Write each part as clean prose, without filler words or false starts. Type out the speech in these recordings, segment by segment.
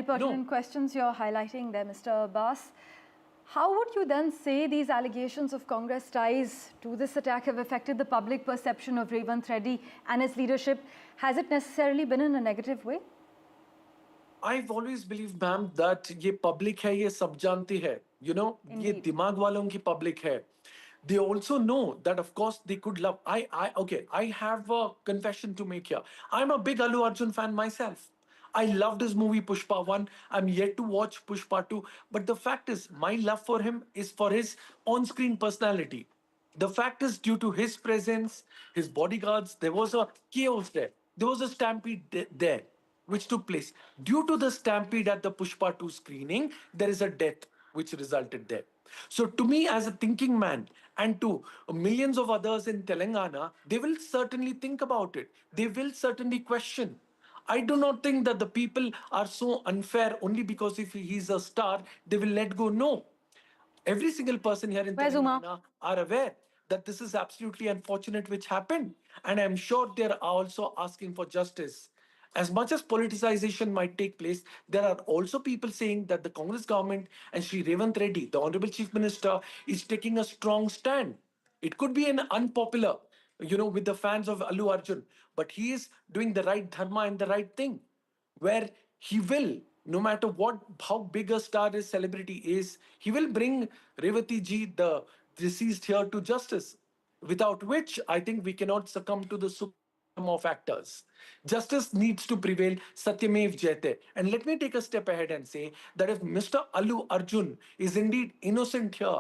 pertinent questions you're highlighting there, Mr. Abbas. How would you then say these allegations of Congress ties to this attack have affected the public perception of Revanth Reddy and his leadership? Has it necessarily been in a negative way? I've always believed, ma'am, that ये public है, ये सब जानती है. You know, ये दिमाग वालों की public है. They also know that, of course, they could love. I have a confession to make here. I'm a big Allu Arjun fan myself. I loved his movie Pushpa 1. I'm yet to watch Pushpa 2. But the fact is, my love for him is for his on-screen personality. The fact is, due to his presence, his bodyguards, there was a chaos there. There was a stampede there, which took place. Due to the stampede at the Pushpa 2 screening, there is a death which resulted there. So to me, as a thinking man, and to millions of others in Telangana, they will certainly think about it. They will certainly question. I do not think that the people are so unfair only because if he's a star, they will let go. No. Every single person here in Telangana are aware that this is absolutely unfortunate which happened. And I'm sure they're also asking for justice. As much as politicization might take place, there are also people saying that the Congress government and Shri Revanth Reddy, the Honorable Chief Minister, is taking a strong stand. It could be an unpopular, with the fans of Allu Arjun, but he is doing the right dharma and the right thing, where he will, no matter how big a star his celebrity is, he will bring Revati ji, the deceased, here to justice, without which I think we cannot succumb to the of actors. Justice needs to prevail. Satyamev Jayate. And let me take a step ahead and say that if Mr. Allu Arjun is indeed innocent here,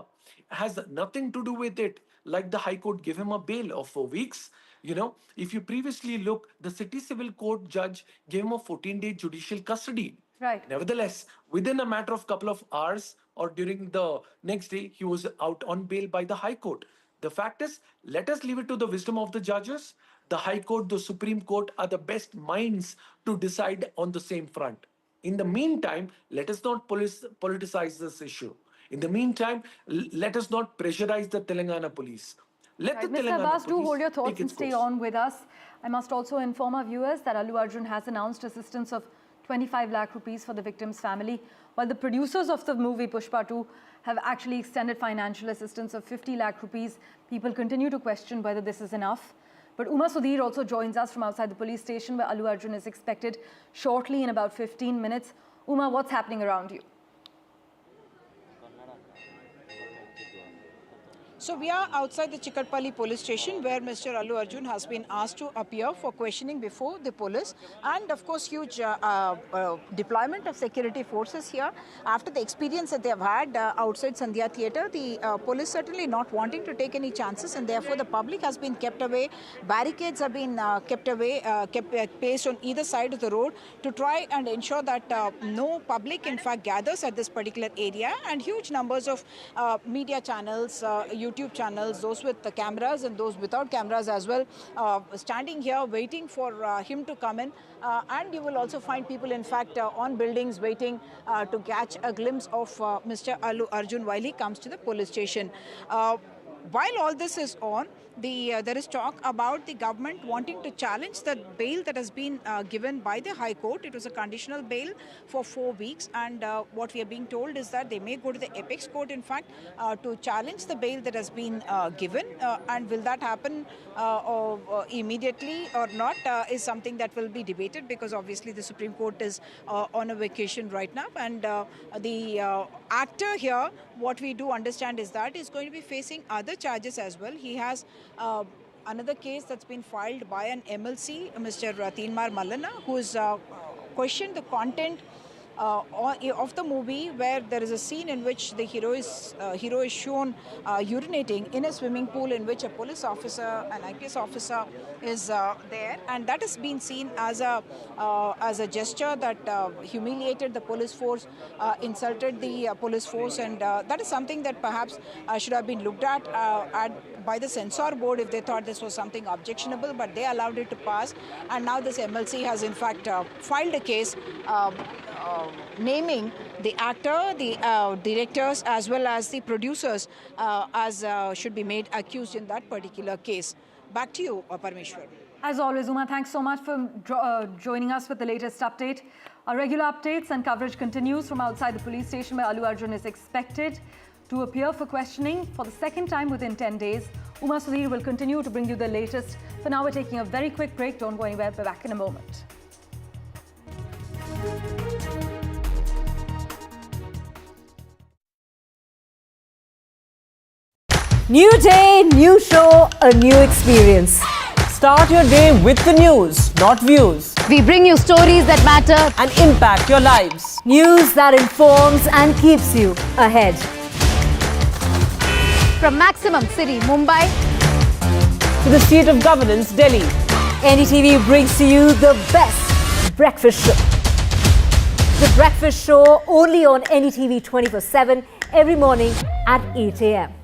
has nothing to do with it, like the High Court gave him a bail of 4 weeks. If you previously look, the City Civil Court judge gave him a 14-day judicial custody. Right. Nevertheless, within a matter of couple of hours or during the next day, he was out on bail by the High Court. The fact is, let us leave it to the wisdom of the judges. The High Court, the Supreme Court are the best minds to decide on the same front. In the meantime, let us not politicize this issue. In the meantime, let us not pressurize the Telangana police. Let the Mr. Abbas, do hold your thoughts and stay on with us. I must also inform our viewers that Allu Arjun has announced assistance of 25 lakh rupees for the victim's family, while the producers of the movie Pushpa 2 have actually extended financial assistance of 50 lakh rupees. People continue to question whether this is enough. But Uma Sudhir also joins us from outside the police station, where Allu Arjun is expected shortly in about 15 minutes. Uma, what's happening around you? So we are outside the Chikatpalli police station, where Mr. Allu Arjun has been asked to appear for questioning before the police, and of course huge deployment of security forces here. After the experience that they have had outside Sandhya Theatre, the police certainly not wanting to take any chances, and therefore the public has been kept away. Barricades have been kept away, placed on either side of the road to try and ensure that no public in fact gathers at this particular area, and huge numbers of media channels, YouTube channels, those with the cameras and those without cameras as well, standing here waiting for him to come in. And you will also find people, in fact, on buildings waiting to catch a glimpse of Mr. Allu Arjun while he comes to the police station. While all this is on, there is talk about the government wanting to challenge the bail that has been given by the High Court. It was a conditional bail for 4 weeks, and what we are being told is that they may go to the Apex Court, in fact, to challenge the bail that has been given. And will that happen immediately or not is something that will be debated, because obviously the Supreme Court is on a vacation right now, and the actor here, what we do understand is that he's going to be facing other charges as well. He has another case that's been filed by an MLC, Mr. Teenmar Mallana, who has questioned the content of the movie, where there is a scene in which the hero is shown urinating in a swimming pool, in which a police officer, an IPS officer, is there, and that has been seen as a gesture that humiliated the police force, insulted the police force, and that is something that perhaps should have been looked at by the censor board if they thought this was something objectionable, but they allowed it to pass. And now this MLC has in fact filed a case naming the actor, the directors, as well as the producers as should be made accused in that particular case. Back to you, Parameshwar. As always, Uma, thanks so much for joining us with the latest update. Our regular updates and coverage continues from outside the police station where Allu Arjun is expected to appear for questioning for the second time within 10 days. Uma Sudhir will continue to bring you the latest. For now, we're taking a very quick break. Don't go anywhere. We're back in a moment. New day, new show, a new experience. Start your day with the news, not views. We bring you stories that matter And impact your lives. news that informs and keeps you ahead. From Maximum City, Mumbai, To the seat of governance, Delhi. NDTV brings to you the best breakfast show. The breakfast show only on NDTV 24/7 every morning at 8 a.m.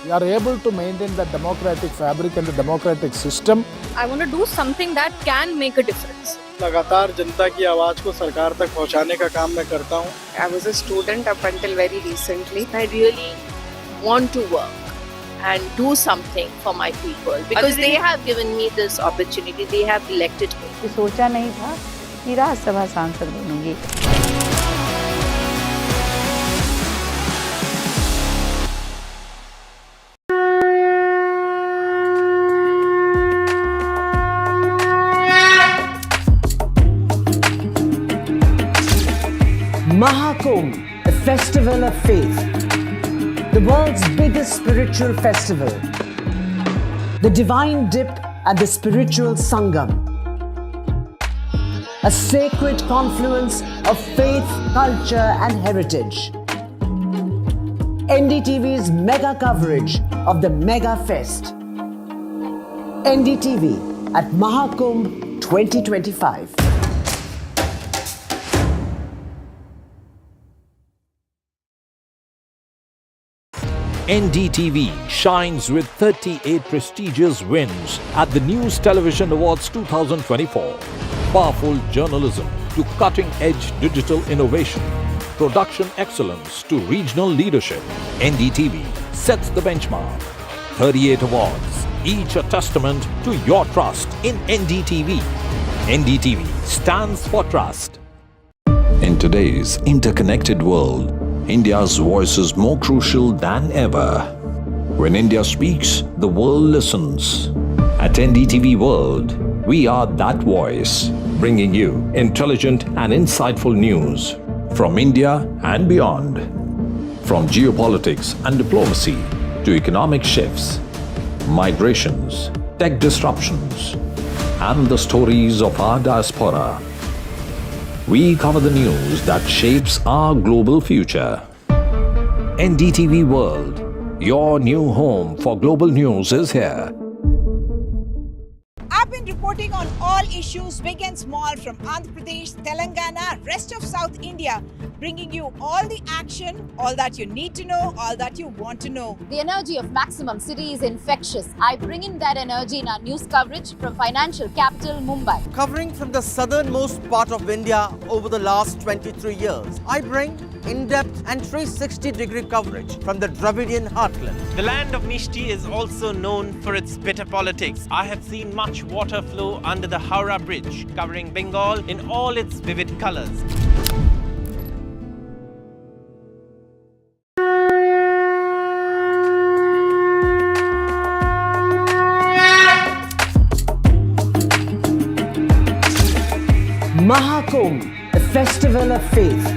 We are able to maintain the democratic fabric and the democratic system. I want to do something that can make a difference. लगातार जनता की आवाज को सरकार तक पहुंचाने का काम मैं करता हूं। I was a student up until very recently. I really want to work and do something for my people because they have given me this opportunity. They have elected me. सोचा नहीं था कि राज्यसभा सांसद बनूंगी। Mahakumbh, the festival of faith. The world's biggest spiritual festival. The divine dip at the spiritual Sangam. A sacred confluence of faith, culture and heritage. NDTV's mega coverage of the Mega Fest. NDTV at Mahakumbh 2025. NDTV shines with 38 prestigious wins at the News Television Awards 2024. Powerful journalism to cutting-edge digital innovation, production excellence to regional leadership. NDTV sets the benchmark. 38 awards, each a testament to your trust in NDTV. NDTV stands for trust. In today's interconnected world, India's voice is more crucial than ever. When India speaks, the world listens. At NDTV World, we are that voice, bringing you intelligent and insightful news from India and beyond. From geopolitics and diplomacy to economic shifts, migrations, tech disruptions, and the stories of our diaspora. We cover the news that shapes our global future. NDTV World, your new home for global news is here. I've been reporting on all issues, big and small, from Andhra Pradesh, Telangana, rest of South India, bringing you all the action, all that you need to know, all that you want to know. The energy of Maximum City is infectious. I bring in that energy in our news coverage from financial capital Mumbai. Covering from the southernmost part of India over the last 23 years, I bring in-depth and 360-degree coverage from the Dravidian heartland. The land of Mishti is also known for its bitter politics. I have seen much water flow under the Howrah Bridge, covering Bengal in all its vivid colors. Mahakumbh, the festival of faith.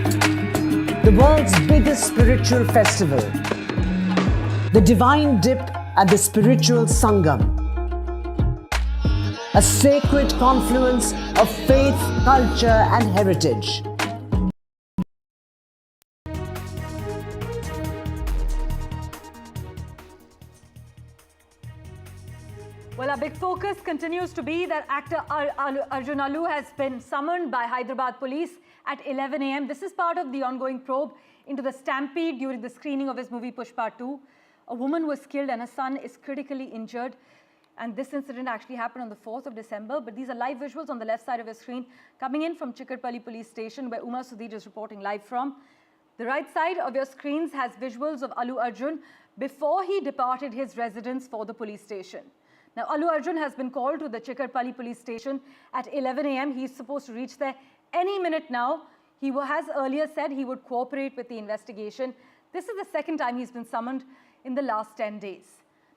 The world's biggest spiritual festival. The divine dip at the spiritual Sangam. A sacred confluence of faith, culture and heritage. Well, our big focus continues to be that actor Arjun Allu has been summoned by Hyderabad police at 11 a.m. This is part of the ongoing probe into the stampede during the screening of his movie Pushpa 2. A woman was killed and a son is critically injured. And this incident actually happened on the 4th of December. But these are live visuals on the left side of your screen coming in from Chikkarpalli police station where Uma Sudhir is reporting live from. The right side of your screens has visuals of Allu Arjun before he departed his residence for the police station. Now, Allu Arjun has been called to the Chikarpalli police station at 11 a.m. He's supposed to reach there any minute now. He has earlier said he would cooperate with the investigation. This is the second time he's been summoned in the last 10 days.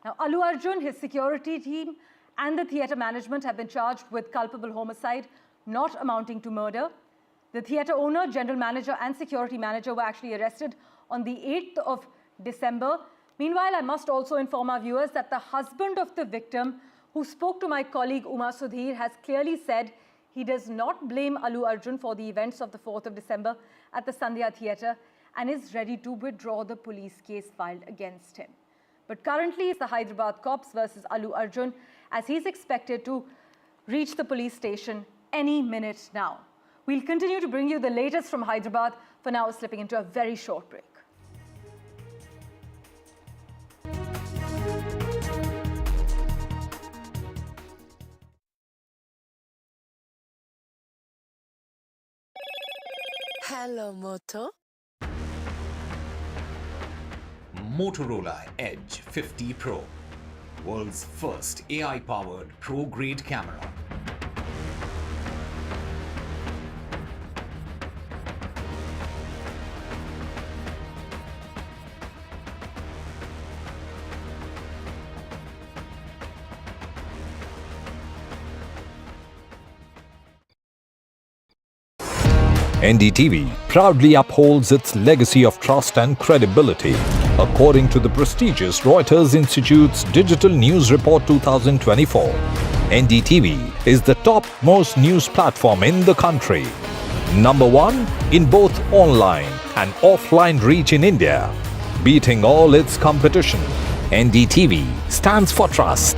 Now, Allu Arjun, his security team, and the theatre management have been charged with culpable homicide, not amounting to murder. The theatre owner, general manager, and security manager were actually arrested on the 8th of December. Meanwhile, I must also inform our viewers that the husband of the victim, who spoke to my colleague Uma Sudhir, has clearly said he does not blame Allu Arjun for the events of the 4th of December at the Stampede Theatre and is ready to withdraw the police case filed against him. But currently, it's the Hyderabad cops versus Allu Arjun, as he's expected to reach the police station any minute now. We'll continue to bring you the latest from Hyderabad. For now, slipping into a very short break. Hello, Moto. Motorola Edge 50 Pro, world's first AI-powered pro-grade camera. NDTV proudly upholds its legacy of trust and credibility. According to the prestigious Reuters Institute's Digital News Report 2024, NDTV is the top-most news platform in the country. Number 1 in both online and offline reach in India. Beating all its competition, NDTV stands for trust.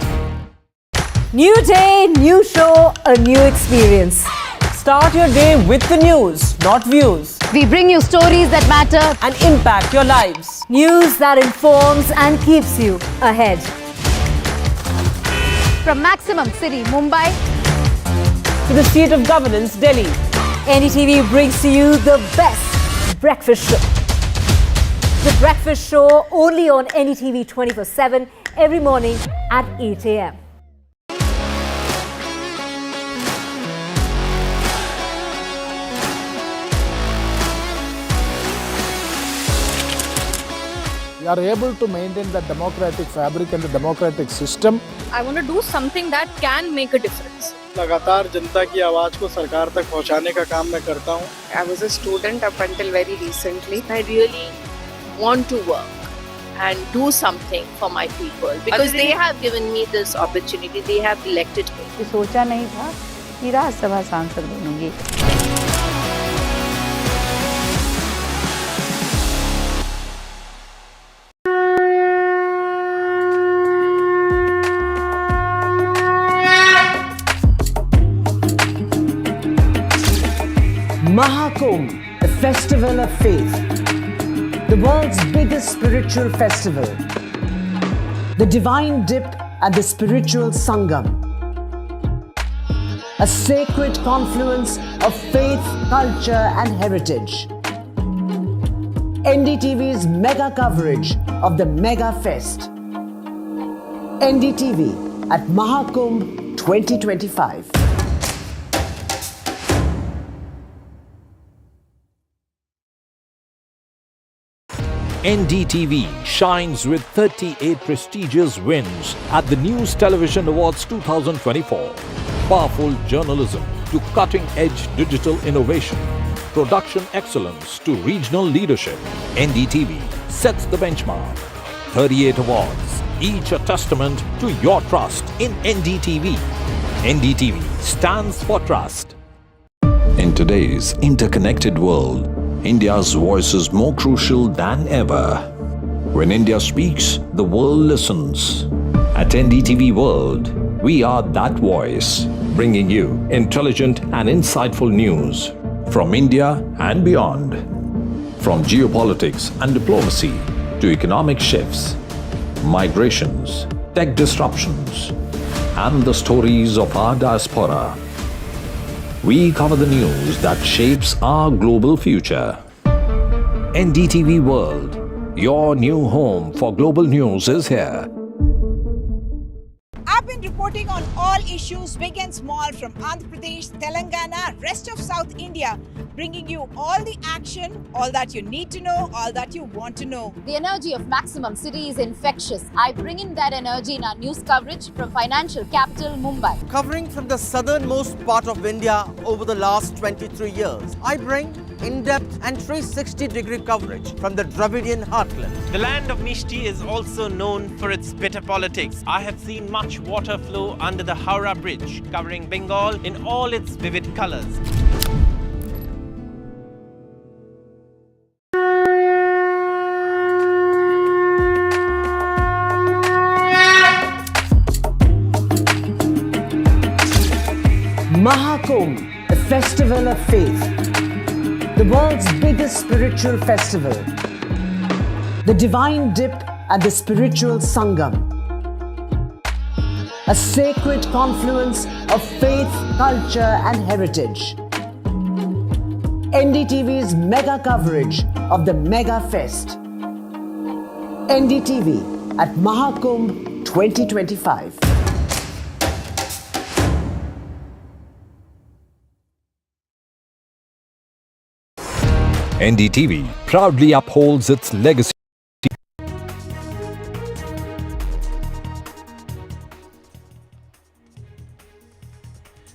New day, new show, a new experience. Start your day with the news, not views. We bring you stories that matter and impact your lives. News that informs and keeps you ahead. from Maximum City, Mumbai, to the seat of governance, Delhi. NDTV brings to you the best breakfast show. The breakfast show only on NDTV 24/7 every morning at 8 a.m. We are able to maintain the democratic fabric and the democratic system. I want to do something that can make a difference. लगातार जनता की आवाज को सरकार तक पहुंचाने का काम मैं करता हूं. I was a student up until very recently. I really want to work and do something for my people because they have given me this opportunity. They have elected me. सोचा नहीं था कि राज्यसभा सांसद बनूंगी. Mahakumbh, the festival of faith, the world's biggest spiritual festival, the divine dip at the spiritual Sangam, a sacred confluence of faith, culture and heritage. NDTV's mega coverage of the Mega Fest. NDTV at Mahakumbh 2025. NDTV shines with 38 prestigious wins at the News Television Awards 2024. Powerful journalism to cutting-edge digital innovation, production excellence to regional leadership, NDTV sets the benchmark. 38 awards, each a testament to your trust in NDTV. NDTV stands for trust. In today's interconnected world, India's voice is more crucial than ever. When India speaks, the world listens. At NDTV World, we are that voice, bringing you intelligent and insightful news from India and beyond. From geopolitics and diplomacy to economic shifts, migrations, tech disruptions, and the stories of our diaspora. We cover the news that shapes our global future. NDTV World, your new home for global news is here. I've been reporting on all issues, big and small, from Andhra Pradesh, Telangana, rest of South India, bringing you all the action, all that you need to know, all that you want to know. The energy of Maximum City is infectious. I bring in that energy in our news coverage from financial capital Mumbai. Covering from the southernmost part of India over the last 23 years, I bring in-depth and 360-degree coverage from the Dravidian heartland. The land of Mishti is also known for its bitter politics. I have seen much water flow under the Howrah Bridge, covering Bengal in all its vivid colors. Mahakumbh, the festival of faith. The world's biggest spiritual festival. The divine dip at the spiritual Sangam. A sacred confluence of faith, culture and heritage. NDTV's mega coverage of the Mega Fest. NDTV at Mahakumbh 2025. NDTV proudly upholds its legacy.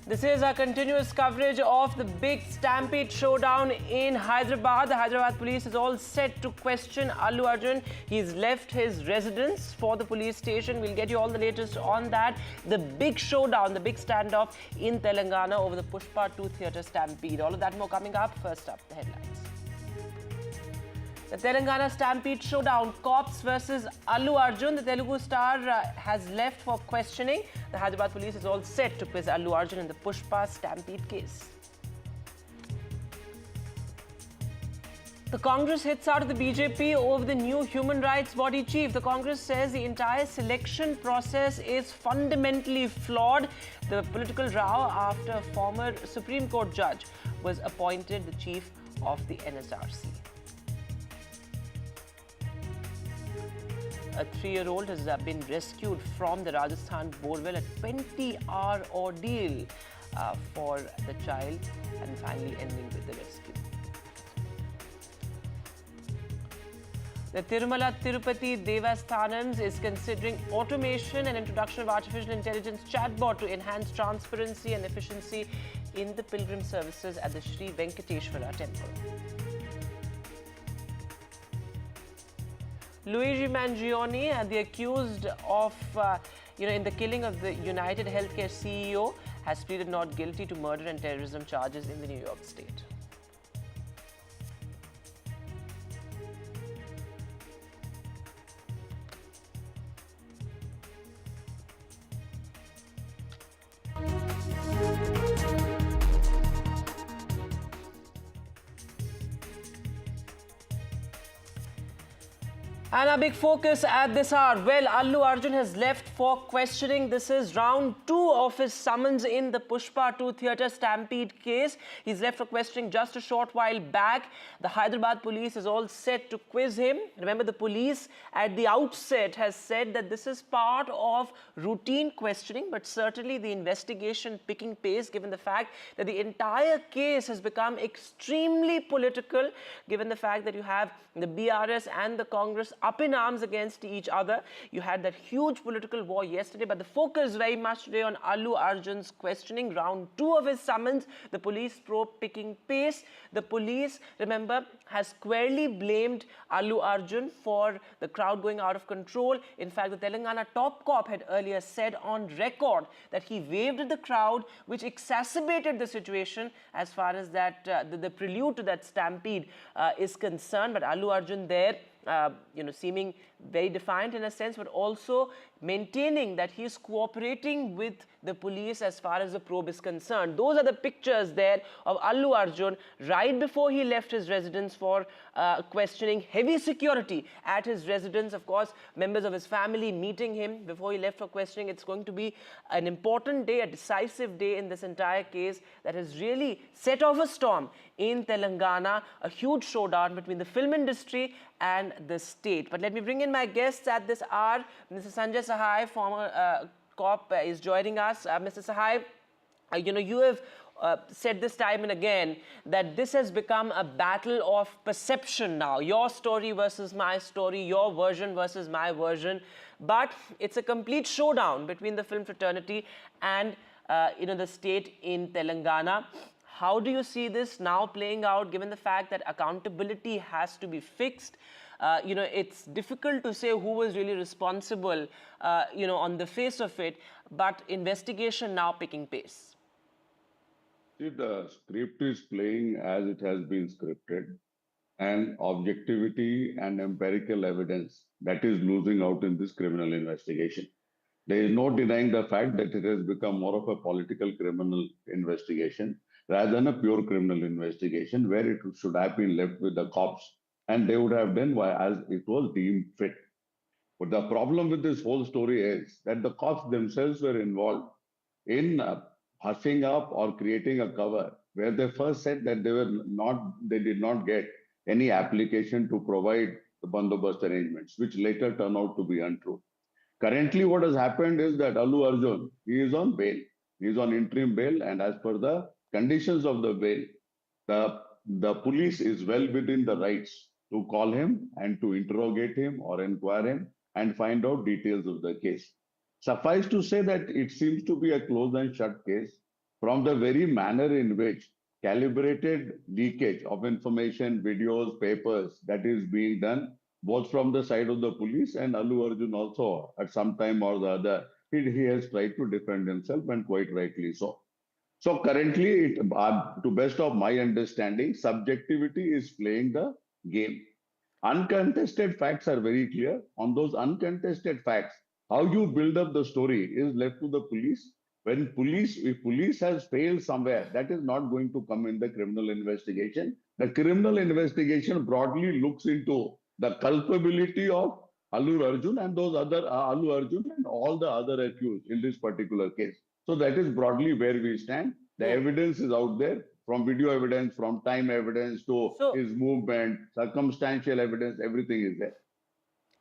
This is our continuous coverage of the big Stampede showdown in Hyderabad. The Hyderabad police is all set to question Allu Arjun. He's left his residence for the police station. We'll get you all the latest on that. The big showdown, the big standoff in Telangana over the Pushpa 2 theatre Stampede. All of that more coming up. First up, the headlines. The Telangana Stampede showdown, cops versus Allu Arjun. The Telugu star has left for questioning. The Hyderabad police is all set to quiz Allu Arjun in the Pushpa Stampede case. The Congress hits out of the BJP over the new human rights body chief. The Congress says the entire selection process is fundamentally flawed. The political row after a former Supreme Court judge was appointed the chief of the NSRC. A 3-year-old has been rescued from the Rajasthan borewell, a 20-hour ordeal for the child, and finally ending with the rescue. The Tirumala Tirupati Devasthanams is considering automation and introduction of artificial intelligence chatbot to enhance transparency and efficiency in the pilgrim services at the Sri Venkateshwara temple. Luigi Mangione, the accused of, in the killing of the United Healthcare CEO, has pleaded not guilty to murder and terrorism charges in the New York state. And our big focus at this hour, well, Allu Arjun has left for questioning. This is round 2 of his summons in the Pushpa 2 theatre Stampede case. He's left for questioning just a short while back. The Hyderabad police is all set to quiz him. Remember, the police at the outset has said that this is part of routine questioning, but certainly the investigation picking pace given the fact that the entire case has become extremely political, given the fact that you have the BRS and the Congress up in arms against each other. You had that huge political war yesterday, but the focus very much today on Allu Arjun's questioning. Round 2 of his summons, the police probe picking pace. The police, remember, has squarely blamed Allu Arjun for the crowd going out of control. In fact, the Telangana top cop had earlier said on record that he waved at the crowd, which exacerbated the situation as far as that the prelude to that stampede is concerned. But Allu Arjun there, seeming very defiant in a sense, but also maintaining that he is cooperating with the police as far as the probe is concerned. Those are the pictures there of Allu Arjun right before he left his residence for questioning. Heavy security at his residence, of course, members of his family meeting him before he left for questioning. It's going to be an important day, a decisive day in this entire case that has really set off a storm in Telangana, a huge showdown between the film industry and the state. But let me bring in my guests at this hour. Mr. Sanjay Sahai, former cop, is joining us. Mr. Sahai, you have said this time and again that this has become a battle of perception now. Your story versus my story, your version versus my version. But it's a complete showdown between the film fraternity and the state in Telangana. How do you see this now playing out, given the fact that accountability has to be fixed? It's difficult to say who was really responsible, on the face of it, but investigation now picking pace. See, the script is playing as it has been scripted, and objectivity and empirical evidence that is losing out in this criminal investigation. There is no denying the fact that it has become more of a political criminal investigation rather than a pure criminal investigation, where it should have been left with the cops and they would have done as it was deemed fit. But the problem with this whole story is that the cops themselves were involved in hushing up or creating a cover where they first said that they did not get any application to provide the bandobast arrangements, which later turned out to be untrue. Currently, what has happened is that Allu Arjun, he is on bail. He is on interim bail, and as per the conditions of the bail, the police is well within the rights to call him and to interrogate him or inquire him and find out details of the case. Suffice to say that it seems to be a closed and shut case from the very manner in which calibrated leakage of information, videos, papers that is being done both from the side of the police, and Allu Arjun also at some time or the other, he has tried to defend himself, and quite rightly so. So currently, to best of my understanding, subjectivity is playing the game. Uncontested facts are very clear. On those uncontested facts, how you build up the story is left to the police. If police has failed somewhere, that is not going to come in the criminal investigation. The criminal investigation broadly looks into the culpability of Allu Arjun and those other Allu Arjun and all the other accused in this particular case. So that is broadly where we stand. The evidence is out there, from video evidence, from time evidence to his movement, circumstantial evidence, everything is there.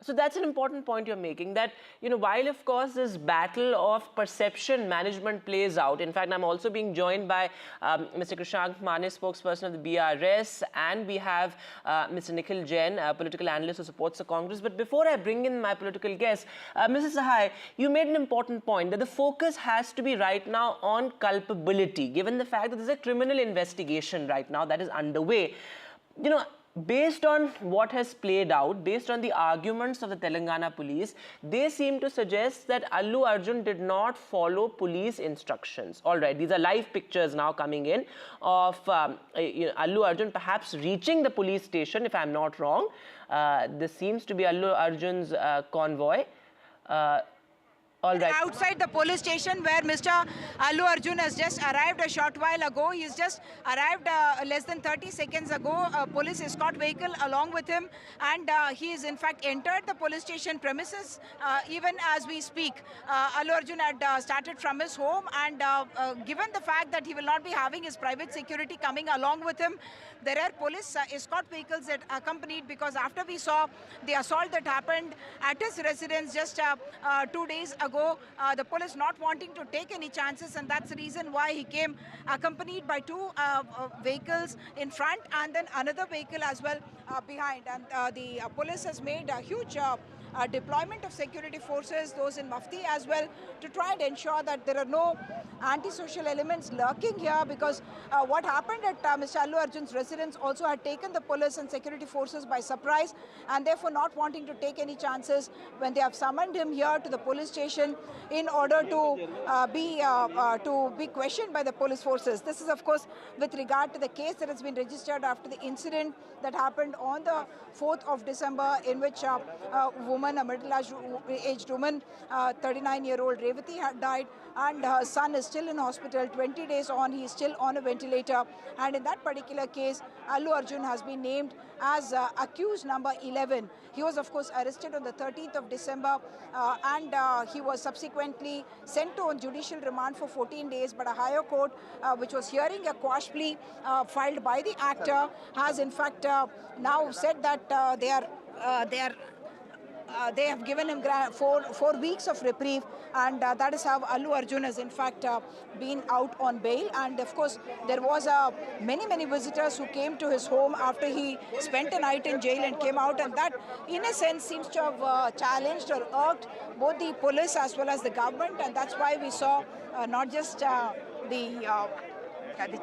So that's an important point you're making, that, while of course this battle of perception management plays out. In fact, I'm also being joined by Mr. Krishank Mane, spokesperson of the BRS, and we have Mr. Nikhil Jain, a political analyst who supports the Congress. But before I bring in my political guest, Mrs. Sahai, you made an important point that the focus has to be right now on culpability, given the fact that there's a criminal investigation right now that is underway. Based on what has played out, based on the arguments of the Telangana police, they seem to suggest that Allu Arjun did not follow police instructions. All right, these are live pictures now coming in of Allu Arjun perhaps reaching the police station, if I'm not wrong. This seems to be Allu Arjun's convoy. All right. Outside the police station where Mr. Allu Arjun has just arrived a short while ago. He's just arrived less than 30 seconds ago. A police escort vehicle along with him, and he is in fact entered the police station premises even as we speak. Allu Arjun had started from his home, and given the fact that he will not be having his private security coming along with him, there are police escort vehicles that accompanied, because after we saw the assault that happened at his residence just 2 days ago, the police not wanting to take any chances, and that's the reason why he came accompanied by two vehicles in front and then another vehicle as well behind. And the police has made a huge deployment of security forces, those in Mufti as well, to try and ensure that there are no antisocial elements lurking here, because what happened at Mr. Allu Arjun's residence also had taken the police and security forces by surprise, and therefore not wanting to take any chances when they have summoned him here to the police station in order to be questioned by the police forces. This is of course with regard to the case that has been registered after the incident that happened on the 4th of December, in which a woman woman, a middle-aged woman, 39-year-old Revati had died, and her son is still in hospital. 20 days on, he is still on a ventilator. And in that particular case, Allu Arjun has been named as accused number 11. He was, of course, arrested on the 13th of December, and he was subsequently sent to on judicial remand for 14 days. But a higher court, which was hearing a quash plea filed by the actor, has in fact now said that they have given him 4 weeks of reprieve, and that is how Allu Arjun has in fact been out on bail. And of course, there was many visitors who came to his home after he spent a night in jail and came out, and that in a sense seems to have challenged or irked both the police as well as the government. And that's why we saw not just the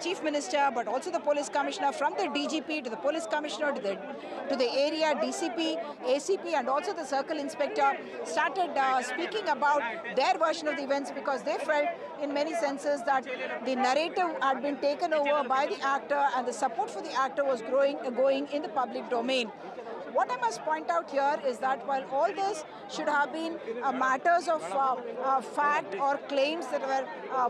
chief minister, but also the police commissioner, from the DGP to the police commissioner to the area DCP, ACP, and also the circle inspector started speaking about their version of the events, because they felt in many senses that the narrative had been taken over by the actor and the support for the actor was going in the public domain. What I must point out here is that while all this should have been matters of fact or claims that were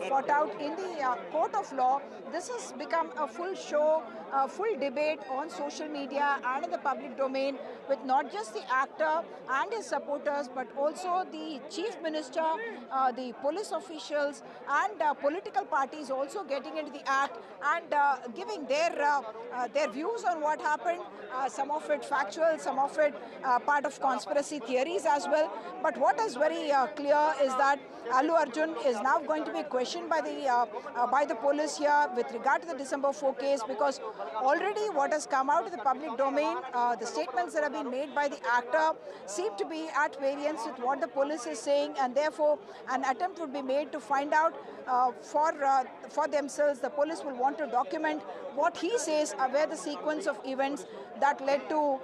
fought out in the court of law, this has become a full show, a full debate on social media and in the public domain, with not just the actor and his supporters, but also the chief minister, the police officials, and political parties also getting into the act and giving their views on what happened, some of it factual, some of it part of conspiracy theories as well. But what is very clear is that Allu Arjun is now going to be questioned by the police here with regard to the December 4 case, because already what has come out of the public domain, the statements that have been made by the actor seem to be at variance with what the police is saying, and therefore an attempt would be made to find out for themselves. The police will want to document what he says were the sequence of events that led to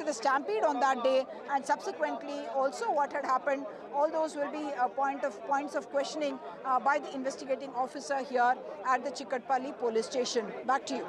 the stampede on that day, and subsequently also what had happened. All those will be points of questioning by the investigating officer here at the Chikatpalli police station. Back to you.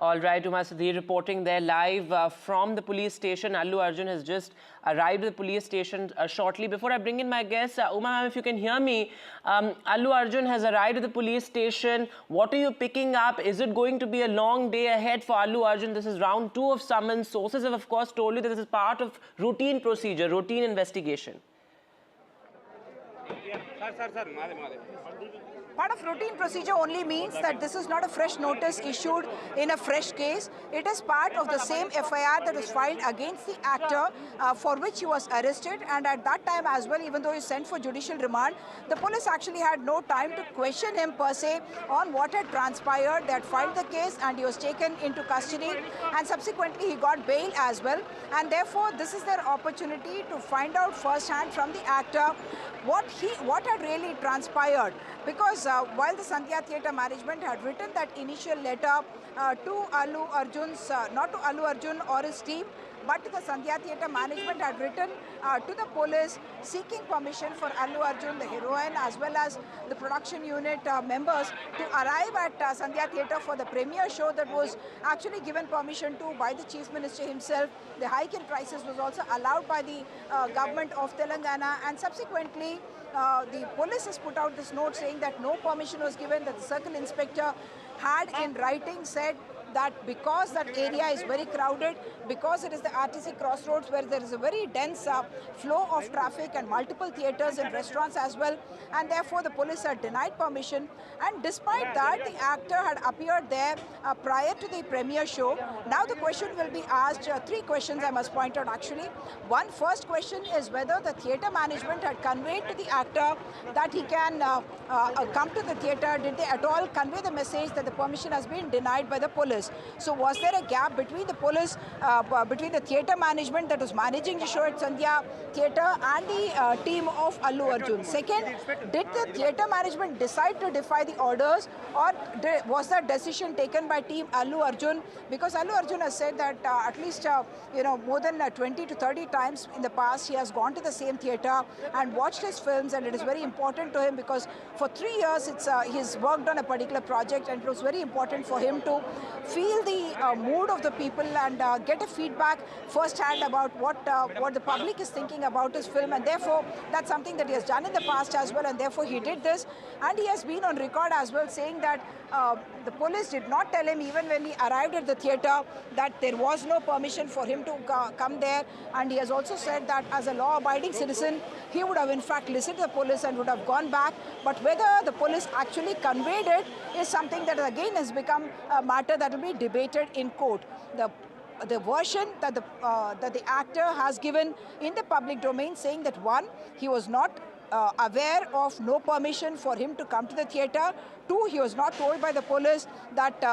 All right, Uma Sudhir reporting there live from the police station. Allu Arjun has just arrived at the police station shortly. Before I bring in my guests, Uma, if you can hear me, Allu Arjun has arrived at the police station. What are you picking up? Is it going to be a long day ahead for Allu Arjun? This is round 2 of summons. Sources have, of course, told you that this is part of routine procedure, routine investigation. Part of routine procedure only means that this is not a fresh notice issued in a fresh case. It is part of the same FIR that was filed against the actor for which he was arrested. And at that time as well, even though he sent for judicial remand, the police actually had no time to question him per se on what had transpired. They had filed the case and he was taken into custody, and subsequently he got bail as well. And therefore, this is their opportunity to find out firsthand from the actor what had really transpired. Because while the Sandhya Theatre management had written that initial letter to Allu Arjun's, not to Allu Arjun or his team, but the Sandhya Theatre management had written to the police seeking permission for Allu Arjun, the heroine, as well as the production unit members to arrive at Sandhya Theatre for the premiere show that was actually given permission to by the Chief Minister himself. The hike in prices was also allowed by the government of Telangana, and subsequently the police has put out this note saying that no permission was given, that the circle inspector had in writing said that because that area is very crowded, because it is the RTC crossroads where there is a very dense flow of traffic and multiple theatres and restaurants as well, and therefore the police had denied permission. And despite that, the actor had appeared there prior to the premiere show. Now the question will be asked, 3 questions I must point out actually. First question is whether the theatre management had conveyed to the actor that he can come to the theatre. Did they at all convey the message that the permission has been denied by the police? So was there a gap between the police, between the theatre management that was managing the show at Sandhya Theatre and the team of Allu Arjun? Second, did the theatre management decide to defy the orders, or was that decision taken by team Allu Arjun? Because Allu Arjun has said that at least more than 20 to 30 times in the past he has gone to the same theatre and watched his films, and it is very important to him because for 3 years he's worked on a particular project, and it was very important for him to feel the mood of the people and get a feedback firsthand about what the public is thinking about his film, and therefore that's something that he has done in the past as well, and therefore he did this. And he has been on record as well saying that the police did not tell him, even when he arrived at the theatre, that there was no permission for him to come there. And he has also said that as a law-abiding citizen, he would have in fact listened to the police and would have gone back. But whether the police actually conveyed it is something that again has become a matter that will be debated in court. The version that the actor has given in the public domain, saying that one, he was not aware of no permission for him to come to the theatre. Two, he was not told by the police that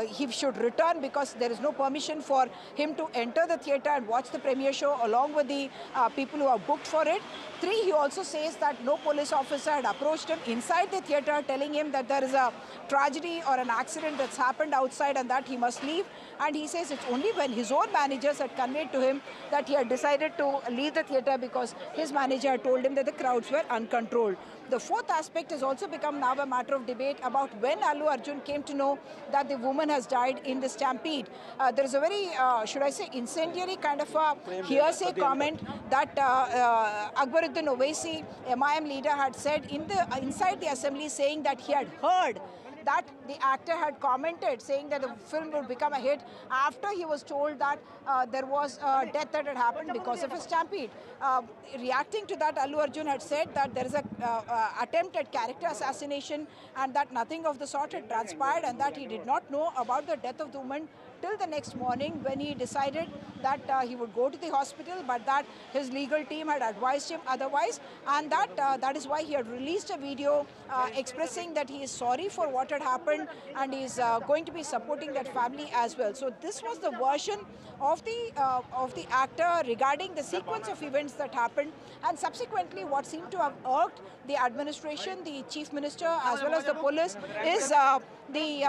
he should return because there is no permission for him to enter the theatre and watch the premiere show along with the people who are booked for it. Three, he also says that no police officer had approached him inside the theatre telling him that there is a tragedy or an accident that's happened outside and that he must leave. And he says it's only when his own managers had conveyed to him that he had decided to leave the theatre because his manager had told him that the crowds were uncontrolled. The fourth aspect has also become now a matter of debate about when Allu Arjun came to know that the woman has died in the stampede. There is a very, should I say, incendiary kind of a hearsay comment that Akbaruddin Owaisi, MIM leader, had said inside the assembly, saying that he had heard that the actor had commented saying that the film would become a hit after he was told that there was a death that had happened because of a stampede. Reacting to that, Allu Arjun had said that there is an attempt at character assassination and that nothing of the sort had transpired and that he did not know about the death of the woman till the next morning when he decided that he would go to the hospital, but that his legal team had advised him otherwise, and that is why he had released a video expressing that he is sorry for what had happened and he is going to be supporting that family as well. So this was the version of the actor regarding the sequence of events that happened, and subsequently what seemed to have irked the administration, the chief minister as well as the police is the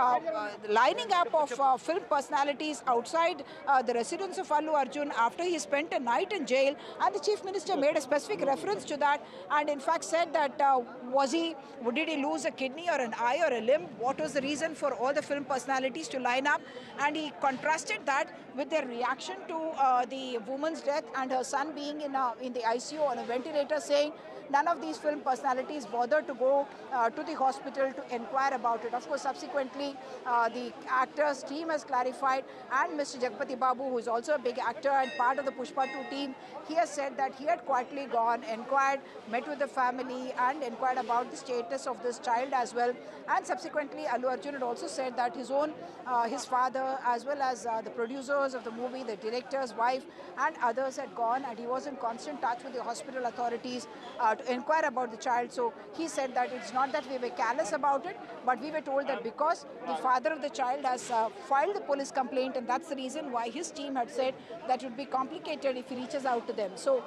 lining up of film personalities outside the residence of Allu Arjun after he spent a night in jail, and the chief minister made a specific reference to that and in fact said that did he lose a kidney or an eye or a limb? What was the reason for all the film personalities to line up? And he contrasted that with their reaction to the woman's death and her son being in the ICU on a ventilator, saying none of these film personalities bothered to go to the hospital to inquire about it. Of course, subsequently, the actors' team has clarified, and Mr. Jagpati Babu, who is also a big actor and part of the Pushpa 2 team, he has said that he had quietly gone, inquired, met with the family and inquired about the status of this child as well. And subsequently, Allu Arjun had also said that his father, as well as the producers of the movie, the director's wife and others had gone, and he was in constant touch with the hospital authorities to inquire about the child. So he said that it's not that we were careless about it, but we were told that because the father of the child has filed the police complaint, and that's the reason why his team had said that it would be complicated if he reaches out to them. So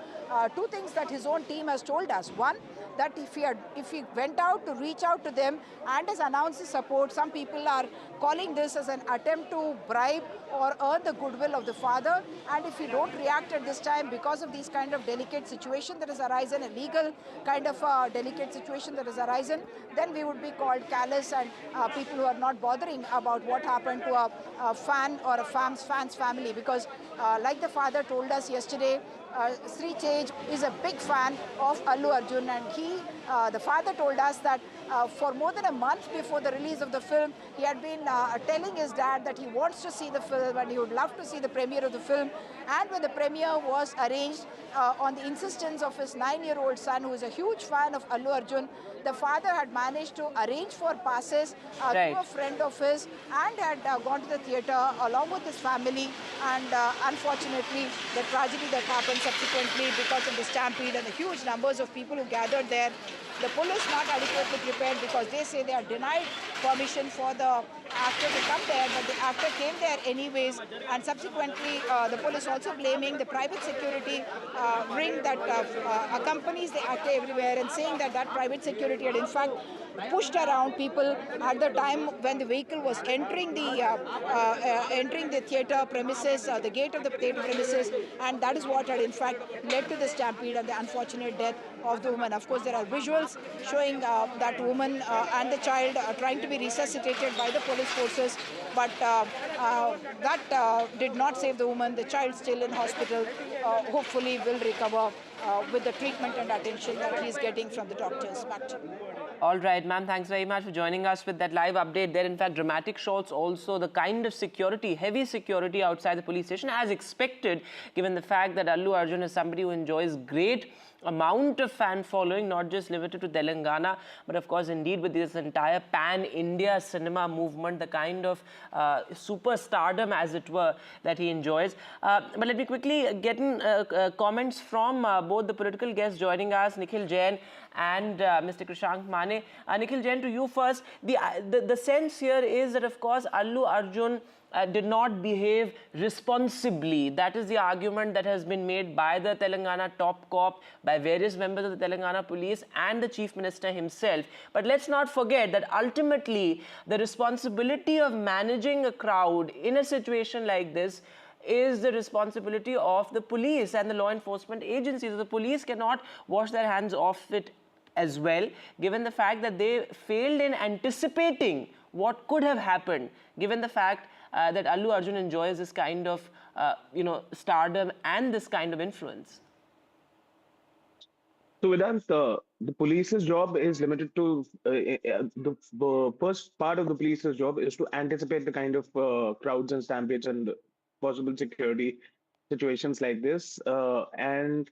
two things that his own team has told us. One, that if he went out to reach out to them and has announced his support, some people are calling this as an attempt to bribe or earn the goodwill of the father. And if you don't react at this time because of these kind of delicate situation that has arisen, a legal kind of delicate situation that has arisen, then we would be called callous and people who are not bothering about what happened to a fan or a fan's family. Because like the father told us yesterday, Sri Tej is a big fan of Allu Arjun, and the father told us that for more than a month before the release of the film, he had been telling his dad that he wants to see the film and he would love to see the premiere of the film. And when the premiere was arranged on the insistence of his 9-year-old son, who is a huge fan of Allu Arjun, the father had managed to arrange for passes to a friend of his and had gone to the theatre along with his family. And unfortunately, the tragedy that happened subsequently because of the stampede and the huge numbers of people who gathered there, the police not adequately prepared because they say they are denied permission for the actor to come there, but the actor came there anyways. And subsequently, the police also blaming the private security ring that accompanies the actor everywhere, and saying that that private security had in fact pushed around people at the time when the vehicle was entering the theatre premises, the gate of the theatre premises, and that is what had in fact led to the stampede and the unfortunate death of the woman. Of course, there are visuals showing that woman and the child trying to be resuscitated by the police forces. but that did not save the woman. The child still in hospital, hopefully will recover with the treatment and attention that he's getting from the doctors. Back to you. All right, ma'am, thanks very much for joining us with that live update there. In fact, dramatic shots also, the kind of security, heavy security outside the police station, as expected, given the fact that Allu Arjun is somebody who enjoys great amount of fan following, not just limited to Telangana, but of course, indeed, with this entire pan-India cinema movement, the kind of superstardom, as it were, that he enjoys. But let me quickly get in comments from both the political guests joining us, Nikhil Jain and Mr. Krishank Mane. Nikhil Jain, to you first. The sense here is that, of course, Allu Arjun did not behave responsibly. That is the argument that has been made by the Telangana top cop, by various members of the Telangana police and the Chief Minister himself. But let's not forget that ultimately the responsibility of managing a crowd in a situation like this is the responsibility of the police and the law enforcement agencies. The police cannot wash their hands off it as well, given the fact that they failed in anticipating what could have happened, given the fact that Allu Arjun enjoys this kind of, stardom and this kind of influence. So Vedant, the police's job is limited to, the first part of the police's job is to anticipate the kind of crowds and stampedes and possible security situations like this. And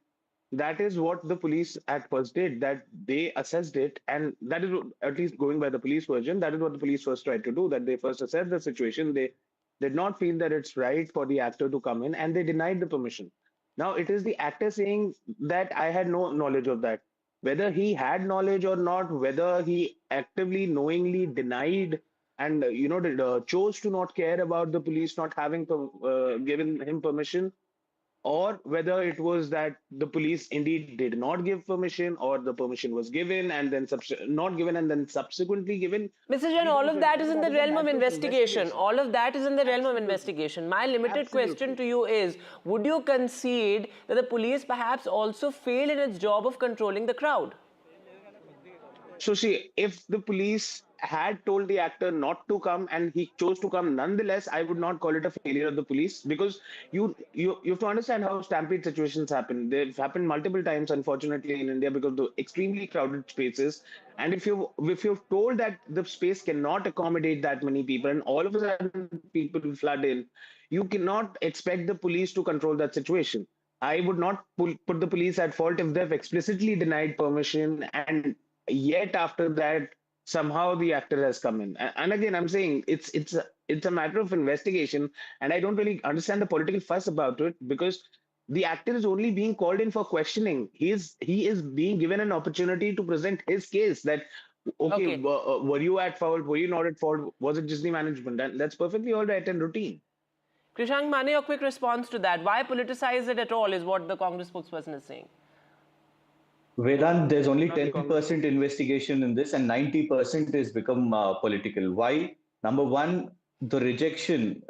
that is what the police at first did, that they assessed it. And that is, at least going by the police version, that is what the police first tried to do, that they first assessed the situation. They did not feel that it's right for the actor to come in, and they denied the permission. Now, it is the actor saying that I had no knowledge of that. Whether he had knowledge or not, whether he actively, knowingly denied and chose to not care about the police not having given him permission, or whether it was that the police indeed did not give permission, or the permission was given and then not given and then subsequently given. Mr. Jain, all of that is in the realm of investigation. All of that is in the realm of investigation. My limited question to you is, would you concede that the police perhaps also failed in its job of controlling the crowd? So see, if the police had told the actor not to come and he chose to come nonetheless, I would not call it a failure of the police, because you have to understand how stampede situations happen. They've happened multiple times, unfortunately, in India because of the extremely crowded spaces. And if you're told that the space cannot accommodate that many people and all of a sudden people will flood in, you cannot expect the police to control that situation. I would not put the police at fault if they've explicitly denied permission and yet after that somehow the actor has come in. And again, I'm saying it's a matter of investigation, and I don't really understand the political fuss about it, because the actor is only being called in for questioning. He is being given an opportunity to present his case that okay. Were you at fault, were you not at fault, was it just the management? And that's perfectly all right and routine. Krishank Mane, your quick response to that. Why politicize it at all is what the Congress spokesperson is saying. Vedant, there's only 10% investigation in this and 90% is become political. Why? Number one, the rejection,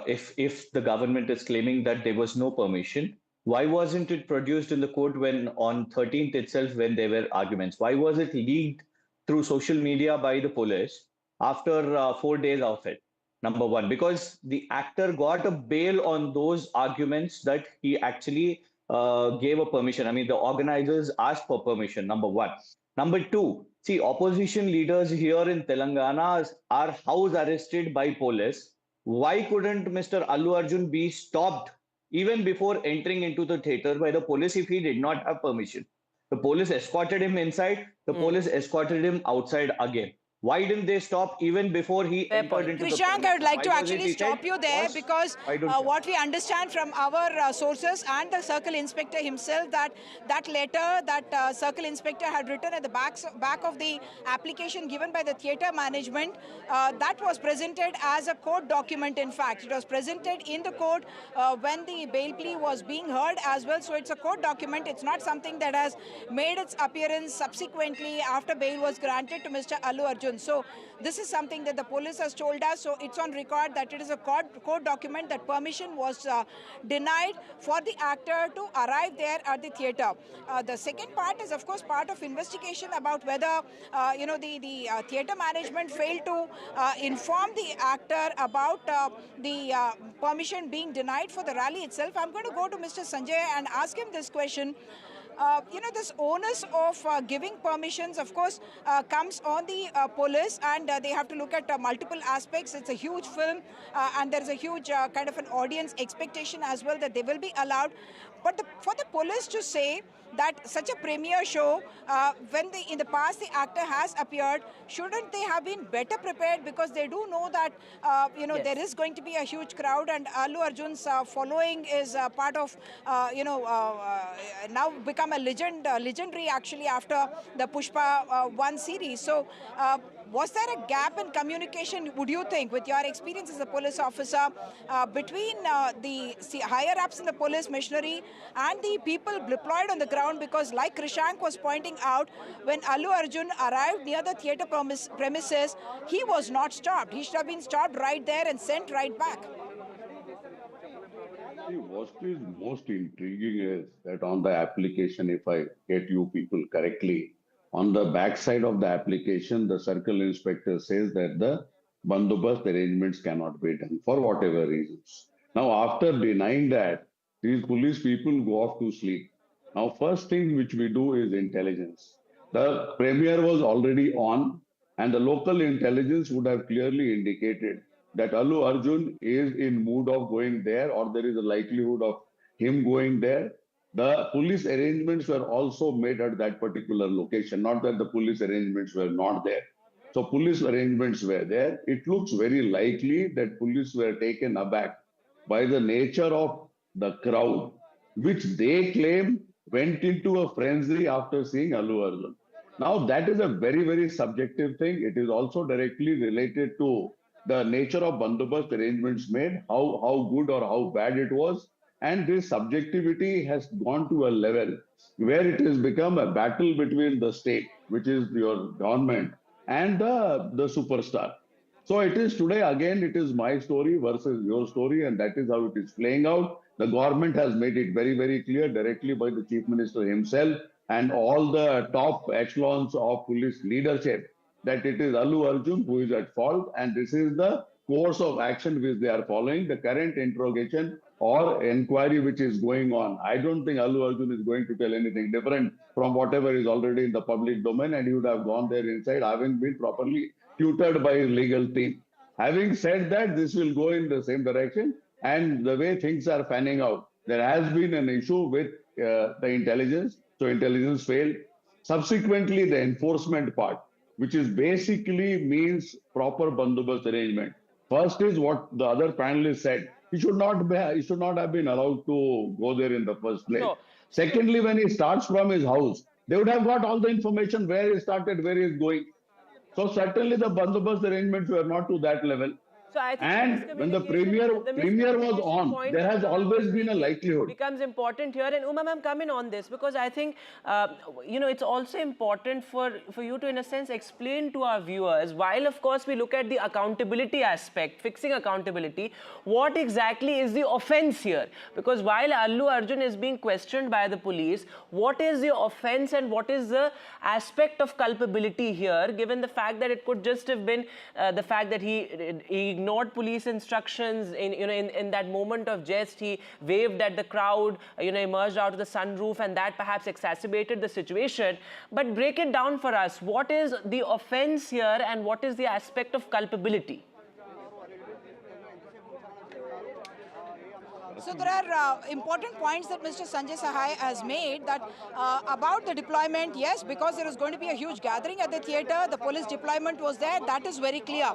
if the government is claiming that there was no permission, why wasn't it produced in the court when on 13th itself when there were arguments? Why was it leaked through social media by the police after 4 days of it? Number one, because the actor got a bail on those arguments that he actually gave a permission. I mean, the organizers asked for permission, number one. Number two, see, opposition leaders here in Telangana are house arrested by police. Why couldn't Mr. Allu Arjun be stopped even before entering into the theatre by the police if he did not have permission? The police escorted him inside, the police escorted him outside again. Why didn't they stop even before he entered into the Krishank, I would like to actually stop you there, because what we understand from our sources and the circle inspector himself, that letter that circle inspector had written at the back of the application given by the theatre management, that was presented as a court document. In fact, it was presented in the court when the bail plea was being heard as well. So it's a court document. It's not something that has made its appearance subsequently after bail was granted to Mr. Allu Arjun. Arjun. So this is something that the police has told us. So it's on record that it is a court document that permission was denied for the actor to arrive there at the theatre. The second part is, of course, part of investigation about whether the theatre management failed to inform the actor about the permission being denied for the rally itself. I'm going to go to Mr. Sanjay and ask him this question. This onus of giving permissions, of course, comes on the police, and they have to look at multiple aspects. It's a huge film, and there's a huge kind of an audience expectation as well that they will be allowed. But for the police to say that such a premiere show, when in the past the actor has appeared, shouldn't they have been better prepared? Because they do know that there is going to be a huge crowd, and Allu Arjun's following is part of now become a legendary actually after the Pushpa 1 series. So was there a gap in communication, would you think, with your experience as a police officer, between the higher-ups in the police machinery and the people deployed on the ground? Because like Krishank was pointing out, when Allu Arjun arrived near the theatre premises, he was not stopped. He should have been stopped right there and sent right back. See, what is most intriguing is that on the application, if I get you people correctly, on the backside of the application, the circle inspector says that the bandobast arrangements cannot be done for whatever reasons. Now, after denying that, these police people go off to sleep. Now, first thing which we do is intelligence. The premiere was already on, and the local intelligence would have clearly indicated that Allu Arjun is in mood of going there, or there is a likelihood of him going there. The police arrangements were also made at that particular location, not that the police arrangements were not there. So police arrangements were there. It looks very likely that police were taken aback by the nature of the crowd, which they claim went into a frenzy after seeing Allu Arjun. Now, that is a very, very subjective thing. It is also directly related to the nature of bandobast arrangements made, how good or how bad it was. And this subjectivity has gone to a level where it has become a battle between the state, which is your government, and the superstar. So it is today, again, it is my story versus your story, and that is how it is playing out. The government has made it very, very clear directly by the Chief Minister himself and all the top echelons of police leadership that it is Allu Arjun who is at fault, and this is the course of action which they are following. The current interrogation or inquiry which is going on, I don't think Allu Arjun is going to tell anything different from whatever is already in the public domain, and he would have gone there inside having been properly tutored by his legal team. Having said that, this will go in the same direction, and the way things are panning out, there has been an issue with the intelligence, so intelligence failed. Subsequently, the enforcement part, which is basically means proper bandobast arrangement. First is what the other panelists said. He should not have been allowed to go there in the first place. No. Secondly, when he starts from his house, they would have got all the information where he started, where he is going. So certainly the bandobast arrangements were not to that level. So I think and when the premiere was on, there has always been a likelihood. Becomes important here. And Uma ma'am, come in on this, because I think, it's also important for you to, in a sense, explain to our viewers, while of course we look at the accountability aspect, fixing accountability, what exactly is the offense here? Because while Allu Arjun is being questioned by the police, what is the offense and what is the aspect of culpability here, given the fact that it could just have been the fact that he ignored police instructions in that moment of jest, he waved at the crowd, emerged out of the sunroof, and that perhaps exacerbated the situation. But break it down for us. What is the offense here and what is the aspect of culpability? So there are important points that Mr. Sanjay Sahai has made, that about the deployment, yes, because there is going to be a huge gathering at the theatre, the police deployment was there, that is very clear.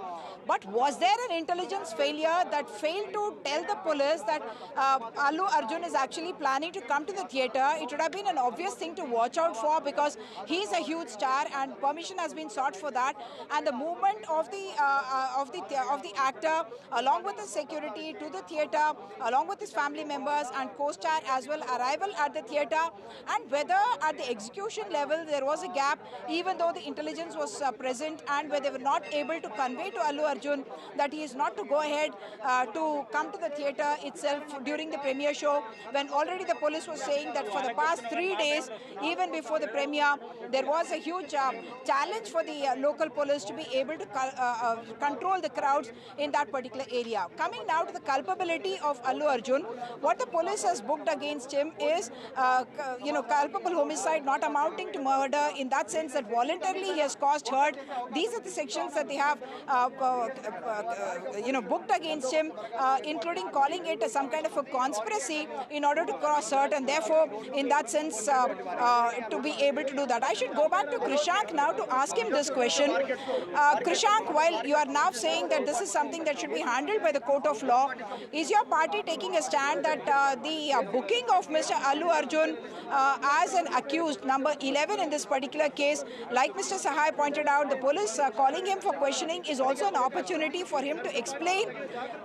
But was there an intelligence failure that failed to tell the police that Allu Arjun is actually planning to come to the theatre? It would have been an obvious thing to watch out for, because he is a huge star and permission has been sought for that. And the movement of the actor, along with the security to the theatre, along with the his family members and co-star as well arrival at the theatre, and whether at the execution level there was a gap, even though the intelligence was present, and where they were not able to convey to Allu Arjun that he is not to go ahead to come to the theatre itself during the premiere show, when already the police was saying that for the past 3 days, even before the premiere, there was a huge challenge for the local police to be able to control the crowds in that particular area. Coming now to the culpability of Allu Arjun, what the police has booked against him is, culpable homicide not amounting to murder, in that sense that voluntarily he has caused hurt. These are the sections that they have, booked against him, including calling it some kind of a conspiracy in order to cause hurt, and therefore, in that sense, to be able to do that. I should go back to Krishank now to ask him this question. Krishank, while you are now saying that this is something that should be handled by the court of law, is your party taking a stand that the booking of Mr. Allu Arjun as an accused, number 11 in this particular case, like Mr. Sahai pointed out, the police calling him for questioning is also an opportunity for him to explain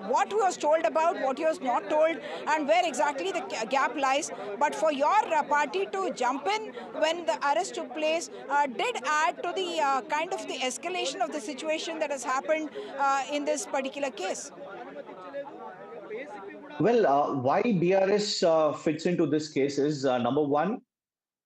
what he was told about, what he was not told, and where exactly the gap lies. But for your party to jump in when the arrest took place did add to the kind of the escalation of the situation that has happened in this particular case. Well, why BRS fits into this case is, number one,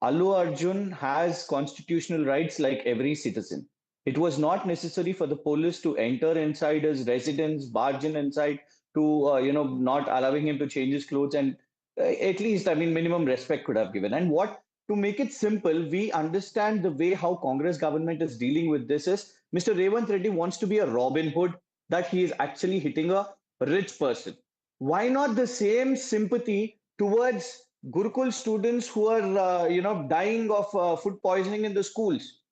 Allu Arjun has constitutional rights like every citizen. It was not necessary for the police to enter inside his residence, barge in inside, to not allowing him to change his clothes, and at least, minimum respect could have given. And to make it simple, we understand the way how Congress government is dealing with this is Mr. Revanth Reddy wants to be a Robin Hood, that he is actually hitting a rich person. Why not the same sympathy towards Gurukul students who are, dying of food poisoning in the schools?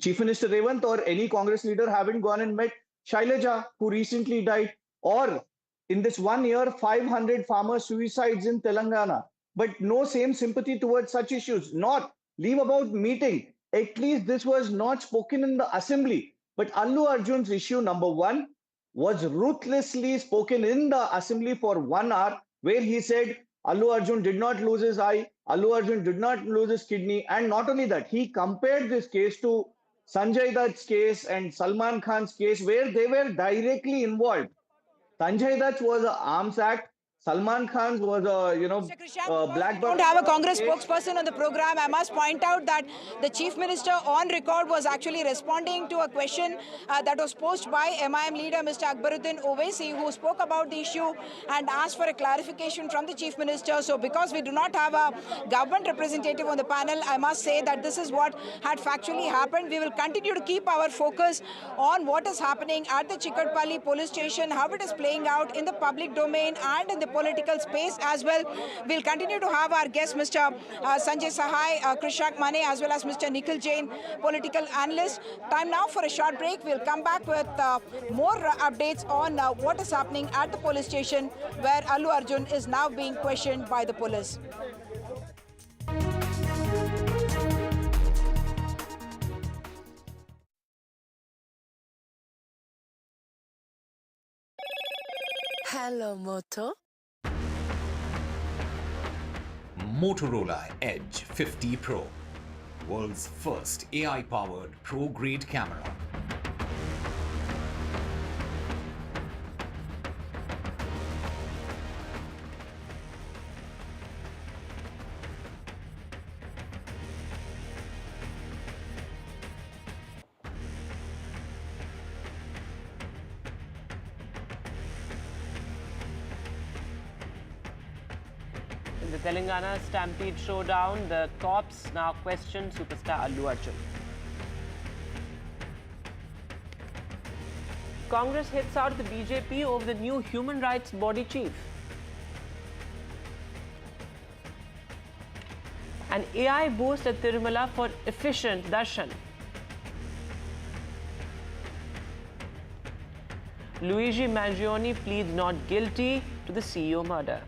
Chief Minister Revanth or any Congress leader haven't gone and met Shailaja, who recently died, or in this 1 year, 500 farmer suicides in Telangana. But no same sympathy towards such issues. Not leave about meeting. At least this was not spoken in the assembly. But Allu Arjun's issue number one was ruthlessly spoken in the assembly for 1 hour, where he said Allu Arjun did not lose his eye, Allu Arjun did not lose his kidney, and not only that, he compared this case to Sanjay Dutt's case and Salman Khan's case, where they were directly involved. Sanjay Dutt was an arms act. Salman Khan was a black. Don't have a Congress spokesperson on the program. I must point out that the Chief Minister on record was actually responding to a question that was posed by MIM leader Mr. Akbaruddin Owaisi, who spoke about the issue and asked for a clarification from the Chief Minister. So because we do not have a government representative on the panel, I must say that this is what had factually happened. We will continue to keep our focus on what is happening at the Chikatpalli police station, how it is playing out in the public domain and in the political space as well. We'll continue to have our guests, Mr. Sanjay Sahai, Krishank Mane, as well as Mr. Nikhil Jain, political analyst. Time now for a short break. We'll come back with more updates on what is happening at the police station, where Allu Arjun is now being questioned by the police. Hello, Moto. Motorola Edge 50 Pro, world's first AI-powered pro-grade camera. In the Telangana Stampede showdown, the cops now question superstar Allu Arjun. Congress hits out the BJP over the new human rights body chief. An AI boost at Tirumala for efficient darshan. Luigi Mangione pleads not guilty to the CEO murder.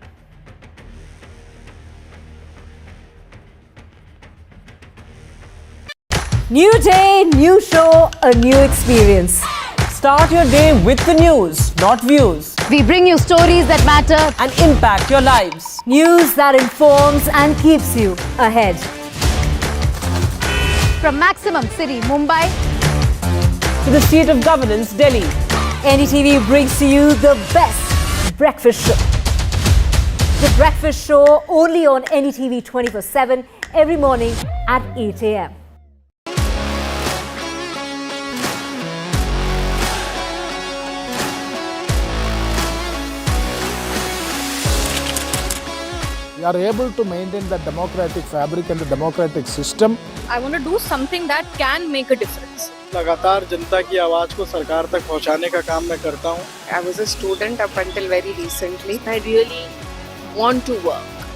New day, new show, a new experience. Start your day with the news, not views. We bring you stories that matter and impact your lives. News that informs and keeps you ahead. from Maximum City, Mumbai, to the seat of governance, Delhi. NDTV brings to you the best breakfast show. The breakfast show only on NDTV 24/7 every morning at 8 a.m. We are able to maintain the democratic fabric and the democratic system. I want to do something that can make a difference. लगातार जनता की आवाज को सरकार तक पहुंचाने का काम मैं करता हूं। I was a student up until very recently. I really want to work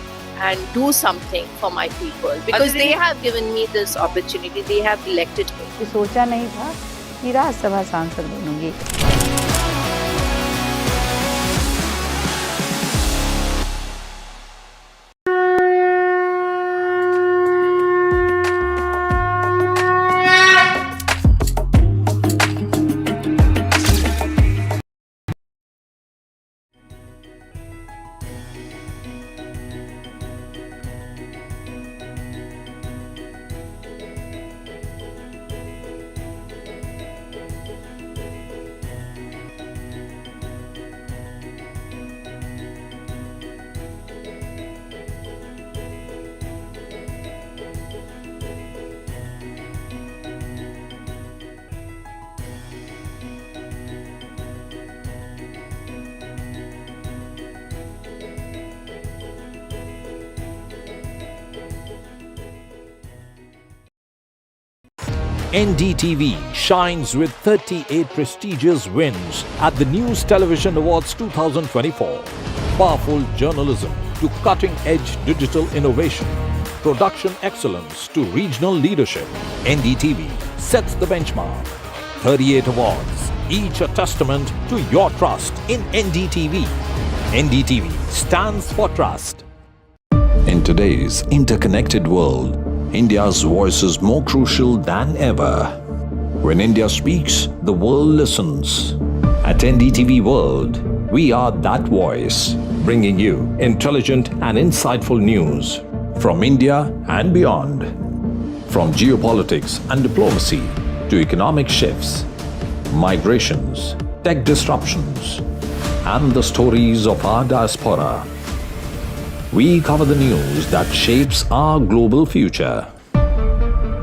and do something for my people because they have given me this opportunity. They have elected me. सोचा नहीं था कि राज्यसभा सांसद बनूंगी। NDTV shines with 38 prestigious wins at the News Television Awards 2024. Powerful journalism to cutting-edge digital innovation, production excellence to regional leadership, NDTV sets the benchmark. 38 awards, each a testament to your trust in NDTV. NDTV stands for trust. In today's interconnected world, India's voice is more crucial than ever. When India speaks, the world listens. At NDTV World, we are that voice, bringing you intelligent and insightful news from India and beyond. From geopolitics and diplomacy to economic shifts, migrations, tech disruptions, and the stories of our diaspora. We cover the news that shapes our global future.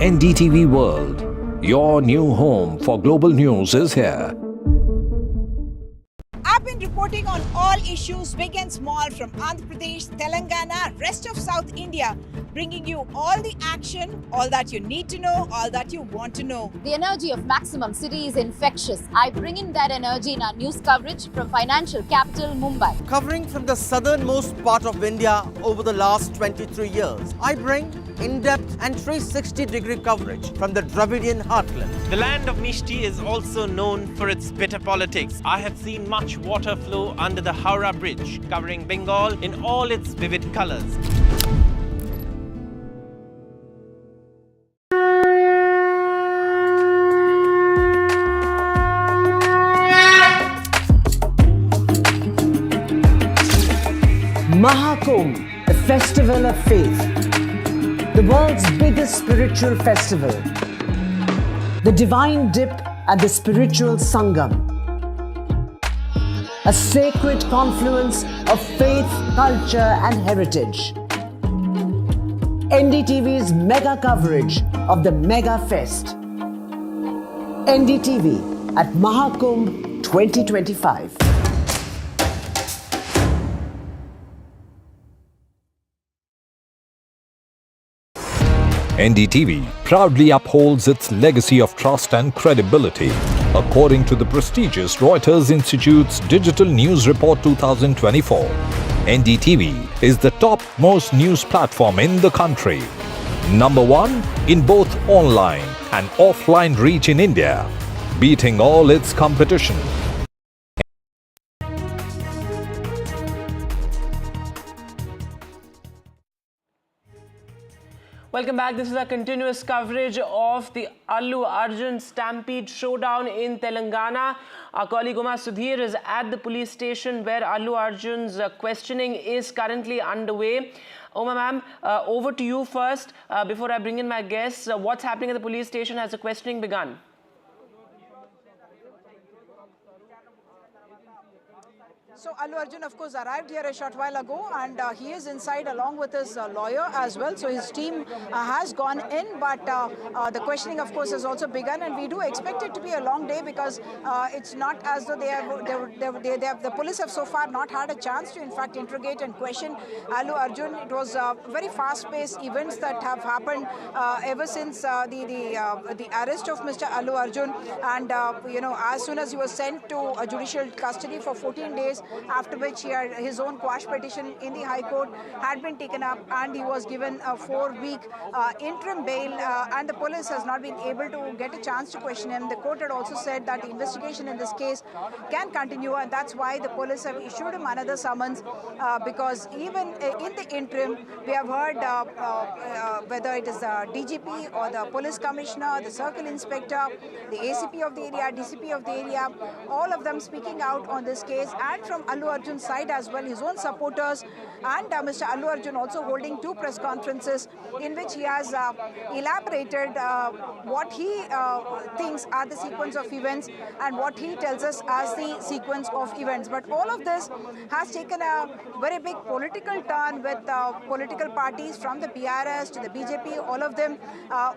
NDTV World, your new home for global news is here. I've been reporting on all issues, big and small, from Andhra Pradesh, Telangana, rest of South India, bringing you all the action, all that you need to know, all that you want to know. The energy of Maximum City is infectious. I bring in that energy in our news coverage from financial capital, Mumbai. Covering from the southernmost part of India over the last 23 years, I bring in-depth and 360-degree coverage from the Dravidian heartland. The land of Mishti is also known for its bitter politics. I have seen much water flow under the Howrah Bridge, covering Bengal in all its vivid colors. Mahakumbh, the festival of faith, the world's biggest spiritual festival, the divine dip at the spiritual Sangam, a sacred confluence of faith, culture and heritage. NDTV's mega coverage of the Mega Fest. NDTV at Mahakumbh 2025. NDTV proudly upholds its legacy of trust and credibility. According to the prestigious Reuters Institute's Digital News Report 2024, NDTV is the top-most news platform in the country. Number 1 in both online and offline reach in India, beating all its competition. Welcome back. This is a continuous coverage of the Allu Arjun Stampede showdown in Telangana. Our colleague Uma Sudhir is at the police station where Allu Arjun's questioning is currently underway. Uma ma'am, over to you first. Before I bring in my guests, what's happening at the police station? Has the questioning begun? So Allu Arjun, of course, arrived here a short while ago, and he is inside along with his lawyer as well. So his team has gone in, but the questioning, of course, has also begun, and we do expect it to be a long day because it's not as though the police have so far not had a chance to, in fact, interrogate and question Allu Arjun. It was very fast-paced events that have happened ever since the arrest of Mr. Allu Arjun, and as soon as he was sent to a judicial custody for 14 days. After which his own quash petition in the High Court had been taken up, and he was given a 4-week interim bail, and the police has not been able to get a chance to question him. The court had also said that the investigation in this case can continue, and that's why the police have issued him another summons, because even in the interim, we have heard whether it is the DGP or the police commissioner, the circle inspector, the ACP of the area, DCP of the area, all of them speaking out on this case, and from Allu Arjun's side as well, his own supporters, and Mr. Allu Arjun also holding 2 press conferences in which he has elaborated what he thinks are the sequence of events and what he tells us as the sequence of events. But all of this has taken a very big political turn with political parties from the PRS to the BJP, all of them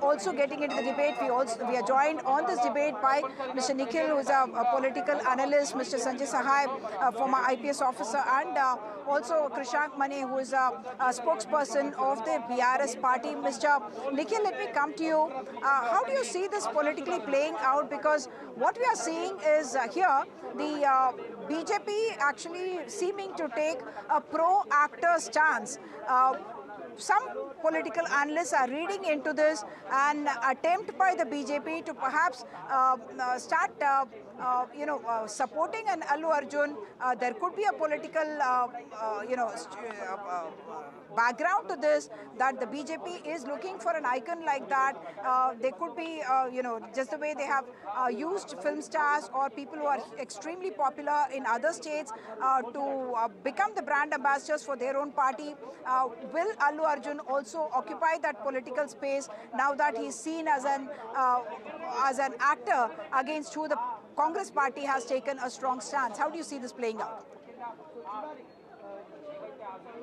also getting into the debate. We are joined on this debate by Mr. Nikhil, who is a political analyst, Mr. Sanjay Sahai, former IPS officer, and also Krishank Mane, who is a spokesperson of the BRS party. Mr. Nikhil, let me come to you. How do you see this politically playing out? Because what we are seeing is here, the BJP actually seeming to take a pro-actor stance. Some political analysts are reading into this an attempt by the BJP to perhaps start supporting an Allu Arjun. There could be a political background to this, that the BJP is looking for an icon like that. They could be, just the way they have used film stars or people who are extremely popular in other states to become the brand ambassadors for their own party. Will Allu Arjun also occupy that political space now that he's seen as an actor against who the Congress party has taken a strong stance? How do you see this playing out?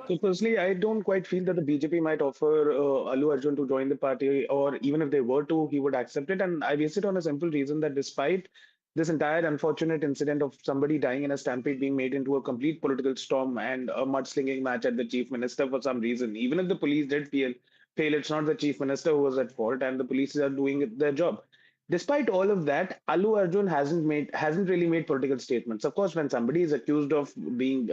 So personally, I don't quite feel that the BJP might offer Allu Arjun to join the party, or even if they were to, he would accept it. And I base it on a simple reason that despite this entire unfortunate incident of somebody dying in a stampede being made into a complete political storm and a mudslinging match at the chief minister for some reason, even if the police did fail, it's not the chief minister who was at fault, and the police are doing their job. Despite all of that, Allu Arjun hasn't really made political statements. Of course, when somebody is accused of being,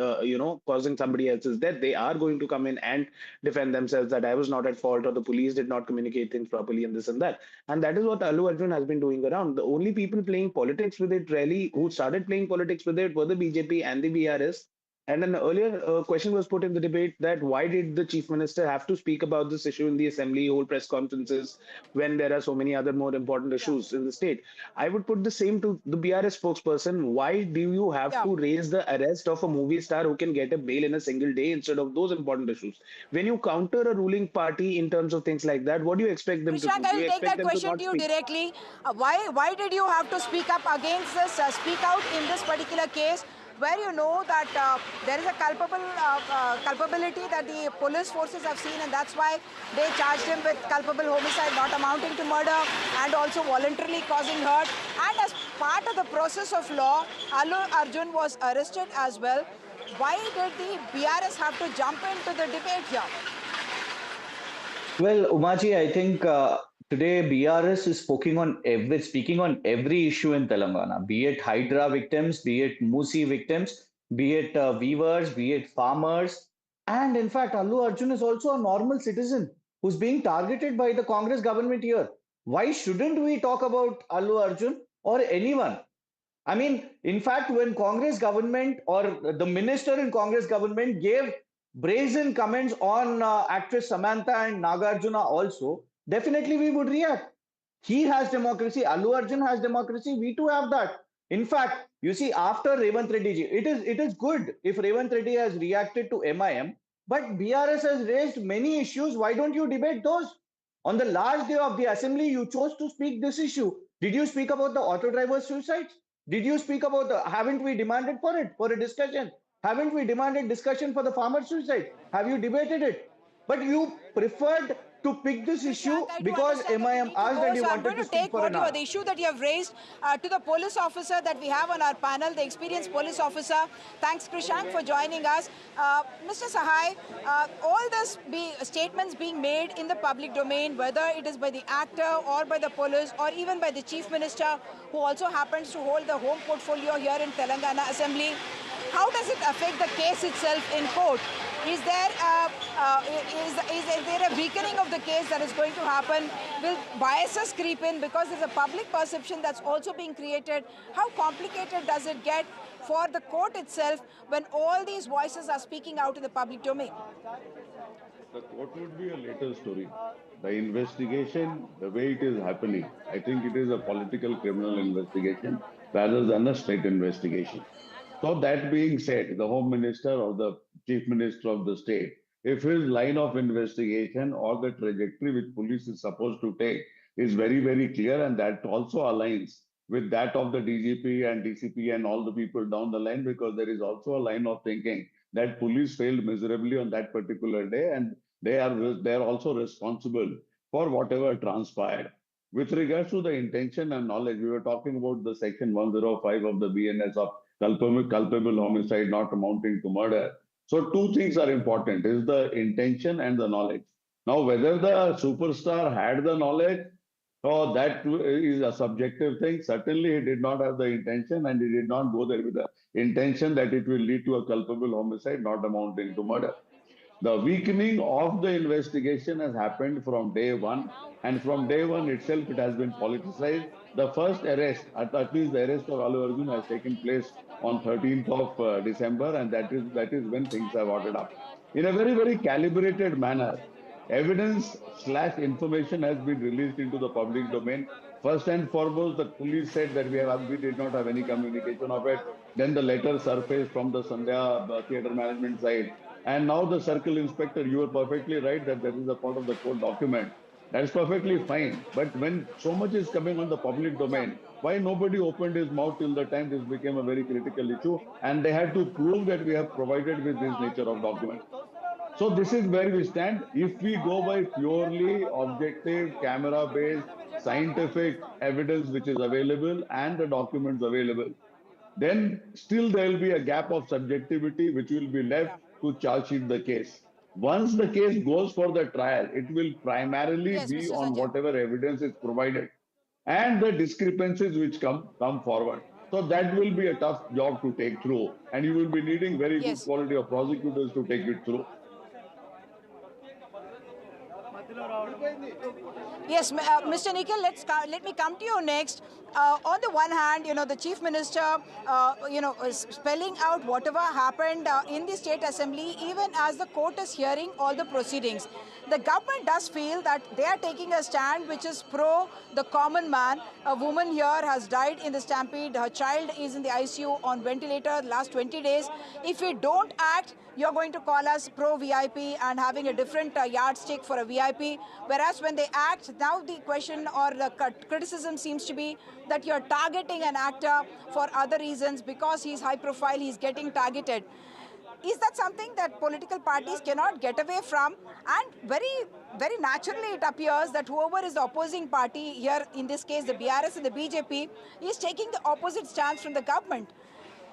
causing somebody else's death, they are going to come in and defend themselves that I was not at fault or the police did not communicate things properly and this and that. And that is what Allu Arjun has been doing around. The only people playing politics with it really, who started playing politics with it, were the BJP and the BRS. And an earlier question was put in the debate that why did the chief minister have to speak about this issue in the assembly, hold press conferences, when there are so many other more important issues in the state? I would put the same to the BRS spokesperson. Why do you have to raise the arrest of a movie star who can get a bail in a single day instead of those important issues? When you counter a ruling party in terms of things like that, what do you expect them to do? I will take that question to you directly. Why did you have to speak up against this, speak out in this particular case, where you know that there is a culpability that the police forces have seen, and that's why they charged him with culpable homicide not amounting to murder and also voluntarily causing hurt. And as part of the process of law, Allu Arjun was arrested as well. Why did the BRS have to jump into the debate here? Well, Umaji, I think today BRS is speaking on every issue in Telangana, be it Hydra victims, be it Musi victims, be it weavers, be it farmers. And in fact, Allu Arjun is also a normal citizen who's being targeted by the Congress government here. Why shouldn't we talk about Allu Arjun or anyone? I mean, in fact, when Congress government or the minister in Congress government gave brazen comments on actress Samantha and Nagarjuna also, definitely we would react. He has democracy, Allu Arjun has democracy, we too have that. In fact, you see, after Revant Reddy ji, it is good if Revant Reddy has reacted to MIM, but BRS has raised many issues. Why don't you debate those? On the last day of the assembly, you chose to speak this issue. Did you speak about the auto driver suicides? Did you speak about the, haven't we demanded for it, for a discussion? Haven't we demanded discussion for the farmer suicide? Have you debated it? But you preferred to pick this issue because MIM asked and you So I'm wanted going to to speak take for an hour. the issue that you have raised to the police officer that we have on our panel, the experienced police officer. Thanks, Krishank, for joining us. Mr. Sahai, all these statements being made in the public domain, whether it is by the actor or by the police or even by the chief minister, who also happens to hold the home portfolio here in Telangana Assembly, how does it affect the case itself in court? Is there a weakening of the case that is going to happen? Will biases creep in because there's a public perception that's also being created? How complicated does it get for the court itself when all these voices are speaking out in the public domain? The court would be a later story. The investigation, the way it is happening, I think it is a political criminal investigation rather than a state investigation. So that being said, the Home Minister or the Chief Minister of the state, if his line of investigation or the trajectory which police is supposed to take is very, very clear, and that also aligns with that of the DGP and DCP and all the people down the line, because there is also a line of thinking that police failed miserably on that particular day, and they are also responsible for whatever transpired. With regards to the intention and knowledge, we were talking about the section 105 of the BNS of culpable homicide not amounting to murder. So two things are important, is the intention and the knowledge. Now, whether the superstar had the knowledge, or that is a subjective thing. Certainly, he did not have the intention, and he did not go there with the intention that it will lead to a culpable homicide not amounting to murder. The weakening of the investigation has happened from day one, and from day one itself, it has been politicized. The first arrest, at least the arrest of Allu Arjun, has taken place on 13th of December, and that is when things have ordered up. In a very, very calibrated manner, evidence/information has been released into the public domain. First and foremost, the police said that we did not have any communication of it. Then the letter surfaced from the Sandhya theatre management side. And now the circle inspector, you are perfectly right that that is a part of the court document. That's perfectly fine. But when so much is coming on the public domain, why nobody opened his mouth till the time this became a very critical issue? And they had to prove that we have provided with this nature of document. So this is where we stand. If we go by purely objective, camera-based, scientific evidence which is available and the documents available, then still there will be a gap of subjectivity which will be left to charge sheet the case. Once the case goes for the trial, it will primarily be on whatever evidence is provided and the discrepancies which come forward. So that will be a tough job to take through, and you will be needing very good quality of prosecutors to take it through. Yes, Mr. Nikhil, let me come to you next. On the one hand, the Chief Minister, is spelling out whatever happened in the State Assembly, even as the court is hearing all the proceedings. The government does feel that they are taking a stand which is pro the common man. A woman here has died in the stampede. Her child is in the ICU on ventilator last 20 days. If we don't act, you're going to call us pro-VIP and having a different yardstick for a VIP. Whereas when they act, now the question or the criticism seems to be that you're targeting an actor for other reasons because he's high profile, he's getting targeted. Is that something that political parties cannot get away from? And very, very naturally it appears that whoever is the opposing party here, in this case the BRS and the BJP, is taking the opposite stance from the government.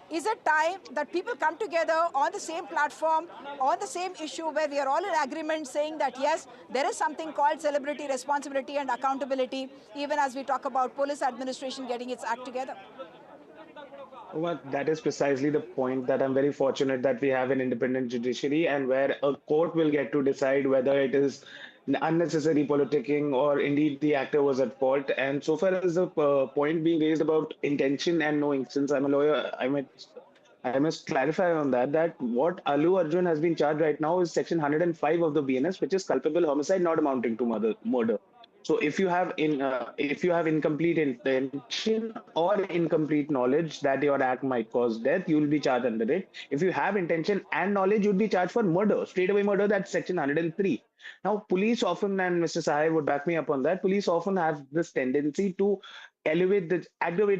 Is it time that people come together on the same platform, on the same issue, where we are all in agreement saying that yes, there is something called celebrity responsibility and accountability, even as we talk about police administration getting its act together? Well, that is precisely the point, that I'm very fortunate that we have an independent judiciary and where a court will get to decide whether it is unnecessary politicking or indeed the actor was at fault. And so far as the point being raised about intention and knowing, since I'm a lawyer, I might I must clarify on that what Allu Arjun has been charged right now is section 105 of the BNS, which is culpable homicide not amounting to murder. So if you have incomplete intention or incomplete knowledge that your act might cause death, you will be charged under it. If you have intention and knowledge, you'll be charged for murder, straight away murder. That's section 103. Now, police often, and Mr. Sahai would back me up on that, police often have this tendency to aggravate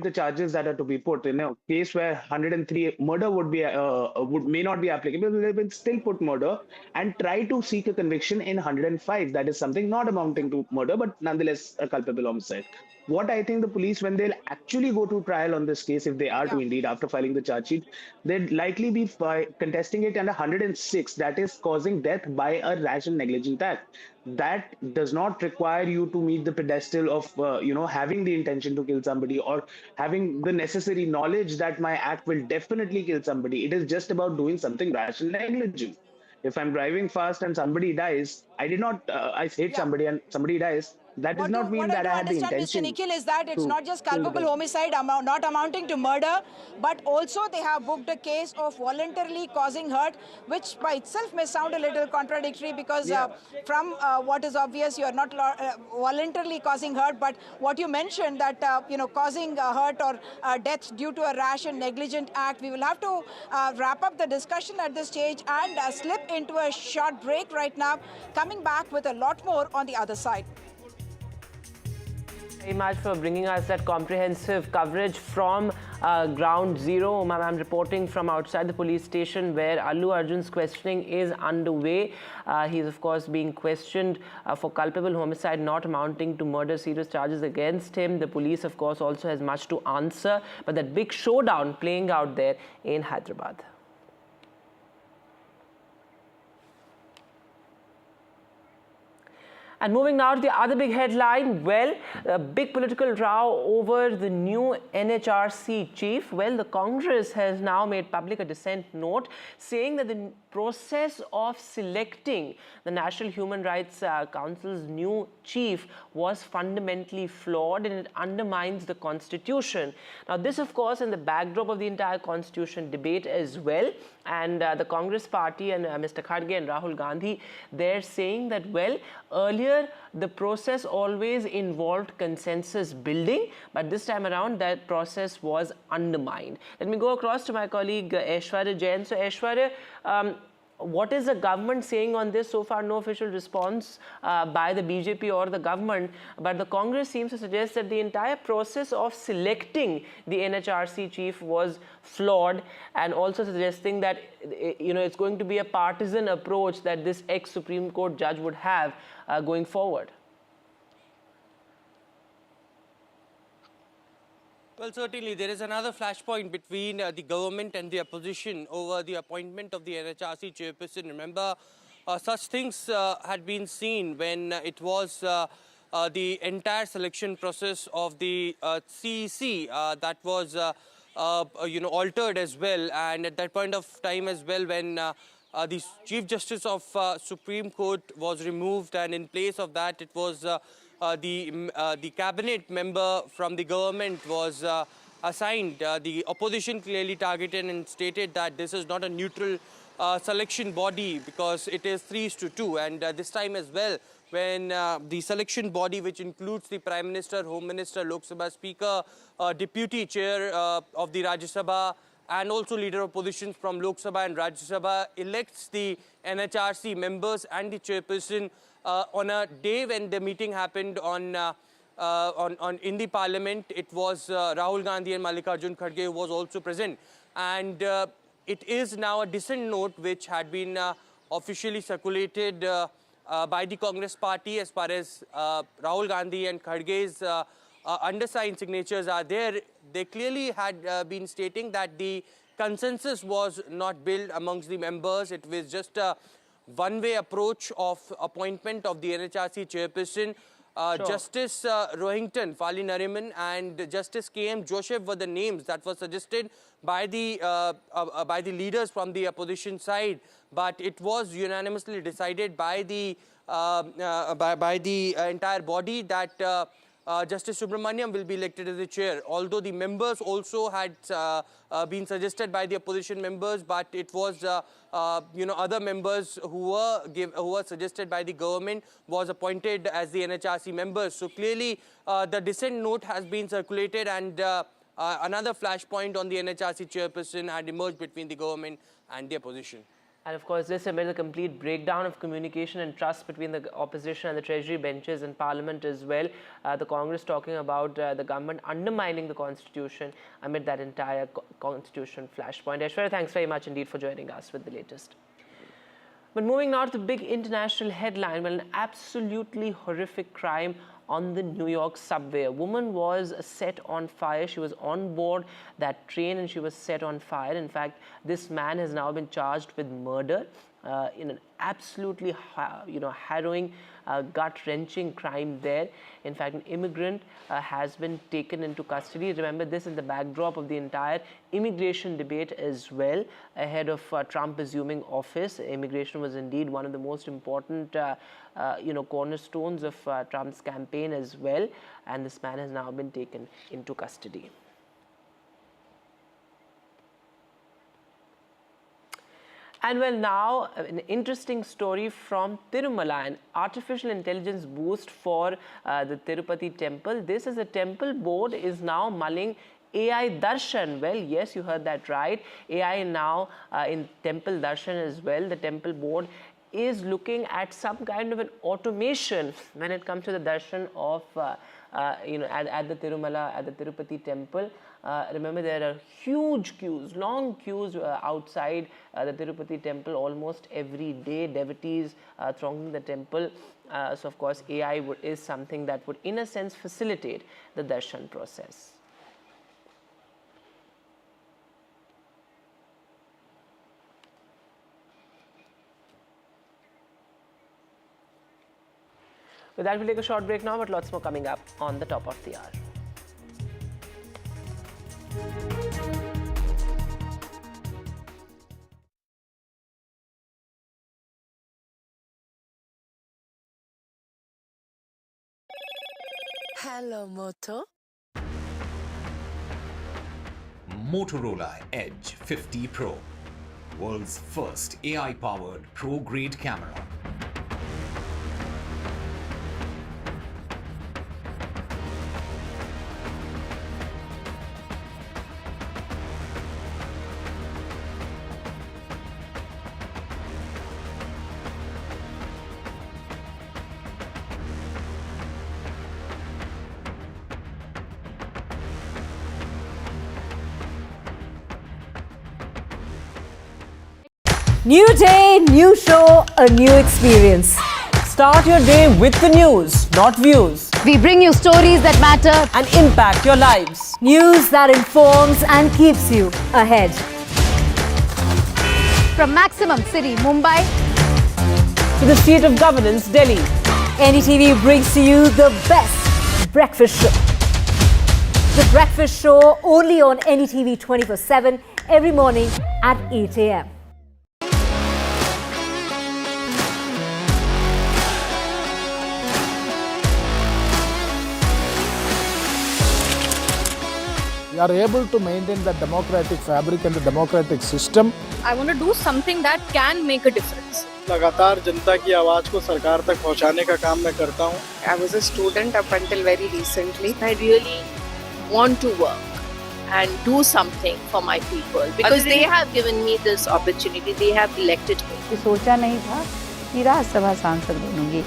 the charges that are to be put. In a case where 103 murder may not be applicable, they will still put murder and try to seek a conviction in 105. That is something not amounting to murder, but nonetheless a culpable homicide. What I think the police, when they'll actually go to trial on this case, if they are to indeed, after filing the charge sheet, they'd likely be contesting it under 106, that is causing death by a rash and negligent act. That does not require you to meet the pedestal of having the intention to kill somebody or having the necessary knowledge that my act will definitely kill somebody. It is just about doing something rash and negligent. If I'm driving fast and somebody dies, I hit somebody and somebody dies, that does not mean that I had the intention. Mr. Nikhil, is that it's to not just kill culpable them. homicide not amounting to murder, but also they have booked a case of voluntarily causing hurt, which by itself may sound a little contradictory because from what is obvious, you are not voluntarily causing hurt, but what you mentioned that causing hurt or death due to a rash and negligent act, we will have to wrap up the discussion at this stage and slip into a short break right now, coming back with a lot more on the other side. Very much for bringing us that comprehensive coverage from ground zero. I'm reporting from outside the police station where Allu Arjun's questioning is underway. He is, of course, being questioned for culpable homicide not amounting to murder, serious charges against him. The police, of course, also has much to answer. But that big showdown playing out there in Hyderabad. And moving now to the other big headline, well, a big political row over the new NHRC chief. Well, the Congress has now made public a dissent note saying that the process of selecting the National Human Rights Council's new chief was fundamentally flawed and it undermines the Constitution. Now, this, of course, in the backdrop of the entire Constitution debate as well. And the Congress party and Mr. Kharge and Rahul Gandhi, they're saying that, well, earlier the process always involved consensus building, but this time around that process was undermined. Let me go across to my colleague Aishwarya Jain. So Aishwarya, what is the government saying on this? So far, no official response by the BJP or the government, but the Congress seems to suggest that the entire process of selecting the NHRC chief was flawed, and also suggesting that it's going to be a partisan approach that this ex-Supreme Court judge would have going forward. Well, certainly there is another flashpoint between the government and the opposition over the appointment of the NHRC chairperson. Remember, such things had been seen when it was the entire selection process of the CEC that was altered as well, and at that point of time as well, when the Chief Justice of Supreme Court was removed, and in place of that it was the cabinet member from the government was assigned. The opposition clearly targeted and stated that this is not a neutral selection body because it is 3:2, and this time as well, when the selection body, which includes the Prime Minister, Home Minister, Lok Sabha Speaker, Deputy Chair of the Rajya Sabha, and also Leader of Opposition from Lok Sabha and Rajya Sabha, elects the NHRC members and the chairperson on a day when the meeting happened in the Parliament. It was Rahul Gandhi and Mallikarjun Kharge who was also present, and it is now a dissent note which had been officially circulated by the Congress party. As far as Rahul Gandhi and Kharge's undersigned signatures are there, they clearly had been stating that the consensus was not built amongst the members. It was just a one-way approach of appointment of the NHRC chairperson. Justice Rohington, Fali Nariman, and Justice K.M. Joseph were the names that were suggested by the leaders from the opposition side, but it was unanimously decided by the entire body that Justice Subramaniam will be elected as the chair. Although the members also had been suggested by the opposition members, but it was other members who were suggested by the government was appointed as the NHRC members. So clearly the dissent note has been circulated, and another flashpoint on the NHRC chairperson had emerged between the government and the opposition. And of course, this amid the complete breakdown of communication and trust between the opposition and the treasury benches in parliament as well. The Congress talking about the government undermining the constitution amid that entire constitution flashpoint. Aishwarya, thanks very much indeed for joining us with the latest. But moving now to the big international headline, well, an absolutely horrific crime on the New York subway. A woman was set on fire. She was on board that train and she was set on fire. In fact, this man has now been charged with murder in an absolutely harrowing, gut-wrenching crime there. In fact, an immigrant has been taken into custody. Remember, this is the backdrop of the entire immigration debate as well, ahead of Trump assuming office. Immigration was indeed one of the most important cornerstones of Trump's campaign as well, and this man has now been taken into custody. And well, now an interesting story from Tirumala, an artificial intelligence boost for the Tirupati temple. This is a temple board is now mulling AI Darshan. Well, yes, you heard that right. AI now in Temple Darshan as well. The temple board is looking at some kind of an automation when it comes to the darshan of at the Tirumala, at the Tirupati temple. Remember, there are huge queues, long queues outside the Tirupati temple almost every day. Devotees thronging the temple. So, of course, AI is something that would, in a sense, facilitate the darshan process. With that, we'll take a short break now, but lots more coming up on the top of the hour. Hello, Moto. Motorola Edge 50 Pro, world's first AI-powered pro-grade camera. New day, new show, a new experience. Start your day with the news, not views. We bring you stories that matter and impact your lives. News that informs and keeps you ahead. from Maximum City, Mumbai, to the seat of governance, Delhi. NDTV brings to you the best breakfast show. The breakfast show only on NDTV 24/7 every morning at 8 a.m. We are able to maintain the democratic fabric and the democratic system. I want to do something that can make a difference. लगातार जनता की आवाज को सरकार तक पहुंचाने का काम मैं करता हूं. I was a student up until very recently. I really want to work and do something for my people because they have given me this opportunity. They have elected me. सोचा नहीं था कि राज्यसभा सांसद बनूंगी.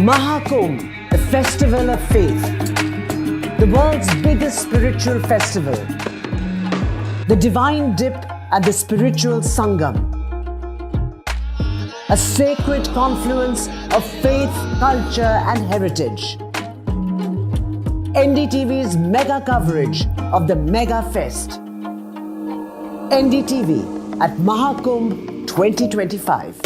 Mahakumbh, the festival of faith, the world's biggest spiritual festival, the divine dip at the spiritual Sangam, a sacred confluence of faith, culture and heritage. NDTV's mega coverage of the Mega Fest. NDTV at Mahakumbh 2025.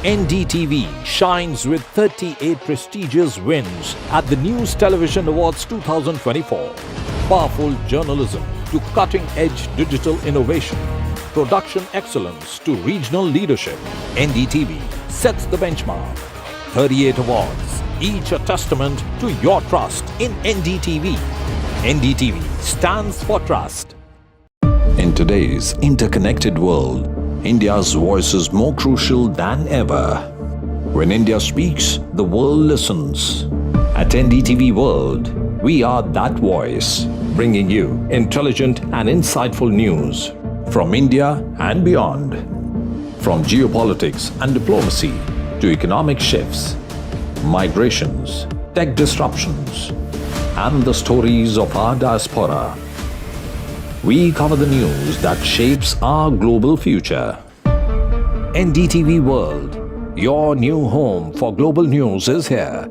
NDTV shines with 38 prestigious wins at the News Television Awards 2024. Powerful journalism to cutting-edge digital innovation, production excellence to regional leadership, NDTV sets the benchmark. 38 awards, each a testament to your trust in NDTV. NDTV stands for trust. In today's interconnected world, India's voice is more crucial than ever. When India speaks, the world listens. At NDTV World, we are that voice, bringing you intelligent and insightful news from India and beyond. From geopolitics and diplomacy to economic shifts, migrations, tech disruptions, and the stories of our diaspora. We cover the news that shapes our global future. NDTV World, your new home for global news is here.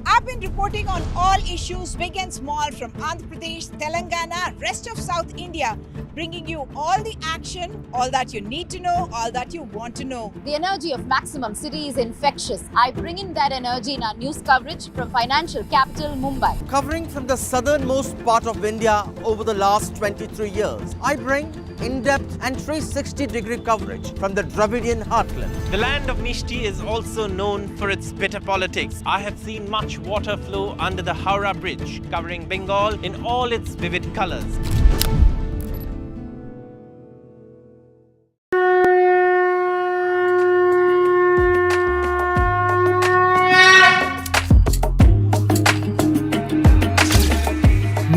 I've been reporting on all issues, big and small, from Andhra Pradesh, Telangana, rest of South India, bringing you all the action, all that you need to know, all that you want to know. The energy of Maximum City is infectious. I bring in that energy in our news coverage from financial capital Mumbai. Covering from the southernmost part of India over the last 23 years, I bring in-depth and 360-degree coverage from the Dravidian heartland. The land of Mishti is also known for its bitter politics. I have seen much water flow under the Howrah Bridge, covering Bengal in all its vivid colors.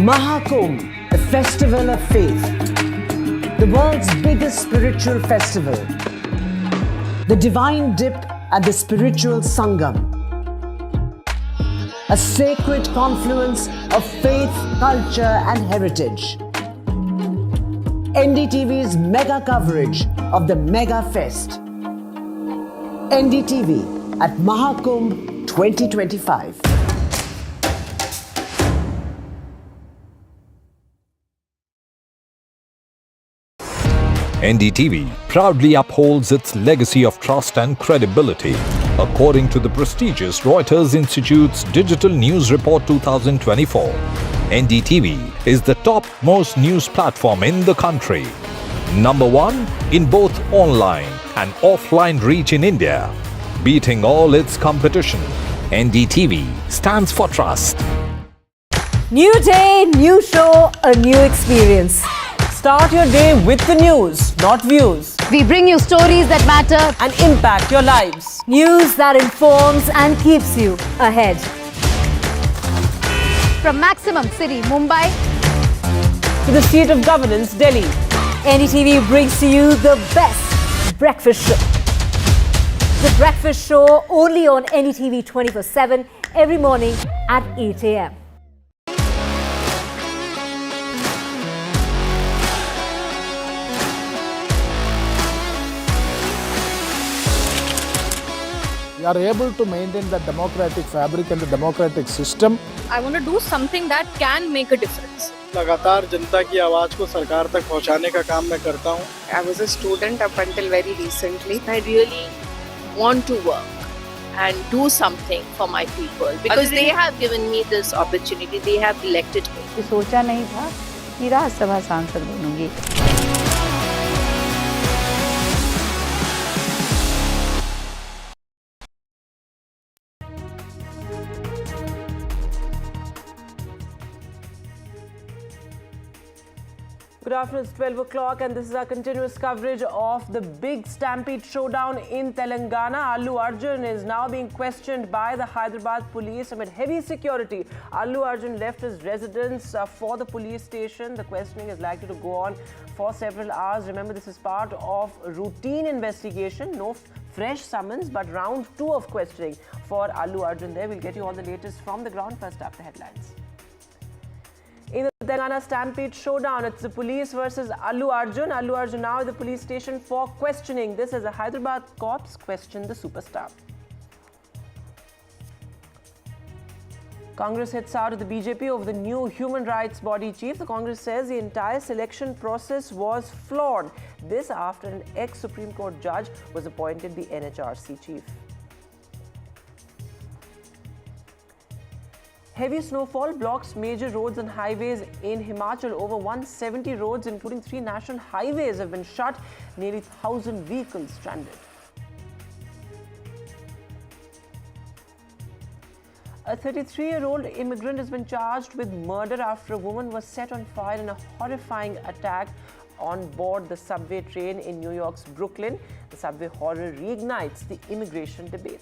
Mahakumbh, the festival of faith, the world's biggest spiritual festival, the divine dip at the spiritual Sangam, a sacred confluence of faith, culture and heritage. NDTV's mega coverage of the Mega Fest. NDTV at Mahakumbh 2025. NDTV proudly upholds its legacy of trust and credibility. According to the prestigious Reuters Institute's Digital News Report 2024, NDTV is the top-most news platform in the country. Number one in both online and offline reach in India. Beating all its competition, NDTV stands for trust. New day, new show, a new experience. Start your day with the news, not views. We bring you stories that matter and impact your lives. News that informs and keeps you ahead. from Maximum City, Mumbai, to the seat of governance, Delhi. NDTV brings to you the best breakfast show. The breakfast show only on NDTV 24/7 every morning at 8 a.m. We are able to maintain the democratic fabric and the democratic system. I want to do something that can make a difference. लगातार जनता की आवाज को सरकार तक पहुंचाने का काम मैं करता हूं. I was a student up until very recently. I really want to work and do something for my people because they have given me this opportunity. They have elected me. सोचा नहीं था कि राज्यसभा सांसद बनूंगी. Good afternoon, it's 12 o'clock and this is our continuous coverage of the big Stampede showdown in Telangana. Allu Arjun is now being questioned by the Hyderabad police amid heavy security. Allu Arjun left his residence for the police station. The questioning is likely to go on for several hours. Remember, this is part of routine investigation. No fresh summons, but round 2 of questioning for Allu Arjun there. We'll get you all the latest from the ground. First up, the headlines. In the Telangana Stampede showdown, it's the police versus Allu Arjun. Allu Arjun now at the police station for questioning. This is a Hyderabad cops question the superstar. Congress hits out at the BJP over the new human rights body chief. The Congress says the entire selection process was flawed. This after an ex-Supreme Court judge was appointed the NHRC chief. Heavy snowfall blocks major roads and highways in Himachal. Over 170 roads, including 3 national highways, have been shut. Nearly 1,000 vehicles stranded. A 33-year-old immigrant has been charged with murder after a woman was set on fire in a horrifying attack on board the subway train in New York's Brooklyn. The subway horror reignites the immigration debate.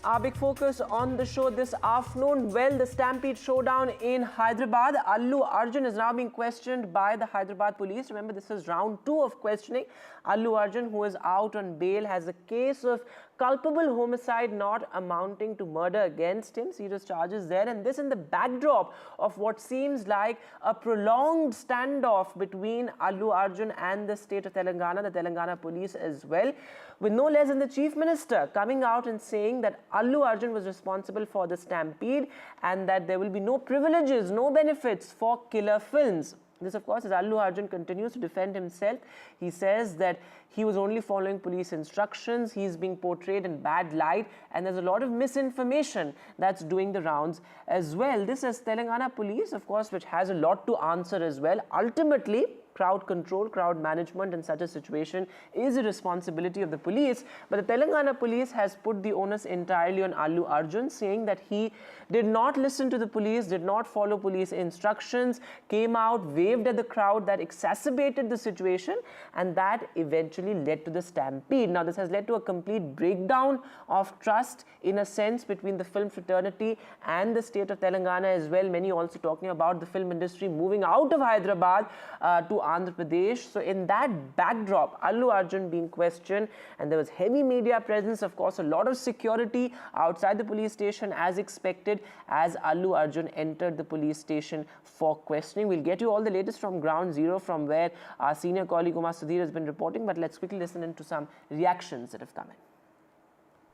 Our big focus on the show this afternoon, well, the Stampede showdown in Hyderabad. Allu Arjun is now being questioned by the Hyderabad police. Remember, this is round 2 of questioning. Allu Arjun, who is out on bail, has a case of culpable homicide not amounting to murder against him. Serious charges there. And this in the backdrop of what seems like a prolonged standoff between Allu Arjun and the state of Telangana, the Telangana police as well, with no less than the Chief Minister coming out and saying that Allu Arjun was responsible for the stampede and that there will be no privileges, no benefits for killer films. This, of course, as Allu Arjun continues to defend himself. He says that he was only following police instructions. He's being portrayed in bad light, and there's a lot of misinformation that's doing the rounds as well. This is Telangana police, of course, which has a lot to answer as well. Ultimately, crowd control, crowd management in such a situation is a responsibility of the police. But the Telangana police has put the onus entirely on Allu Arjun, saying that he did not listen to the police, did not follow police instructions, came out, waved at the crowd, that exacerbated the situation, and that eventually led to the stampede. Now, this has led to a complete breakdown of trust, in a sense, between the film fraternity and the state of Telangana as well. Many also talking about the film industry moving out of Hyderabad to Andhra Pradesh. So in that backdrop, Allu Arjun being questioned, and there was heavy media presence, of course, a lot of security outside the police station as expected as Allu Arjun entered the police station for questioning. We'll get you all the latest from ground zero, from where our senior colleague Umar Sudhir has been reporting, but let's quickly listen into some reactions that have come in.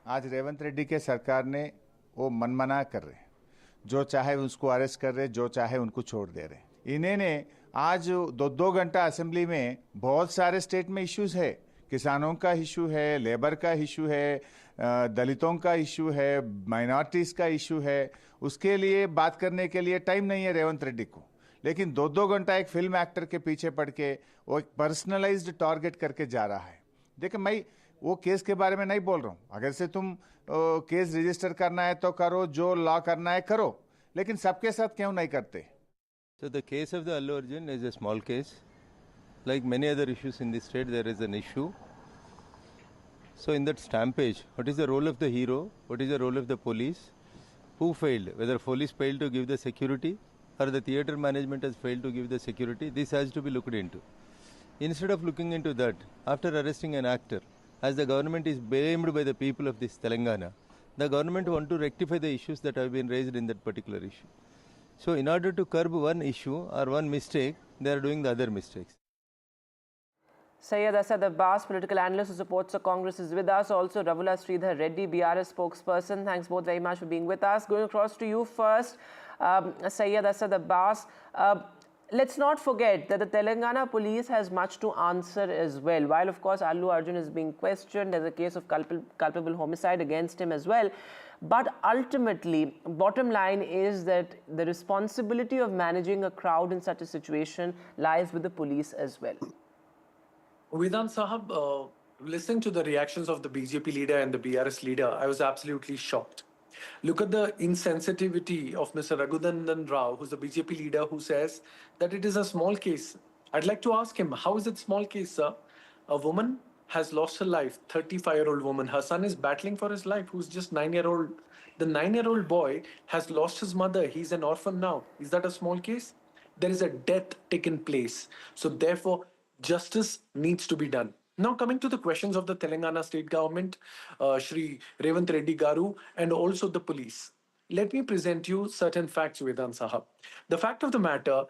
आज रेवंत रेड्डी के सरकार ने वो मनमना कर रहे, जो चाहे उसको अरेस्ट कर रहे, जो चाहे उनको छोड़ दे रहे। इन्हें ने आज 2-2 घंटा असेंबली में बहुत सारे स्टेट में इश्यूज है, किसानों का इशू है, लेबर का इशू है, दलितों का इशू है, माइनॉरिटीज का इशू है, उसके लिए बात करने के लिए टाइम नहीं है रेवंत रेड्डी को। लेकिन 2-2 घंटा एक फिल्म एक्टर के पीछे पड़ के वो एक पर्सनलाइज्ड टारगेट करके जा रहा है। देखिए, मैं वो केस के बारे में नहीं बोल रहा हूँ, अगर से तुम केस रजिस्टर करना है तो करो, जो लॉ करना है करो, लेकिन सबके साथ क्यों नहीं करते? So the case of the Allu Arjun is a small case. Like many other issues in the state, there is an issue. So in that stampede, what is the role of the hero? What is the role of the police? Who failed? Whether police failed to give the security or the theatre management has failed to give the security, this has to be looked into. Instead of looking into that, after arresting an actor, as the government is blamed by the people of this Telangana, the government want to rectify the issues that have been raised in that particular issue. So in order to curb one issue or one mistake, they are doing the other mistakes. Syed Asad Abbas, political analyst who supports the Congress, is with us. Also, Ravula Sridhar Reddy, BRS spokesperson. Thanks both very much for being with us. Going across to you first, Syed Asad Abbas. Let's not forget that the Telangana police has much to answer as well. While, of course, Allu Arjun is being questioned, there's a case of culpable homicide against him as well. But ultimately, bottom line is that the responsibility of managing a crowd in such a situation lies with the police as well. Vedant Sahab, listening to the reactions of the BJP leader and the BRS leader, I was absolutely shocked. Look at the insensitivity of Mr. Raghudandan Rao, who's the BJP leader, who says that it is a small case. I'd like to ask him, how is it small case, sir? A woman has lost her life, 35-year-old woman. Her son is battling for his life, who's just 9-year-old. The 9-year-old boy has lost his mother. He's an orphan now. Is that a small case? There is a death taken place. So therefore, justice needs to be done. Now coming to the questions of the Telangana state government, Shri Revanth Reddy Garu, and also the police. Let me present you certain facts, Vedant Sahab. The fact of the matter,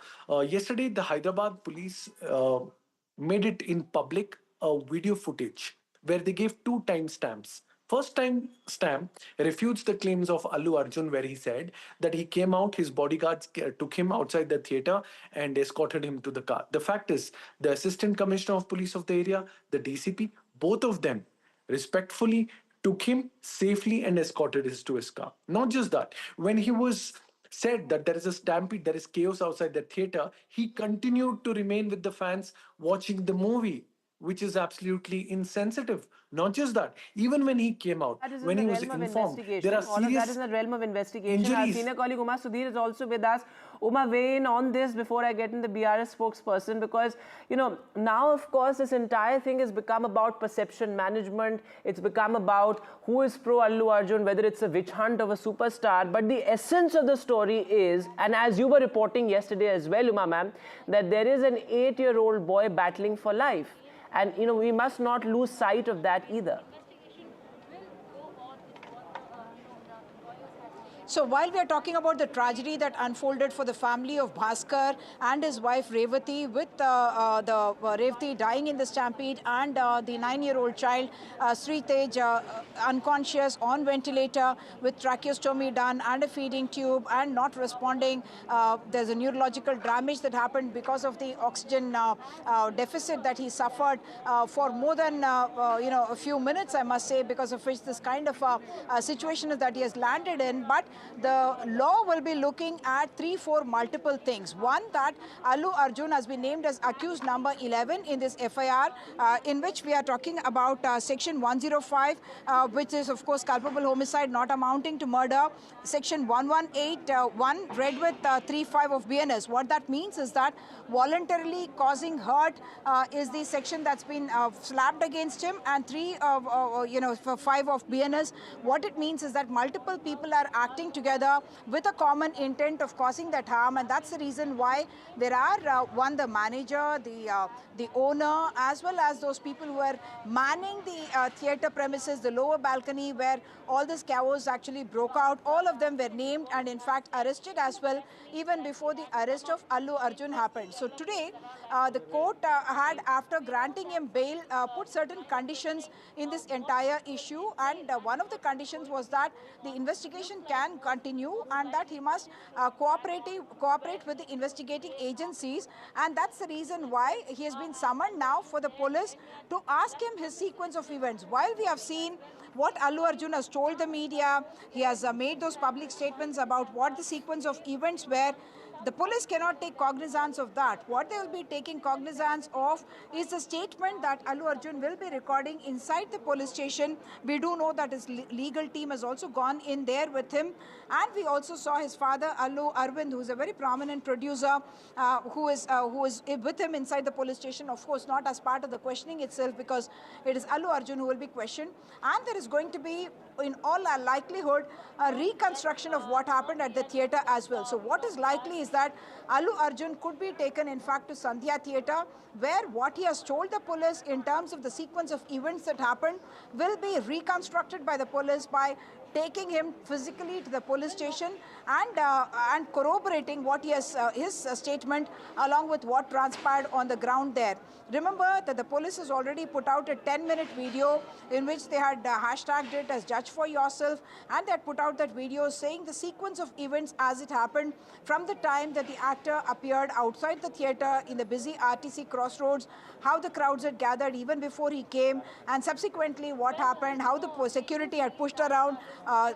yesterday the Hyderabad police made it in public a video footage where they gave two timestamps. First time stamp refutes the claims of Allu Arjun, where he said that he came out, his bodyguards took him outside the theatre and escorted him to the car. The fact is, the Assistant Commissioner of Police of the area, the DCP, both of them respectfully took him safely and escorted him to his car. Not just that, when he was said that there is a stampede, there is chaos outside the theatre, he continued to remain with the fans watching the movie, which is absolutely insensitive. Not just that, even when he came out, That is when in he the was realm of informed, investigation. there are All of that serious is in the realm of investigation. Our injuries. senior colleague Uma Sudhir is also with us. Uma, weigh in on this before I get in the BRS spokesperson, because, you know, now of course this entire thing has become about perception management. It's become about who is pro Allu Arjun, whether it's a witch hunt of a superstar. But the essence of the story is, and as you were reporting yesterday as well, Uma ma'am, that there is an 8-year-old boy battling for life. And, you know, we must not lose sight of that either. So while we are talking about the tragedy that unfolded for the family of Bhaskar and his wife Revati, with Revati dying in the stampede and the 9-year-old child Sri Tej unconscious on ventilator with tracheostomy done and a feeding tube and not responding, there's a neurological damage that happened because of the oxygen deficit that he suffered for more than a few minutes, I must say, because of which this kind of situation is that he has landed in. But the law will be looking at 3-4 multiple things. One, that Allu Arjun has been named as accused number 11 in this FIR, in which we are talking about section 105, which is of course culpable homicide not amounting to murder. Section 118(1) read with 3(5) of BNS. What that means is that voluntarily causing hurt is the section that's been slapped against him, and 5 of BNS. What it means is that multiple people are acting together with a common intent of causing that harm, and that's the reason why there are the manager, the owner, as well as those people who are manning the theatre premises, the lower balcony where all this chaos actually broke out. All of them were named and in fact arrested as well, even before the arrest of Allu Arjun happened. So today, the court had, after granting him bail, put certain conditions in this entire issue, and one of the conditions was that the investigation can continue and that he must cooperate with the investigating agencies, and that's the reason why he has been summoned now for the police to ask him his sequence of events. While we have seen what Allu Arjun has told the media, he has made those public statements about what the sequence of events were. The police cannot take cognizance of that. What they will be taking cognizance of is the statement that Allu Arjun will be recording inside the police station. We do know that his legal team has also gone in there with him. And we also saw his father, Allu Arjun, who is a very prominent producer, who is with him inside the police station. Of course, not as part of the questioning itself, because it is Allu Arjun who will be questioned. And there is going to be, in all likelihood, a reconstruction of what happened at the theatre as well. So what is likely is that Allu Arjun could be taken, in fact, to Sandhya Theatre, where what he has told the police in terms of the sequence of events that happened will be reconstructed by the police by taking him physically to the police station and corroborating what he has, his statement along with what transpired on the ground there. Remember that the police has already put out a 10-minute video in which they had hashtagged it as Judge for Yourself, and they had put out that video saying the sequence of events as it happened from the time that the actor appeared outside the theatre in the busy RTC crossroads, how the crowds had gathered even before he came, and subsequently what happened, how the security had pushed around,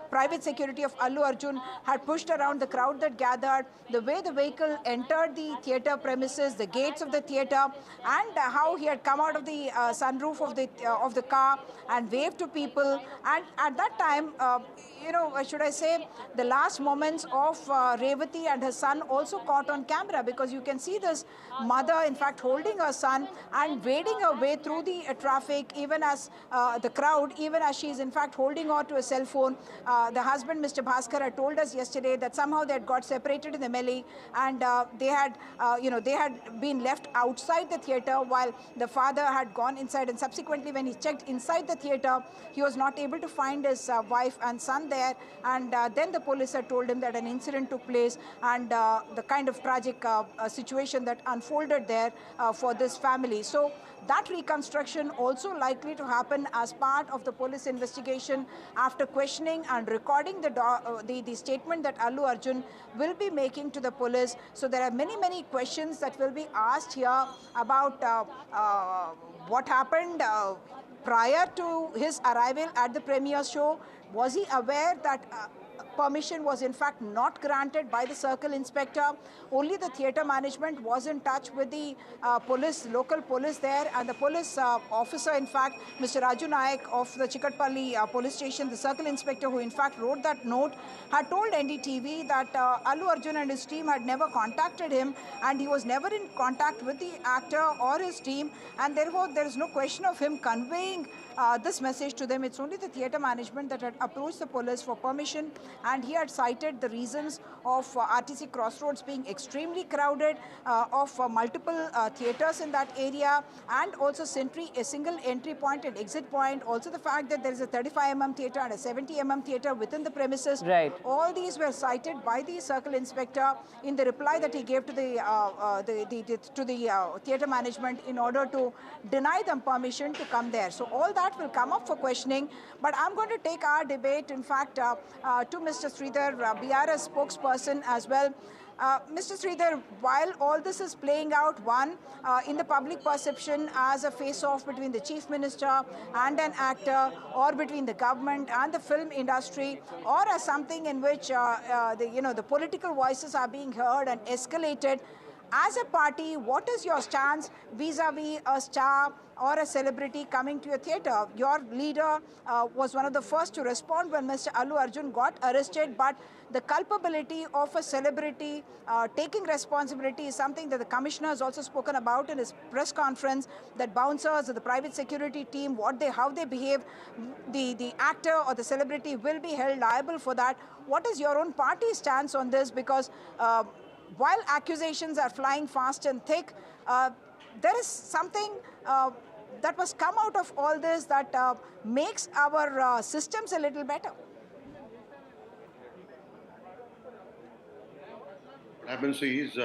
private security of Allu Arjun had pushed around the crowd that gathered, the way the vehicle entered the theatre premises, the gates of the theatre, and how he had come out of the sunroof of the car and waved to people. And at that time, should I say, the last moments of Revati and her son also caught on camera, because you can see this mother, in fact, holding her son and wading her way through the traffic, even as the crowd, even as she is in fact holding on to a cell phone. the husband, Mr. Bhaskar, had told us yesterday that somehow they had got separated in the melee, and they had been left outside the theatre while the father had gone inside. And subsequently, when he checked inside the theatre, he was not able to find his wife and son there. And then the police had told him that an incident took place, and the kind of tragic situation that unfolded there for this family. So that reconstruction also likely to happen as part of the police investigation after questioning and recording the statement that Allu Arjun will be making to the police. So there are many questions that will be asked here about what happened prior to his arrival at the premiere show. Was he aware that permission was in fact not granted by the circle inspector? Only the theatre management was in touch with the local police there, and the police officer, in fact, Mr. Raju Nayak of the Chikatpalli police station, the circle inspector who in fact wrote that note, had told NDTV that Allu Arjun and his team had never contacted him, and he was never in contact with the actor or his team, and therefore there is no question of him conveying this message to them. It's only the theatre management that had approached the police for permission, and he had cited the reasons of RTC Crossroads being extremely crowded, of multiple theatres in that area, and also a single entry point and exit point. Also the fact that there is a 35mm theatre and a 70mm theatre within the premises. Right. All these were cited by the circle inspector in the reply that he gave to the theatre management in order to deny them permission to come there. So all that will come up for questioning, but I'm going to take our debate, in fact, to Mr. Sridhar, BRS spokesperson as well. Mr. Sridhar, while all this is playing out, in the public perception as a face-off between the chief minister and an actor, or between the government and the film industry, or as something in which the political voices are being heard and escalated, as a party, what is your stance vis-a-vis a star or a celebrity coming to your theatre? Your leader was one of the first to respond when Mr. Allu Arjun got arrested, but the culpability of a celebrity taking responsibility is something that the commissioner has also spoken about in his press conference, that bouncers or the private security team, how they behave, the actor or the celebrity will be held liable for that. What is your own party's stance on this? Because while accusations are flying fast and thick, there is something that must come out of all this that makes our systems a little better. What happens is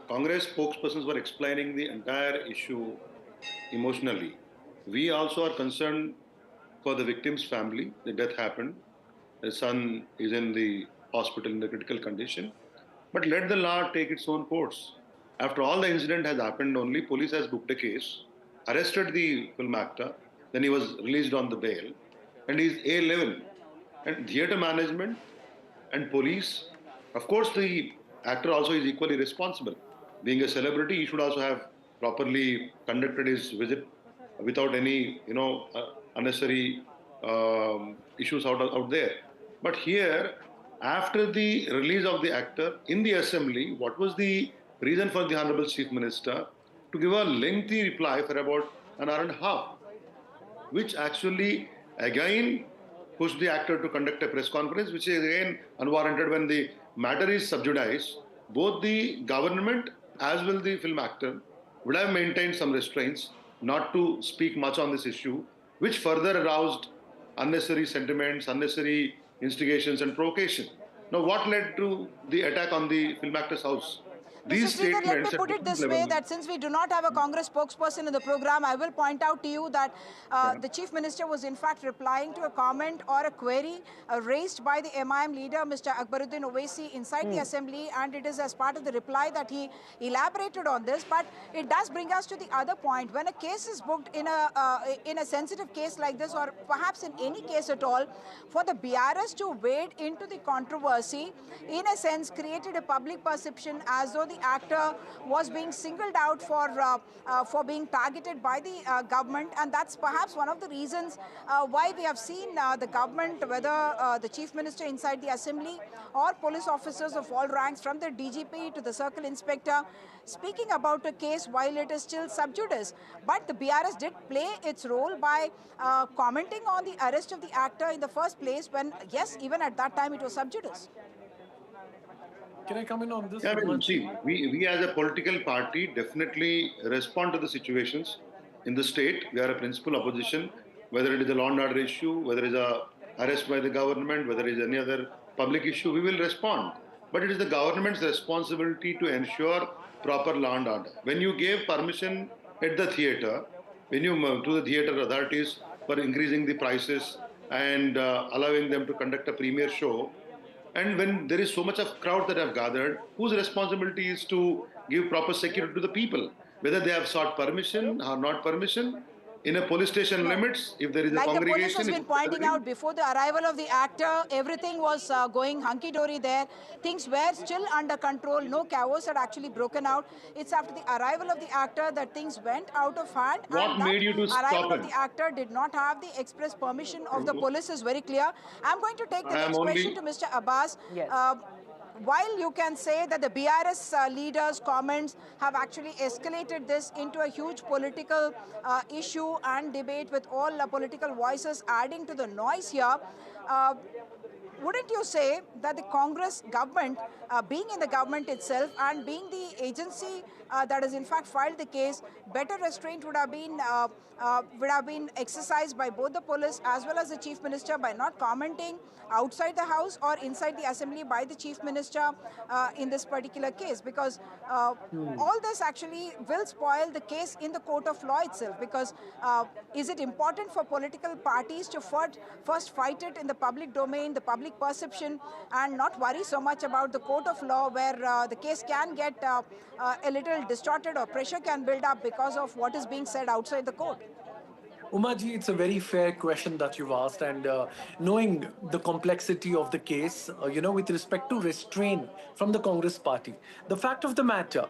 Congress spokespersons were explaining the entire issue emotionally. We also are concerned for the victim's family. The death happened. His son is in the hospital in a critical condition. But let the law take its own course. After all the incident has happened, only police has booked a case, arrested the film actor, then he was released on the bail, and he is A-level. And theatre management and police, of course the actor also is equally responsible. Being a celebrity, he should also have properly conducted his visit without any, unnecessary issues out there. But here, after the release of the actor in the assembly, what was the reason for the Honorable Chief Minister to give a lengthy reply for about an hour and a half, which actually again pushed the actor to conduct a press conference, which is again unwarranted when the matter is sub judice. Both the government as well the film actor would have maintained some restraints not to speak much on this issue, which further aroused unnecessary sentiments, unnecessary instigations and provocation. Now, what led to the attack on the film actor's house? These Mr. Sridhar, let me statements put it this way, that since we do not have a Congress spokesperson in the program, I will point out to you that the Chief Minister was in fact replying to a comment or a query raised by the MIM leader, Mr. Akbaruddin Owaisi, inside the Assembly, and it is as part of the reply that he elaborated on this. But it does bring us to the other point. When a case is booked in a sensitive case like this, or perhaps in any case at all, for the BRS to wade into the controversy, in a sense created a public perception as though the the actor was being singled out for being targeted by the government, and that's perhaps one of the reasons why we have seen the government, whether the chief minister inside the assembly or police officers of all ranks, from the DGP to the circle inspector, speaking about a case while it is still sub judice. But the BRS did play its role by commenting on the arrest of the actor in the first place when, yes, even at that time it was sub judice. Can I come in on this? Yeah, I mean, see, we as a political party definitely respond to the situations in the state. We are a principal opposition, whether it is a law and order issue, whether it is a arrest by the government, whether it is any other public issue, we will respond. But it is the government's responsibility to ensure proper law and order. When you gave permission at the theatre, when you to the theatre authorities for increasing the prices and allowing them to conduct a premiere show, and when there is so much of crowd that have gathered, whose responsibility is to give proper security to the people? Whether they have sought permission or not permission, in a police station limits, if there is a congregation... Like the police has been pointing out, before the arrival of the actor, everything was going hunky-dory there. Things were still under control. No chaos had actually broken out. It's after the arrival of the actor that things went out of hand. What made you to stop arrival him? of the actor did not have the express permission of the police is very clear. I'm going to take the next question to Mr. Abbas. Yes. While you can say that the BRS leaders' comments have actually escalated this into a huge political issue and debate with all political voices adding to the noise here, wouldn't you say that the Congress government, being in the government itself and being the agency that has in fact filed the case, better restraint would have been exercised by both the police as well as the chief minister by not commenting outside the house or inside the assembly by the chief minister in this particular case? Because all this actually will spoil the case in the court of law itself. Because is it important for political parties to first fight it in the public domain, the public perception, and not worry so much about the court of law where the case can get a little distorted or pressure can build up because of what is being said outside the court? Umaji, it's a very fair question that you've asked, and knowing the complexity of the case, with respect to restraint from the Congress party, the fact of the matter,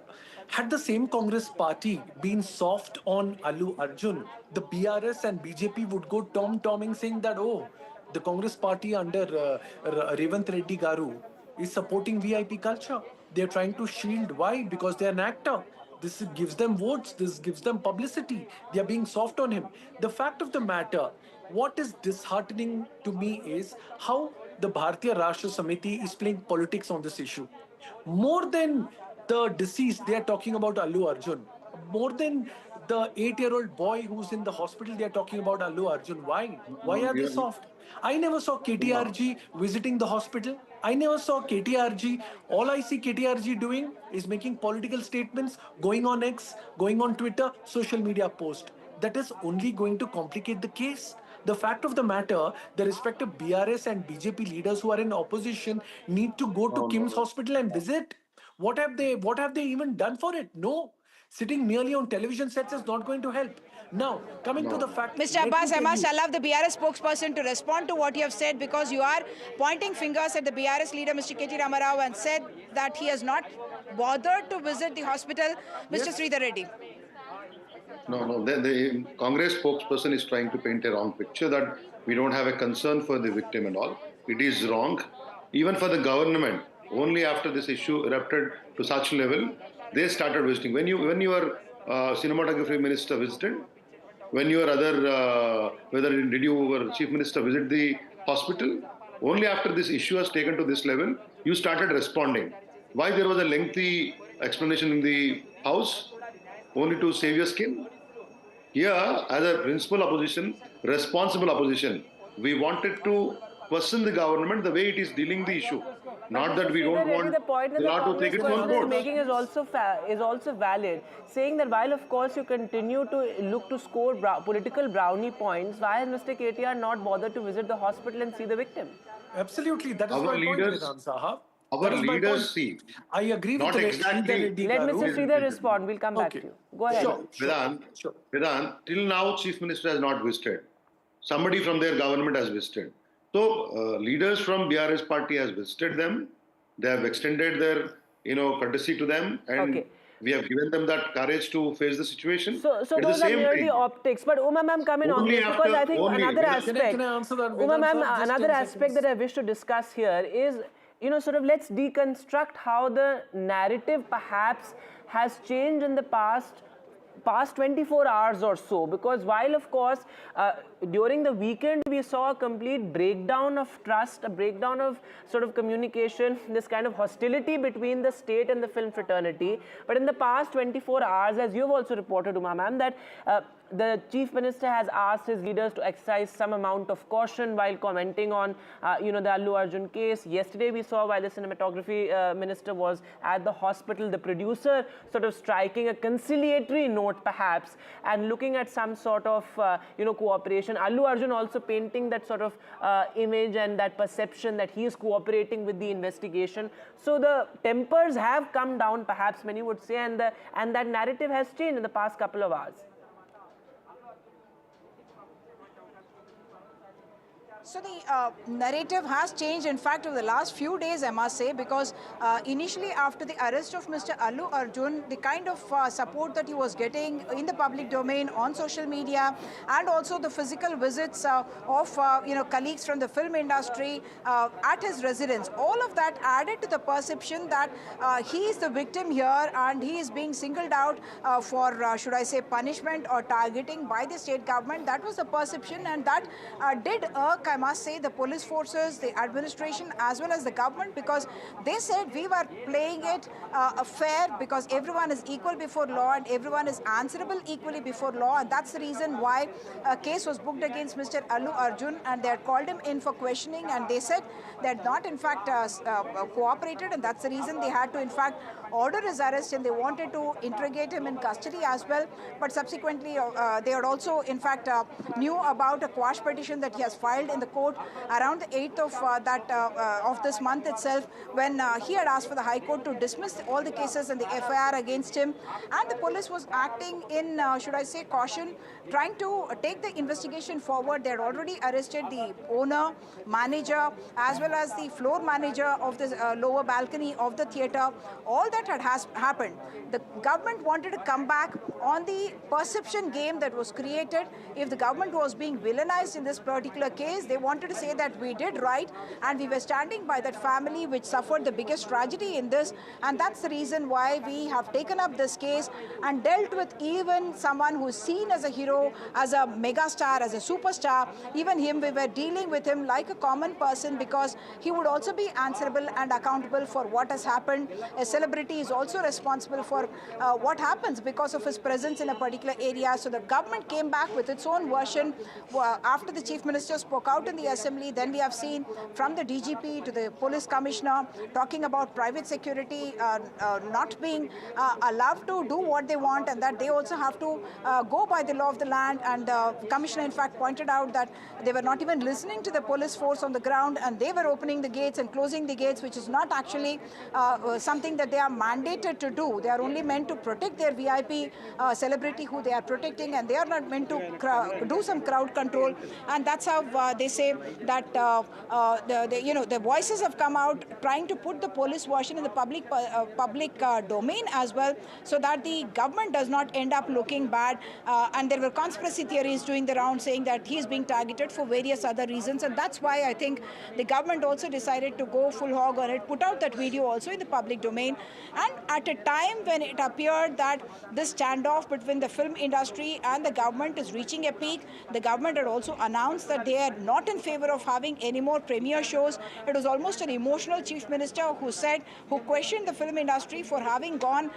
had the same Congress party been soft on Allu Arjun, the BRS and BJP would go tom-tomming saying that, oh, the Congress party under Revant Reddy Garu is supporting VIP culture. They're trying to shield. Why? Because they're an actor. This gives them votes. This gives them publicity. They are being soft on him. The fact of the matter, what is disheartening to me is how the Bharatiya Rashtra Samiti is playing politics on this issue. More than the deceased, they are talking about Allu Arjun. More than the 8-year-old boy who's in the hospital, they are talking about Allu Arjun. Why? Why are they soft? I never saw KTRG visiting the hospital. I never saw KTRG. All I see KTRG doing is making political statements, going on X, going on Twitter, social media post. That is only going to complicate the case. The fact of the matter, the respective BRS and BJP leaders who are in opposition need to go to Kim's hospital and visit. What have they even done for it? No. Sitting merely on television sets is not going to help. Now, coming to the fact... Mr. Abbas, I must allow the BRS spokesperson to respond to what you have said, because you are pointing fingers at the BRS leader, Mr. K.T. Ramarao, and said that he has not bothered to visit the hospital. Mr. Sridhar Reddy. No, the Congress spokesperson is trying to paint a wrong picture that we don't have a concern for the victim and all. It is wrong. Even for the government, only after this issue erupted to such level, they started visiting. When your cinematography minister visited, when your other, did your chief minister visit the hospital? Only after this issue has taken to this level, you started responding. Why there was a lengthy explanation in the house? Only to save your skin? Here, as a principal opposition, responsible opposition, we wanted to question the government the way it is dealing the issue. Not that we don't want the point that the Congress person is making is also valid, saying that while of course you continue to look to score political brownie points, why has Mr. KTR not bothered to visit the hospital and see the victim? Absolutely, that is my point, Vedant Sahab. Our leaders see. I agree with the exactly. Let Mr. Sridhar respond. We'll come back to you. Go ahead. Vedant, till now Chief Minister has not visited. Somebody from their government has visited. So leaders from BRS party has visited them. They have extended their courtesy to them, and we have given them that courage to face the situation. So those are merely optics. But Uma ma'am, come in on this, because I think another aspect. Can I answer that? Uma ma'am, Just another 10 aspect that I wish to discuss here is, sort of let's deconstruct how the narrative perhaps has changed in the past 24 hours or so, because while of course during the weekend we saw a complete breakdown of trust, a breakdown of sort of communication, this kind of hostility between the state and the film fraternity, but in the past 24 hours, as you've also reported, Uma ma'am, that the Chief Minister has asked his leaders to exercise some amount of caution while commenting on, the Allu Arjun case. Yesterday we saw, while the cinematography minister was at the hospital, the producer sort of striking a conciliatory note perhaps and looking at some sort of, cooperation. Allu Arjun also painting that sort of image and that perception that he is cooperating with the investigation. So the tempers have come down, perhaps many would say, and that narrative has changed in the past couple of hours. So the narrative has changed, in fact, over the last few days, I must say, because initially after the arrest of Mr. Allu Arjun, the kind of support that he was getting in the public domain, on social media, and also the physical visits of colleagues from the film industry at his residence, all of that added to the perception that he is the victim here and he is being singled out for, should I say, punishment or targeting by the state government. That was the perception, and that did irk, I must say, the police forces, the administration, as well as the government, because they said we were playing it fair because everyone is equal before law and everyone is answerable equally before law, and that's the reason why a case was booked against Mr. Allu Arjun, and they had called him in for questioning, and they said they had not in fact cooperated, and that's the reason they had to in fact order his arrest, and they wanted to interrogate him in custody as well. But subsequently they had also in fact knew about a quash petition that he has filed in the court around the 8th of this month itself, when he had asked for the High Court to dismiss all the cases and the FIR against him, and the police was acting in should I say caution, trying to take the investigation forward. They had already arrested the owner, manager, as well as the floor manager of the lower balcony of the theatre. All that had happened. The government wanted to come back on the perception game that was created. If the government was being villainized in this particular case, they wanted to say that we did right and we were standing by that family which suffered the biggest tragedy in this, and that's the reason why we have taken up this case and dealt with even someone who's seen as a hero, as a megastar, as a superstar. Even him, we were dealing with him like a common person, because he would also be answerable and accountable for what has happened. A celebrity is also responsible for what happens because of his presence in a particular area. So the government came back with its own version after the Chief Minister spoke out in the assembly. Then we have seen from the DGP to the police commissioner talking about private security not being allowed to do what they want, and that they also have to go by the law of the land. And the commissioner in fact pointed out that they were not even listening to the police force on the ground, and they were opening the gates and closing the gates, which is not actually something that they are mandated to do. They are only meant to protect their VIP celebrity who they are protecting, and they are not meant to do some crowd control. And that's how they say that the voices have come out trying to put the police version in the public domain as well, so that the government does not end up looking bad. And there were conspiracy theories doing the round saying that he is being targeted for various other reasons, and that's why I think the government also decided to go full hog on it, put out that video also in the public domain. And at a time when it appeared that this standoff between the film industry and the government is reaching a peak, the government had also announced that they are not in favor of having any more premiere shows. It was almost an emotional Chief Minister who questioned the film industry for having gone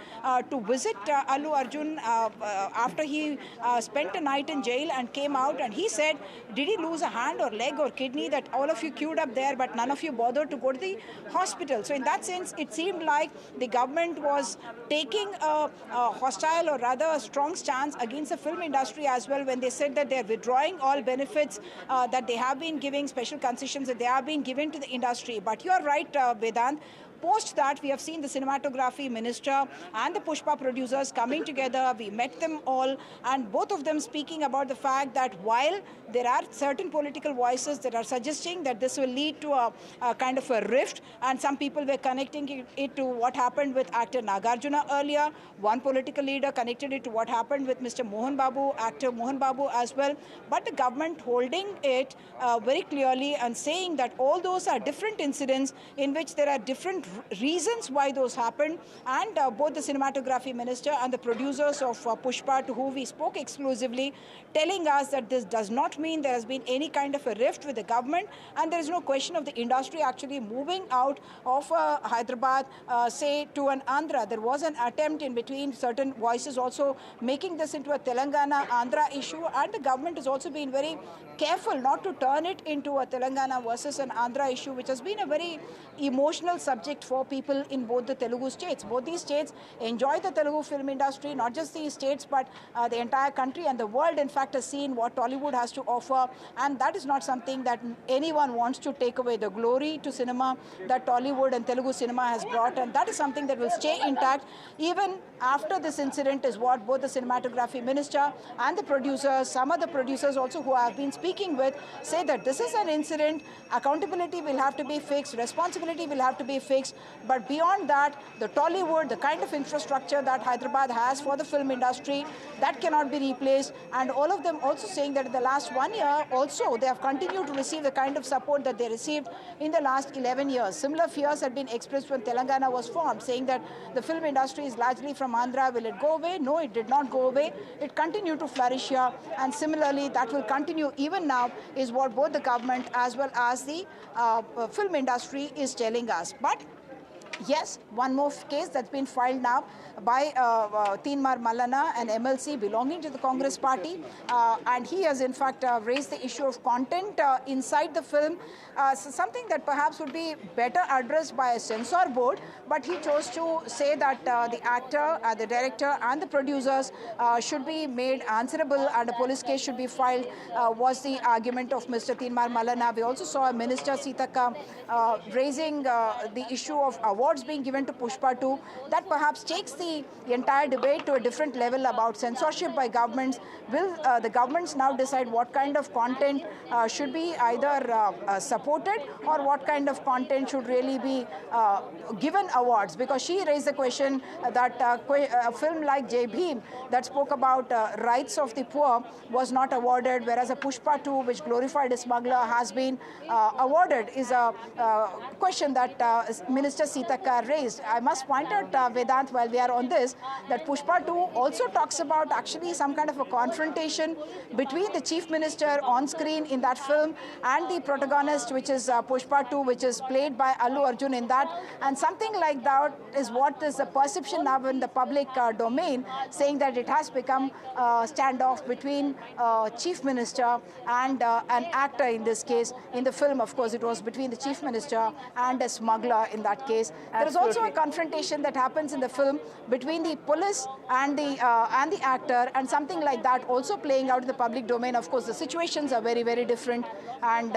to visit Allu Arjun after he spent a night in jail and came out, and he said, did he lose a hand or leg or kidney that all of you queued up there but none of you bothered to go to the hospital? So in that sense, it seemed like the government was taking a hostile or rather a strong stance against the film industry as well, when they said that they're withdrawing all benefits that they have been giving, special concessions that they have been given to the industry. But you are right, Vedant. Post that, we have seen the cinematography minister and the Pushpa producers coming together. We met them all, and both of them speaking about the fact that while there are certain political voices that are suggesting that this will lead to a kind of a rift, and some people were connecting it to what happened with actor Nagarjuna earlier. One political leader connected it to what happened with Mr. Mohan Babu, actor Mohan Babu as well. But the government holding it very clearly and saying that all those are different incidents in which there are different reasons why those happened. And both the cinematography minister and the producers of Pushpa, to whom we spoke exclusively, telling us that this does not mean there has been any kind of a rift with the government, and there is no question of the industry actually moving out of Hyderabad, say, to an Andhra. There was an attempt in between, certain voices also making this into a Telangana-Andhra issue, and the government has also been very careful not to turn it into a Telangana versus an Andhra issue, which has been a very emotional subject for people in both the Telugu states. Both these states enjoy the Telugu film industry, not just these states, but the entire country and the world, in fact, has seen what Tollywood has to offer, and that is not something that anyone wants to take away. The glory to cinema that Tollywood and Telugu cinema has brought, and that is something that will stay intact even after this incident, is what both the cinematography minister and the producers, some of the producers also who I have been speaking with, say that this is an incident, accountability will have to be fixed, responsibility will have to be fixed, but beyond that, the Tollywood, the kind of infrastructure that Hyderabad has for the film industry, that cannot be replaced. And all of them also saying that in the last 1 year also they have continued to receive the kind of support that they received in the last 11 years. Similar fears had been expressed when Telangana was formed, saying that the film industry is largely from Andhra. Will it go away? No, it did not go away. It continued to flourish here, and similarly that will continue even now, is what both the government as well as the film industry is telling us. But yes, one more case that's been filed now by Teenmar Mallana, an MLC belonging to the Congress party, and he has in fact raised the issue of content inside the film, so something that perhaps would be better addressed by a censor board, but he chose to say that the actor, the director and the producers should be made answerable and a police case should be filed, was the argument of Mr. Teenmar Mallana. We also saw Minister Sitaka raising the issue of awards being given to Pushpa 2. That perhaps takes the entire debate to a different level about censorship by governments. Will the governments now decide what kind of content should be either supported or what kind of content should really be given awards? Because she raised the question that a film like Jai Bhim that spoke about rights of the poor was not awarded, whereas a Pushpa 2 which glorified a smuggler has been awarded, is a question that Minister Sitaka raised. I must point out, Vedant, while we are on this, that Pushpa 2 also talks about actually some kind of a confrontation between the chief minister on screen in that film and the protagonist, which is Pushpa 2, which is played by Allu Arjun in that. And something like that is what is the perception now in the public domain, saying that it has become a standoff between chief minister and an actor in this case. In the film, of course, it was between the chief minister and a smuggler in that case. There is also a confrontation that happens in the film between the police and the actor, and something like that also playing out in the public domain. Of course, the situations are very, very different, and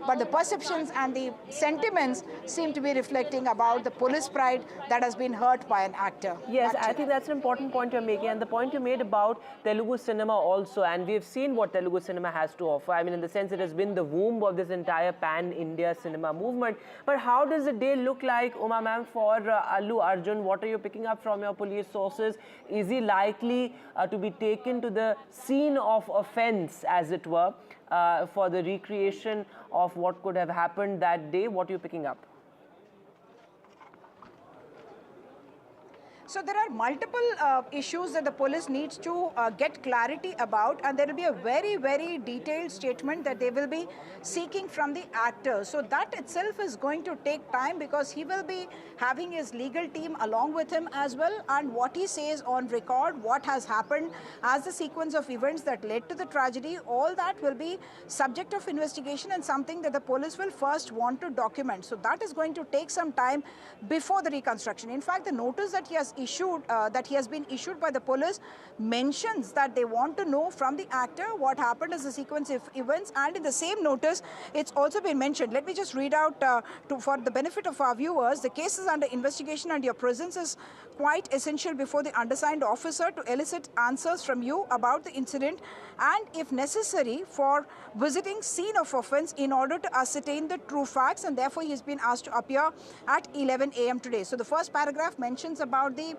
but the perceptions and the sentiments seem to be reflecting about the police pride that has been hurt by an actor. Yes, I think that's an important point you're making, and the point you made about Telugu cinema also, and we've seen what Telugu cinema has to offer. I mean, in the sense it has been the womb of this entire pan-India cinema movement. But how does the day look like, Uma ma'am, for Allu Arjun? What are you picking up from your police sources? Is he likely to be taken to the scene of offense, as it were, for the recreation of what could have happened that day? What are you picking up? So there are multiple issues that the police needs to get clarity about, and there will be a very, very detailed statement that they will be seeking from the actor. So that itself is going to take time, because he will be having his legal team along with him as well, and what he says on record, what has happened as the sequence of events that led to the tragedy, all that will be subject of investigation and something that the police will first want to document. So that is going to take some time before the reconstruction. In fact, the notice that he has issued, that he has been issued by the police, mentions that they want to know from the actor what happened as a sequence of events, and in the same notice, it's also been mentioned. Let me just read out for the benefit of our viewers. The case is under investigation, and your presence is quite essential before the undersigned officer to elicit answers from you about the incident, and if necessary, for visiting scene of offence in order to ascertain the true facts, and therefore he has been asked to appear at 11 a.m. today. So the first paragraph mentions about the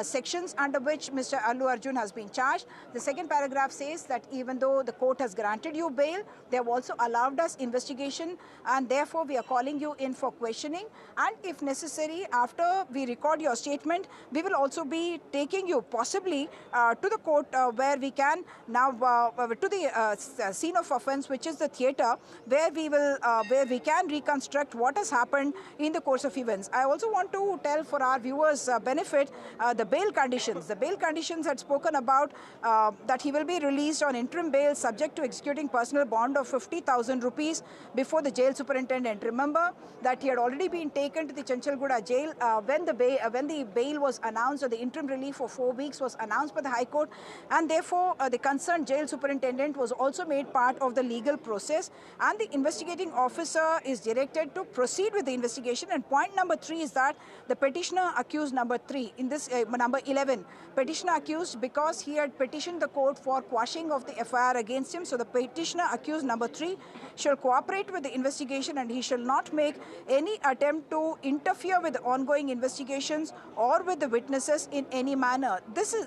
sections under which Mr. Allu Arjun has been charged. The second paragraph says that even though the court has granted you bail, they have also allowed us investigation, and therefore we are calling you in for questioning, and if necessary, after we record your statement, we will also be taking you possibly to the court where we can now to the scene of offence, which is the theatre, where we can reconstruct what has happened in the course of events. I also want to tell for our viewers' benefit the bail conditions. The bail conditions had spoken about that he will be released on interim bail subject to executing personal bond of 50,000 rupees before the jail superintendent. Remember that he had already been taken to the Chanchalguda jail when the bail was announced, or the interim relief for 4 weeks was announced by the High Court, and therefore the concerned jail superintendent was also made part of the legal process, and the investigating officer is directed to proceed with the investigation. And point number 3 is that the petitioner accused number 3 in this number 11, petitioner accused because he had petitioned the court for quashing of the FIR against him. So the petitioner accused number 3 shall cooperate with the investigation, and he shall not make any attempt to interfere with the ongoing investigations or with the witnesses in any manner.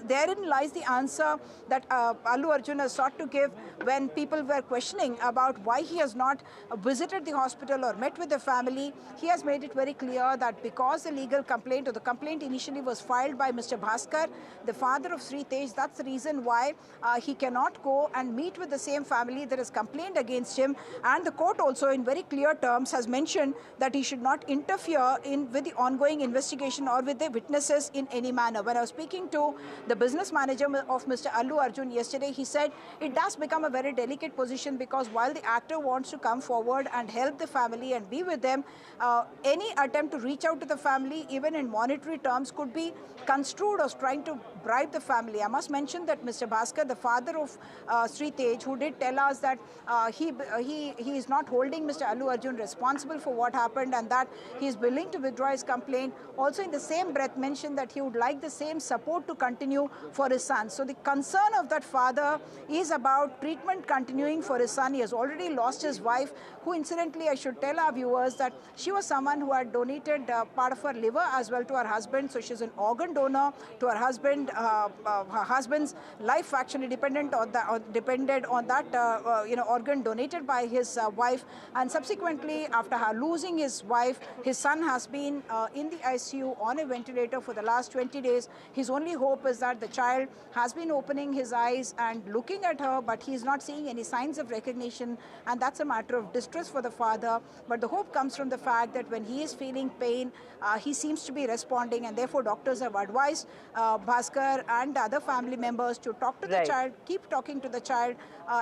Therein lies the answer that Allu Arjun has sought to give when people were questioning about why he has not visited the hospital or met with the family. He has made it very clear that because the legal complaint, or the complaint initially was filed by Mr. Bhaskar, the father of Sri Tej, that's the reason why he cannot go and meet with the same family that has complained against him. And the court also in very clear terms has mentioned that he should not interfere with the ongoing investigation or with the witnesses in any manner. When I was speaking to the business manager of Mr. Allu Arjun yesterday, he said it does become a very delicate position, because while the actor wants to come forward and help the family and be with them, any attempt to reach out to the family, even in monetary terms, could be construed as trying to bribe the family. I must mention that Mr. Bhaskar, the father of Sri Tej, who did tell us that he is not holding Mr. Allu Arjun responsible for what happened, and that he is willing to withdraw his complaint, also in the same breath mentioned that he would like the same support to continue for his son. So the concern of that father is about treatment continuing for his son. He has already lost his wife, who incidentally, I should tell our viewers that she was someone who had donated part of her liver as well to her husband. So she's an organ donor to her husband. Her husband's life actually depended on that organ donated by his wife. And subsequently, after her losing his wife, his son has been in the ICU on a ventilator for the last 20 days. His only hope is that the child has been opening his eyes and looking at her, but he's not seeing any signs of recognition, and that's a matter of distress for the father. But the hope comes from the fact that when he is feeling pain, he seems to be responding, and therefore doctors have advised Bhaskar and other family members to talk to the child, keep talking to the child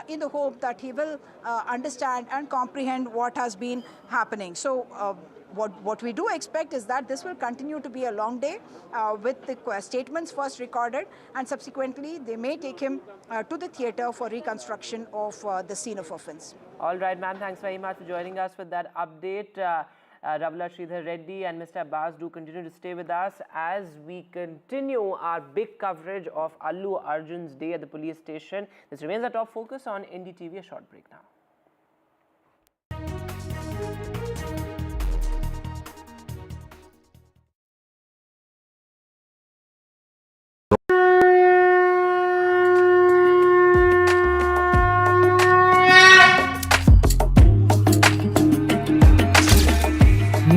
in the hope that he will understand and comprehend what has been happening. So what we do expect is that this will continue to be a long day with the statements first recorded, and subsequently they may take him to the theatre for reconstruction of the scene of offence. All right, ma'am. Thanks very much for joining us with that update. Ravla Sridhar Reddy and Mr. Abbas, do continue to stay with us as we continue our big coverage of Allu Arjun's day at the police station. This remains our top focus on NDTV. A short break now.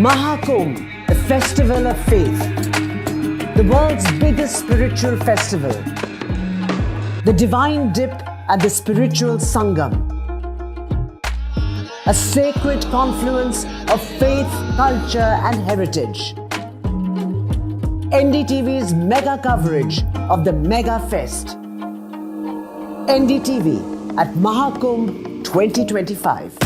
Mahakumbh, the festival of faith, the world's biggest spiritual festival, the divine dip at the spiritual Sangam, a sacred confluence of faith, culture and heritage. NDTV's mega coverage of the Mega Fest. NDTV at Mahakumbh 2025.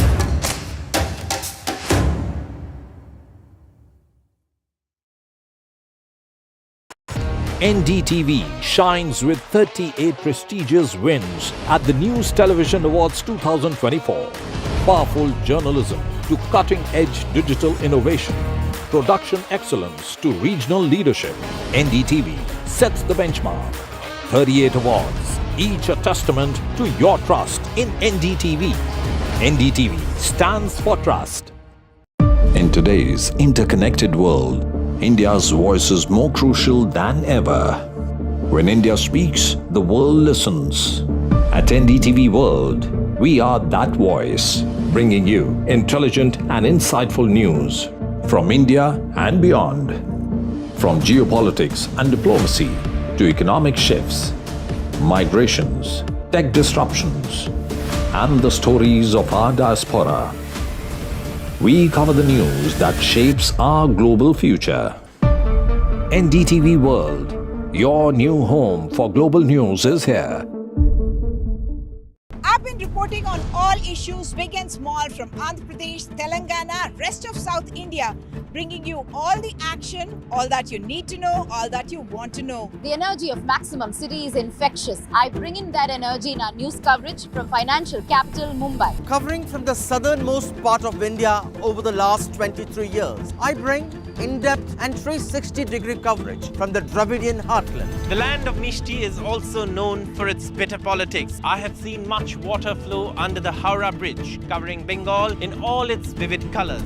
NDTV shines with 38 prestigious wins at the News Television Awards 2024. Powerful journalism to cutting-edge digital innovation. Production excellence to regional leadership. NDTV sets the benchmark. 38 awards, each a testament to your trust in NDTV. NDTV stands for trust. In today's interconnected world, India's voice is more crucial than ever. When India speaks, the world listens. At NDTV World, we are that voice, bringing you intelligent and insightful news from India and beyond. From geopolitics and diplomacy to economic shifts, migrations, tech disruptions, and the stories of our diaspora. We cover the news that shapes our global future. NDTV World, your new home for global news is here. I've been reporting on all issues, big and small, from Andhra Pradesh, Telangana, rest of South India, bringing you all the action, all that you need to know, all that you want to know. The energy of Maximum City is infectious. I bring in that energy in our news coverage from financial capital Mumbai. Covering from the southernmost part of India over the last 23 years, I bring in-depth and 360-degree coverage from the Dravidian heartland. The land of Mishti is also known for its bitter politics. I have seen much water flow under the Howrah Bridge, covering Bengal in all its vivid colors.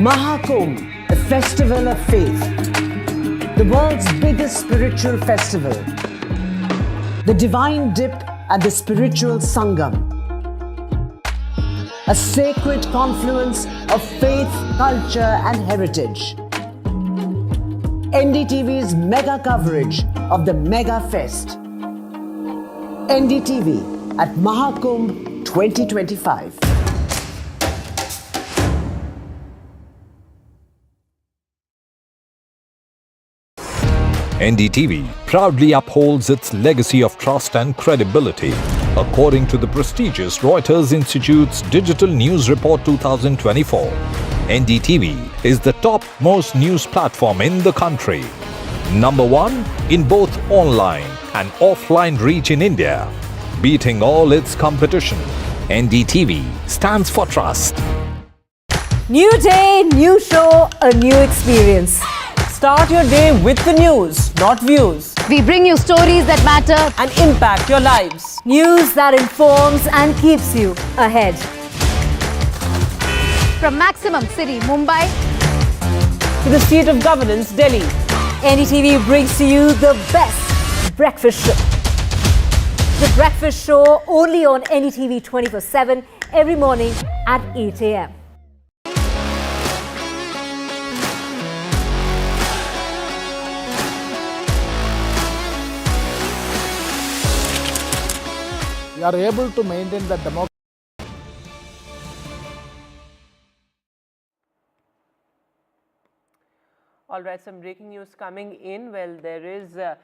Mahakumbh, the festival of faith, the world's biggest spiritual festival, the divine dip at the spiritual Sangam, a sacred confluence of faith, culture and heritage. NDTV's mega coverage of the Mega Fest. NDTV at Mahakumbh 2025. NDTV proudly upholds its legacy of trust and credibility. According to the prestigious Reuters Institute's Digital News Report 2024, NDTV is the top-most news platform in the country. Number one in both online and offline reach in India. Beating all its competition, NDTV stands for trust. New day, new show, a new experience. Start your day with the news, not views. We bring you stories that matter and impact your lives. News that informs and keeps you ahead. from Maximum City, Mumbai, to the seat of governance, Delhi. NDTV brings to you the best breakfast show. The breakfast show only on NDTV 24/7 every morning at 8 a.m. We are able to maintain the democracy. All right, some breaking news coming in. Well, there is a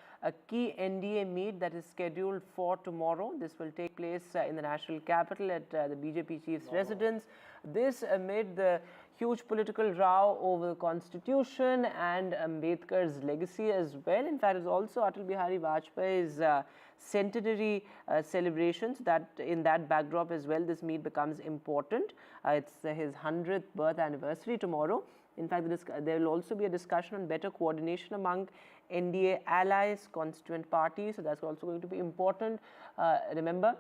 key NDA meet that is scheduled for tomorrow. This will take place in the national capital at the BJP chief's residence. This amid the huge political row over the constitution and Ambedkar's legacy as well. In fact, it's also Atal Bihari Vajpayee's centenary celebrations. That in that backdrop as well, this meet becomes important. It's his 100th birth anniversary tomorrow. In fact, there will also be a discussion on better coordination among NDA allies, constituent parties. So that's also going to be important. Remember,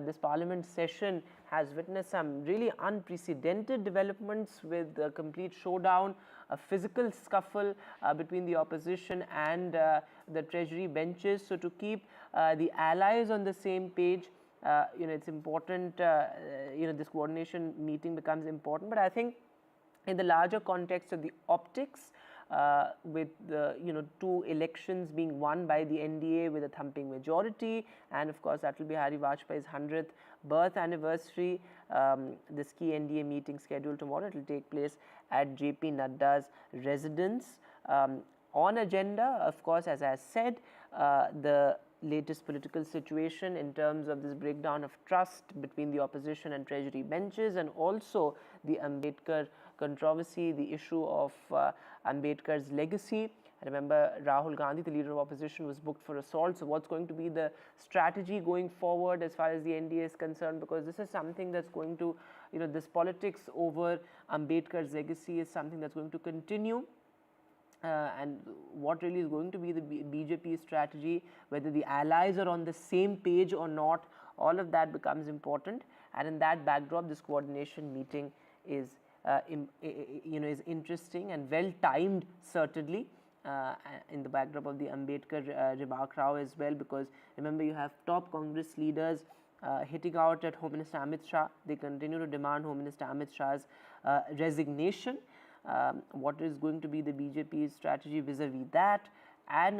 this parliament session has witnessed some really unprecedented developments with a complete showdown, a physical scuffle between the opposition and the treasury benches. So to keep the allies on the same page, it's important, this coordination meeting becomes important. But I think in the larger context of the optics, with the two elections being won by the NDA with a thumping majority, and of course Atal Bihari Vajpayee's 100th birth anniversary, this key NDA meeting scheduled tomorrow. It will take place at JP Nadda's residence. On agenda, of course, as I said, the latest political situation in terms of this breakdown of trust between the opposition and treasury benches, and also the Ambedkar controversy, the issue of Ambedkar's legacy. I remember Rahul Gandhi, the leader of opposition, was booked for assault. So what's going to be the strategy going forward as far as the NDA is concerned? Because this is something that's going to, this politics over Ambedkar's legacy is something that's going to continue. And what really is going to be the BJP strategy, whether the allies are on the same page or not, all of that becomes important. And in that backdrop, this coordination meeting is, is interesting and well timed, certainly. In the backdrop of the Ambedkar remark row as well, because remember, you have top Congress leaders hitting out at Home Minister Amit Shah. They continue to demand Home Minister Amit Shah's resignation. What is going to be the BJP's strategy vis-a-vis that, and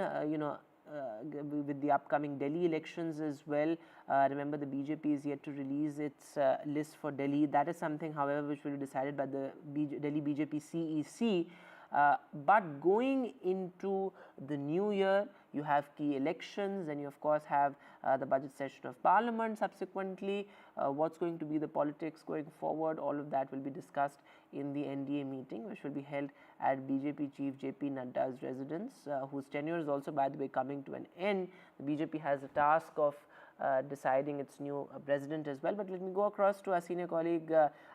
with the upcoming Delhi elections as well. Remember, the BJP is yet to release its list for Delhi. That is something, however, which will be decided by the Delhi BJP CEC. But going into the new year, you have key elections, and you of course have the budget session of Parliament subsequently. What's going to be the politics going forward, all of that will be discussed in the NDA meeting, which will be held at BJP Chief JP Nadda's residence, whose tenure is also, by the way, coming to an end. The BJP has a task of deciding its new president as well. But let me go across to our senior colleague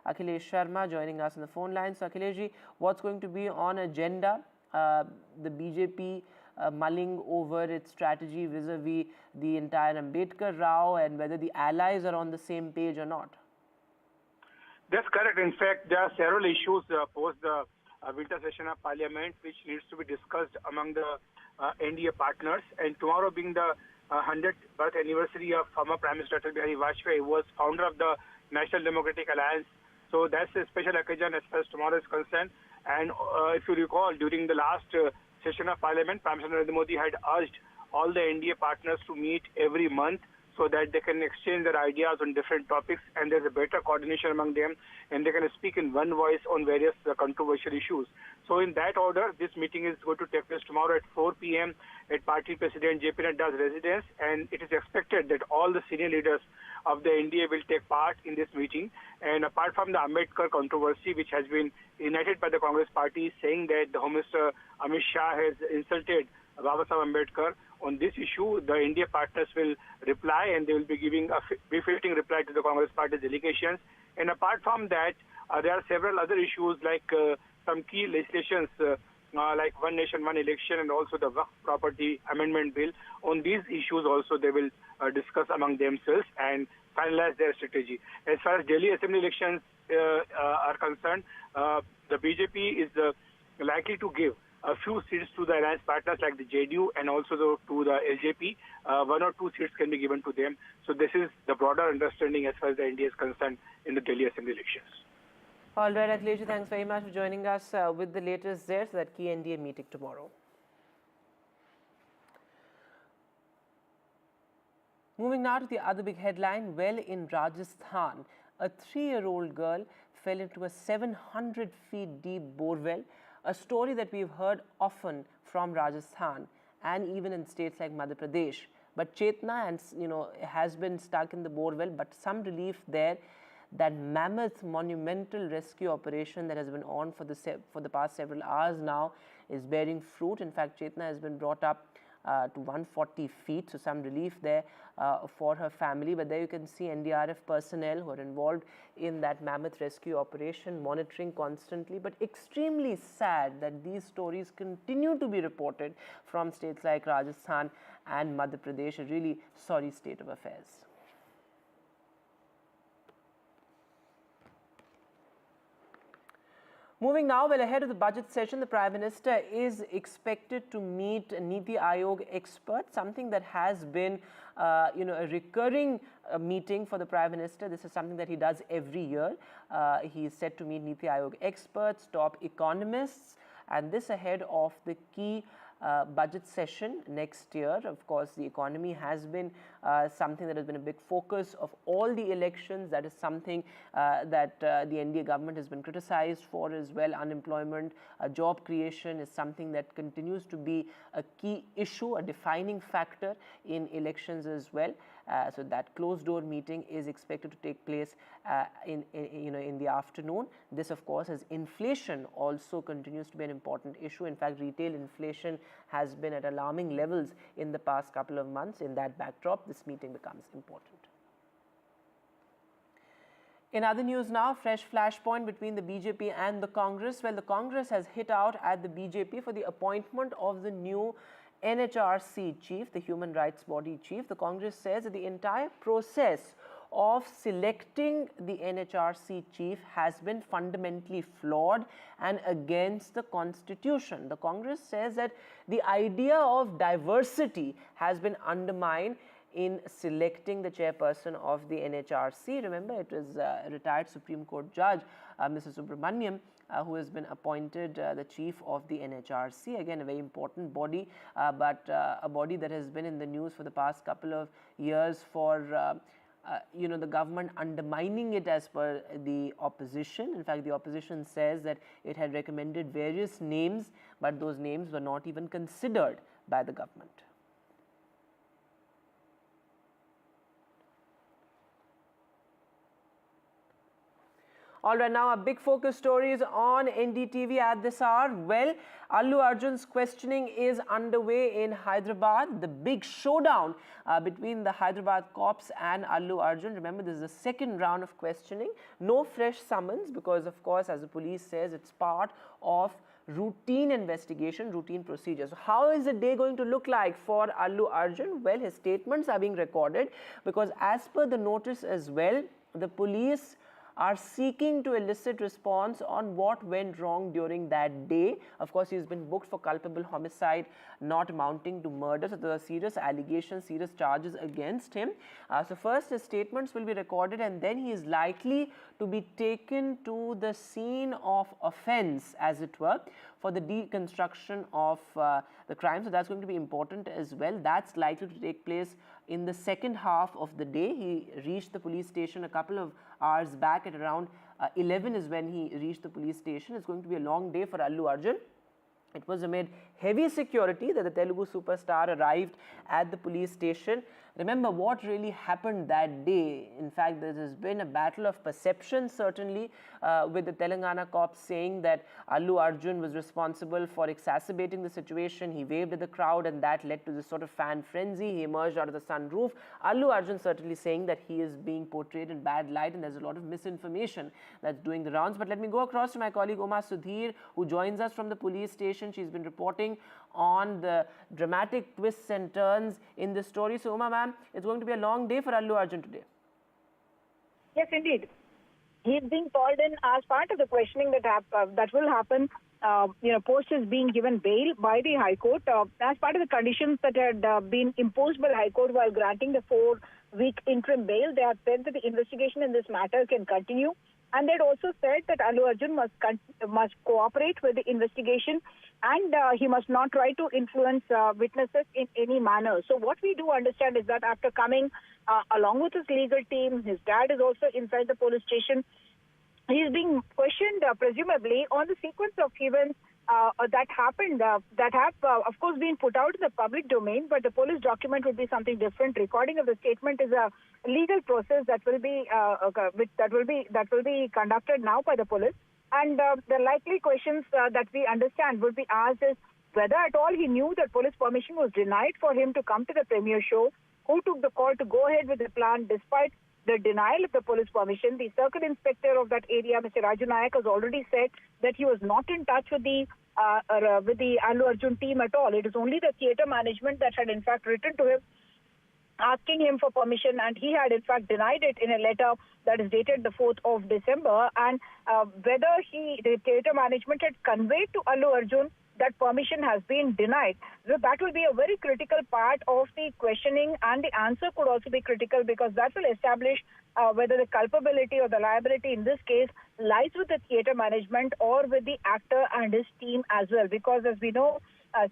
Akhilesh Sharma joining us on the phone line. So Akhilesh, what's going to be on agenda? The BJP mulling over its strategy vis-a-vis the entire Ambedkar row, and whether the allies are on the same page or not. That's correct. In fact, there are several issues post the winter session of Parliament which needs to be discussed among the NDA partners. And tomorrow being the 100th birth anniversary of former Prime Minister Atal Bihari Vajpayee, who was founder of the National Democratic Alliance. So that's a special occasion as far as tomorrow is concerned. And if you recall, during the last session of Parliament, Prime Minister Narendra Modi had urged all the NDA partners to meet every month so that they can exchange their ideas on different topics, and there's a better coordination among them, and they can speak in one voice on various controversial issues. So in that order, this meeting is going to take place tomorrow at 4 p.m. at Party President JP Nadda's residence, and it is expected that all the senior leaders of the NDA will take part in this meeting. And apart from the Ambedkar controversy, which has been ignited by the Congress party, saying that the Home Minister Amit Shah has insulted Baba Saheb Ambedkar, on this issue, the NDA partners will reply, and they will be giving a befitting reply to the Congress party delegations. And apart from that, there are several other issues like some key legislations like One Nation, One Election, and also the Waqf Property Amendment Bill. On these issues also they will discuss among themselves and finalize their strategy. As far as Delhi Assembly elections are concerned, the BJP is likely to give a few seats to the alliance partners like the JDU and also to the LJP. 1 or 2 seats can be given to them. So this is the broader understanding as far as the NDA is concerned in the Delhi Assembly elections. All right, Akhilesh, thanks very much for joining us with the latest there, so that key NDA meeting tomorrow. Moving now to the other big headline. Well, in Rajasthan, a 3-year-old girl fell into a 700 feet deep borewell, a story that we've heard often from Rajasthan and even in states like Madhya Pradesh. But Chetna has been stuck in the borewell, but some relief there. That mammoth monumental rescue operation that has been on for the past several hours now is bearing fruit. In fact, Chetna has been brought up to 140 feet, so some relief there for her family. But there you can see NDRF personnel who are involved in that mammoth rescue operation, monitoring constantly. But extremely sad that these stories continue to be reported from states like Rajasthan and Madhya Pradesh. A really sorry state of affairs. Moving now, well, ahead of the budget session, the Prime Minister is expected to meet Niti Aayog experts, something that has been, a recurring meeting for the Prime Minister. This is something that he does every year. He is set to meet Niti Aayog experts, top economists, and this ahead of the key budget session next year. Of course, the economy has been something that has been a big focus of all the elections. That is something that the NDA government has been criticized for as well. Unemployment, job creation is something that continues to be a key issue, a defining factor in elections as well. So that closed door meeting is expected to take place in the afternoon. This, of course, as inflation also continues to be an important issue. In fact, retail inflation has been at alarming levels in the past couple of months. In that backdrop, this meeting becomes important. In other news now, fresh flashpoint between the BJP and the Congress. Well, the Congress has hit out at the BJP for the appointment of the new NHRC chief, the human rights body chief. The Congress says that the entire process of selecting the NHRC chief has been fundamentally flawed and against the constitution. The Congress says that the idea of diversity has been undermined in selecting the chairperson of the NHRC. Remember, it was retired Supreme Court Judge Mrs. Subramaniam who has been appointed the chief of the NHRC. Again, a very important body, but a body that has been in the news for the past couple of years for the government undermining it as per the opposition. In fact, the opposition says that it had recommended various names, but those names were not even considered by the government. All right, now a big focus story is on NDTV at this hour. Well, Allu Arjun's questioning is underway in Hyderabad. The big showdown between the Hyderabad cops and Allu Arjun. Remember, this is the second round of questioning. No fresh summons because, of course, as the police says, it's part of routine investigation, routine procedures. So how is the day going to look like for Allu Arjun? Well, his statements are being recorded because as per the notice as well, the police are seeking to elicit response on what went wrong during that day. Of course, he's been booked for culpable homicide not amounting to murder. So there are serious allegations, serious charges against him. So first, his statements will be recorded and then he is likely to be taken to the scene of offense, as it were, for the deconstruction of the crime. So that's going to be important as well. That's likely to take place in the second half of the day. He reached the police station a couple of hours back at around 11 is when he reached the police station. It's going to be a long day for Allu Arjun. It was amid heavy security that the Telugu superstar arrived at the police station. Remember what really happened that day. In fact, there has been a battle of perception, certainly, with the Telangana cops saying that Allu Arjun was responsible for exacerbating the situation. He waved at the crowd and that led to this sort of fan frenzy. He emerged out of the sunroof. Allu Arjun certainly saying that he is being portrayed in bad light and there's a lot of misinformation that's doing the rounds. But let me go across to my colleague Uma Sudhir, who joins us from the police station. She's been reporting on the dramatic twists and turns in this story. So, Uma ma'am, it's going to be a long day for Allu Arjun today. Yes, indeed. He's being called in as part of the questioning that will happen. Post is being given bail by the High Court as part of the conditions that had been imposed by the High Court while granting the 4-week interim bail. They have said that the investigation in this matter can continue. And they'd also said that Allu Arjun must cooperate with the investigation and he must not try to influence witnesses in any manner. So what we do understand is that after coming along with his legal team, his dad is also inside the police station. He is being questioned presumably on the sequence of events that happened, that have, of course, been put out in the public domain, but the police document would be something different. Recording of the statement is a legal process that will be conducted now by the police. And the likely questions that we understand would be asked is whether at all he knew that police permission was denied for him to come to the premiere show, who took the call to go ahead with the plan despite the denial of the police permission. The circle inspector of that area, Mr. Raju Nayak, has already said that he was not in touch with the Allu Arjun team at all. It is only the theatre management that had in fact written to him asking him for permission, and he had in fact denied it in a letter that is dated the 4th of December. And whether the theatre management had conveyed to Allu Arjun that permission has been denied. So that will be a very critical part of the questioning, and the answer could also be critical because that will establish whether the culpability or the liability in this case lies with the theatre management or with the actor and his team as well. Because as we know,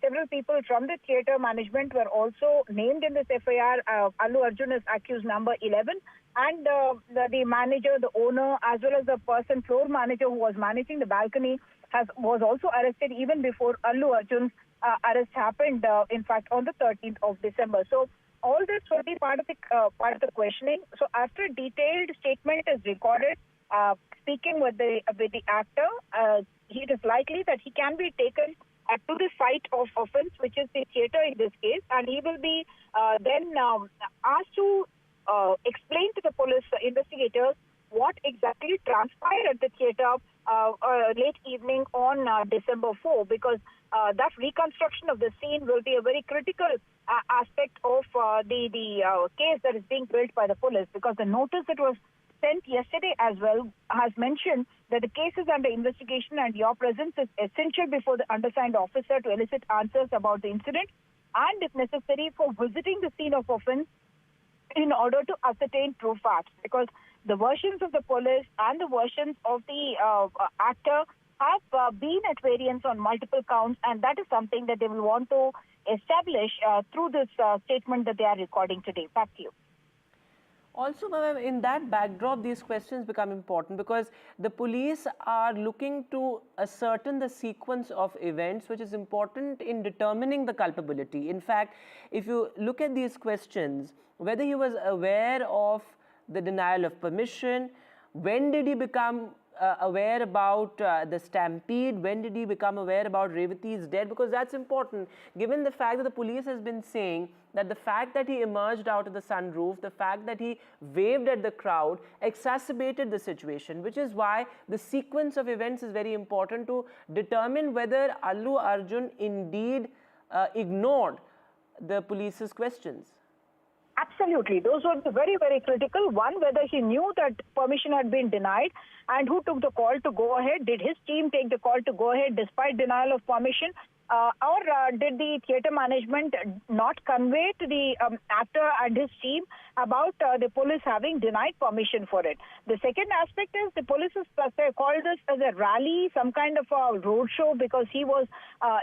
several people from the theatre management were also named in this FIR. Allu Arjun is accused number 11, and the manager, the owner, as well as the floor manager who was managing the balcony was also arrested even before Allu Arjun's arrest happened, in fact, on the 13th of December. So all this will be part of the questioning. So after a detailed statement is recorded, speaking with the actor, it is likely that he can be taken to the site of offence, which is the theatre in this case, and he will be then asked to explain to the police investigators what exactly transpired at the theatre late evening on December 4, because that reconstruction of the scene will be a very critical aspect of the case that is being built by the police, because the notice that was sent yesterday as well has mentioned that the case is under investigation and your presence is essential before the undersigned officer to elicit answers about the incident and, if necessary, for visiting the scene of offence in order to ascertain true facts, because the versions of the police and the versions of the actor have been at variance on multiple counts, and that is something that they will want to establish through this statement that they are recording today. Back to you. Also, ma'am, in that backdrop, these questions become important because the police are looking to ascertain the sequence of events, which is important in determining the culpability. In fact, if you look at these questions, whether he was aware of the denial of permission, when did he become aware about the stampede, when did he become aware about Revati's death, because that's important given the fact that the police has been saying that the fact that he emerged out of the sunroof, the fact that he waved at the crowd exacerbated the situation, which is why the sequence of events is very important to determine whether Allu Arjun indeed ignored the police's questions. Absolutely. Those were very, very critical. One, whether he knew that permission had been denied and who took the call to go ahead. Did his team take the call to go ahead despite denial of permission? Or did the theatre management not convey to the actor and his team about the police having denied permission for it? The second aspect is the police has called this as a rally, some kind of a road show, because he was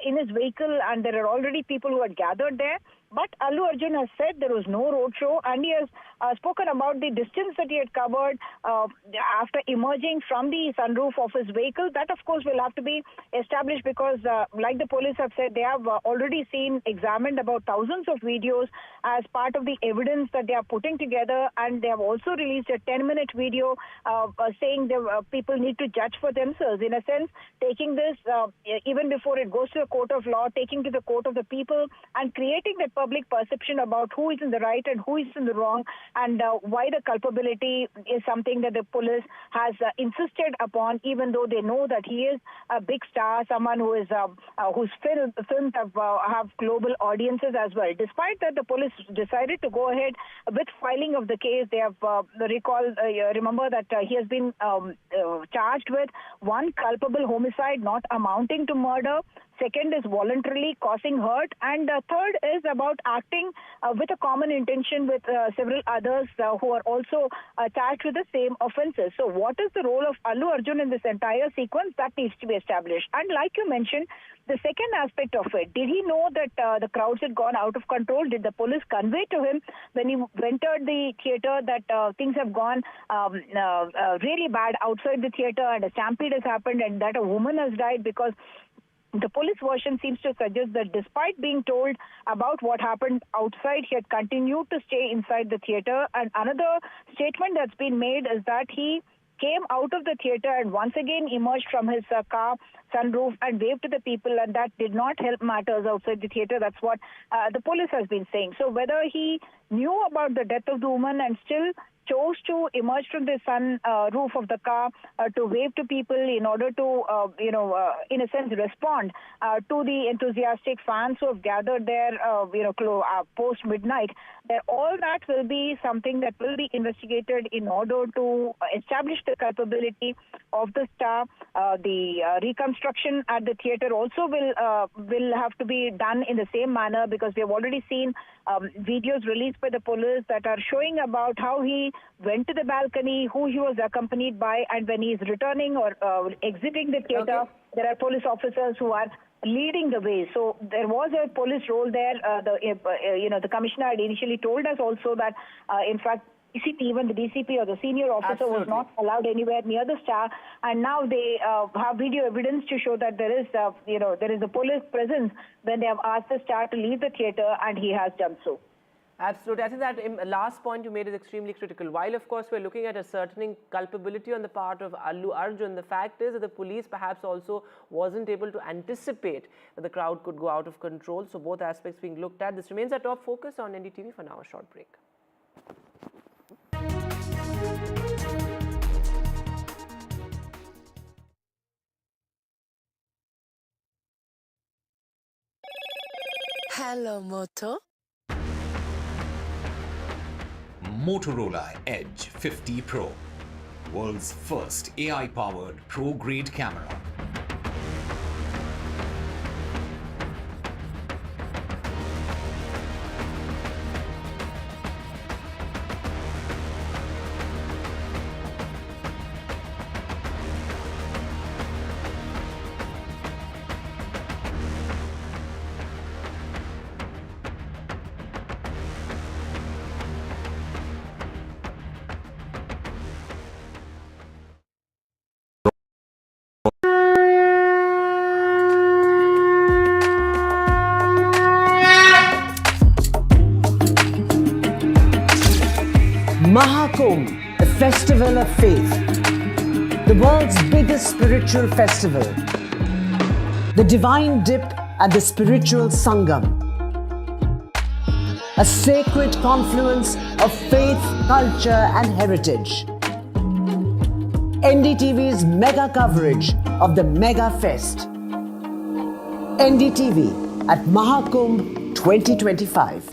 in his vehicle and there are already people who had gathered there. But Allu Arjun has said there was no road show, and he has spoken about the distance that he had covered after emerging from the sunroof of his vehicle. That, of course, will have to be established because, like the police have said, they have already examined about thousands of videos as part of the evidence that they are putting together, and they have also released a 10-minute video saying that people need to judge for themselves. In a sense, taking this even before it goes to the court of law, taking to the court of the people, and creating that public perception about who is in the right and who is in the wrong, and why the culpability is something that the police has insisted upon, even though they know that he is a big star, someone who is whose films have global audiences as well. Despite that, the police decided to go ahead with filing of the case. They have remember that he has been charged with one, culpable homicide not amounting to murder. Second is voluntarily causing hurt, and third is about acting with a common intention with several others who are also charged with the same offences. So what is the role of Allu Arjun in this entire sequence? That needs to be established. And like you mentioned, the second aspect of it, did he know that the crowds had gone out of control? Did the police convey to him when he entered the theatre that things have gone really bad outside the theatre and a stampede has happened and that a woman has died? Because the police version seems to suggest that despite being told about what happened outside, he had continued to stay inside the theatre. And another statement that's been made is that he came out of the theatre and once again emerged from his car sunroof and waved to the people, and that did not help matters outside the theatre. That's what the police has been saying. So whether he knew about the death of the woman and still chose to emerge from the roof of the car to wave to people in order to, in a sense, respond to the enthusiastic fans who have gathered there, post midnight. All that will be something that will be investigated in order to establish the culpability of the star. The reconstruction at the theatre also will have to be done in the same manner, because we have already seen videos released by the police that are showing about how he went to the balcony, who he was accompanied by, and when he is returning or exiting the theatre, there are police officers who are leading the way. So there was a police role there. The commissioner had initially told us also that, in fact, even the DCP or the senior officer was not allowed anywhere near the star, and now they have video evidence to show that there is a police presence when they have asked the star to leave the theatre, and he has done so. Absolutely. I think that last point you made is extremely critical. While, of course, we're looking at ascertaining culpability on the part of Allu Arjun, the fact is that the police perhaps also wasn't able to anticipate that the crowd could go out of control. So both aspects being looked at. This remains our top focus on NDTV. For now, a short break. Hello, Moto. Motorola Edge 50 Pro, world's first AI-powered pro-grade camera. Mahakumbh, the festival of faith, the world's biggest spiritual festival, the divine dip at the spiritual Sangam, a sacred confluence of faith, culture and heritage. NDTV's mega coverage of the Mega Fest. NDTV at Mahakumbh 2025.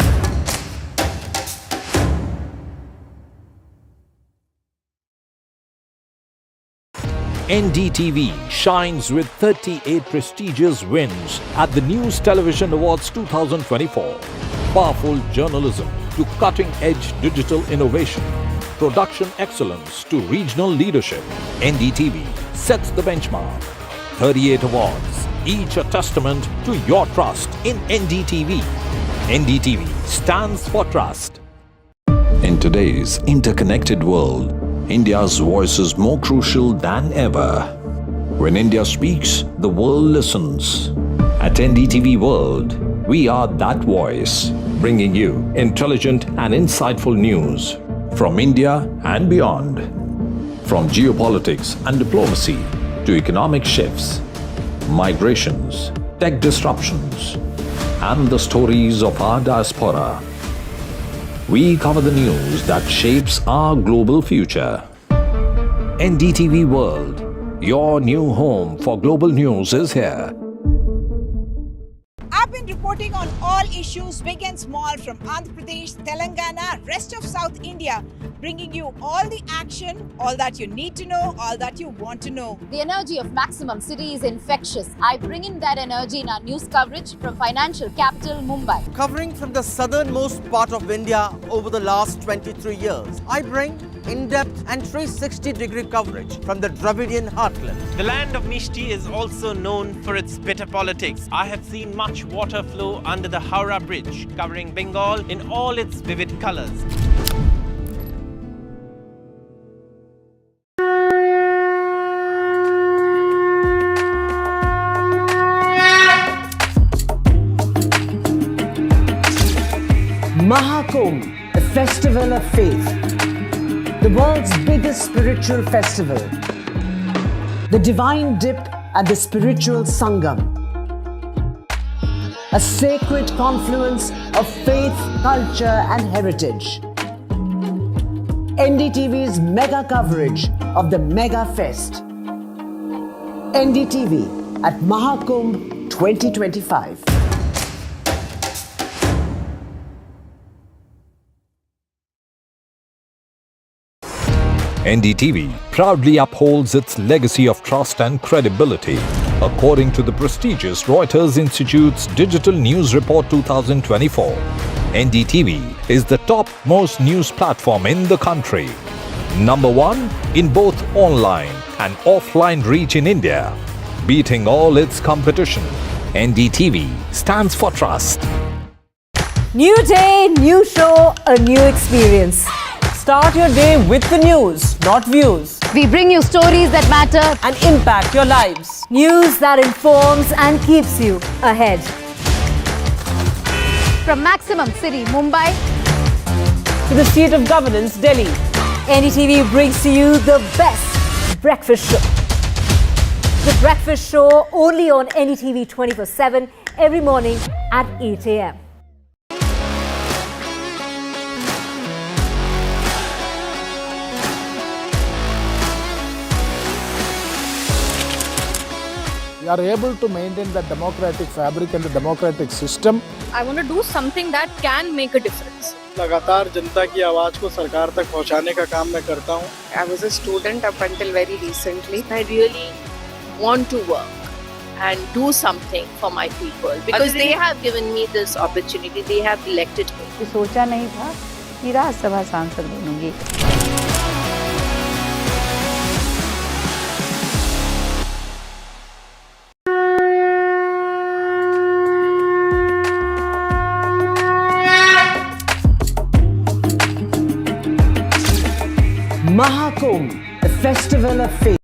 NDTV shines with 38 prestigious wins at the News Television Awards 2024. Powerful journalism to cutting-edge digital innovation, production excellence to regional leadership. NDTV sets the benchmark. 38 awards, each a testament to your trust in NDTV. NDTV stands for trust. In today's interconnected world, India's voice is more crucial than ever. When India speaks, the world listens. At NDTV World, we are that voice, bringing you intelligent and insightful news from India and beyond. From geopolitics and diplomacy to economic shifts, migrations, tech disruptions, and the stories of our diaspora. We cover the news that shapes our global future. NDTV World, your new home for global news is here. I've been reporting on all issues, big and small, from Andhra Pradesh, Telangana, rest of South India, bringing you all the action, all that you need to know, all that you want to know. The energy of Maximum City is infectious. I bring in that energy in our news coverage from financial capital Mumbai. Covering from the southernmost part of India over the last 23 years, I bring in-depth and 360-degree coverage from the Dravidian heartland. The land of Mishti is also known for its bitter politics. I have seen much water flow under the Howrah Bridge, covering Bengal in all its vivid colors. Mahakumbh, the festival of faith, the world's biggest spiritual festival, the divine dip at the spiritual Sangam, a sacred confluence of faith, culture and heritage. NDTV's mega coverage of the Mega Fest. NDTV at Mahakumbh 2025. NDTV proudly upholds its legacy of trust and credibility. According to the prestigious Reuters Institute's Digital News Report 2024, NDTV is the top-most news platform in the country. Number 1 in both online and offline reach in India. Beating all its competition, NDTV stands for trust. New day, new show, a new experience. Start your day with the news, not views. We bring you stories that matter and impact your lives. News that informs and keeps you ahead. from Maximum City, Mumbai, to the seat of governance, Delhi. NDTV brings to you the best breakfast show. The breakfast show only on NDTV 24/7 every morning at 8 a.m. We are able to maintain the democratic fabric and the democratic system. I want to do something that can make a difference. लगातार जनता की आवाज को सरकार तक पहुंचाने का काम मैं करता हूं. I was a student up until very recently. I really want to work and do something for my people because they have given me this opportunity. They have elected me. सोचा नहीं था कि राज्यसभा सांसद बनूंगी. Mahakumbh, the festival of faith.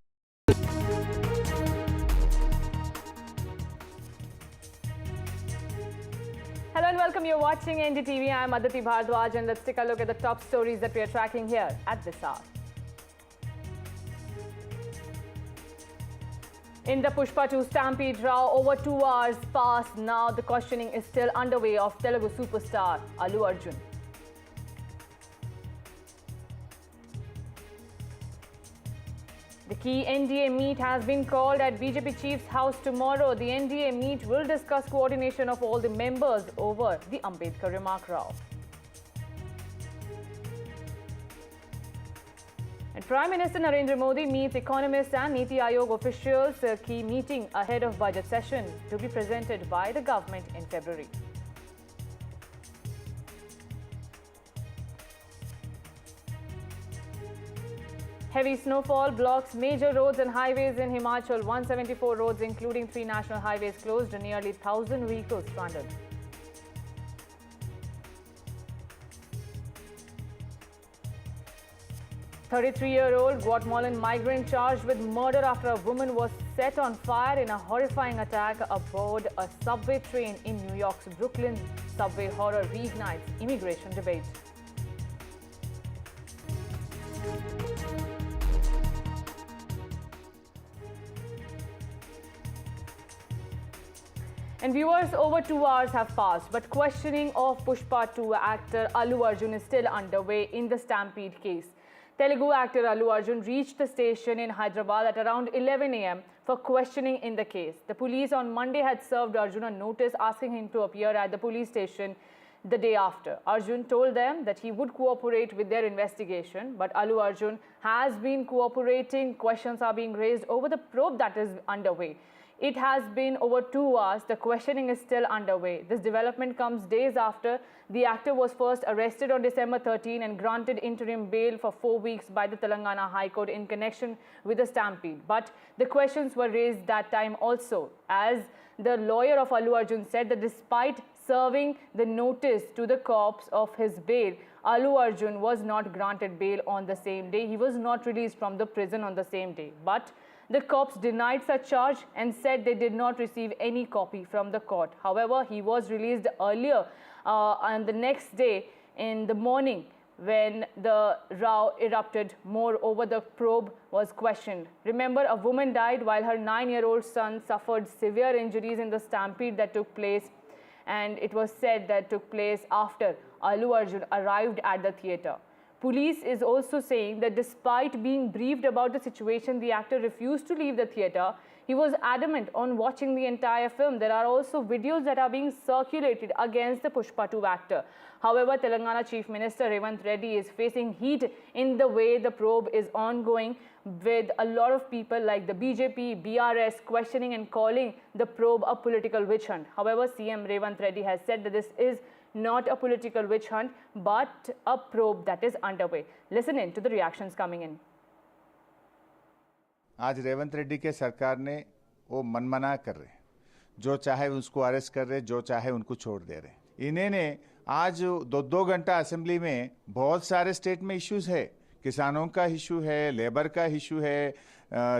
Hello and welcome. You're watching NDTV. I'm Aditi Bhardwaj and let's take a look at the top stories that we are tracking here at this hour. In the Pushpa 2 Stampede row, over 2 hours passed. Now the questioning is still underway of Telugu superstar Allu Arjun. The key NDA meet has been called at BJP chief's house tomorrow. The NDA meet will discuss coordination of all the members over the Ambedkar remark row. And Prime Minister Narendra Modi meets economists and Niti Aayog officials, a key meeting ahead of budget session to be presented by the government in February. Heavy snowfall blocks major roads and highways in Himachal. 174 roads, including 3 national highways, closed. Nearly 1,000 vehicles stranded. A 33-year-old Guatemalan migrant charged with murder after a woman was set on fire in a horrifying attack aboard a subway train in New York's Brooklyn. Subway horror reignites immigration debate. And viewers, over 2 hours have passed, but questioning of Pushpa 2 actor Allu Arjun is still underway in the Stampede case. Telugu actor Allu Arjun reached the station in Hyderabad at around 11 a.m. for questioning in the case. The police on Monday had served Arjun a notice asking him to appear at the police station the day after. Arjun told them that he would cooperate with their investigation, but Allu Arjun has been cooperating. Questions are being raised over the probe that is underway. It has been over 2 hours. The questioning is still underway. This development comes days after the actor was first arrested on December 13 and granted interim bail for 4 weeks by the Telangana High Court in connection with the stampede. But the questions were raised that time also, as the lawyer of Allu Arjun said that despite serving the notice to the cops of his bail, Allu Arjun was not granted bail on the same day. He was not released from the prison on the same day. But the cops denied such charge and said they did not receive any copy from the court. However, he was released earlier on the next day in the morning when the row erupted more over the probe was questioned. Remember, a woman died while her 9-year-old son suffered severe injuries in the stampede that took place, and it was said that took place after Allu Arjun arrived at the theatre. Police is also saying that despite being briefed about the situation, the actor refused to leave the theatre. He was adamant on watching the entire film. There are also videos that are being circulated against the Pushpa 2 actor. However, Telangana Chief Minister Revanth Reddy is facing heat in the way the probe is ongoing, with a lot of people like the BJP, BRS questioning and calling the probe a political witch hunt. However, CM Revanth Reddy has said that this is not a political witch hunt, but a probe that is underway. Listen in to the reactions coming in. आज रेवंत रेड्डी के सरकार ने वो मनमना कर रहे जो चाहे उसको अरेस्ट कर रहे, जो चाहे उनको छोड़ दे रहे। इन्होंने आज 2-2 घंटा असेंबली में बहुत सारे स्टेट में इश्यूज है, किसानों का इशू है, लेबर का इशू है,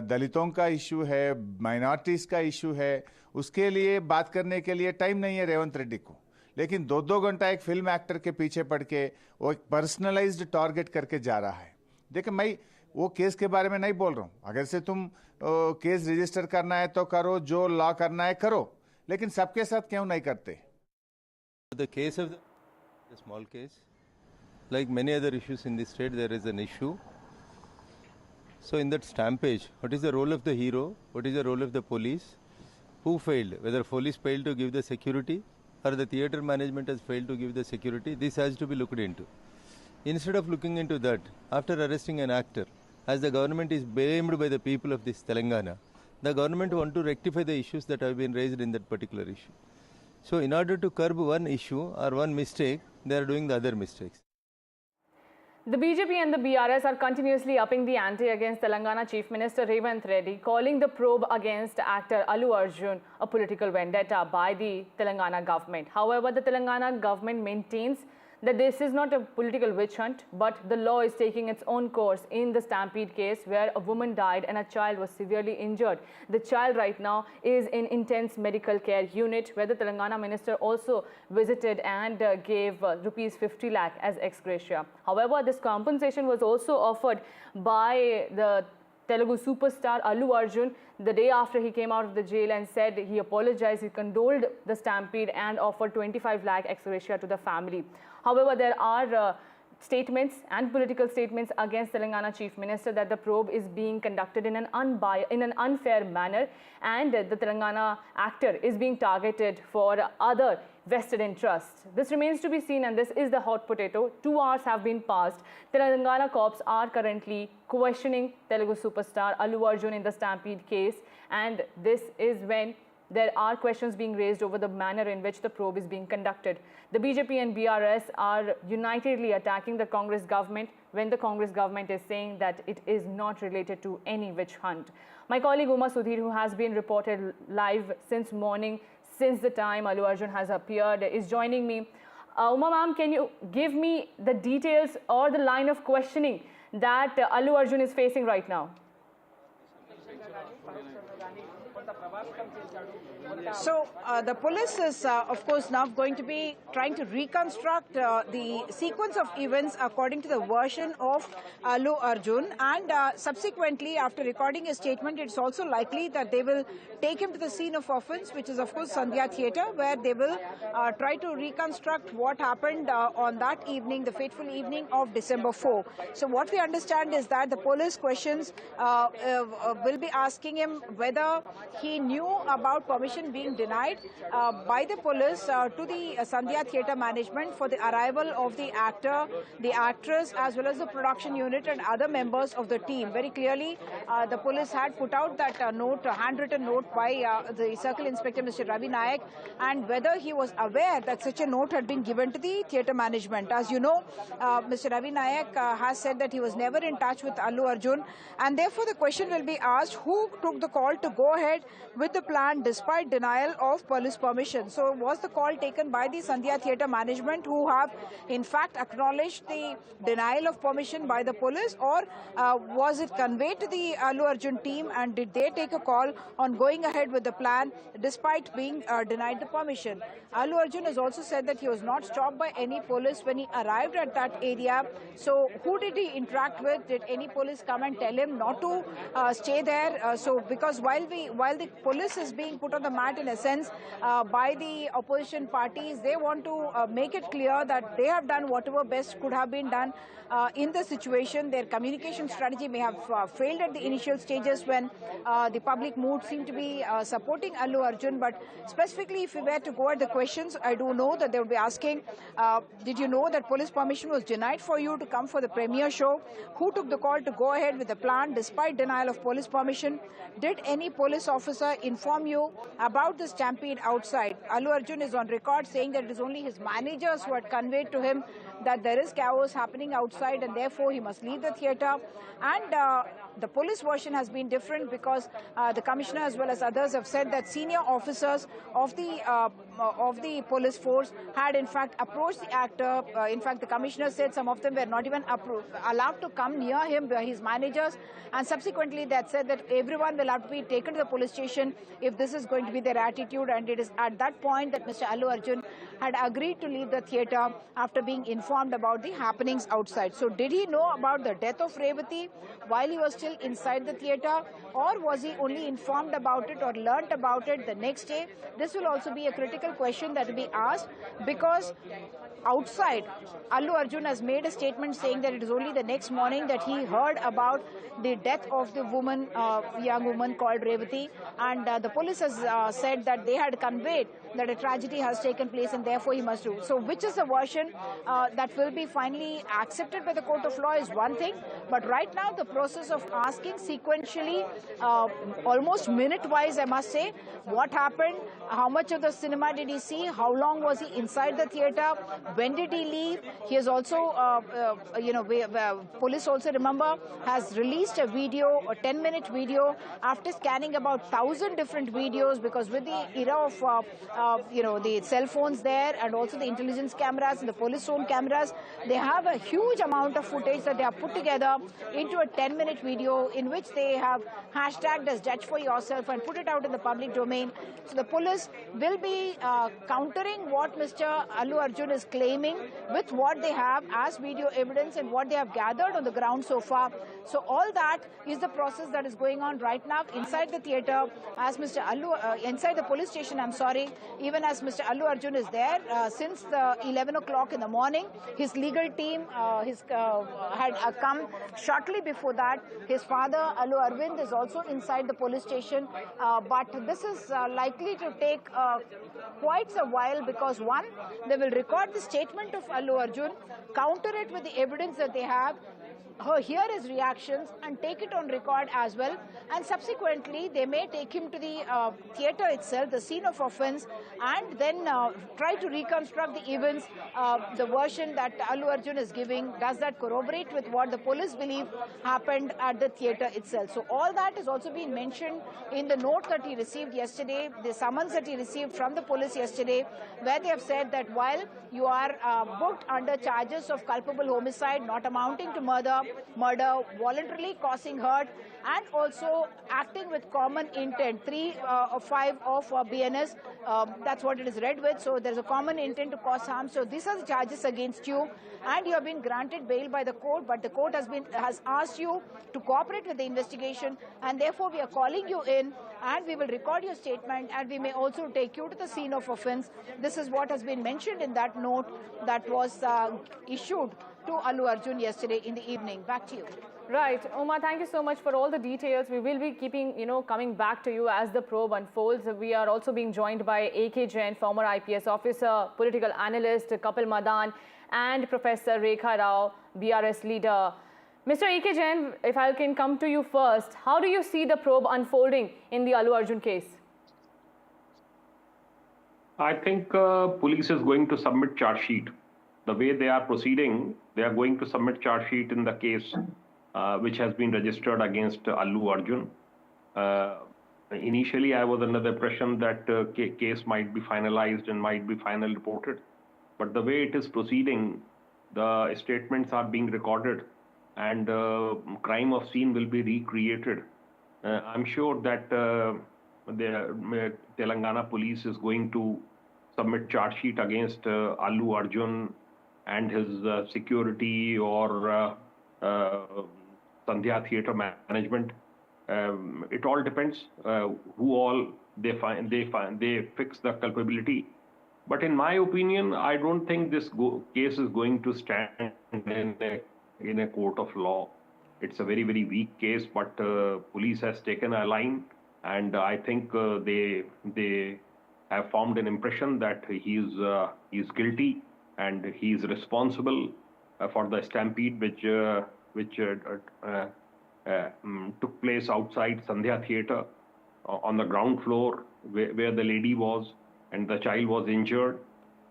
दलितों का इशू है, माइनॉरिटीज का इशू है, उसके लिए बात करने के लिए टाइम नहीं है रेवंत रेड्डी को। लेकिन 2-2 घंटा एक फिल्म एक्टर के पीछे पड़ के वो एक पर्सनलाइज्ड टारगेट करके जा रहा है। देखिए, मैं वो केस के बारे में नहीं बोल रहा हूँ, अगर से तुम केस रजिस्टर करना है तो करो, जो लॉ करना है करो, लेकिन सबके साथ क्यों नहीं करते? The case of the small case, like many other issues in the state, there is an issue. So in that stampede, what is the role of the hero? What is the role of the police? Who failed? Whether police failed to give the security or the theatre management has failed to give the security, this has to be looked into. Instead of looking into that, after arresting an actor, as the government is blamed by the people of this Telangana, the government want to rectify the issues that have been raised in that particular issue. So in order to curb one issue or one mistake, they are doing the other mistakes. The BJP and the BRS are continuously upping the ante against Telangana Chief Minister Revanth Reddy, calling the probe against actor Allu Arjun a political vendetta by the Telangana government. However, the Telangana government maintains that this is not a political witch hunt, but the law is taking its own course in the Stampede case where a woman died and a child was severely injured. The child right now is in intense medical care unit where the Telangana minister also visited and gave rupees 50 lakh as ex gratia. However, this compensation was also offered by the Telugu superstar Allu Arjun the day after he came out of the jail and said he apologized, he condoled the stampede and offered 25 lakh ex gratia to the family. However, there are statements and political statements against Telangana Chief Minister that the probe is being conducted in an unfair manner and the Telangana actor is being targeted for other vested interests. This remains to be seen and this is the hot potato. 2 hours have been passed. Telangana cops are currently questioning Telugu superstar Allu Arjun in the Stampede case, and this is when there are questions being raised over the manner in which the probe is being conducted. The BJP and BRS are unitedly attacking the Congress government when the Congress government is saying that it is not related to any witch hunt. My colleague Uma Sudhir, who has been reported live since morning, since the time Allu Arjun has appeared, is joining me. Uma ma'am, can you give me the details or the line of questioning that Allu Arjun is facing right now? So the police is, of course, now going to be trying to reconstruct the sequence of events according to the version of Allu Arjun, and subsequently, after recording a statement, it's also likely that they will take him to the scene of offence, which is, of course, Sandhya Theatre, where they will try to reconstruct what happened on that evening, the fateful evening of December 4. So what we understand is that the police questions will be asking him whether he knew about permission being denied by the police to the Sandhya Theatre management for the arrival of the actor, the actress, as well as the production unit and other members of the team. Very clearly, the police had put out that note, a handwritten note by the Circle Inspector, Mr. Ravi Nayak, and whether he was aware that such a note had been given to the theatre management. As you know, Mr. Ravi Nayak has said that he was never in touch with Allu Arjun, and therefore the question will be asked, who took the call to go ahead with the plan despite denial of police permission? So was the call taken by the Sandhya Theatre management, who have in fact acknowledged the denial of permission by the police, or was it conveyed to the Allu Arjun team and did they take a call on going ahead with the plan despite being denied the permission? Allu Arjun has also said that he was not stopped by any police when he arrived at that area. So who did he interact with? Did any police come and tell him not to stay there? So because while the police is being put on the mat in a sense by the opposition parties, they want to make it clear that they have done whatever best could have been done in the situation. Their communication strategy may have failed at the initial stages when the public mood seemed to be supporting Allu Arjun. But specifically, if we were to go at the questions, I do know that they will be asking, did you know that police permission was denied for you to come for the premiere show? Who took the call to go ahead with the plan despite denial of police permission? Did any police officer inform you about the stampede outside. Allu Arjun is on record saying that it is only his managers who had conveyed to him that there is chaos happening outside and therefore he must leave the theatre. And the police version has been different because the commissioner as well as others have said that senior officers of the police force had in fact approached the actor. In fact, the commissioner said some of them were not even allowed to come near him, his managers, and subsequently they had said that everyone will have to be taken to the police station if this is going to be their attitude. And it is at that point that Mr. Allu Arjun had agreed to leave the theatre after being informed about the happenings outside. So did he know about the death of Revati while he was still inside the theatre, or was he only informed about it or learnt about it the next day? This will also be a critical question that will be asked, because outside, Allu Arjun has made a statement saying that it is only the next morning that he heard about the death of the woman, young woman called Revati, and the police has said that they had conveyed that a tragedy has taken place and therefore he must do. So which is the version that will be finally accepted by the court of law is one thing, but right now the process of asking sequentially, almost minute-wise I must say, what happened, how much of the cinema did he see, how long was he inside the theatre, when did he leave? He has also, police also, remember, has released a video, a 10-minute video, after scanning about 1,000 different videos, because with the era of, the cell phones there and also the intelligence cameras and the police owned cameras, they have a huge amount of footage that they have put together into a 10-minute video in which they have hashtagged as judge for yourself and put it out in the public domain. So the police will be countering what Mr. Allu Arjun is claiming with what they have as video evidence and what they have gathered on the ground so far. So all that is the process that is going on right now inside the theatre, as Mr. Inside the police station, I'm sorry, even as Mr. Allu Arjun is there since the 11 o'clock in the morning. His legal team had come shortly before that. His father, Allu Arvind, is also inside the police station, but this is likely to take quite a while, because one, they will record the statement of Allu Arjun, counter it with the evidence that they have, hear his reactions and take it on record as well, and subsequently they may take him to the theatre itself, the scene of offence, and then try to reconstruct the events, the version that Allu Arjun is giving. Does that corroborate with what the police believe happened at the theatre itself? So all that has also been mentioned in the note that he received yesterday, the summons that he received from the police yesterday, where they have said that while you are booked under charges of culpable homicide not amounting to murder, voluntarily causing hurt, and also acting with common intent, 3 or 5 of BNS, that's what it is read with. So there's a common intent to cause harm. So these are the charges against you, and you have been granted bail by the court, but the court has asked you to cooperate with the investigation, and therefore we are calling you in, and we will record your statement, and we may also take you to the scene of offence. This is what has been mentioned in that note that was issued to Allu Arjun yesterday in the evening. Back to you. Right. Uma, thank you so much for all the details. We will be keeping, coming back to you as the probe unfolds. We are also being joined by A.K. Jain, former IPS officer, political analyst, Kapil Madan, and Professor Rekha Rao, BRS leader. Mr. A.K. Jain, if I can come to you first, how do you see the probe unfolding in the Allu Arjun case? I think police is going to submit charge sheet. The way they are proceeding, they are going to submit charge sheet in the case which has been registered against Allu Arjun. Initially, I was under the impression that case might be finalized and might be final reported. But the way it is proceeding, the statements are being recorded and crime of scene will be recreated. I'm sure that the Telangana police is going to submit charge sheet against Allu Arjun and his security or Sandhya Theatre management. It all depends who all they fix the culpability. But in my opinion, I don't think this case is going to stand in a court of law. It's a very, very weak case, but police has taken a line, and I think they have formed an impression that he is guilty and he is responsible for the stampede which took place outside Sandhya Theatre. on the ground floor where the lady was and the child was injured.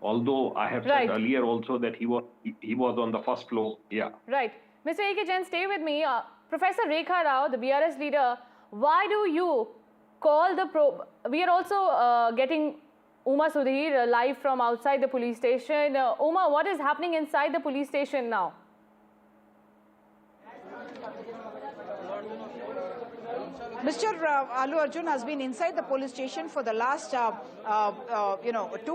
Although I have said earlier also that he was on the first floor. Yeah. Right. Mr. A.K. Jain, stay with me. Professor Rekha Rao, the BRS leader, why do you call the probe? We are also getting Uma Sudhir live from outside the police station. Uma, what is happening inside the police station now? Mr. Allu Arjun has been inside the police station for the last, 2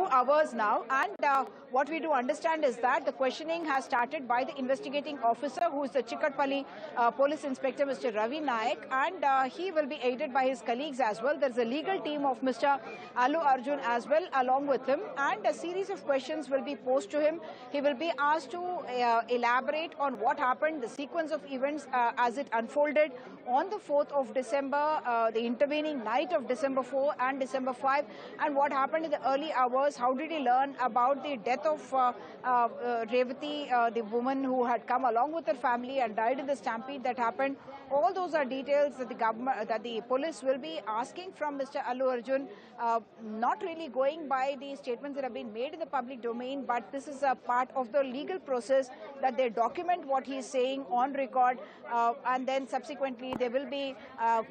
hours now. And what we do understand is that the questioning has started by the investigating officer, who is the Chikatpalli police inspector, Mr. Ravi Naik. And he will be aided by his colleagues as well. There's a legal team of Mr. Allu Arjun as well along with him. And a series of questions will be posed to him. He will be asked to elaborate on what happened, the sequence of events as it unfolded on the 4th of December, the intervening night of December 4 and December 5, and what happened in the early hours. How did he learn about the death of Revati, the woman who had come along with her family and died in the stampede that happened? All those are details that the government, that the police will be asking from Mr. Allu Arjun, not really going by the statements that have been made in the public domain, but this is a part of the legal process that they document what he is saying on record, and then subsequently they will be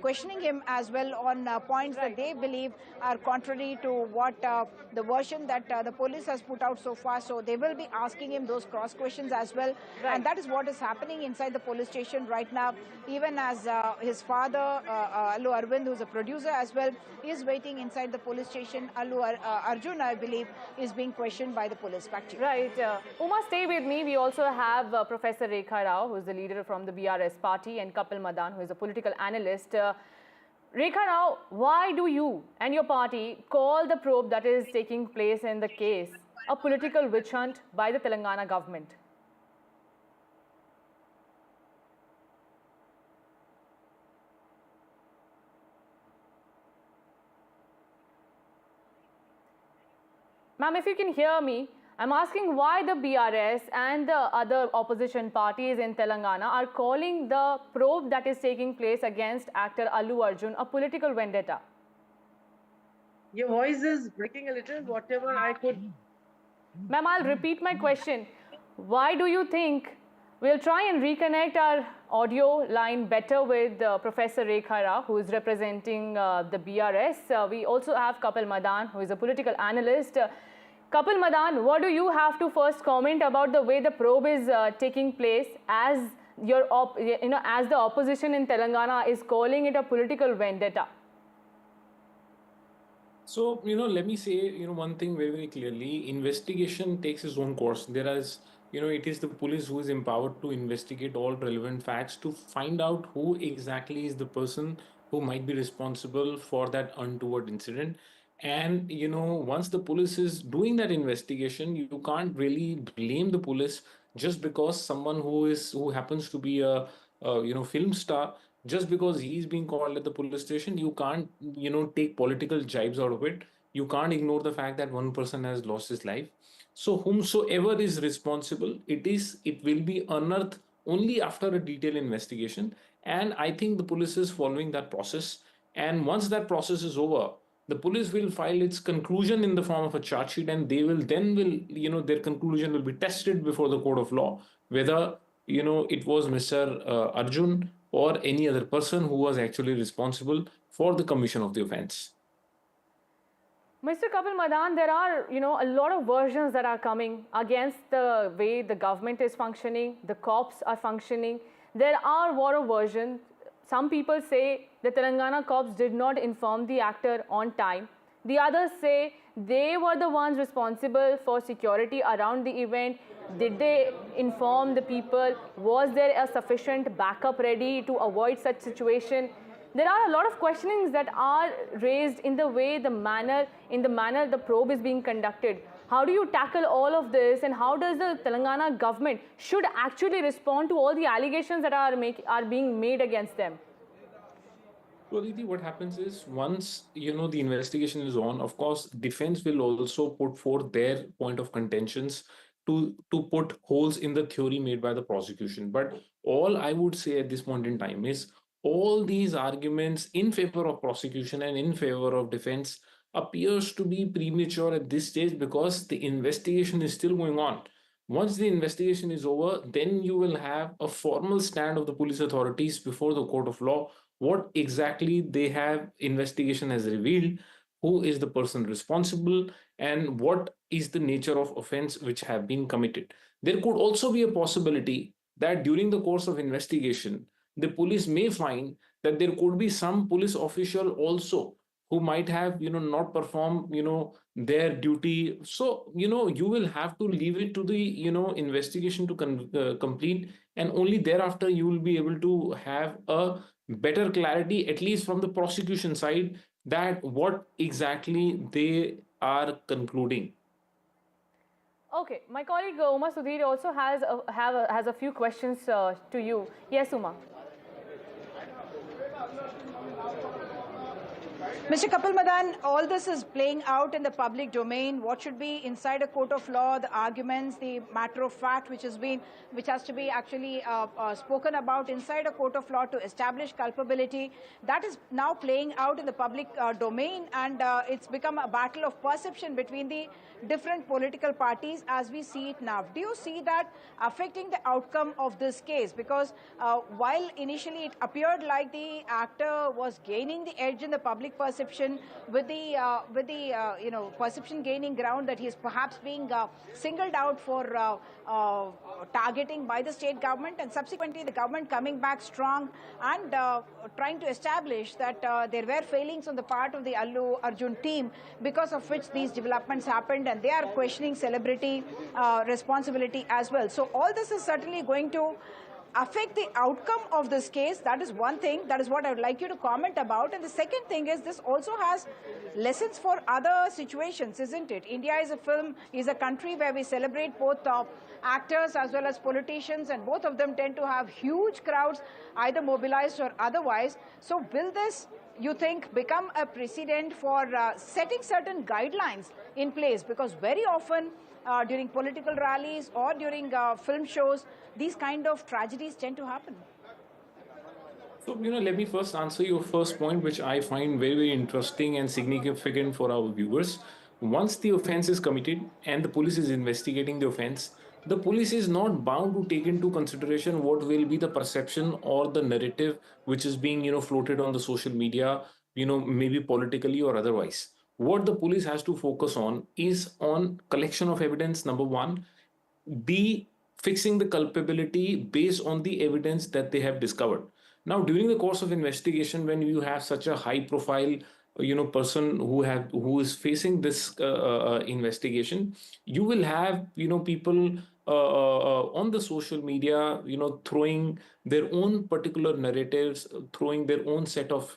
questioning him as well on points that they believe are contrary to what the version that the police has put out so far. So they will be asking him those cross questions as well. And that is what is happening inside the police station right now. Even as his father, Allu Arvind, who is a producer as well, is waiting inside the police station. Allu Arjun, I believe, is being questioned by the police. Back to you. Right. Uma, stay with me. We also have Professor Rekha Rao, who is the leader from the BRS party, and Kapil Madan, who is a political analyst. Rekha Rao, why do you and your party call the probe that is taking place in the case a political witch hunt by the Telangana government? Ma'am, if you can hear me, I'm asking why the BRS and the other opposition parties in Telangana are calling the probe that is taking place against actor Allu Arjun a political vendetta. Your voice is breaking a little, whatever I could. Ma'am, I'll repeat my question. Why do you think we'll try and reconnect our audio line better with Professor Rekha Rao, who is representing the BRS. We also have Kapil Madan, who is a political analyst. Kapil Madan, what do you have to first comment about the way the probe is taking place, as as the opposition in Telangana is calling it a political vendetta? So, let me say, one thing very, very clearly. Investigation takes its own course. There is, it is the police who is empowered to investigate all relevant facts to find out who exactly is the person who might be responsible for that untoward incident. And, once the police is doing that investigation, you can't really blame the police just because someone who happens to be a film star, just because he's being called at the police station, you can't, take political jibes out of it. You can't ignore the fact that one person has lost his life. So whomsoever is responsible, it will be unearthed only after a detailed investigation. And I think the police is following that process. And once that process is over, the police will file its conclusion in the form of a charge sheet, and they will their conclusion will be tested before the court of law, whether, it was Mr. Arjun or any other person who was actually responsible for the commission of the offense. Mr. Kapil Madan, there are, a lot of versions that are coming against the way the government is functioning, the cops are functioning. There are war of versions. Some people say the Telangana cops did not inform the actor on time. The others say they were the ones responsible for security around the event. Did they inform the people? Was there a sufficient backup ready to avoid such situation? There are a lot of questionings that are raised in the way, the manner the probe is being conducted. How do you tackle all of this, and how does the Telangana government should actually respond to all the allegations that are being made against them? Well, Aditi, what happens is once, the investigation is on, of course, defense will also put forth their point of contentions to put holes in the theory made by the prosecution. But all I would say at this point in time is all these arguments in favor of prosecution and in favor of defense appears to be premature at this stage because the investigation is still going on. Once the investigation is over, then you will have a formal stand of the police authorities before the court of law. What exactly they have, investigation has revealed, who is the person responsible, and what is the nature of offense which have been committed. There could also be a possibility that during the course of investigation, the police may find that there could be some police official also who might have not performed their duty. So you will have to leave it to the investigation to complete, and only thereafter you will be able to have a better clarity, at least from the prosecution side, that what exactly they are concluding. Okay, my colleague Uma Sudhir also has a few questions to you. Yes, Uma. Mr. Kapil Madan, all this is playing out in the public domain. What should be inside a court of law, the arguments, the matter of fact which has to be actually spoken about inside a court of law to establish culpability, that is now playing out in the public domain, and it's become a battle of perception between the different political parties as we see it now. Do you see that affecting the outcome of this case? Because while initially it appeared like the actor was gaining the edge in the public perception, with the perception gaining ground that he is perhaps being singled out for targeting by the state government, and subsequently the government coming back strong and trying to establish that there were failings on the part of the Allu Arjun team, because of which these developments happened, and they are questioning celebrity responsibility as well. So all this is certainly going to affect the outcome of this case. That is one thing. That is what I would like you to comment about. And the second thing is, this also has lessons for other situations, isn't it? India is a country where we celebrate both actors as well as politicians, and both of them tend to have huge crowds, either mobilized or otherwise. So will this, you think, become a precedent for setting certain guidelines in place? Because very often during political rallies or during film shows, these kind of tragedies tend to happen. So, let me first answer your first point, which I find very, very interesting and significant for our viewers. Once the offense is committed and the police is investigating the offense, the police is not bound to take into consideration what will be the perception or the narrative which is being, floated on the social media, maybe politically or otherwise. What the police has to focus on is on collection of evidence, number one, B, fixing the culpability based on the evidence that they have discovered. Now, during the course of investigation, when you have such a high profile person who is facing this investigation, you will have people on the social media throwing their own particular narratives, throwing their own set of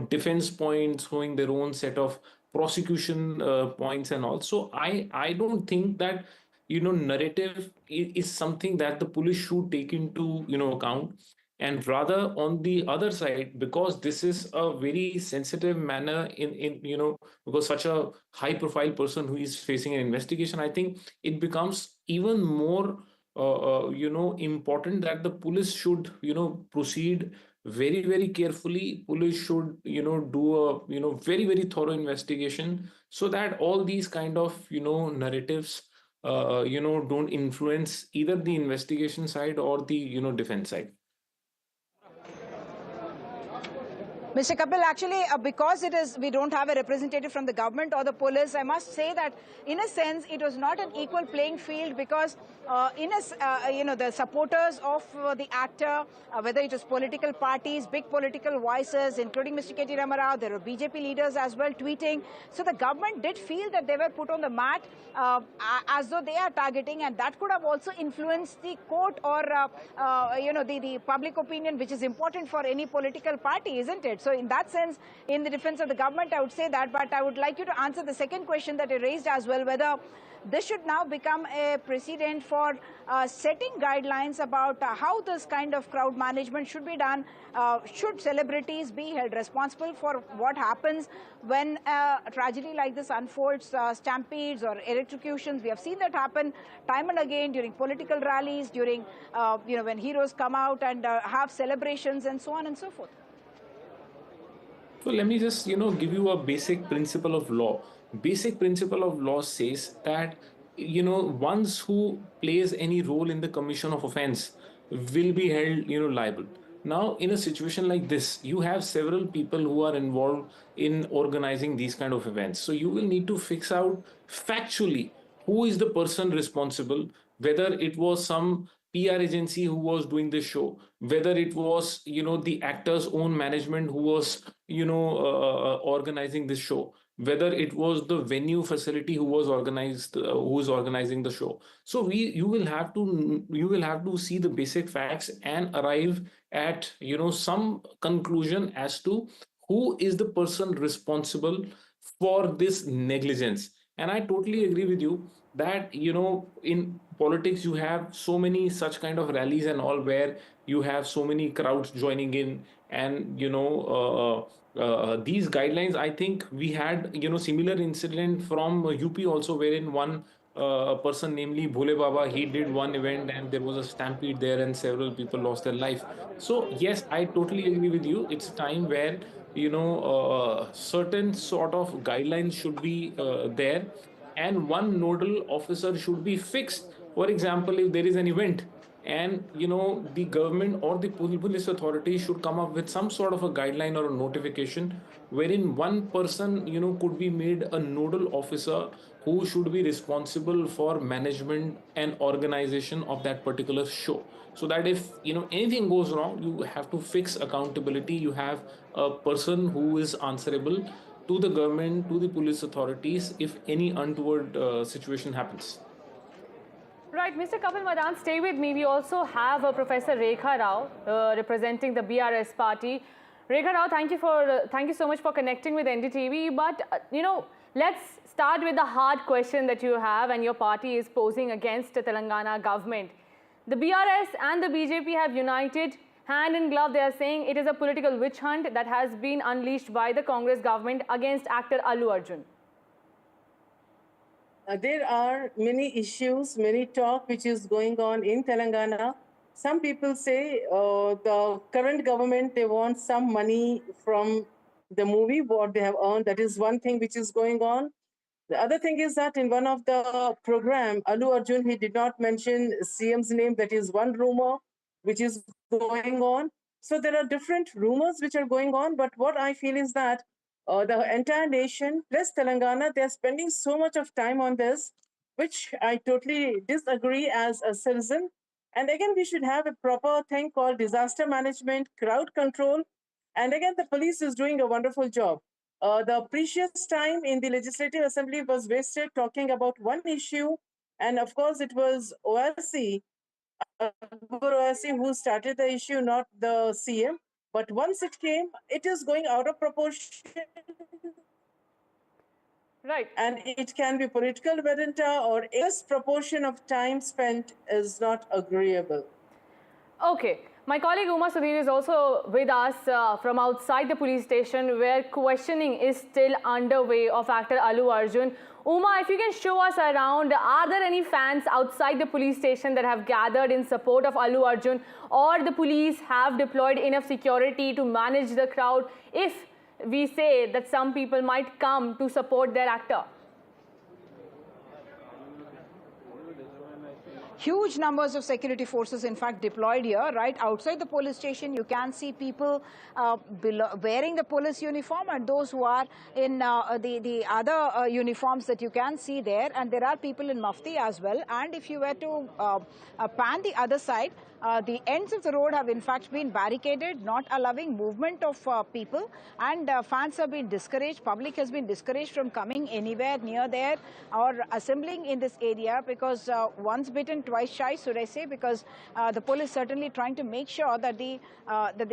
defense points, throwing their own set of prosecution points, and also I don't think that narrative is something that the police should take into account. And rather, on the other side, because this is a very sensitive manner in because such a high profile person who is facing an investigation, I think it becomes even more important that the police should proceed very, very carefully. Police should do a very, very thorough investigation, so that all these kind of narratives don't influence either the investigation side or the defense side. Mr. Kapil, actually, because we don't have a representative from the government or the police, I must say that in a sense it was not an equal playing field, because the supporters of the actor, whether it was political parties, big political voices, including Mr. K.T. Ramarao, there were BJP leaders as well tweeting. So the government did feel that they were put on the mat as though they are targeting, and that could have also influenced the court or the public opinion, which is important for any political party, isn't it? So in that sense, in the defense of the government, I would say that, but I would like you to answer the second question that you raised as well, whether this should now become a precedent for setting guidelines about how this kind of crowd management should be done. Should celebrities be held responsible for what happens when a tragedy like this unfolds, stampedes or electrocutions? We have seen that happen time and again during political rallies, during when heroes come out and have celebrations and so on and so forth. So let me just, give you a basic principle of law. Basic principle of law says that, ones who plays any role in the commission of offense will be held, liable. Now, in a situation like this, you have several people who are involved in organizing these kind of events. So you will need to fix out factually who is the person responsible, whether it was some PR agency who was doing the show, whether it was, the actor's own management who was, organizing this show, whether it was the venue facility who was organizing the show. So you will have to see the basic facts and arrive at, some conclusion as to who is the person responsible for this negligence. And I totally agree with you that, in politics you have so many such kind of rallies and all, where you have so many crowds joining in, and these guidelines, I think we had, similar incident from UP also, wherein one person, namely Bhole Baba, he did one event and there was a stampede there and several people lost their life. So yes, I totally agree with you. It's time where, certain sort of guidelines should be there, and one nodal officer should be fixed. For example, if there is an event, and the government or the police authority should come up with some sort of a guideline or a notification, wherein one person could be made a nodal officer who should be responsible for management and organization of that particular show, so that if anything goes wrong, you have to fix accountability. You have a person who is answerable to the government, to the police authorities, if any untoward situation happens. Right, Mr. Kapil Madan, stay with me. We also have Professor Rekha Rao representing the BRS party. Rekha Rao, thank you so much for connecting with NDTV. But let's start with the hard question that you have and your party is posing against the Telangana government. The BRS and the BJP have united hand in glove. They are saying it is a political witch hunt that has been unleashed by the Congress government against actor Allu Arjun. There are many issues, many talk which is going on in Telangana. Some people say the current government, they want some money from the movie, what they have earned. That is one thing which is going on. The other thing is that in one of the program, Allu Arjun, he did not mention CM's name. That is one rumor which is going on. So there are different rumors which are going on. But what I feel is that the entire nation plus Telangana, they're spending so much of time on this, which I totally disagree as a citizen. And again, we should have a proper thing called disaster management, crowd control. And again, the police is doing a wonderful job. The precious time in the Legislative Assembly was wasted talking about one issue. And of course, it was OIC, who started the issue, not the CM. But once it came, it is going out of proportion. Right. And it can be political vendetta, or this proportion of time spent is not agreeable. Okay. My colleague Uma Sudhir is also with us from outside the police station, where questioning is still underway of actor Allu Arjun. Uma, if you can show us around, are there any fans outside the police station that have gathered in support of Allu Arjun, or the police have deployed enough security to manage the crowd if we say that some people might come to support their actor? Huge numbers of security forces, in fact, deployed here. Right outside the police station, you can see people wearing the police uniform, and those who are in the other uniforms that you can see there. And there are people in mufti as well. And if you were to pan the other side, the ends of the road have in fact been barricaded, not allowing movement of people, and fans have been discouraged. Public has been discouraged from coming anywhere near there or assembling in this area, because once bitten, twice shy, should I say, because the police certainly trying to make sure that the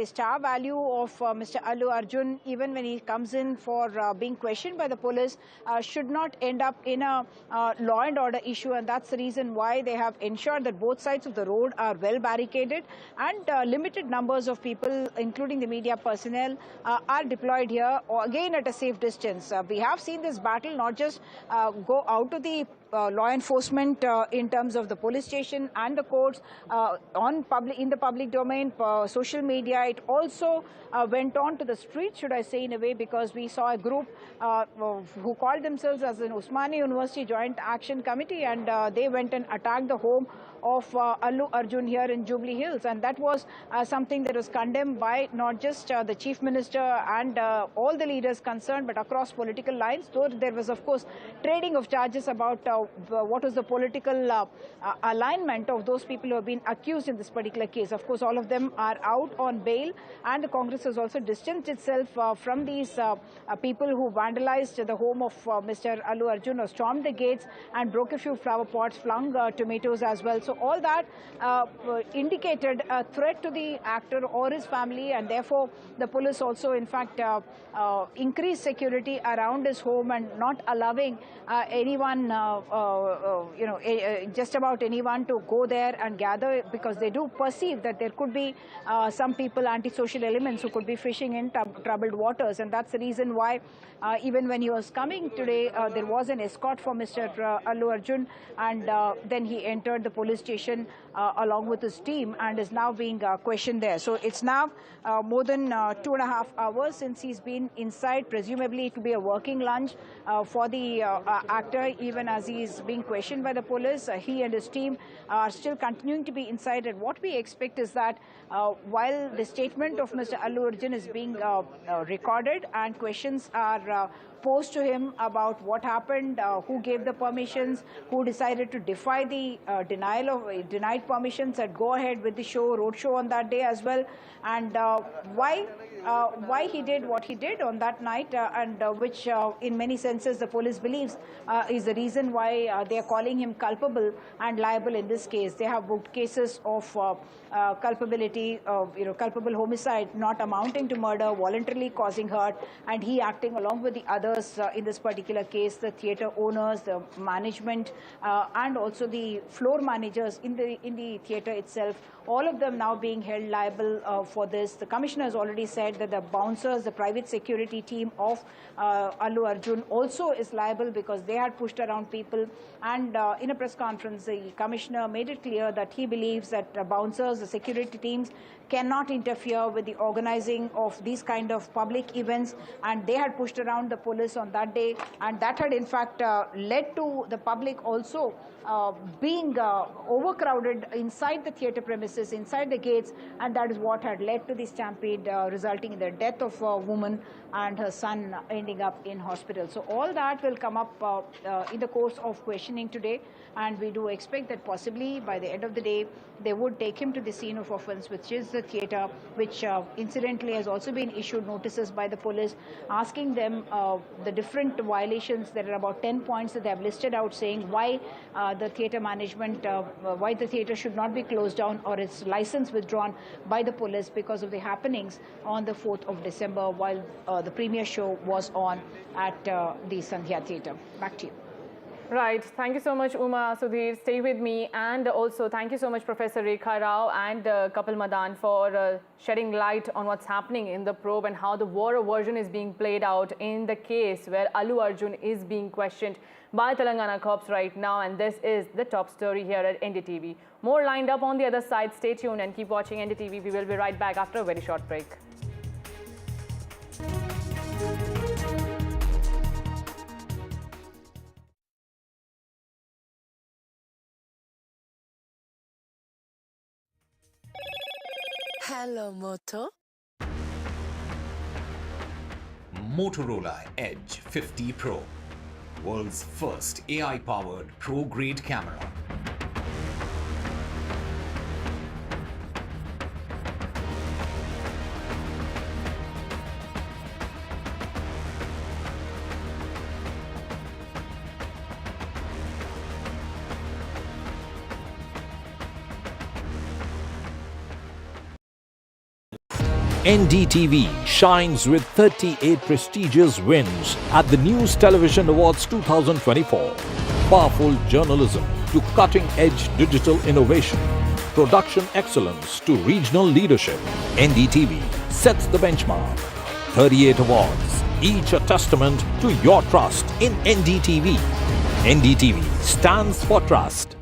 star value of Mr. Allu Arjun, even when he comes in for being questioned by the police, should not end up in a law and order issue. And that's the reason why they have ensured that both sides of the road are well barricaded, and limited numbers of people, including the media personnel, are deployed here, again at a safe distance. We have seen this battle not just go out to the law enforcement in terms of the police station and the courts, in the public domain, social media. It also went on to the street, should I say, in a way, because we saw a group who called themselves as an Osmania University Joint Action Committee, and they went and attacked the home of Allu Arjun here in Jubilee Hills, and that was something that was condemned by not just the Chief Minister and all the leaders concerned, but across political lines, though there was, of course, trading of charges about what was the political alignment of those people who have been accused in this particular case. Of course, all of them are out on bail, and the Congress has also distanced itself from these people who vandalized the home of Mr. Allu Arjun, or stormed the gates and broke a few flower pots, flung tomatoes as well. So all that indicated a threat to the actor or his family, and therefore the police also, in fact, increased security around his home and not allowing anyone, just about anyone to go there and gather, because they do perceive that there could be some people, antisocial elements, who could be fishing in troubled waters, and that's the reason why even when he was coming today, there was an escort for Mr. Allu Arjun, and then he entered the police station along with his team and is now being questioned there. So it's now more than 2.5 hours since he's been inside. Presumably it will be a working lunch for the actor, even as he is being questioned by the police. He and his team are still continuing to be inside, and what we expect is that while the statement of Mr. Allu Arjun is being recorded and questions are posed to him about what happened, who gave the permissions, who decided to defy the denied permissions and go ahead with the road show on that day as well, and why he did what he did on that night, and which in many senses the police believes is the reason why they are calling him culpable and liable in this case. They have booked cases of culpability, culpable homicide not amounting to murder, voluntarily causing hurt, and he acting along with the others in this particular case, the theatre owners, the management, and also the floor managers in the theatre itself, all of them now being held liable for this. The commissioner has already said that the bouncers, the private security team of Allu Arjun also is liable because they had pushed around people, and in a press conference the commissioner made it clear that he believes that bouncers, the security teams, cannot interfere with the organizing of these kind of public events, and they had pushed around the police on that day, and that had in fact led to the public also being overcrowded inside the theatre premises, inside the gates, and that is what had led to the stampede, resulting in the death of a woman and her son ending up in hospital. So all that will come up in the course of questioning today, and we do expect that possibly by the end of the day they would take him to the scene of offence, which is the theatre, which incidentally has also been issued notices by the police asking them the different violations. There are about 10 points that they have listed out, saying why the theatre management, why the theatre should not be closed down or its license withdrawn by the police because of the happenings on the 4th of December while the premiere show was on at the Sandhya Theatre. Back to you. Right. Thank you so much, Uma, Sudhir. Stay with me. And also, thank you so much, Professor Rekha Rao and Kapil Madan, for shedding light on what's happening in the probe and how the war version is being played out in the case where Allu Arjun is being questioned by Telangana cops right now. And this is the top story here at NDTV. More lined up on the other side. Stay tuned and keep watching NDTV. We will be right back after a very short break. Hello, Moto. Motorola Edge 50 Pro, world's first AI-powered pro-grade camera. NDTV shines with 38 prestigious wins at the News Television Awards 2024. Powerful journalism to cutting-edge digital innovation, production excellence to regional leadership. NDTV sets the benchmark. 38 awards, each a testament to your trust in NDTV. NDTV stands for trust.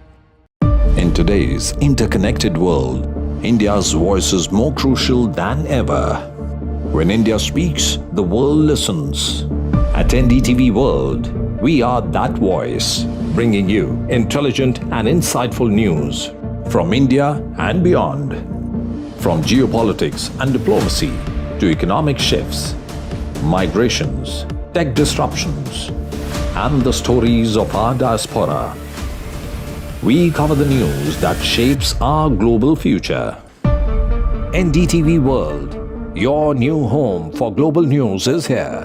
In today's interconnected world, India's voice is more crucial than ever. When India speaks, the world listens. At NDTV World, we are that voice, bringing you intelligent and insightful news from India and beyond. From geopolitics and diplomacy to economic shifts, migrations, tech disruptions, and the stories of our diaspora. We cover the news that shapes our global future. NDTV World, your new home for global news, is here.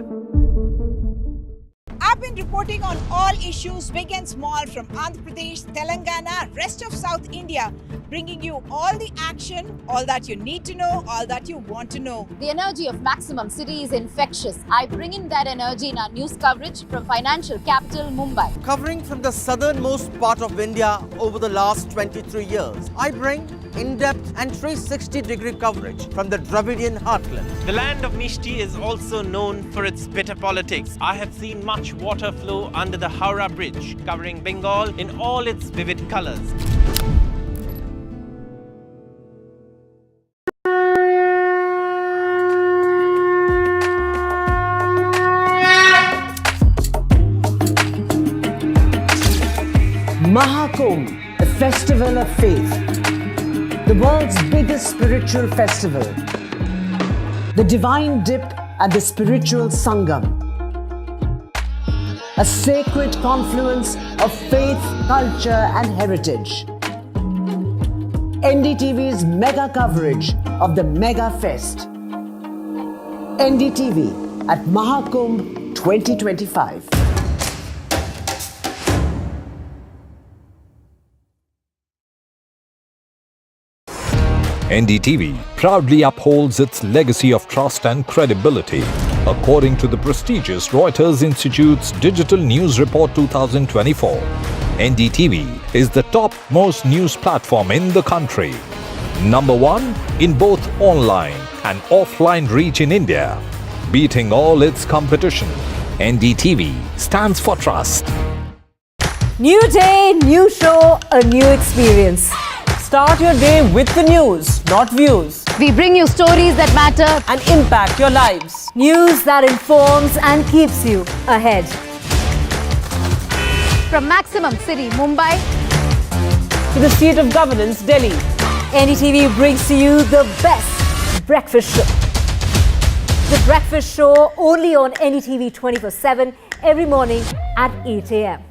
I've been reporting on all issues, big and small, from Andhra Pradesh, Telangana, rest of South India, bringing you all the action, all that you need to know, all that you want to know. The energy of Maximum City is infectious. I bring in that energy in our news coverage from financial capital Mumbai. Covering from the southernmost part of India over the last 23 years, I bring in-depth and 360-degree coverage from the Dravidian heartland. The land of Mishti is also known for its bitter politics. I have seen much water flow under the Howrah Bridge, covering Bengal in all its vivid colors. Mahakumbh, the festival of faith, the world's biggest spiritual festival, the divine dip at the spiritual Sangam, a sacred confluence of faith, culture and heritage. NDTV's mega coverage of the Mega Fest. NDTV at Mahakumbh 2025. NDTV proudly upholds its legacy of trust and credibility. According to the prestigious Reuters Institute's Digital News Report 2024, NDTV is the topmost news platform in the country. Number one in both online and offline reach in India. Beating all its competition, NDTV stands for trust. New day, new show, a new experience. Start your day with the news, not views. We bring you stories that matter and impact your lives. News that informs and keeps you ahead. from Maximum City, Mumbai, to the seat of governance, Delhi. NDTV brings to you the best breakfast show. The breakfast show only on NDTV 24/7 every morning at 8 a.m.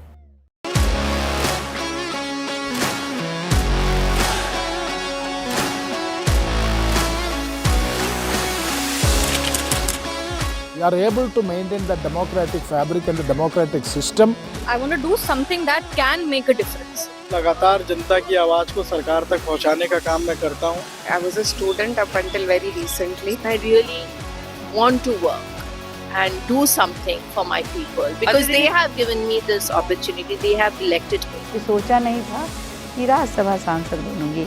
We are able to maintain the democratic fabric and the democratic system. I want to do something that can make a difference. लगातार जनता की आवाज को सरकार तक पहुंचाने का काम मैं करता हूं. I was a student up until very recently. I really want to work and do something for my people because they have given me this opportunity. They have elected me. सोचा नहीं था कि राज्यसभा सांसद बनूंगी.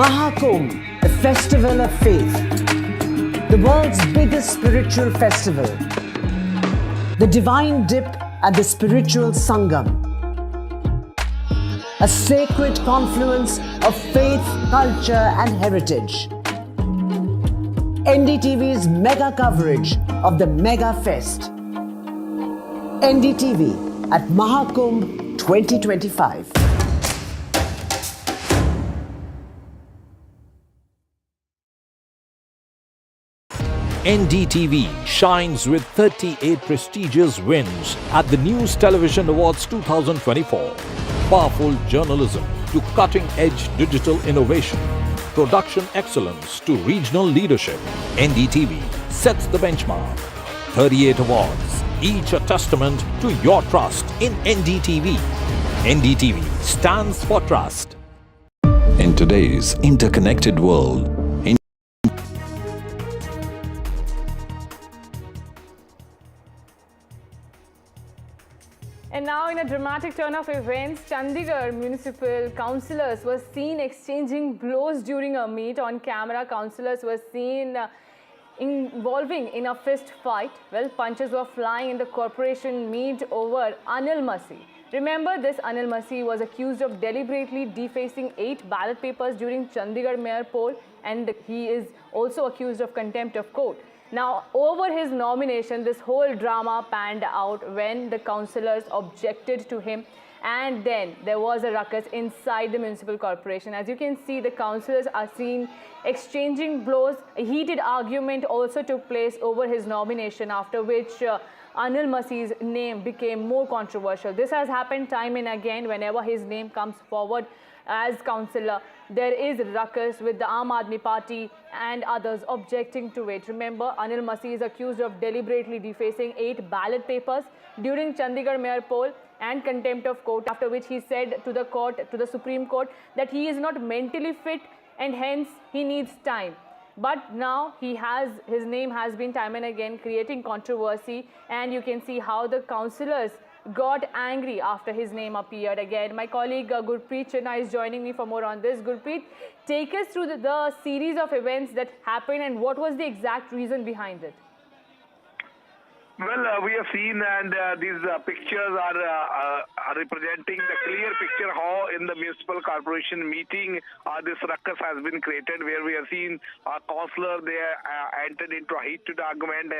Mahakumbh, the festival of faith, the world's biggest spiritual festival, the divine dip at the spiritual Sangam, a sacred confluence of faith, culture and heritage. NDTV's mega coverage of the Mega Fest. NDTV at Mahakumbh 2025. NDTV shines with 38 prestigious wins at the News Television Awards 2024. Powerful journalism to cutting-edge digital innovation, production excellence to regional leadership, NDTV sets the benchmark. 38 awards, each a testament to your trust in NDTV. NDTV stands for trust. In today's interconnected world, And now in a dramatic turn of events, Chandigarh municipal councillors were seen exchanging blows during a meet. On camera, councillors were seen involving in a fist fight. Well, punches were flying in the corporation meet over Anil Masi. Remember, this Anil Masi was accused of deliberately defacing 8 ballot papers during Chandigarh mayor poll, and he is also accused of contempt of court. Now, over his nomination, this whole drama panned out when the councillors objected to him, and then there was a ruckus inside the municipal corporation. As you can see, the councillors are seen exchanging blows. A heated argument also took place over his nomination, after which Anil Masi's name became more controversial. This has happened time and again. Whenever his name comes forward as councillor, there is ruckus with the Aam Aadmi Party and others objecting to it. Remember, Anil Masi is accused of deliberately defacing 8 ballot papers during Chandigarh mayor poll and contempt of court, after which he said to the court, to the Supreme Court, that he is not mentally fit and hence he needs time. But now his name has been time and again creating controversy, and you can see how the councillors got angry after his name appeared again. My colleague Gurpreet Chinna is joining me for more on this. Gurpreet, take us through the series of events that happened and what was the exact reason behind it? Well, we have seen, and these pictures are representing the clear picture how in the municipal corporation meeting this ruckus has been created, where we have seen a councillor, they entered into a heated argument,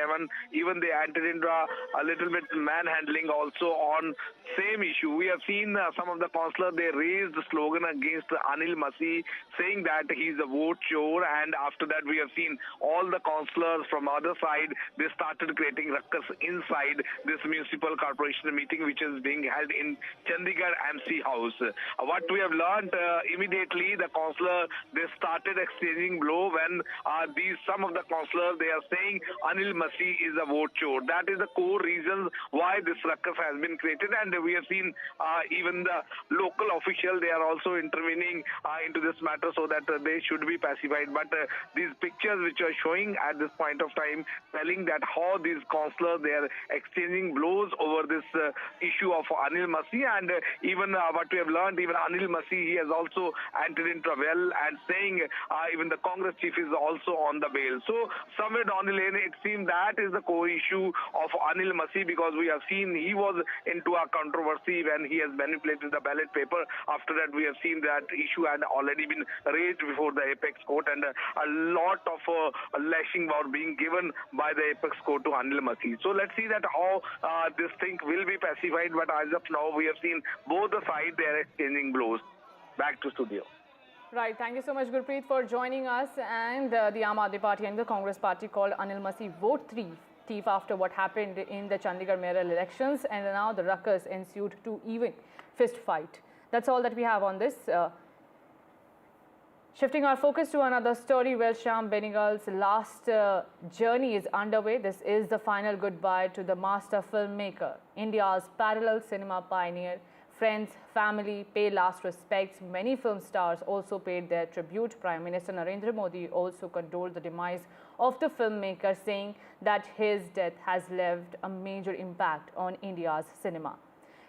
even they entered into a little bit manhandling also on same issue. We have seen some of the councillors, they raised the slogan against Anil Masi, saying that he is a vote chore, and after that we have seen all the councillors from other side, they started creating ruckus inside this municipal corporation meeting, which is being held in Chandigarh MC House. What we have learned immediately, the councillor, they started exchanging blow when some of the councillors, they are saying Anil Masi is a vote chore. That is the core reason why this ruckus has been created, and we have seen even the local official, they are also intervening into this matter so that they should be pacified. But these pictures which are showing at this point of time, telling that how these councillors, they are exchanging blows over this issue of Anil Masi, and even what we have learned, even Anil Masi, he has also entered into a well, and saying even the Congress chief is also on the bail. So somewhere down the lane, it seems that is the core issue of Anil Masi, because we have seen he was into a controversy when he has manipulated the ballot paper. After that, we have seen that issue had already been raised before the apex court, and a lot of lashing were being given by the apex court to Anil Masi. So let's see that how this thing will be pacified, but as of now, we have seen both the sides, they are exchanging blows. Back to studio. Right, thank you so much, Gurpreet, for joining us. And the Aam Aadmi Party and the Congress Party called Anil Masi vote thief after what happened in the Chandigarh mayoral elections, and now the ruckus ensued to even fist fight. That's all that we have on this. Shifting our focus to another story, well, Shyam Benegal's last journey is underway. This is the final goodbye to the master filmmaker. India's parallel cinema pioneer. Friends, family pay last respects. Many film stars also paid their tribute. Prime Minister Narendra Modi also condoled the demise of the filmmaker, saying that his death has left a major impact on India's cinema.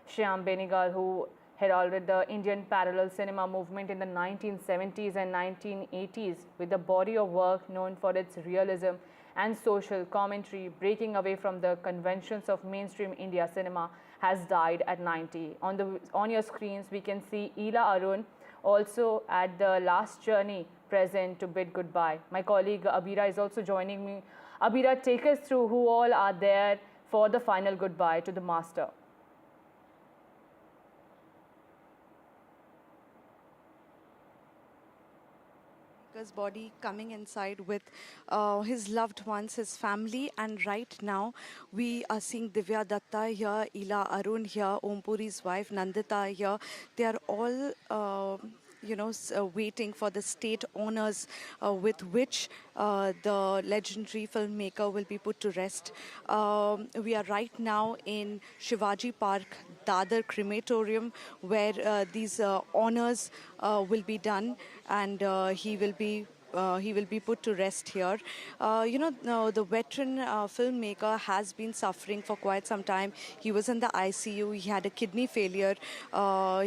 Shyam Benegal, who heralded the Indian parallel cinema movement in the 1970s and 1980s with a body of work known for its realism and social commentary, breaking away from the conventions of mainstream India cinema, has died at 90. On your screens, we can see Allu Arjun also at the last journey present to bid goodbye. My colleague Abira is also joining me. Abira, take us through who all are there for the final goodbye to the master. Body coming inside with his loved ones, his family, and right now we are seeing Divya Datta here, Allu Arjun here, Om Puri's wife Nandita here. They are all waiting for the state honors with which the legendary filmmaker will be put to rest. We are right now in Shivaji Park, Dadar crematorium, where these honors will be done, and he will be he will be put to rest here. The veteran filmmaker has been suffering for quite some time. He was in the ICU. He had a kidney failure.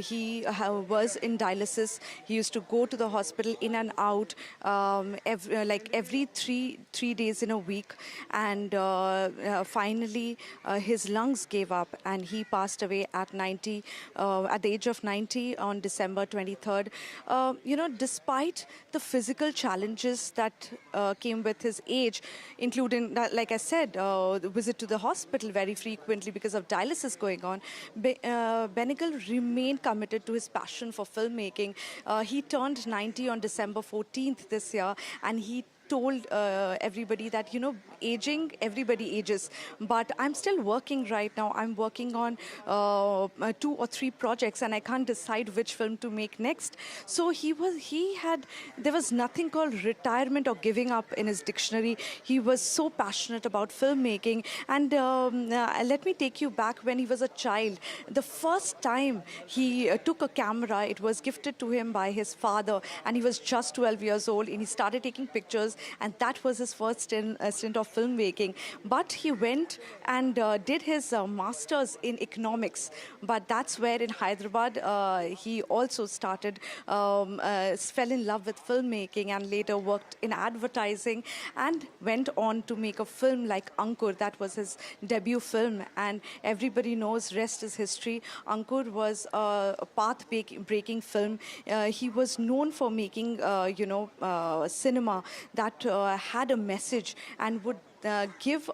He was in dialysis. He used to go to the hospital in and out every three days in a week. And finally, his lungs gave up, and he passed away at the age of 90 on December 23rd. Despite the physical challenges that came with his age, including, like I said, the visit to the hospital very frequently because of dialysis going on, Benegal remained committed to his passion for filmmaking. He turned 90 on December 14th this year, and he told everybody that, aging, everybody ages, but I'm still working right now. I'm working on 2 or 3 projects, and I can't decide which film to make next. So there was nothing called retirement or giving up in his dictionary. He was so passionate about filmmaking. And let me take you back when he was a child. The first time he took a camera, it was gifted to him by his father, and he was just 12 years old, and he started taking pictures, and that was his first stint of filmmaking. But he went and did his master's in economics. But that's where in Hyderabad he also started, fell in love with filmmaking, and later worked in advertising, and went on to make a film like Ankur. That was his debut film, and everybody knows, rest is history. Ankur was a path-breaking film. He was known for making, cinema that had a message and would give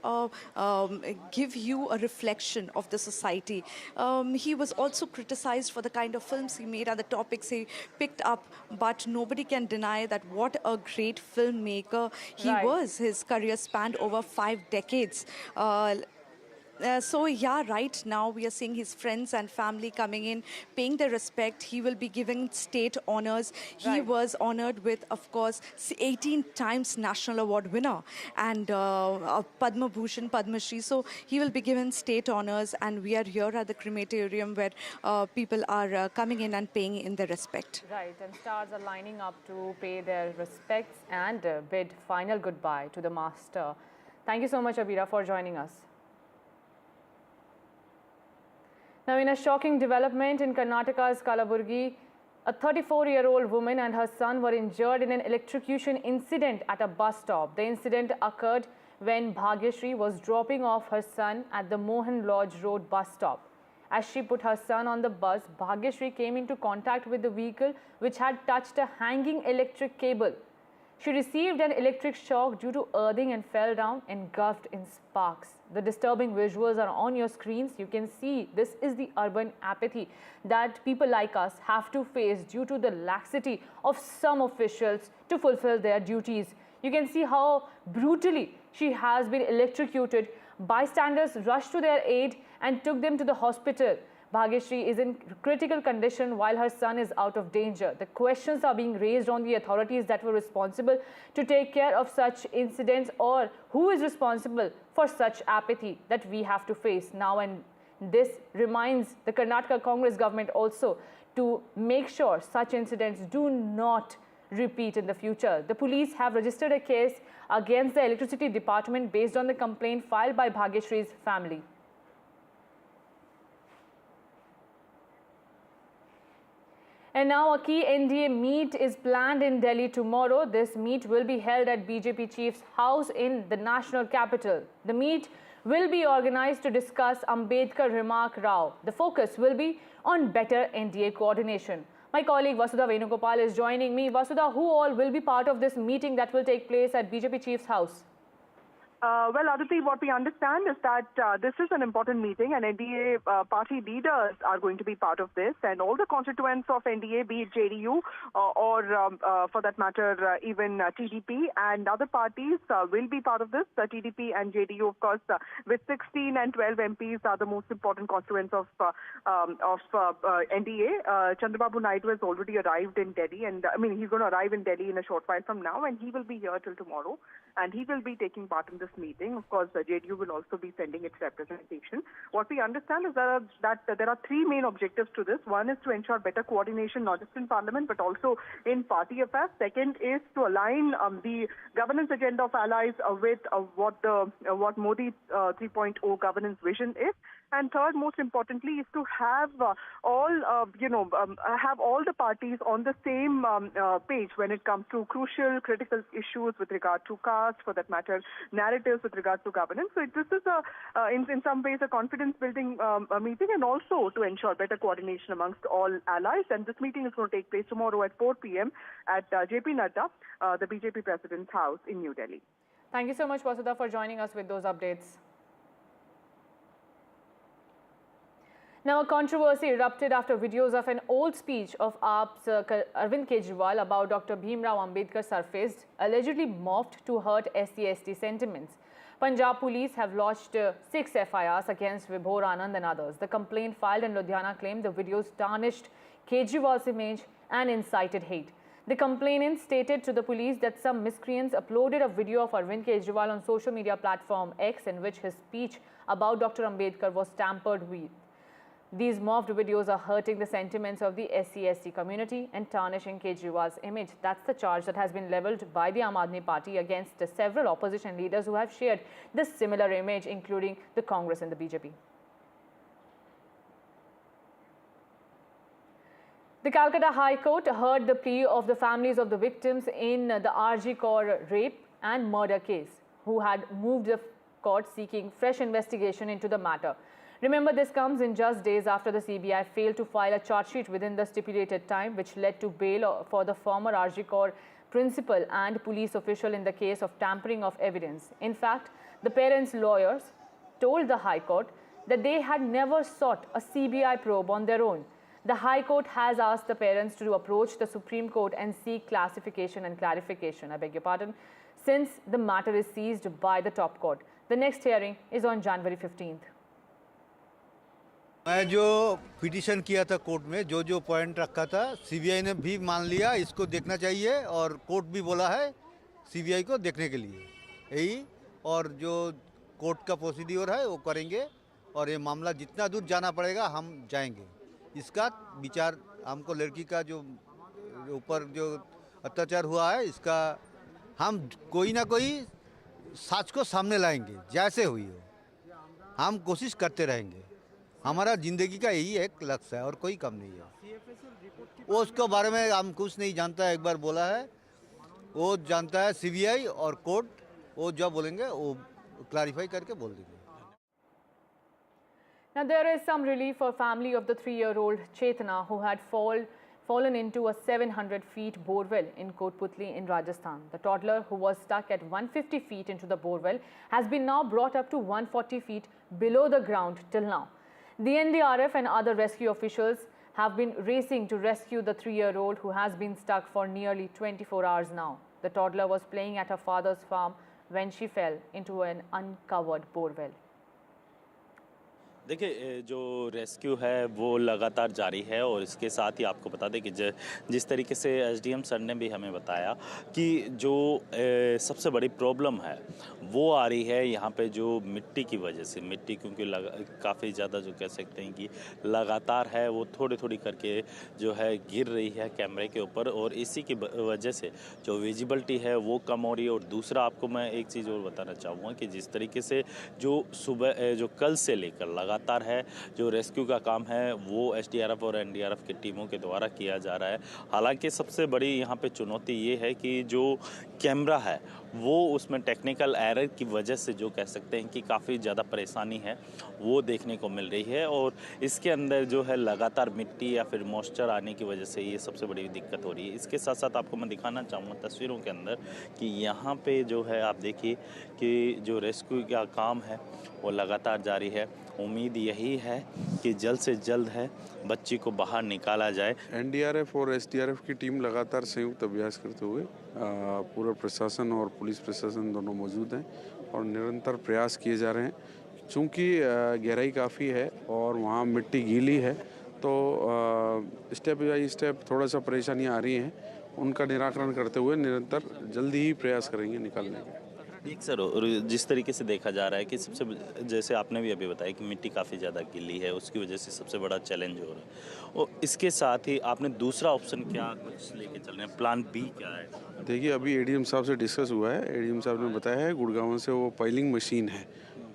you a reflection of the society. He was also criticized for the kind of films he made and the topics he picked up, but nobody can deny that what a great filmmaker he was. His career spanned over 5 decades. Right now we are seeing his friends and family coming in, paying their respect. He will be given state honors. He was honored with, of course, 18 times National Award winner and Padma Bhushan, Padma Shri. So he will be given state honors, and we are here at the crematorium where people are coming in and paying in their respect. Right, and stars are lining up to pay their respects and bid final goodbye to the master. Thank you so much, Abira, for joining us. Now, in a shocking development in Karnataka's Kalaburgi, a 34-year-old woman and her son were injured in an electrocution incident at a bus stop. The incident occurred when Bhagyashree was dropping off her son at the Mohan Lodge Road bus stop. As she put her son on the bus, Bhagyashree came into contact with the vehicle, which had touched a hanging electric cable. She received an electric shock due to earthing and fell down, engulfed in sparks. The disturbing visuals are on your screens. You can see this is the urban apathy that people like us have to face due to the laxity of some officials to fulfill their duties. You can see how brutally she has been electrocuted. Bystanders rushed to their aid and took them to the hospital. Bhagyashree is in critical condition while her son is out of danger. The questions are being raised on the authorities that were responsible to take care of such incidents, or who is responsible for such apathy that we have to face now. And this reminds the Karnataka Congress government also to make sure such incidents do not repeat in the future. The police have registered a case against the electricity department based on the complaint filed by Bhagyashree's family. And now a key NDA meet is planned in Delhi tomorrow. This meet will be held at BJP chief's house in the national capital. The meet will be organized to discuss Ambedkar Remark Rao. The focus will be on better NDA coordination. My colleague Vasudha Venugopal is joining me. Vasudha, who all will be part of this meeting that will take place at BJP chief's house? Well, Aditi, what we understand is that this is an important meeting, and NDA party leaders are going to be part of this, and all the constituents of NDA, be it JDU or for that matter, even TDP and other parties will be part of this. TDP and JDU, of course, with 16 and 12 MPs are the most important constituents of NDA. Chandrababu Naidu has already arrived in Delhi, and he's going to arrive in Delhi in a short while from now, and he will be here till tomorrow, and he will be taking part in this this meeting. Of course, the JDU will also be sending its representation. What we understand is that there are three main objectives to this. One is to ensure better coordination, not just in Parliament, but also in party affairs. Second is to align the governance agenda of allies with what Modi 3.0 governance vision is. And third, most importantly, is to have all the parties on the same page when it comes to crucial, critical issues with regard to caste, for that matter, narratives with regard to governance. So this is in some ways a confidence-building meeting, and also to ensure better coordination amongst all allies. And this meeting is going to take place tomorrow at 4 p.m. at JP Nadda, the BJP President's house in New Delhi. Thank you so much, Vasudha, for joining us with those updates. Now, a controversy erupted after videos of an old speech of AAP's Arvind Kejriwal about Dr. Bhimrao Ambedkar surfaced, allegedly morphed to hurt SC/ST sentiments. Punjab police have lodged 6 FIRs against Vibhor Anand and others. The complaint filed in Ludhiana claimed the videos tarnished Kejriwal's image and incited hate. The complainant stated to the police that some miscreants uploaded a video of Arvind Kejriwal on social media platform X in which his speech about Dr. Ambedkar was tampered with. These morphed videos are hurting the sentiments of the SC/ST community and tarnishing Kejriwal's image. That's the charge that has been levelled by the Aam Aadmi Party against several opposition leaders who have shared this similar image, including the Congress and the BJP. The Calcutta High Court heard the plea of the families of the victims in the RG Kaur rape and murder case, who had moved the court seeking fresh investigation into the matter. Remember, this comes in just days after the CBI failed to file a charge sheet within the stipulated time, which led to bail for the former RG Kaur principal and police official in the case of tampering of evidence. In fact, the parents' lawyers told the High Court that they had never sought a CBI probe on their own. The High Court has asked the parents to approach the Supreme Court and seek classification and clarification, I beg your pardon, since the matter is seized by the top court. The next hearing is on January 15th. मैं जो petition किया था court में, जो point रखा था, CBI ने भी मान लिया, इसको देखना चाहिए, और कोर्ट भी बोला है सीबीआई को देखने के लिए यही, और जो कोर्ट का प्रोसीड्यूर है वो करेंगे, और ये मामला जितना दूर जाना पड़ेगा हम जाएंगे। इसका विचार हमको लड़की का जो ऊपर जो अत्याचार हुआ है, इसका हम कोई ना कोई सच को सामने लाएंगे, जैसे हुई हो हम कोशिश करते रहेंगे। हमारा जिंदगी का यही एक लक्ष्य है और कोई कम नहीं है। वो उसके बारे में हम कुछ नहीं जानता है, एक बार बोला है, वो जानता है सीबीआई और कोर्ट, वो जो बोलेंगे वो क्लैरिफाई करके बोल देंगे। Now, there is some relief for family of the 3-year-old Chetna who had fallen into a 700 feet borewell in Kotputli in Rajasthan. The toddler, who was stuck at 150 feet into the borewell, has been now brought up to 140 feet below the ground till now. The NDRF and other rescue officials have been racing to rescue the 3-year-old who has been stuck for nearly 24 hours now. The toddler was playing at her father's farm when she fell into an uncovered borewell. देखिए, जो rescue है वो लगातार जारी है, और इसके साथ ही आपको बता दें कि जिस तरीके से एसडीएम सर ने भी हमें बताया कि जो सबसे बड़ी प्रॉब्लम है वो आ रही है यहाँ पे जो मिट्टी की वजह से, मिट्टी क्योंकि काफ़ी ज़्यादा जो कह सकते हैं कि लगातार है वो थोड़ी थोड़ी करके जो है गिर रही है कैमरे के ऊपर, और इसी की वजह से जो विजिबिलिटी है वो कम हो रही है। और दूसरा आपको मैं एक चीज़ और बताना चाहूँगा कि जिस तरीके से जो सुबह जो कल से लेकर लगातार है जो रेस्क्यू का काम है वो एसडीआरएफ और एनडीआरएफ की टीमों के द्वारा किया जा रहा है। हालांकि सबसे बड़ी यहाँ पे चुनौती ये है कि जो कैमरा है वो उसमें टेक्निकल एरर की वजह से जो कह सकते हैं कि काफ़ी ज़्यादा परेशानी है वो देखने को मिल रही है, और इसके अंदर जो है लगातार मिट्टी या फिर मॉइस्चर आने की वजह से ये सबसे बड़ी दिक्कत हो रही है। इसके साथ साथ आपको मैं दिखाना चाहूँगा तस्वीरों के अंदर कि यहाँ पे जो है आप देखिए कि जो रेस्क्यू का काम है वो लगातार जारी है। उम्मीद यही है कि जल्द से जल्द है बच्ची को बाहर निकाला जाए। एनडीआरएफ और एसडीआरएफ की टीम लगातार संयुक्त अभ्यास करते हुए पूरा प्रशासन और पुलिस प्रशासन दोनों मौजूद हैं और निरंतर प्रयास किए जा रहे हैं। चूँकि गहराई काफ़ी है और वहाँ मिट्टी गीली है तो स्टेप बाई स्टेप थोड़ा सा परेशानियाँ आ रही हैं, उनका निराकरण करते हुए निरंतर जल्दी ही प्रयास करेंगे निकालने के। एक सर, और जिस तरीके से देखा जा रहा है कि सबसे, जैसे आपने भी अभी बताया कि मिट्टी काफ़ी ज़्यादा गीली है, उसकी वजह से सबसे बड़ा चैलेंज हो रहा है, और इसके साथ ही आपने दूसरा ऑप्शन क्या कुछ लेके चल रहे हैं, प्लान बी क्या है? देखिए, अभी एडीएम साहब से डिस्कस हुआ है। एडीएम साहब ने बताया है गुड़गांव से वो पाइलिंग मशीन है,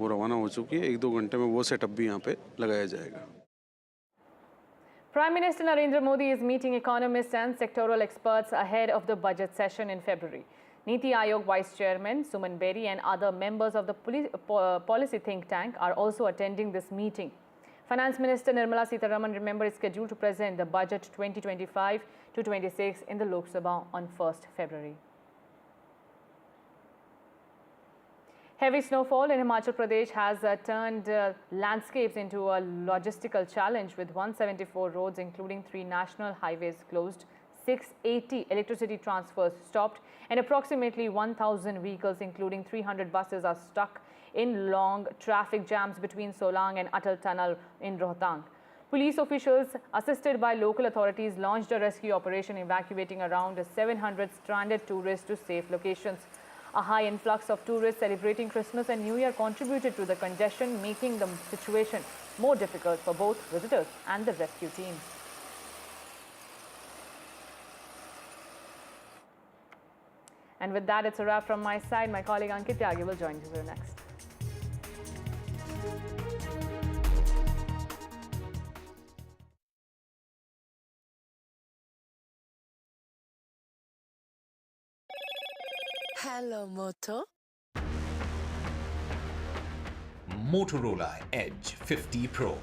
वो रवाना हो चुकी है। 1-2 घंटे में वो सेटअप भी यहाँ पे लगाया जाएगा। Prime Minister Narendra Modi is meeting economists and sectoral experts ahead of the budget session in February. Niti Aayog Vice Chairman Suman Beri and other members of the policy think tank are also attending this meeting. Finance Minister Nirmala Sitharaman, remember, is scheduled to present the budget 2025-26 in the Lok Sabha on 1st February. Heavy snowfall in Himachal Pradesh has turned landscapes into a logistical challenge, with 174 roads, including 3 national highways, closed, 680 electricity transfers stopped, and approximately 1,000 vehicles, including 300 buses, are stuck in long traffic jams between Solang and Atal Tunnel in Rohtang. Police officials, assisted by local authorities, launched a rescue operation, evacuating around 700 stranded tourists to safe locations. A high influx of tourists celebrating Christmas and New Year contributed to the congestion, making the situation more difficult for both visitors and the rescue teams. And with that, it's a wrap from my side. My colleague Ankit Tyagi will join you next. Hello, Moto. Motorola Edge 50 Pro,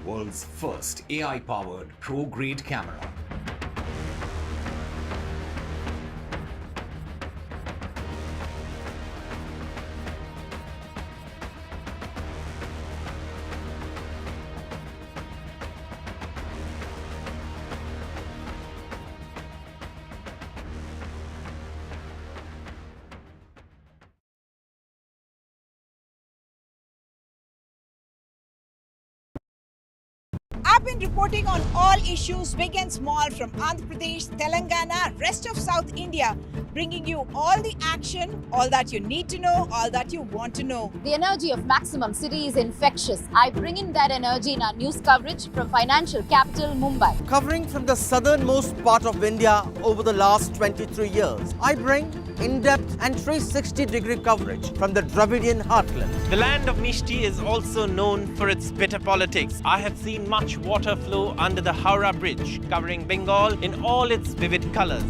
world's first AI-powered pro-grade camera. I've been reporting on all issues, big and small, from Andhra Pradesh, Telangana, rest of South India, bringing you all the action, all that you need to know, all that you want to know. The energy of Maximum City is infectious. I bring in that energy in our news coverage from financial capital Mumbai. Covering from the southernmost part of India over the last 23 years, I bring in-depth and 360-degree coverage from the Dravidian heartland. The land of Mishti is also known for its bitter politics. I have seen much water flow under the Howrah Bridge, covering Bengal in all its vivid colors.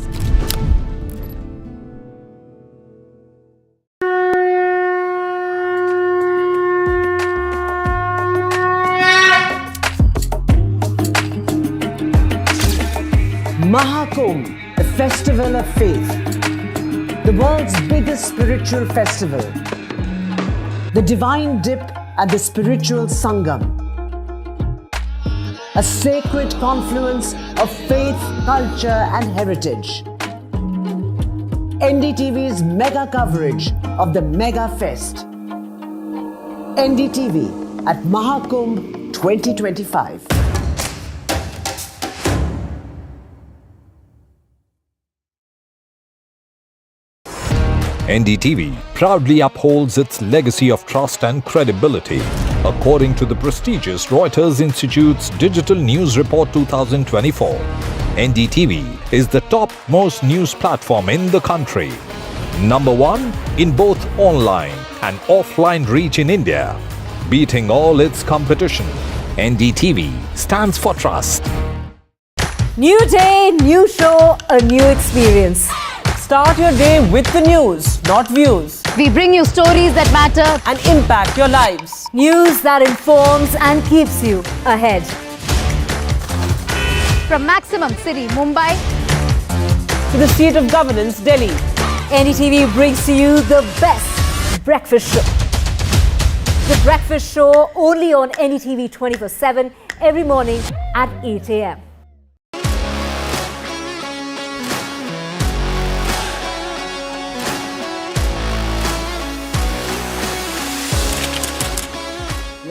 Mahakumbh, the festival of faith, the world's biggest spiritual festival, the divine dip at the spiritual Sangam, a sacred confluence of faith, culture and heritage. NDTV's mega coverage of the Mega Fest. NDTV at Mahakumbh 2025. NDTV proudly upholds its legacy of trust and credibility. According to the prestigious Reuters Institute's Digital News Report 2024, NDTV is the top-most news platform in the country. Number 1 in both online and offline reach in India. Beating all its competition, NDTV stands for trust. New day, new show, a new experience. Start your day with the news, not views. We bring you stories that matter and impact your lives. News that informs and keeps you ahead. From Maximum City, Mumbai, to the seat of governance, Delhi, NDTV brings to you the best breakfast show. The breakfast show only on NDTV 24/7 every morning at 8 a.m.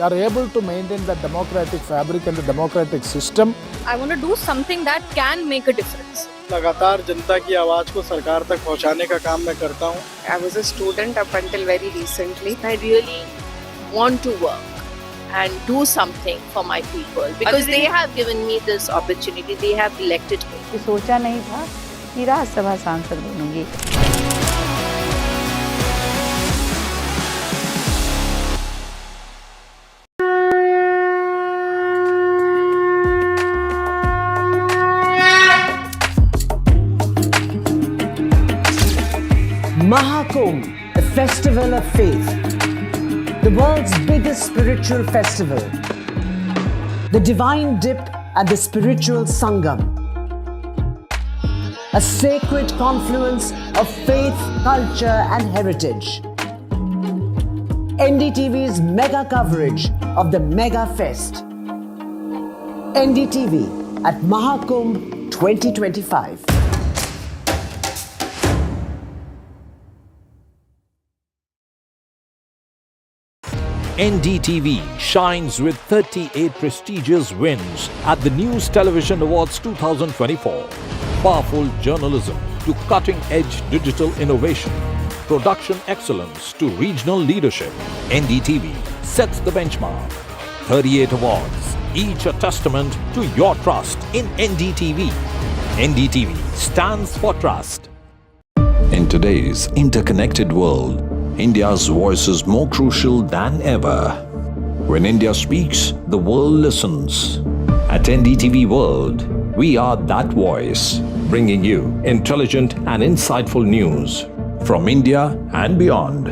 We are able to maintain the democratic fabric and the democratic system. I want to do something that can make a difference. लगातार जनता की आवाज को सरकार तक पहुंचाने का काम मैं करता हूं. I was a student up until very recently. I really want to work and do something for my people because they have given me this opportunity. They have elected me. सोचा नहीं था कि राज्यसभा सांसद बनूंगी. Mahakumbh, the festival of faith, the world's biggest spiritual festival, the divine dip at the spiritual Sangam, a sacred confluence of faith, culture and heritage. NDTV's mega coverage of the Mega Fest. NDTV at Mahakumbh 2025. NDTV shines with 38 prestigious wins at the News Television Awards 2024. Powerful journalism to cutting-edge digital innovation. Production excellence to regional leadership. NDTV sets the benchmark. 38 awards, each a testament to your trust in NDTV. NDTV stands for trust. In today's interconnected world, India's voice is more crucial than ever. When India speaks, the world listens. At NDTV World, we are that voice, bringing you intelligent and insightful news from India and beyond.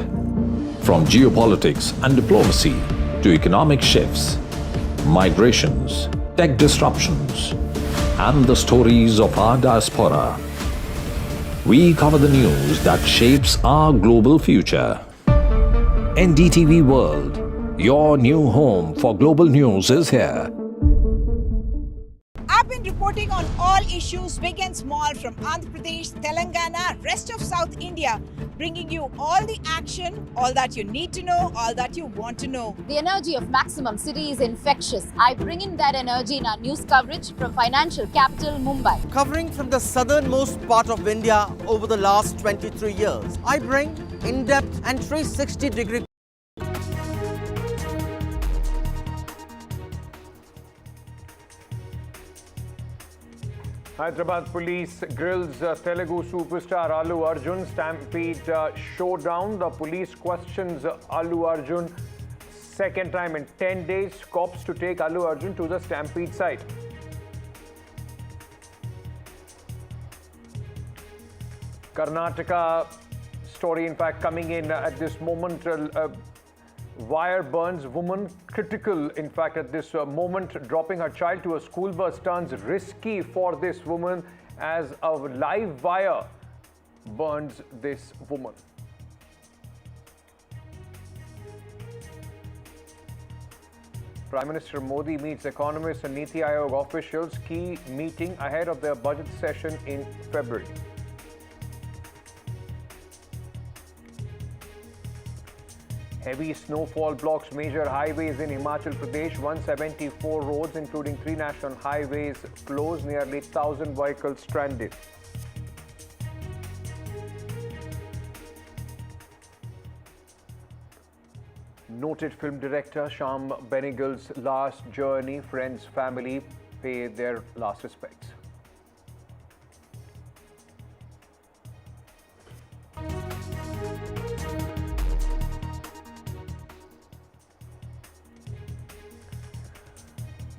From geopolitics and diplomacy to economic shifts, migrations, tech disruptions, and the stories of our diaspora. We cover the news that shapes our global future. NDTV World, your new home for global news is here. I've been reporting on all issues big and small from Andhra Pradesh, Telangana, rest of South India, bringing you all the action, all that you need to know, all that you want to know. The energy of Maximum City is infectious. I bring in that energy in our news coverage from financial capital Mumbai. Covering from the southernmost part of India over the last 23 years, I bring in-depth and 360-degree. Hyderabad police grills Telugu superstar Allu Arjun. Stampede showdown. The police questions Allu Arjun second time in 10 days. Cops to take Allu Arjun to the Stampede site. Karnataka story, in fact, coming in at this moment. Wire burns woman critical, in fact, at this moment. Dropping her child to a school bus turns risky for this woman as a live wire burns this woman. Prime Minister Modi meets economists and Niti Aayog officials. Key meeting ahead of their budget session in February. Heavy snowfall blocks major highways in Himachal Pradesh. 174 roads, including 3 national highways, closed. Nearly 1,000 vehicles stranded. Noted film director Shyam Benegal's last journey. Friends, family pay their last respects.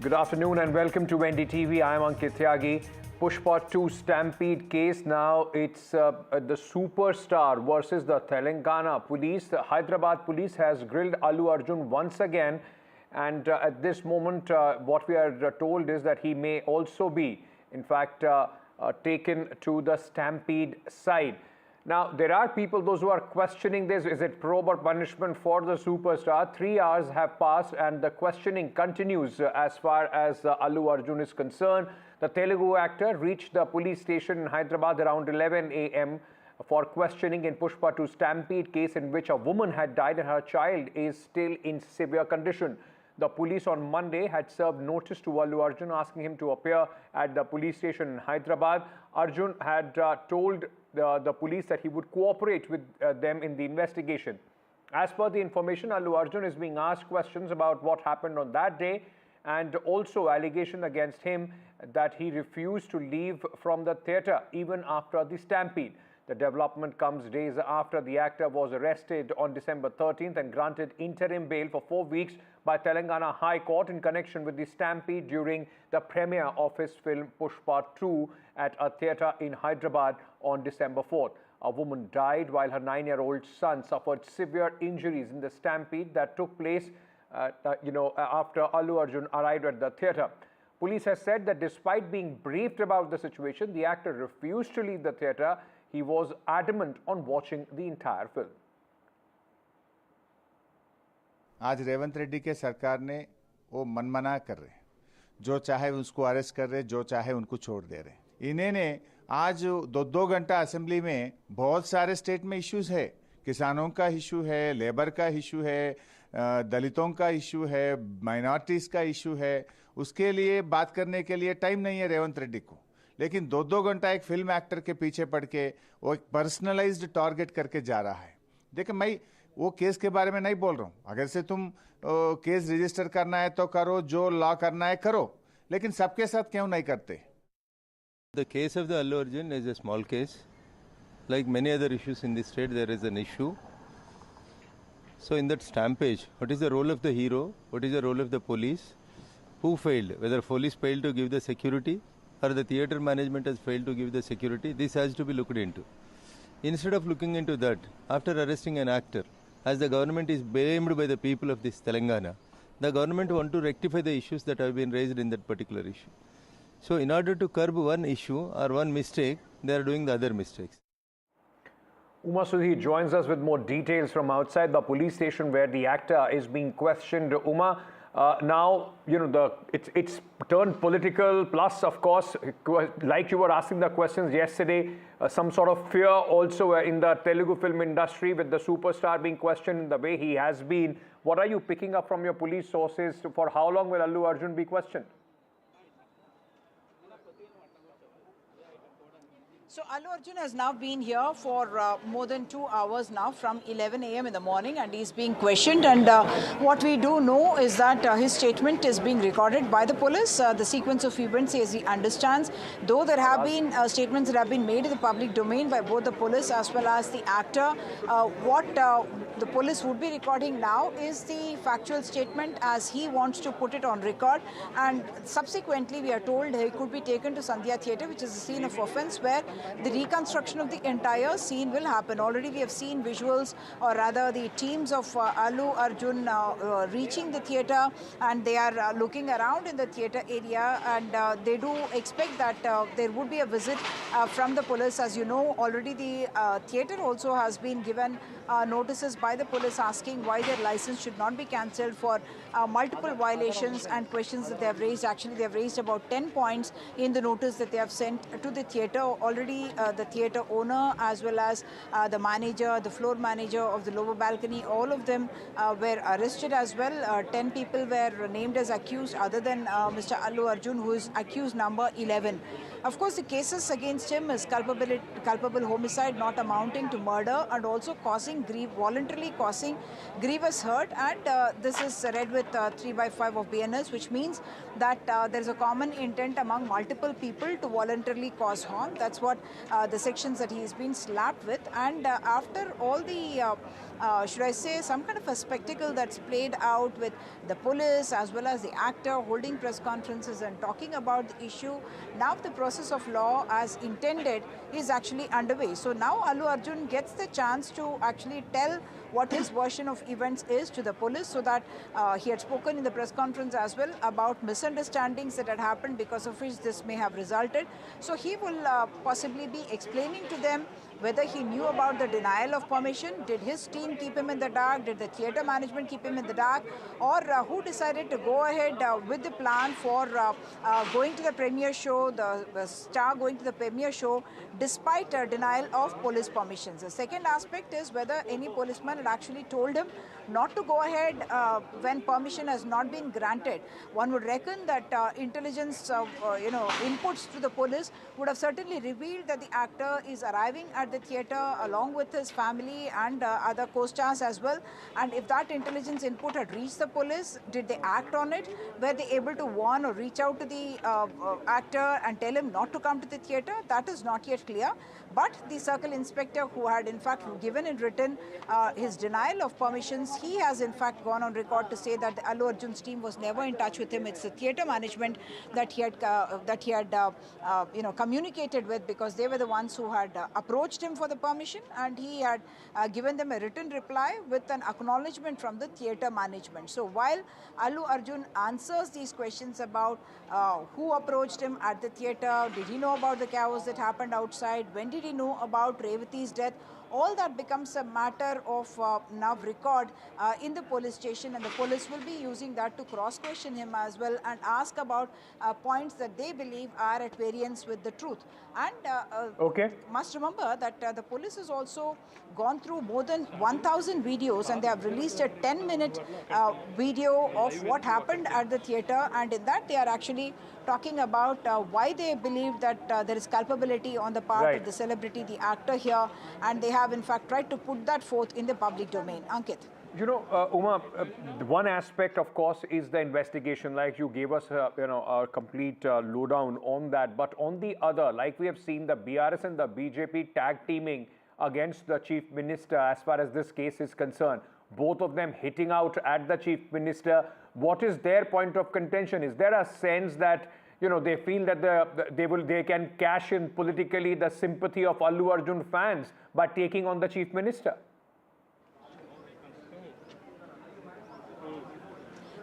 Good afternoon and welcome to NDTV. I am Ankit Tyagi. Pushpa 2 Stampede Case. Now it's the superstar versus the Telangana police. The Hyderabad police has grilled Allu Arjun once again. And at this moment, what we are told is that he may also be, in fact, taken to the Stampede side. Now, there are people, those who are questioning this. Is it probe or punishment for the superstar? 3 hours have passed and the questioning continues as far as Allu Arjun is concerned. The Telugu actor reached the police station in Hyderabad around 11 a.m. for questioning in Pushpa 2 Stampede case, in which a woman had died and her child is still in severe condition. The police on Monday had served notice to Allu Arjun asking him to appear at the police station in Hyderabad. Arjun had told the police that he would cooperate with them in the investigation. As per the information, Allu Arjun is being asked questions about what happened on that day and also allegation against him that he refused to leave from the theatre even after the stampede. The development comes days after the actor was arrested on December 13th and granted interim bail for 4 weeks by Telangana High Court in connection with the stampede during the premiere of his film Pushpa 2 at a theatre in Hyderabad on December 4th. A woman died while her 9-year-old son suffered severe injuries in the stampede that took place after Allu Arjun arrived at the theatre. Police has said that despite being briefed about the situation, the actor refused to leave the theatre. He was adamant on watching the entire film. आज रेवंत रेड्डी के सरकार ने वो मनमना कर रहे, जो चाहे उसको अरेस्ट कर रहे, जो चाहे उनको छोड़ दे रहे। इन्हें ने आज 2 घंटा असेंबली में बहुत सारे स्टेट में इश्यूज है, किसानों का इशू है, लेबर का इशू है, दलितों का इशू है, माइनॉरिटीज का इशू है, उसके लिए बात करने के लिए टाइम नहीं है रेवंत रेड्डी को। लेकिन 2 घंटा एक फिल्म एक्टर के पीछे पड़ के वो एक पर्सनलाइज्ड टारगेट करके जा रहा है। देखिए, मैं वो केस के बारे में नहीं बोल रहा हूँ, अगर से तुम केस रजिस्टर करना है तो करो, जो लॉ करना है करो, लेकिन सबके साथ क्यों नहीं करते? The case of the Allu Arjun is a small case. Like many other issues in the state, there is an issue. So in that stampede, what is the role of the hero? What is the role of the police? Who failed? Whether police failed to give the security or the theatre management has failed to give the security, this has to be looked into. Instead of looking into that, after arresting an actor, as the government is blamed by the people of this Telangana, the government want to rectify the issues that have been raised in that particular issue. So in order to curb one issue or one mistake, they are doing the other mistakes. Uma Sudhi joins us with more details from outside the police station where the actor is being questioned. Uma, now, it's turned political, plus, of course, like you were asking the questions yesterday, some sort of fear also in the Telugu film industry with the superstar being questioned in the way he has been. What are you picking up from your police sources? For how long will Allu Arjun be questioned? So Allu Arjun has now been here for more than 2 hours now, from 11 a.m. in the morning, and he's being questioned. And what we do know is that his statement is being recorded by the police. The sequence of events as he understands, though there have been statements that have been made in the public domain by both the police as well as the actor. What the police would be recording now is the factual statement as he wants to put it on record. And subsequently, we are told he could be taken to Sandhya Theatre, which is a scene of offence where the reconstruction of the entire scene will happen. Already we have seen visuals, or rather the teams of Allu Arjun reaching the theatre, and they are looking around in the theatre area, and they do expect that there would be a visit from the police. As you know, already the theatre also has been given notices by the police asking why their license should not be cancelled for multiple violations and questions that they have raised. Actually, they have raised about 10 points in the notice that they have sent to the theatre. Already the theatre owner as well as the manager, the floor manager of the lower balcony, all of them were arrested as well. 10 people were named as accused other than Mr. Allu Arjun, who is accused number 11. Of course, the cases against him is culpable homicide not amounting to murder, and also voluntarily causing grievous hurt, and this is read with 3/5 of BNS, which means that there is a common intent among multiple people to voluntarily cause harm. That's what the sections that he has been slapped with. And after all the should I say, some kind of a spectacle that's played out with the police as well as the actor holding press conferences and talking about the issue, now the process of law as intended is actually underway. So now Allu Arjun gets the chance to actually tell what his version of events is to the police, so that he had spoken in the press conference as well about misunderstandings that had happened, because of which this may have resulted. So he will possibly be explaining to them whether he knew about the denial of permission, did his team keep him in the dark, did the theatre management keep him in the dark, or who decided to go ahead with the plan for going to the premiere show, the star going to the premiere show despite a denial of police permissions. The second aspect is whether any policeman had actually told him not to go ahead when permission has not been granted. One would reckon that intelligence inputs to the police would have certainly revealed that the actor is arriving at the theatre along with his family and other co-stars as well. And if that intelligence input had reached the police, did they act on it? Were they able to warn or reach out to the actor and tell him not to come to the theatre? That is not yet clear. But the circle inspector, who had in fact given in written his denial of permissions, he has in fact gone on record to say that the Allu Arjun's team was never in touch with him. It's the theatre management that he had communicated with, because they were the ones who had approached him for the permission, and he had given them a written reply with an acknowledgement from the theatre management. So while Allu Arjun answers these questions about who approached him at the theatre, did he know about the chaos that happened outside, when did he know about Revati's death, all that becomes a matter of now record in the police station, and the police will be using that to cross-question him as well and ask about points that they believe are at variance with the truth. And must remember that the police has also gone through more than 1,000 videos, and they have released a 10-minute video of what happened at the theatre, and in that they are actually talking about why they believe that there is culpability on the part of the celebrity, the actor here, and they have in fact tried to put that forth in the public domain. Ankit. You know, Uma, one aspect, of course, is the investigation. Like you gave us, a complete lowdown on that. But on the other, like we have seen the BRS and the BJP tag teaming against the Chief Minister as far as this case is concerned. Both of them hitting out at the Chief Minister. What is their point of contention? Is there a sense that they feel that they can cash in politically the sympathy of Allu Arjun fans by taking on the Chief Minister?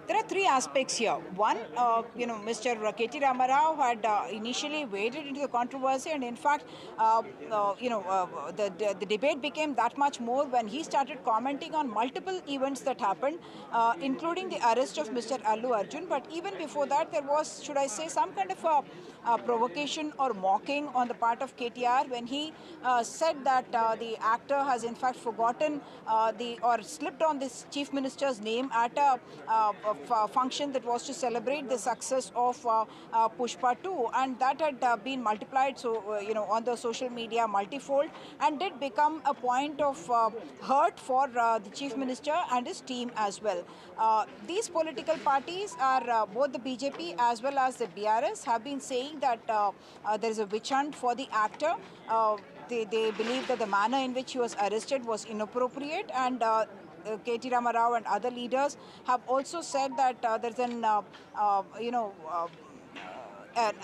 There are three aspects here. One, Mr. K.T. Ramarao had initially waded into the controversy, and in fact, the debate became that much more when he started commenting on multiple events that happened, including the arrest of Mr. Allu Arjun. But even before that, there was, should I say, some kind of a provocation or mocking on the part of KTR when he said that the actor has in fact forgotten or slipped on this Chief Minister's name at a function that was to celebrate the success of Pushpa 2, and that had been multiplied on the social media multifold, and did become a point of hurt for the Chief Minister and his team as well. These political parties are both the BJP as well as the BRS have been saying that there is a witch hunt for the actor. They believe that the manner in which he was arrested was inappropriate, and K.T. Ramarao and other leaders have also said that there's an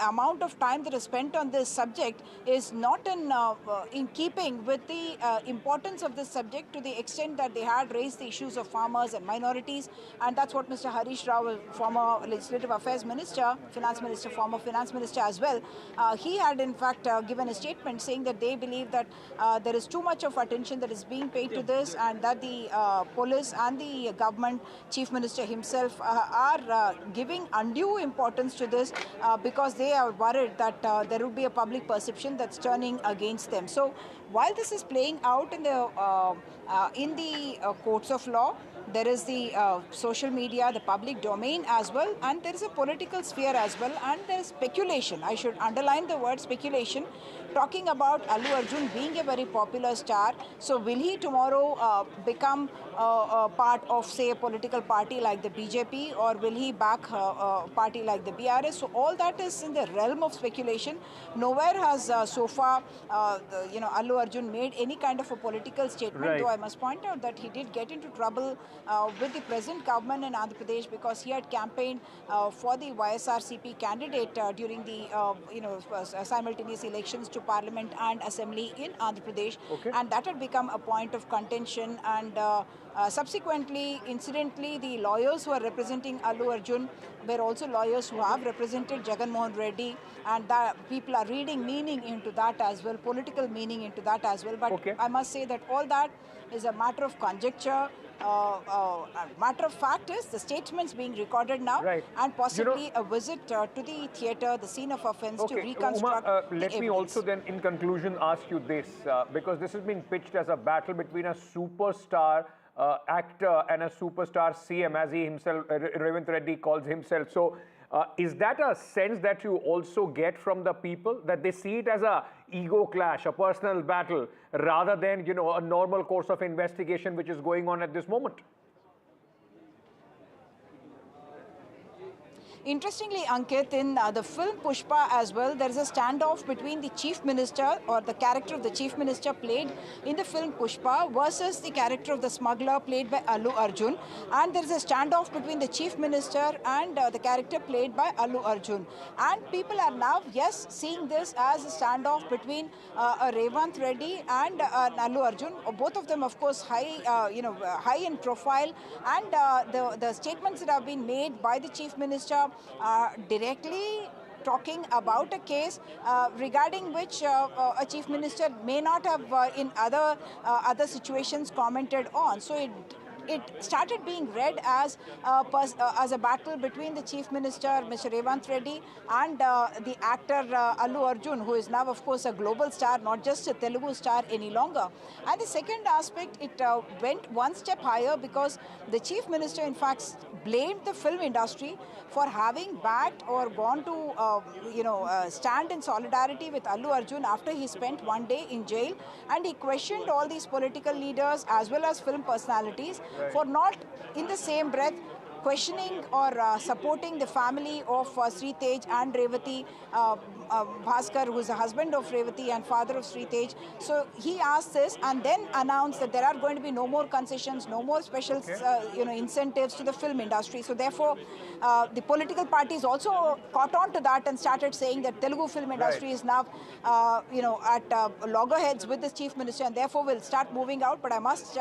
amount of time that is spent on this subject is not in keeping with the importance of this subject, to the extent that they had raised the issues of farmers and minorities, and that's what Mr. Harish Rao, former Legislative Affairs Minister, Finance Minister, former Finance Minister as well, he had in fact given a statement saying that they believe that there is too much of attention that is being paid to this, and that the police and the government, Chief Minister himself are giving undue importance to this because they are worried that there will be a public perception that's turning against them. So while this is playing out in the courts of law, there is the social media, the public domain as well, and there is a political sphere as well, and there is speculation. I should underline the word speculation, talking about Allu Arjun being a very popular star. So will he tomorrow become a part of, say, a political party like the BJP, or will he back a party like the BRS? So all that is in the realm of speculation. Nowhere has so far, Allu Arjun made any kind of a political statement, though I must point out that he did get into trouble with the present government in Andhra Pradesh because he had campaigned for the YSRCP candidate during the simultaneous elections to Parliament and Assembly in Andhra Pradesh, and that had become a point of contention. And subsequently, incidentally, the lawyers who are representing Allu Arjun were also lawyers who have represented Jagan Mohan Reddy, and people are reading meaning into that as well, political meaning into that as well. But I must say that all that is a matter of conjecture, matter of fact is the statements being recorded now, and possibly a visit to the theatre, the scene of offence, to reconstruct Uma, the let me evidence. also then, in conclusion, ask you this, because this has been pitched as a battle between a superstar actor and a superstar CM, as he himself, Revant Reddy, calls himself. So, is that a sense that you also get from the people, that they see it as a ego clash, a personal battle, rather than, you know, a normal course of investigation which is going on at this moment? Interestingly, Ankit, in the film Pushpa as well, there is a standoff between the chief minister, or the character of the chief minister played in the film Pushpa, versus the character of the smuggler played by Allu Arjun. And there is a standoff between the chief minister and the character played by Allu Arjun. And people are now, yes, seeing this as a standoff between Revant Reddy and Allu Arjun. Both of them, of course, high in profile. And the statements that have been made by the chief minister directly talking about a case regarding which a chief minister may not have in other situations commented on. So it started being read as a battle between the chief minister, Mr. Revant Reddy, and the actor Allu Arjun, who is now, of course, a global star, not just a Telugu star any longer. And the second aspect, it went one step higher, because the chief minister, in fact, blamed the film industry for having backed or gone to, stand in solidarity with Allu Arjun after he spent one day in jail. And he questioned all these political leaders as well as film personalities for not, in the same breath, questioning or supporting the family of Sri Tej and Revati Bhaskar, who is the husband of Revati and father of Sri Tej. So he asked this and then announced that there are going to be no more concessions, no more special incentives to the film industry. So therefore, the political parties also caught on to that and started saying that Telugu film industry is now, at loggerheads with the chief minister, and therefore will start moving out. But I must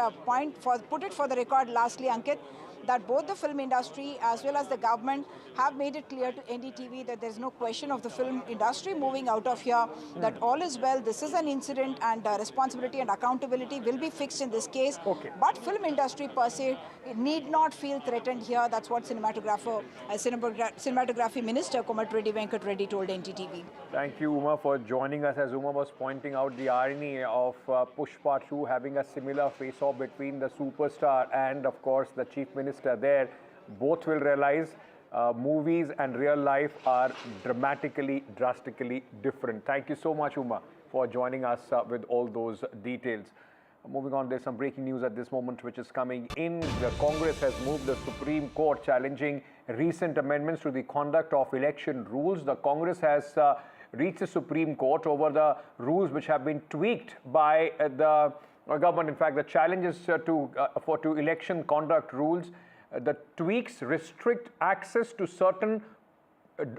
put it for the record lastly, Ankit, that both the film industry as well as the government have made it clear to NDTV that there is no question of the film industry moving out of here, that all is well, this is an incident, and responsibility and accountability will be fixed in this case. But film industry per se need not feel threatened here. That's what cinematography minister Komat Reddy Venkat Reddy told NDTV. Thank you, Uma, for joining us. As Uma was pointing out the irony of Pushpa 2 having a similar face-off between the superstar and, of course, the chief minister there. Both will realize movies and real life are drastically different. Thank you so much, Uma, for joining us with all those details. Moving on, there's some breaking news at this moment which is coming in. The Congress has moved the Supreme Court challenging recent amendments to the conduct of election rules. The Congress has reached the Supreme Court over the rules which have been tweaked by the government. In fact, the challenges to election conduct rules, the tweaks restrict access to certain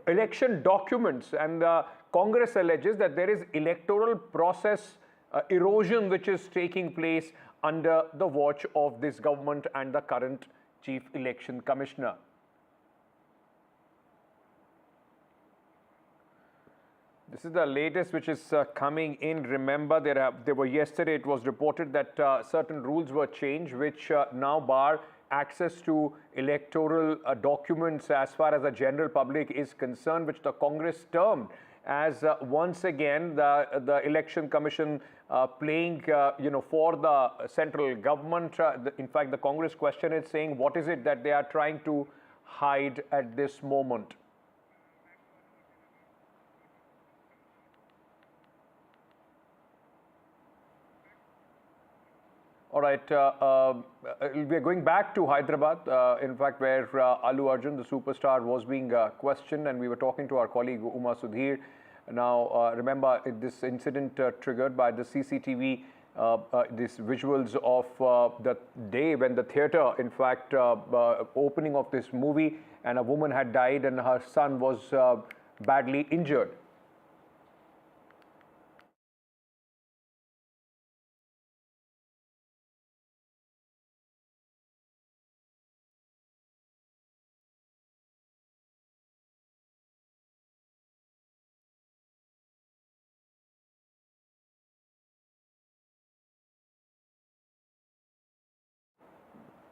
election documents, and the Congress alleges that there is electoral process erosion which is taking place under the watch of this government and the current Chief Election Commissioner. This is the latest which is coming in. Remember, there were yesterday, it was reported that certain rules were changed which now bar access to electoral documents as far as the general public is concerned, which the Congress termed as once again the Election Commission playing for the central government. In fact, the Congress question is saying, what is it that they are trying to hide at this moment? All right, we are going back to Hyderabad, in fact, where Allu Arjun, the superstar, was being questioned, and we were talking to our colleague Uma Sudhir. Now, remember, this incident triggered by the CCTV, these visuals of the day when the theatre, in fact, opening of this movie, and a woman had died and her son was badly injured.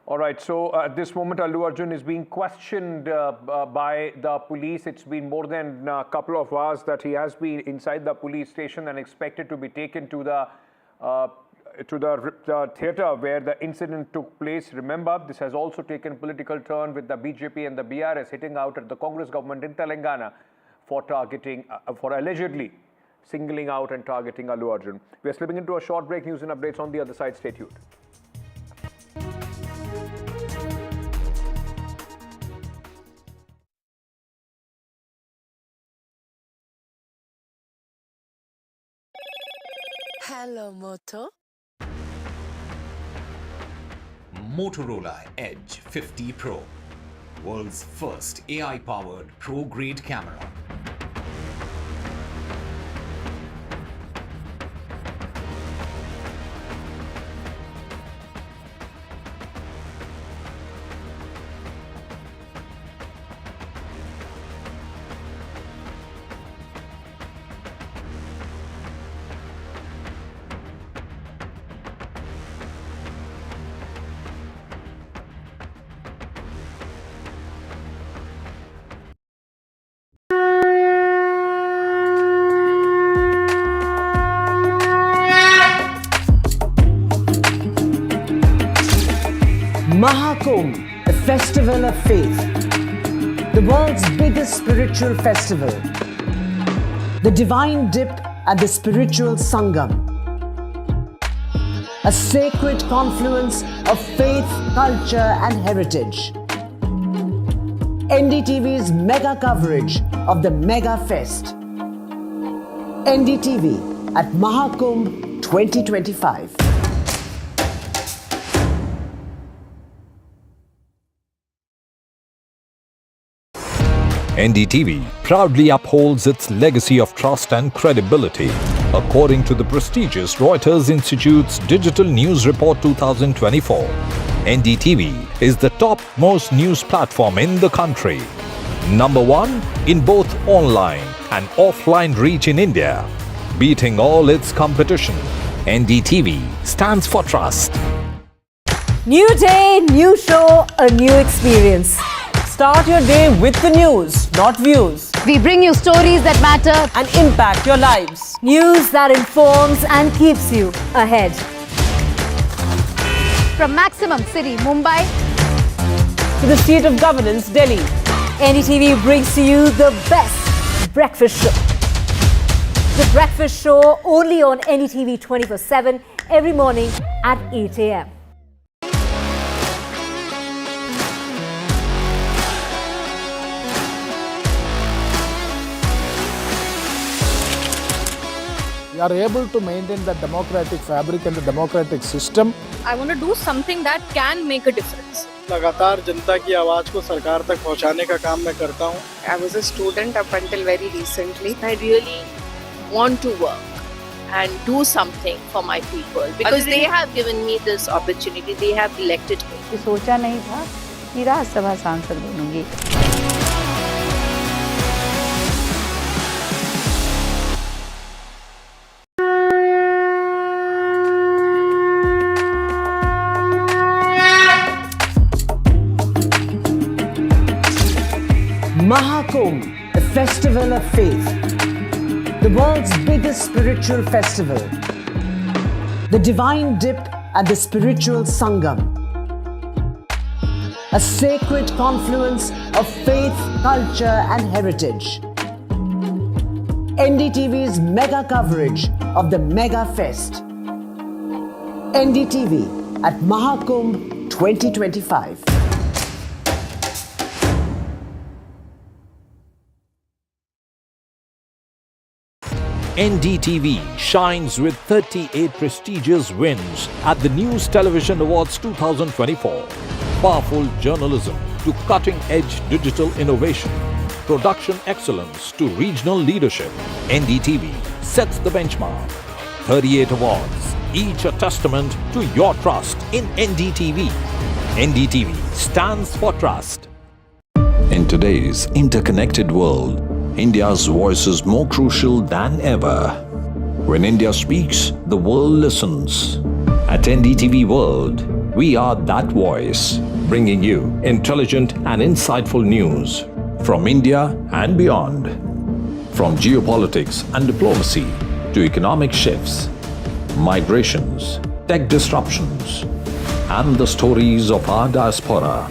All right, so at this moment, Allu Arjun is being questioned by the police. It's been more than a couple of hours that he has been inside the police station and expected to be taken to the theatre where the incident took place. Remember, this has also taken political turn with the BJP and the BRS hitting out at the Congress government in Telangana for targeting, for allegedly singling out and targeting Allu Arjun. We are slipping into a short break. News and updates on the other side. Stay tuned. Hello, Moto. Motorola Edge 50 Pro, world's first AI-powered pro-grade camera. Mahakumbh, the festival of faith, the world's biggest spiritual festival, the divine dip at the spiritual Sangam, a sacred confluence of faith, culture and heritage. NDTV's mega coverage of the Mega Fest. NDTV at Mahakumbh 2025. NDTV proudly upholds its legacy of trust and credibility. According to the prestigious Reuters Institute's Digital News Report 2024, NDTV is the topmost news platform in the country. Number 1 in both online and offline reach in India. Beating all its competition, NDTV stands for trust. New day, new show, a new experience. Start your day with the news, not views. We bring you stories that matter and impact your lives. News that informs and keeps you ahead. From Maximum City, Mumbai, to the state of governance, Delhi, NDTV brings to you the best breakfast show. The breakfast show only on NDTV 24/7 every morning at 8 a.m. We are able to maintain the democratic fabric and the democratic system. I want to do something that can make a difference. लगातार जनता की आवाज को सरकार तक पहुंचाने का काम मैं करता हूं. I was a student up until very recently. I really want to work and do something for my people because they have given me this opportunity. They have elected me. सोचा नहीं था कि राज्यसभा सांसद बनूंगी. Mahakumbh, the festival of faith, the world's biggest spiritual festival, the divine dip at the spiritual Sangam, a sacred confluence of faith, culture and heritage. NDTV's mega coverage of the Mega Fest. NDTV at Mahakumbh 2025. NDTV shines with 38 prestigious wins at the News Television Awards 2024. Powerful journalism to cutting-edge digital innovation, production excellence to regional leadership, NDTV sets the benchmark. 38 awards, each a testament to your trust in NDTV. NDTV stands for trust. In today's interconnected world, India's voice is more crucial than ever. When India speaks, the world listens. At NDTV World, We are that voice, bringing you intelligent and insightful news from India and beyond. From geopolitics and diplomacy to economic shifts, migrations, tech disruptions, and the stories of our diaspora.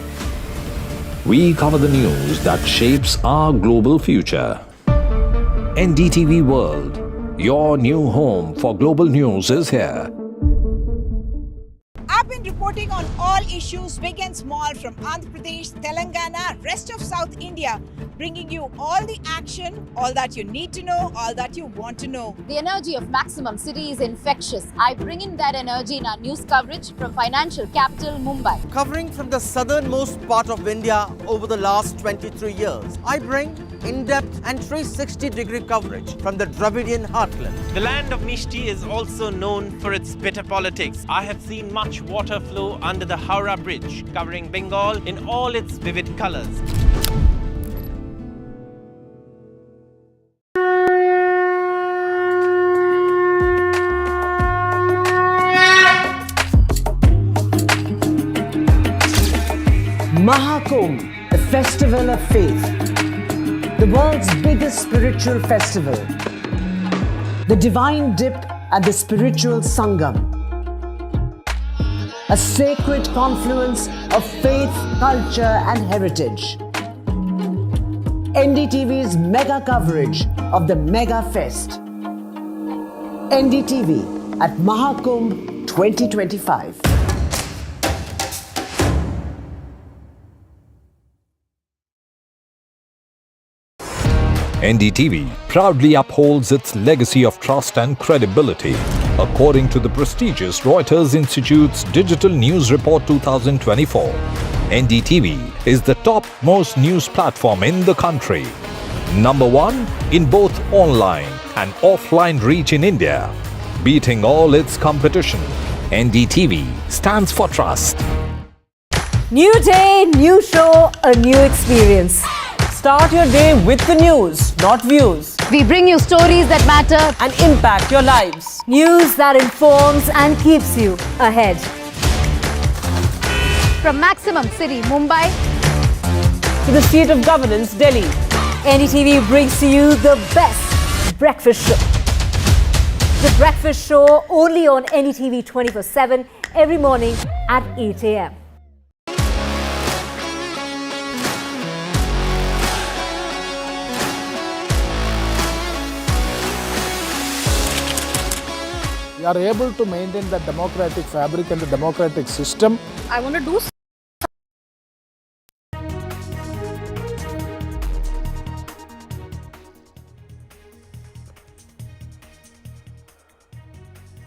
We cover the news that shapes our global future. NDTV World, your new home for global news, is here. I've been reporting on all issues, big and small, from Andhra Pradesh, Telangana, rest of South India, bringing you all the action, all that you need to know, all that you want to know. The energy of Maximum City is infectious. I bring in that energy in our news coverage from financial capital Mumbai. Covering from the southernmost part of India over the last 23 years, I bring in-depth and 360-degree coverage from the Dravidian heartland. The land of Mishti is also known for its bitter politics. I have seen much water flow under the Howrah Bridge, covering Bengal in all its vivid colors. Mahakumbh, the festival of faith, the world's biggest spiritual festival, the divine dip at the spiritual Sangam, a sacred confluence of faith, culture and heritage. NDTV's mega coverage of the Mega Fest. NDTV at Mahakumbh 2025. NDTV proudly upholds its legacy of trust and credibility. According to the prestigious Reuters Institute's Digital News Report 2024, NDTV is the top-most news platform in the country. Number 1 in both online and offline reach in India. Beating all its competition, NDTV stands for trust. New day, new show, a new experience. Start your day with the news, not views. We bring you stories that matter and impact your lives. News that informs and keeps you ahead. from Maximum City, Mumbai, to the seat of governance, Delhi. NDTV brings to you the best breakfast show. The breakfast show only on NDTV 24/7 every morning at 8 a.m. We are able to maintain the democratic fabric and the democratic system. I want to do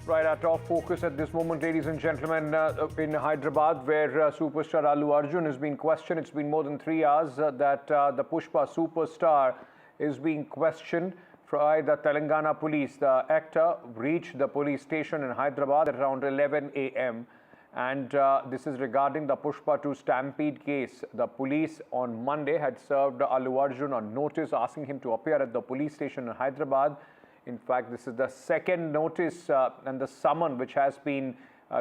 Right, our top focus at this moment, ladies and gentlemen, in Hyderabad, where superstar Allu Arjun has been questioned. It's been more than 3 hours that the Pushpa superstar is being questioned by the Telangana police. The actor reached the police station in Hyderabad at around 11 a.m. And this is regarding the Pushpa 2 Stampede case. The police on Monday had served Allu Arjun a notice asking him to appear at the police station in Hyderabad. In fact, this is the second notice and the summon which has been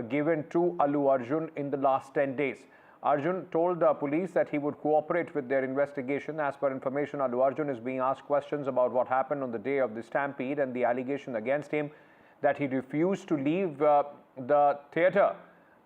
given to Allu Arjun in the last 10 days. Arjun told the police that he would cooperate with their investigation. As per information, Allu Arjun is being asked questions about what happened on the day of the stampede and the allegation against him that he refused to leave the theatre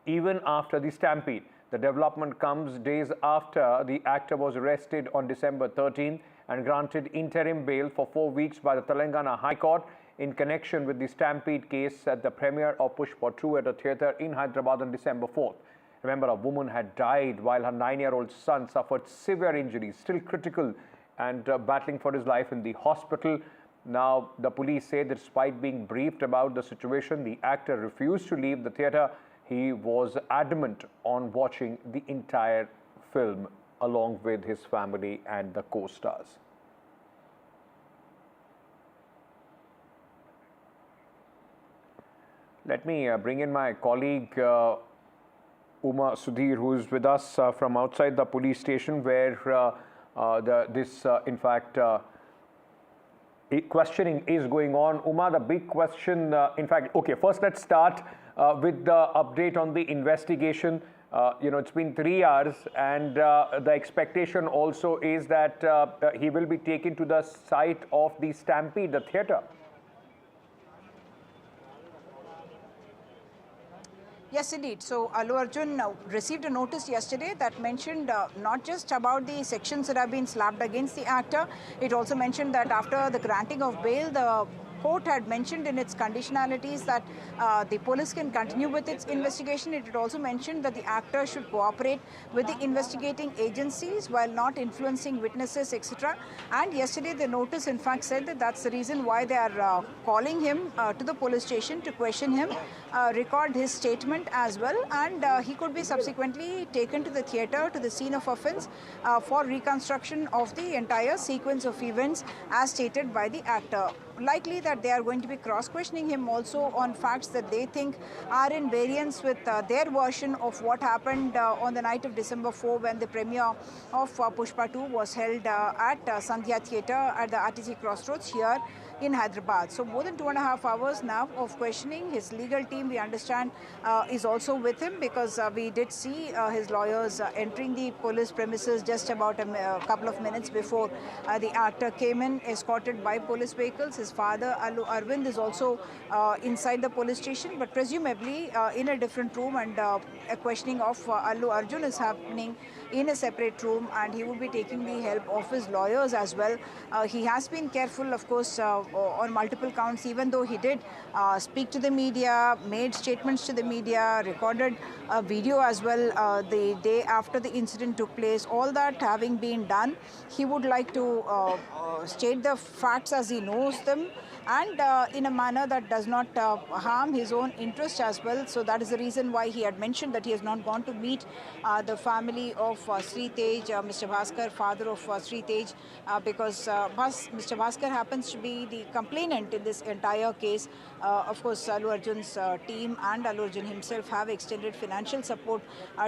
even after the stampede. The development comes days after the actor was arrested on December 13 and granted interim bail for 4 weeks by the Telangana High Court in connection with the Stampede case at the premiere of Pushpa 2 at a theatre in Hyderabad on December 4th. Remember, a woman had died while her 9-year-old son suffered severe injuries, still critical and battling for his life in the hospital. Now, the police say that despite being briefed about the situation, the actor refused to leave the theatre. He was adamant on watching the entire film along with his family and the co-stars. Let me bring in my colleague Uma Sudhir, who is with us from outside the police station where questioning is going on. Uma, the big question, in fact, okay, first let's start with the update on the investigation. It's been 3 hours, and the expectation also is that he will be taken to the site of the Stampede, the theatre. Yes, indeed. So Allu Arjun received a notice yesterday that mentioned not just about the sections that have been slapped against the actor. It also mentioned that after the granting of bail, the court had mentioned in its conditionalities that the police can continue with its investigation. It had also mentioned that the actor should cooperate with the investigating agencies while not influencing witnesses, etc. And yesterday the notice in fact said that that's the reason why they are calling him to the police station to question him, record his statement as well, and he could be subsequently taken to the theatre, to the scene of offence, for reconstruction of the entire sequence of events as stated by the actor. Likely that they are going to be cross-questioning him also on facts that they think are in variance with their version of what happened on the night of December 4 when the premiere of Pushpa 2 was held at Stampede Theatre at the RTC Crossroads here in Hyderabad. So more than 2.5 hours now of questioning. His legal team, we understand, is also with him, because we did see his lawyers entering the police premises just about a couple of minutes before the actor came in, escorted by police vehicles. His father, Allu Arjun, is also inside the police station, but presumably in a different room, and a questioning of Allu Arjun is happening in a separate room, and he will be taking the help of his lawyers as well. He has been careful, of course, on multiple counts, even though he did speak to the media, made statements to the media, recorded a video as well the day after the incident took place. All that having been done, he would like to state the facts as he knows them, and in a manner that does not harm his own interest as well. So that is the reason why he had mentioned that he has not gone to meet the family of Sri Tej, Mr. Bhaskar, father of Sri Tej, because Mr. Bhaskar happens to be the complainant in this entire case. Of course, Allu Arjun's team and Allu Arjun himself have extended financial support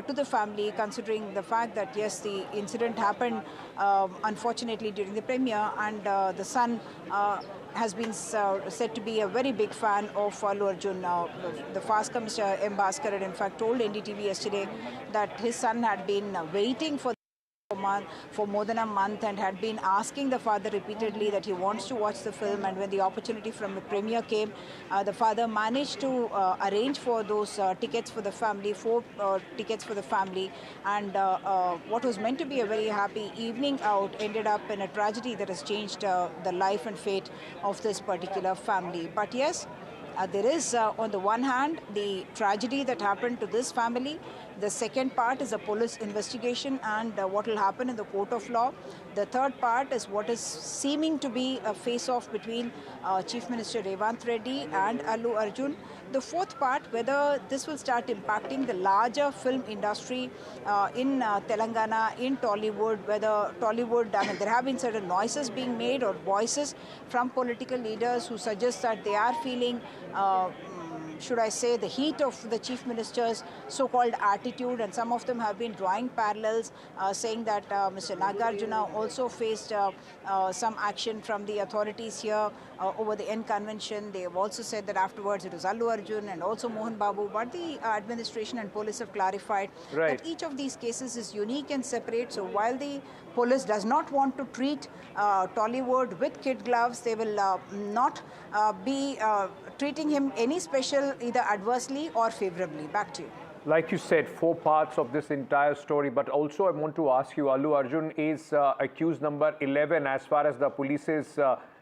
to the family, considering the fact that yes, the incident happened unfortunately during the premiere, and the son has been said to be a very big fan of Allu Arjun. The Faskar, Mr. M. Bhaskar, had in fact told NDTV yesterday that his son had been waiting for more than a month and had been asking the father repeatedly that he wants to watch the film, and when the opportunity from the premiere came, the father managed to arrange for those tickets for the family, 4 tickets for the family, and what was meant to be a very happy evening out ended up in a tragedy that has changed the life and fate of this particular family. But yes, there is, on the one hand, the tragedy that happened to this family. The second part is a police investigation and what will happen in the court of law. The third part is what is seeming to be a face-off between Chief Minister Revanth Reddy and Allu Arjun. The fourth part, whether this will start impacting the larger film industry in Telangana, in Tollywood, whether Tollywood, there have been certain noises being made or voices from political leaders who suggest that they are feeling should I say, the heat of the Chief Minister's so-called attitude, and some of them have been drawing parallels, saying that Mr. Nagarjuna also faced some action from the authorities here over the N convention. They have also said that afterwards it was Allu Arjun and also Mohan Babu, but the administration and police have clarified that each of these cases is unique and separate. So while the police does not want to treat Tollywood with kid gloves, they will not be treating him any special, either adversely or favorably. Back to you. Like you said, 4 parts of this entire story, but also I want to ask you, Allu Arjun is accused number 11 as far as the police's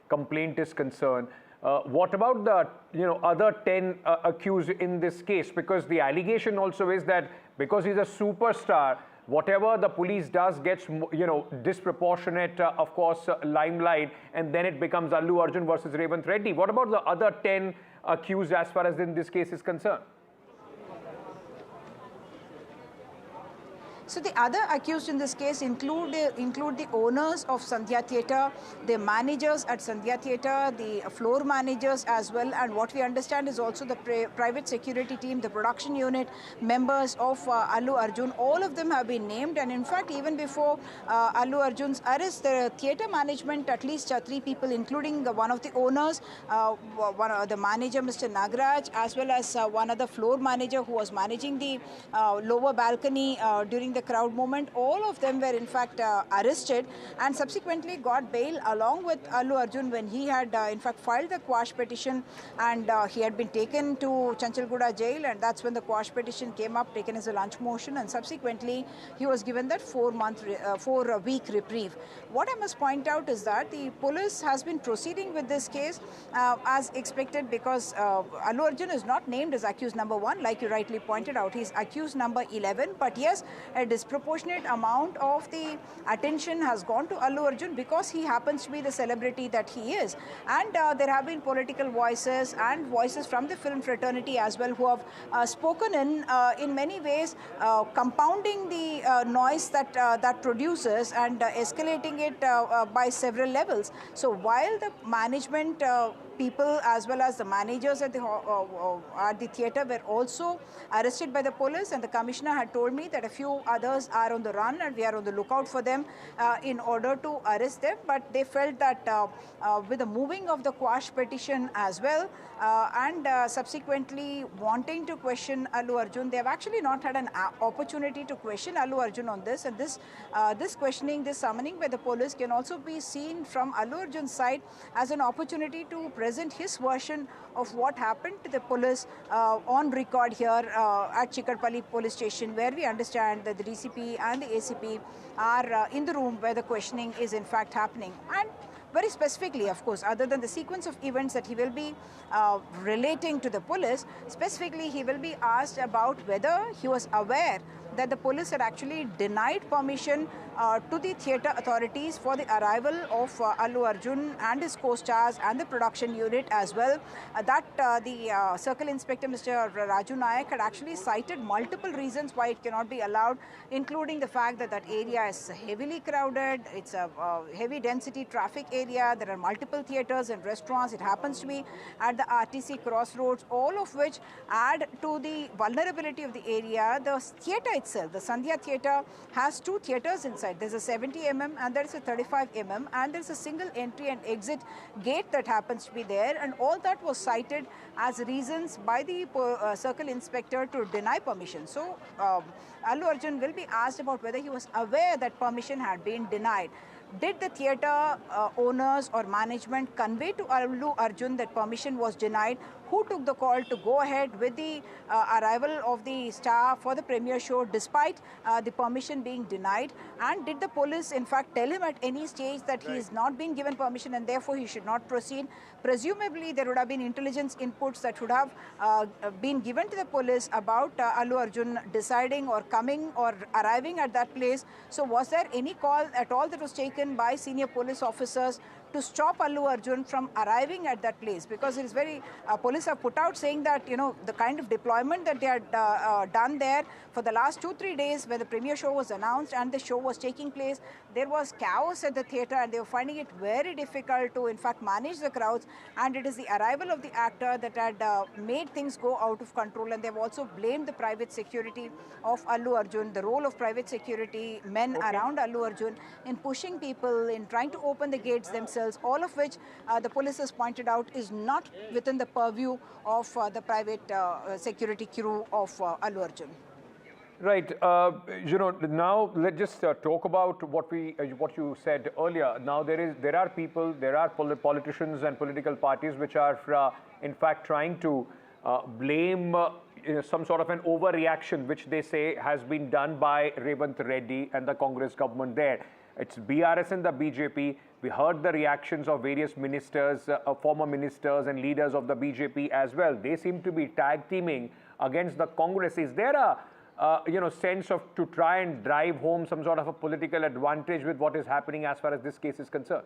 complaint is concerned. What about the other 10 accused in this case? Because the allegation also is that because he's a superstar, whatever the police does gets, disproportionate, of course, limelight, and then it becomes Allu Arjun versus Revanth Reddy. What about the other 10 accused as far as in this case is concerned? So the other accused in this case include the owners of Sandhya Theatre, the managers at Sandhya Theatre, the floor managers as well, and what we understand is also the private security team, the production unit, members of Allu Arjun. All of them have been named, and in fact even before Allu Arjun's arrest, the theatre management, at least 3 people, including one of the owners, the manager Mr. Nagaraj, as well as one other floor manager who was managing the lower balcony during the crowd movement, all of them were in fact arrested and subsequently got bail along with Allu Arjun when he had in fact filed the quash petition, and he had been taken to Chanchalguda jail, and that's when the quash petition came up, taken as a lunch motion, and subsequently he was given that 4-week reprieve. What I must point out is that the police has been proceeding with this case as expected, because Allu Arjun is not named as accused number 1, like you rightly pointed out. He's accused number 11, but yes, a disproportionate amount of the attention has gone to Allu Arjun because he happens to be the celebrity that he is. And there have been political voices and voices from the film fraternity as well who have spoken in many ways, compounding the noise that produces and escalating it by several levels. So while the management people as well as the managers at the theatre were also arrested by the police, and the commissioner had told me that a few others are on the run and we are on the lookout for them in order to arrest them, but they felt that with the moving of the quash petition as well and subsequently wanting to question Allu Arjun, they have actually not had an opportunity to question Allu Arjun on this, and this questioning, this summoning by the police can also be seen from Allu Arjun's side as an opportunity to present his version of what happened to the police on record here at Chikkarpalli police station, where we understand that the DCP and the ACP are in the room where the questioning is in fact happening. And very specifically, of course, other than the sequence of events that he will be relating to the police, specifically he will be asked about whether he was aware that the police had actually denied permission to the theatre authorities for the arrival of Allu Arjun and his co-stars and the production unit as well. The Circle Inspector Mr. Raju Nayak had actually cited multiple reasons why it cannot be allowed, including the fact that that area is heavily crowded, it's a heavy density traffic area, there are multiple theatres and restaurants, it happens to be at the RTC crossroads, all of which add to the vulnerability of the area. The theatre itself, the Sandhya Theatre, has 2 theatres inside. There's a 70 mm and there's a 35 mm, and there's a single entry and exit gate that happens to be there, and all that was cited as reasons by the Circle Inspector to deny permission. So Allu Arjun will be asked about whether he was aware that permission had been denied. Did the theatre owners or management convey to Allu Arjun that permission was denied? Who took the call to go ahead with the arrival of the star for the premiere show despite the permission being denied? And did the police in fact tell him at any stage that he is not being given permission and therefore he should not proceed? Presumably there would have been intelligence inputs that would have been given to the police about Allu Arjun deciding or coming or arriving at that place. So was there any call at all that was taken by senior police officers to stop Allu Arjun from arriving at that place? Because it is very, police have put out saying that, you know, the kind of deployment that they had done there for the last 2-3 days when the premiere show was announced and the show was taking place, there was chaos at the theatre and they were finding it very difficult to in fact manage the crowds, and it is the arrival of the actor that had made things go out of control, and they've also blamed the private security of Allu Arjun, the role of private security men around Allu Arjun in pushing people, in trying to open the gates themselves, all of which the police has pointed out is not within the purview of the private security crew of Allu Arjun. Right. You know, now let's just talk about what you said earlier. Now there are people, there are politicians and political parties which are in fact trying to blame some sort of an overreaction, which they say has been done by Revant Reddy and the Congress government there. It's BRS and the BJP. We heard the reactions of various ministers, former ministers and leaders of the BJP as well. They seem to be tag teaming against the Congress. Is there a sense of to try and drive home some sort of a political advantage with what is happening as far as this case is concerned?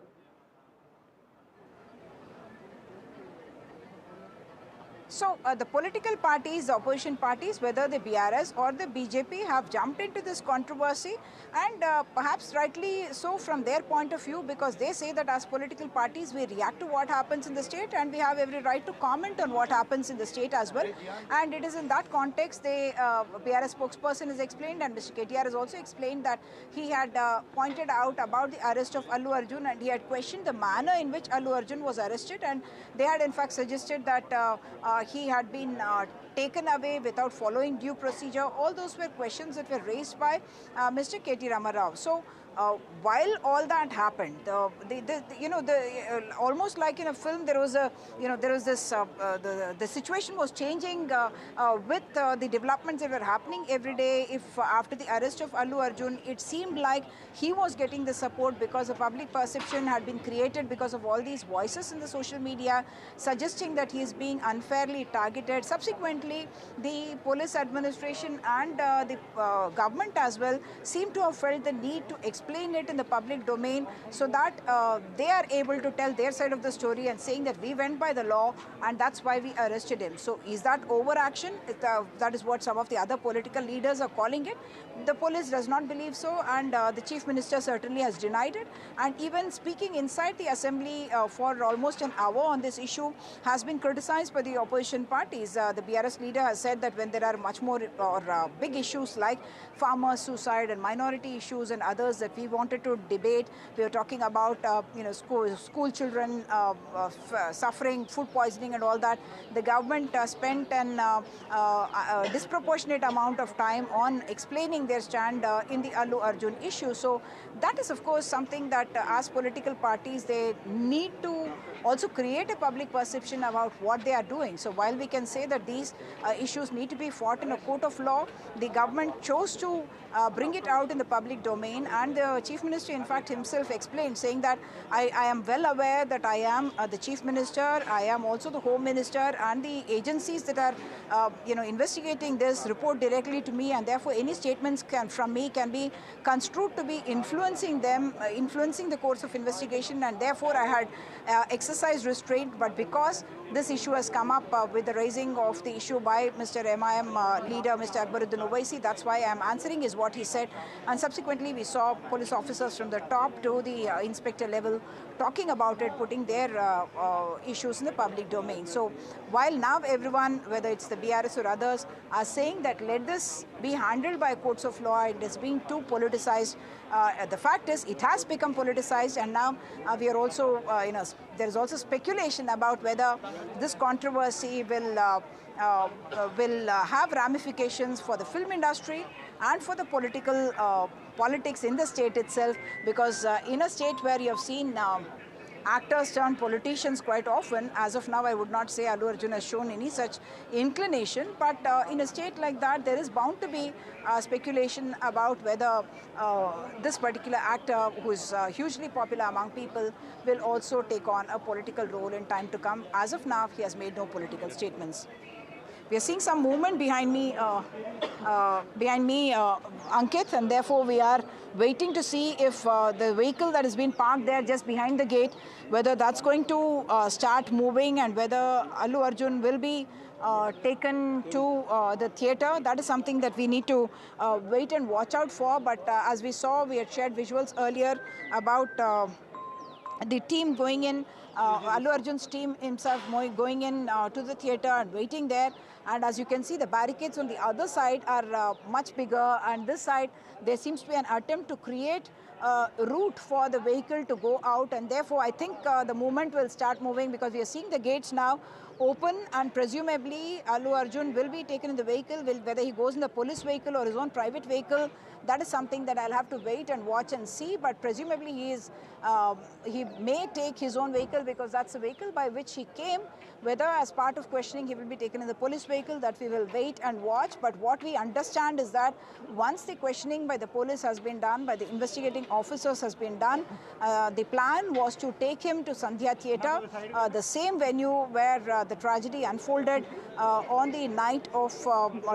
So the political parties, the opposition parties, whether the BRS or the BJP, have jumped into this controversy, and perhaps rightly so from their point of view, because they say that as political parties we react to what happens in the state and we have every right to comment on what happens in the state as well. And it is in that context the BRS spokesperson has explained, and Mr. KTR has also explained, that he had pointed out about the arrest of Allu Arjun, and he had questioned the manner in which Allu Arjun was arrested, and they had in fact suggested that he had been taken away without following due procedure. All those were questions that were raised by Mr. K.T. Ramarao. So while all that happened, almost like in a film, there was this the situation was changing with the developments that were happening every day. If after the arrest of Allu Arjun, it seemed like he was getting the support because the public perception had been created because of all these voices in the social media suggesting that he is being unfairly targeted. Subsequently, the police administration and the government as well seem to have felt the need to explain it in the public domain so that they are able to tell their side of the story and saying that we went by the law and that's why we arrested him. So is that overaction? That is what some of the other political leaders are calling it. The police does not believe so, and the Chief Minister certainly has denied it. And even speaking inside the assembly for almost an hour on this issue has been criticized by the opposition parties. The BRS leader has said that when there are much more big issues like farmer suicide and minority issues and others that we wanted to debate, we were talking about school children suffering food poisoning and all that. The government spent an disproportionate amount of time on explaining their stand in the Allu Arjun issue. So that is of course something that as political parties they need to also create a public perception about what they are doing. So while we can say that these issues need to be fought in a court of law, the government chose to bring it out in the public domain, and the Chief Minister in fact himself explained, saying that I am well aware that I am the Chief Minister, I am also the Home Minister, and the agencies that are investigating this report directly to me, and therefore any statements from me can be construed to be influencing them, influencing the course of investigation, and therefore I had exercised restraint. But because this issue has come up with the raising of the issue by Mr. MIM leader, Mr. Akbaruddin Owaisi, that's why I am answering, is what he said. And subsequently we saw police officers from the top to the inspector level talking about it, putting their issues in the public domain. So while now everyone, whether it's the BRS or others, are saying that let this be handled by courts of law, it is being too politicized. The fact is it has become politicized, and now we are also, there is also speculation about whether this controversy will have ramifications for the film industry and for the politics in the state itself, because in a state where you have seen actors turn politicians quite often, as of now I would not say Allu Arjun has shown any such inclination, but in a state like that there is bound to be speculation about whether this particular actor, who is hugely popular among people, will also take on a political role in time to come. As of now he has made no political statements. We are seeing some movement behind me, Ankit, and therefore we are waiting to see if the vehicle that has been parked there just behind the gate, whether that's going to start moving and whether Allu Arjun will be taken to the theatre. That is something that we need to wait and watch out for. But as we saw, we had shared visuals earlier about the team going in, Allu Arjun's team himself going in to the theatre and waiting there. And as you can see, the barricades on the other side are much bigger, and this side there seems to be an attempt to create a route for the vehicle to go out, and therefore I think the movement will start moving, because we are seeing the gates now open, and presumably Allu Arjun will be taken in the vehicle. Whether he goes in the police vehicle or his own private vehicle, that is something that I'll have to wait and watch and see. But presumably he may take his own vehicle, because that's the vehicle by which he came. Whether as part of questioning he will be taken in the police vehicle that we will wait and watch. But what we understand is that once the questioning by the police has been done, by the investigating officers has been done, the plan was to take him to Sandhya Theatre, the same venue where the tragedy unfolded on the night of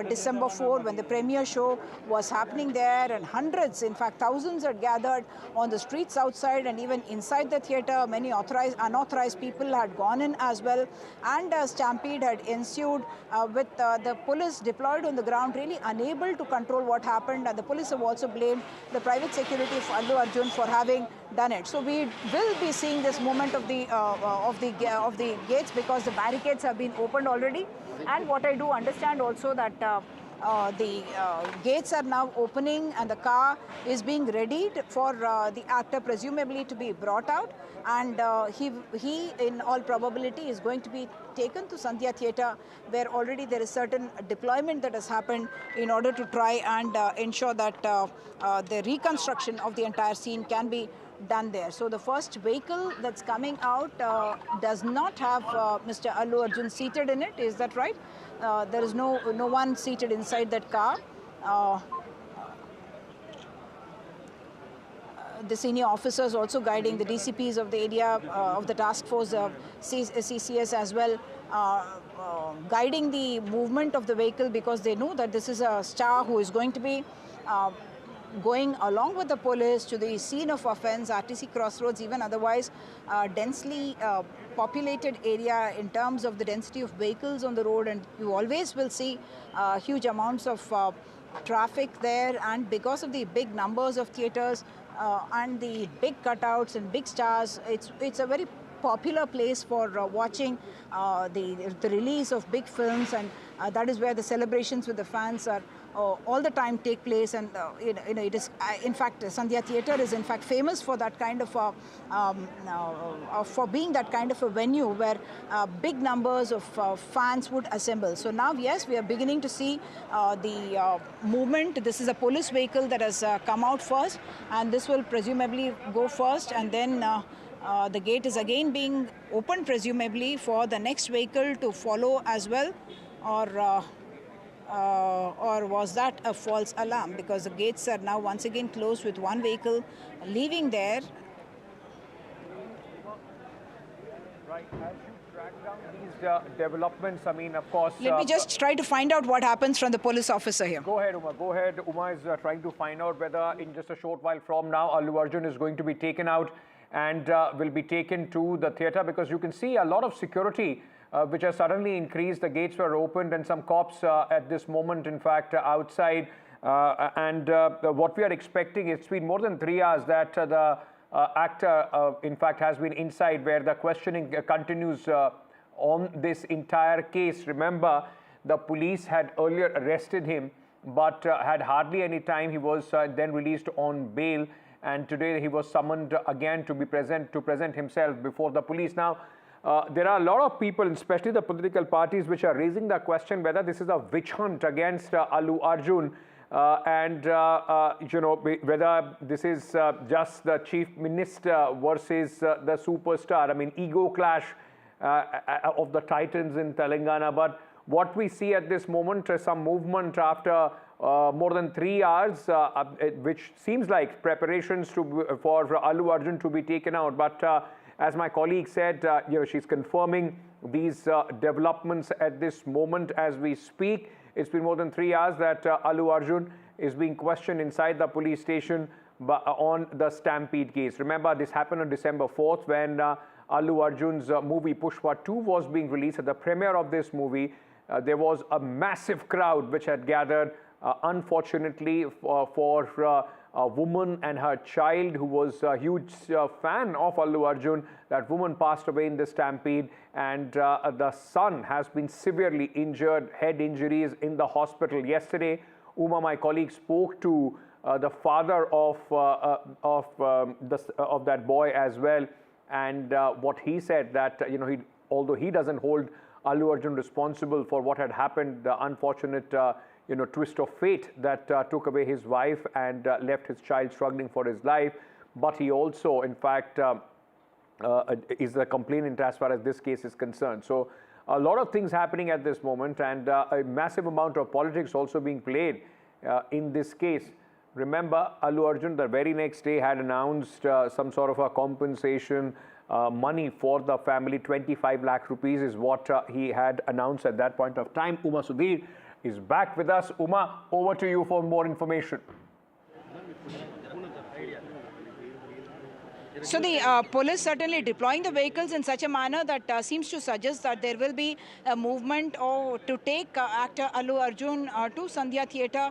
December 4, when the premiere show was happening there, and hundreds, in fact thousands, had gathered on the streets outside and even inside the theatre. Many authorized, unauthorized people had gone in as well, and a stampede had ensued with the police deployed on the ground, really unable to control what happened. And the police have also blamed the private security of Allu Arjun for having done it. So we will be seeing this movement of the gates, because the barricades have been opened already. And what I do understand also that the gates are now opening and the car is being readied for the actor presumably to be brought out, and he in all probability is going to be taken to Sandhya Theatre, where already there is certain deployment that has happened in order to try and ensure that the reconstruction of the entire scene can be done there. So the first vehicle that's coming out does not have Mr. Allu Arjun seated in it. Is that right? There is no one seated inside that car. The senior officers also guiding, the DCPs of the area of the task force, CCS as well, guiding the movement of the vehicle, because they know that this is a star who is going to be going along with the police to the scene of offence, RTC Crossroads, even otherwise densely populated area in terms of the density of vehicles on the road, and you always will see huge amounts of traffic there. And because of the big numbers of theatres and the big cutouts and big stars, it's a very popular place for watching the release of big films, and that is where the celebrations with the fans are all the time take place. And it is in fact, Sandhya Theatre is in fact famous for that kind of for being that kind of a venue where big numbers of fans would assemble. So now, yes, we are beginning to see the movement. This is a police vehicle that has come out first, and this will presumably go first, and then the gate is again being opened presumably for the next vehicle to follow as well, or was that a false alarm? Because the gates are now once again closed with one vehicle leaving there. Right, as you track down these developments, I mean, of course... Let me just try to find out what happens from the police officer here. Go ahead, Uma. Go ahead. Uma is trying to find out whether in just a short while from now, Allu Arjun is going to be taken out and will be taken to the theatre, because you can see a lot of security which has suddenly increased. The gates were opened and some cops at this moment, in fact, outside. What we are expecting, it's been more than 3 hours that the actor, in fact, has been inside, where the questioning continues on this entire case. Remember, the police had earlier arrested him, but had hardly any time. He was then released on bail, and today he was summoned again to be present himself before the police. Now, there are a lot of people, especially the political parties, which are raising the question whether this is a witch hunt against Allu Arjun, whether this is just the chief minister versus the superstar. I mean, ego clash of the titans in Telangana. But what we see at this moment is some movement after more than 3 hours, which seems like preparations for Allu Arjun to be taken out. But as my colleague said, she's confirming these developments at this moment as we speak. It's been more than 3 hours that Allu Arjun is being questioned inside the police station on the Stampede case. Remember, this happened on December 4th when Allu Arjun's movie Pushpa 2 was being released. At the premiere of this movie, there was a massive crowd which had gathered, unfortunately, for a woman and her child who was a huge fan of Allu Arjun. That woman passed away in the stampede, and the son has been severely injured, head injuries, in the hospital. Yesterday, Uma, my colleague, spoke to the father of that boy as well, and what he said, that although he doesn't hold Allu Arjun responsible for what had happened, the unfortunate twist of fate that took away his wife and left his child struggling for his life. But he also, in fact, is the complainant as far as this case is concerned. So A lot of things happening at this moment, and a massive amount of politics also being played in this case. Remember, Allu Arjun the very next day had announced some sort of a compensation money for the family. 25 lakh rupees is what he had announced at that point of time. Uma Sudhir is back with us. Uma, over to you for more information. So the police certainly deploying the vehicles in such a manner that seems to suggest that there will be a movement to take actor Allu Arjun to Sandhya Theatre,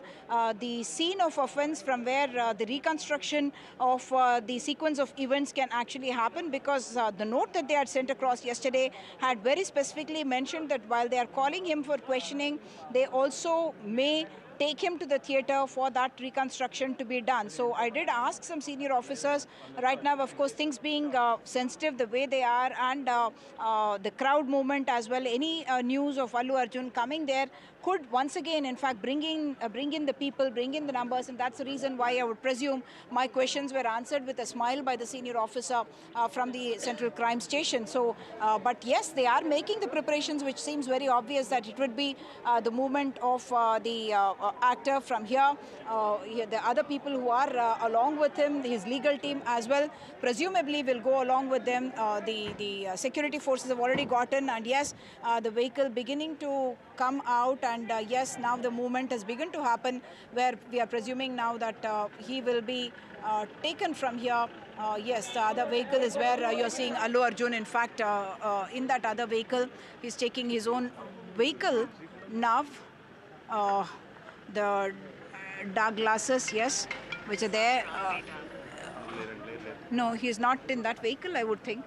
the scene of offence from where the reconstruction of the sequence of events can actually happen, because the note that they had sent across yesterday had very specifically mentioned that while they are calling him for questioning, they also may take him to the theatre for that reconstruction to be done. So I did ask some senior officers. Right now, of course, things being sensitive the way they are, and the crowd movement as well, any news of Allu Arjun coming there could once again, in fact, bring in the people, bring in the numbers, and that's the reason why I would presume my questions were answered with a smile by the senior officer from the Central Crime Station. So, but yes, they are making the preparations, which seems very obvious that it would be the movement of the actor from here, the other people who are along with him, his legal team as well, presumably will go along with them. The security forces have already gotten, and yes, the vehicle beginning to come out, and yes, now the movement has begun to happen, where we are presuming now that he will be taken from here. Yes, the other vehicle is where you're seeing Allu Arjun. In fact, in that other vehicle, he's taking his own vehicle now. The dark glasses, yes, which are there. No, he's not in that vehicle, I would think.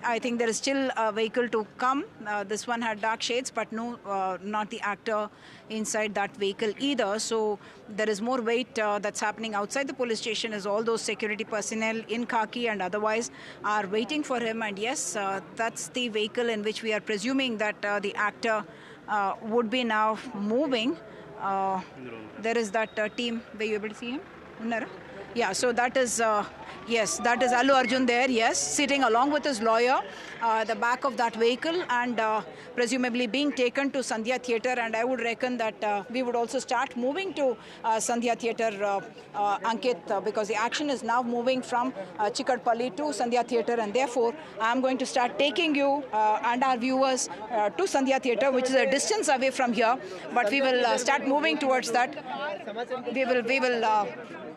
I think there is still a vehicle to come. This one had dark shades, but no, not the actor inside that vehicle either. So there is more weight that's happening outside the police station, as all those security personnel in khaki and otherwise are waiting for him. And yes, that's the vehicle in which we are presuming that the actor would be now moving. There is that team. Were you able to see him? Yeah, so that is, yes, that is Allu Arjun there, yes, sitting along with his lawyer, the back of that vehicle, and presumably being taken to Sandhya Theatre. And I would reckon that we would also start moving to Sandhya Theatre, Ankit, because the action is now moving from Chikadpalli to Sandhya Theatre, and therefore I'm going to start taking you and our viewers to Sandhya Theatre, which is a distance away from here, but we will start moving towards that.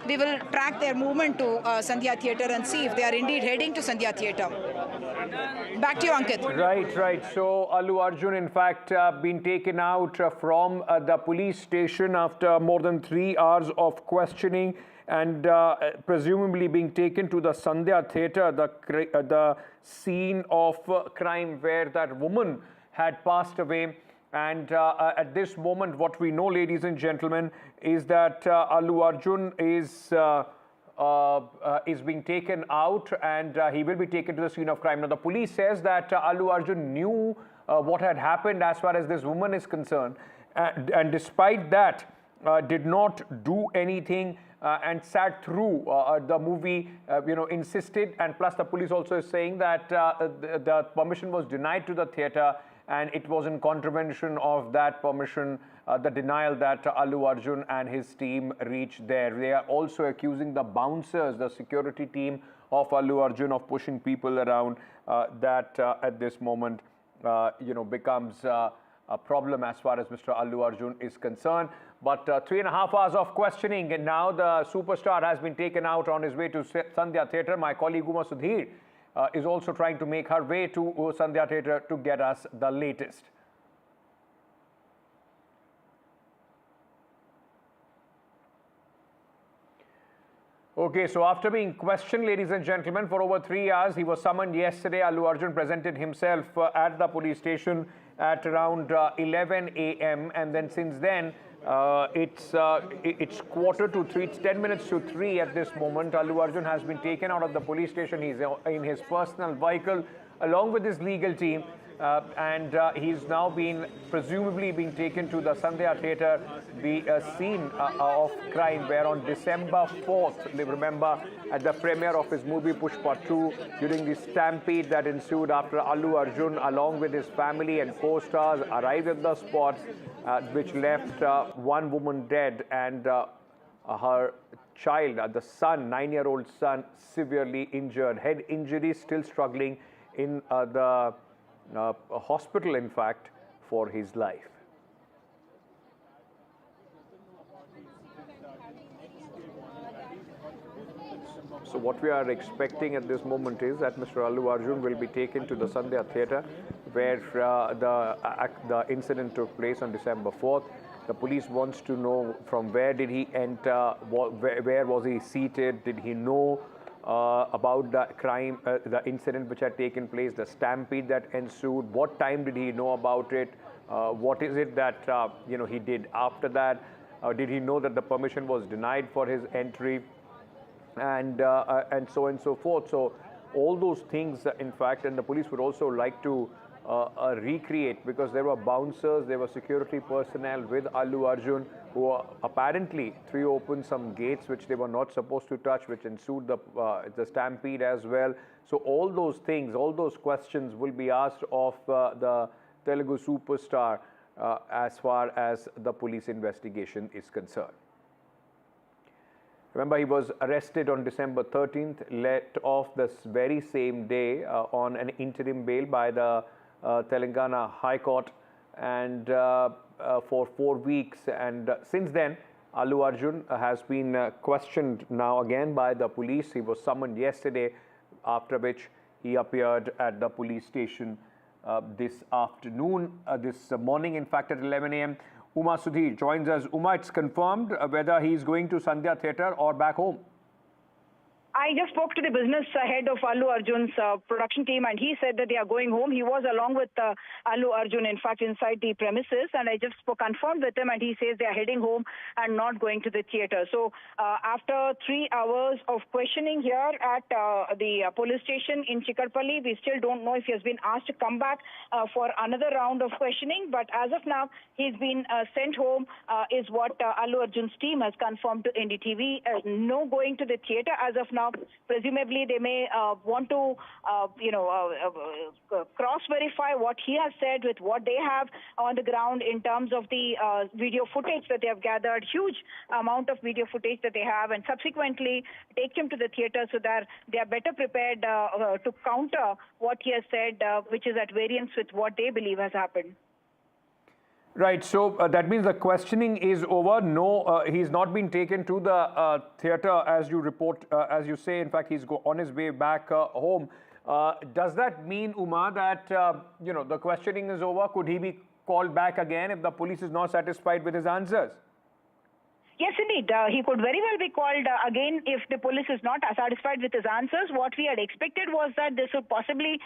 We will track their movement to Sandhya Theatre and see if they are indeed heading to Sandhya Theatre. Back to you, Ankit. Right. So Allu Arjun, in fact, been taken out from the police station after more than 3 hours of questioning, and presumably being taken to the Sandhya Theatre, the scene of crime where that woman had passed away. And at this moment, what we know, ladies and gentlemen, is that Allu Arjun is being taken out, and he will be taken to the scene of crime. Now, the police says that Allu Arjun knew what had happened as far as this woman is concerned, and despite that, did not do anything and sat through the movie, insisted. And plus, the police also is saying that the permission was denied to the theatre, and it was in contravention of that permission, the denial that Allu Arjun and his team reached there. They are also accusing the bouncers, the security team of Allu Arjun, of pushing people around. That at this moment, becomes a problem as far as Mr. Allu Arjun is concerned. But 3.5 hours of questioning, and now the superstar has been taken out on his way to Sandhya Theatre. My colleague Uma Sudhir is also trying to make her way to Sandhya Theatre to get us the latest. Okay, so after being questioned, ladies and gentlemen, for over 3 hours, he was summoned yesterday. Allu Arjun presented himself at the police station at around 11 a.m. and then since then, it's 2:45, it's 10 minutes to 3 at this moment. Allu Arjun has been taken out of the police station. He's in his personal vehicle along with his legal team. and he's now presumably being taken to the Stampede Theatre, the scene of crime, where on December 4th, they remember, at the premiere of his movie Pushpa 2, during the stampede that ensued after Allu Arjun, along with his family and co-stars, arrived at the spot, which left one woman dead and her child, the son, 9-year-old son, severely injured. Head injuries, still struggling in the hospital, in fact, for his life. So what we are expecting at this moment is that Mr. Allu Arjun will be taken to the Stampede Theatre, where the incident took place on December 4th. The police wants to know from where did he enter, where was he seated, did he know about the crime, the incident which had taken place, the stampede that ensued, what time did he know about it, what is it that he did after that, did he know that the permission was denied for his entry, and so on and so forth. So all those things, in fact, and the police would also like to recreate, because there were bouncers, there were security personnel with Allu Arjun who apparently threw open some gates which they were not supposed to touch, which ensued the stampede as well. So all those things, all those questions will be asked of the Telugu superstar as far as the police investigation is concerned. Remember, he was arrested on December 13th, let off this very same day on an interim bail by the Telangana High Court, and for 4 weeks. And since then, Allu Arjun has been questioned now again by the police. He was summoned yesterday, after which he appeared at the police station this morning, in fact, at 11 a.m. Uma Sudhir joins us. Uma, it's confirmed whether he is going to Stampede Theatre or back home? I just spoke to the business head of Allu Arjun's production team, and he said that they are going home. He was along with Allu Arjun, in fact, inside the premises, and I just confirmed with him, and he says they are heading home and not going to the theatre. So after 3 hours of questioning here at the police station in Chikkarpalli, we still don't know if he has been asked to come back for another round of questioning, but as of now, he's been sent home, is what Allu Arjun's team has confirmed to NDTV. No going to the theatre as of now. Presumably, they may want to, cross-verify what he has said with what they have on the ground in terms of the video footage that they have gathered, huge amount of video footage that they have, and subsequently take him to the theatre so that they are better prepared to counter what he has said, which is at variance with what they believe has happened. Right, so that means the questioning is over. No, he's not been taken to the theatre, as you report, as you say. In fact, he's on his way back home. Does that mean, Uma, that the questioning is over? Could he be called back again if the police is not satisfied with his answers? Yes, indeed. He could very well be called again if the police is not satisfied with his answers. What we had expected was that this would possibly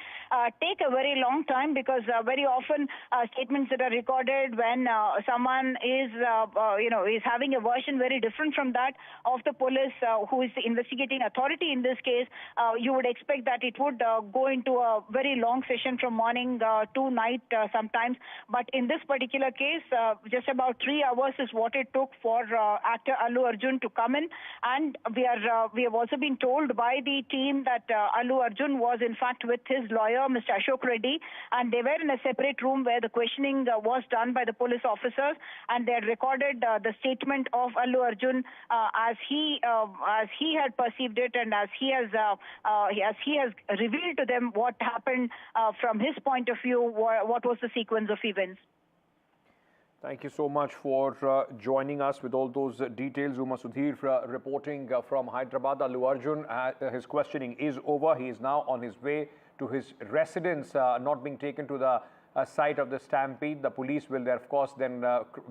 take a very long time, because very often statements that are recorded when someone is having a version very different from that of the police, who is the investigating authority in this case, you would expect that it would go into a very long session from morning to night sometimes. But in this particular case, just about 3 hours is what it took for actor Allu Arjun to come in, and we have also been told by the team that Allu Arjun was in fact with his lawyer, Mr. Ashok Reddy, and they were in a separate room where the questioning was done by the police officers, and they had recorded the statement of Allu Arjun as he had perceived it, and as he has revealed to them what happened from his point of view, what was the sequence of events. Thank you so much for joining us with all those details. Uma Sudhir reporting from Hyderabad. Allu Arjun, his questioning is over. He is now on his way to his residence, not being taken to the site of the stampede. The police will, of course, then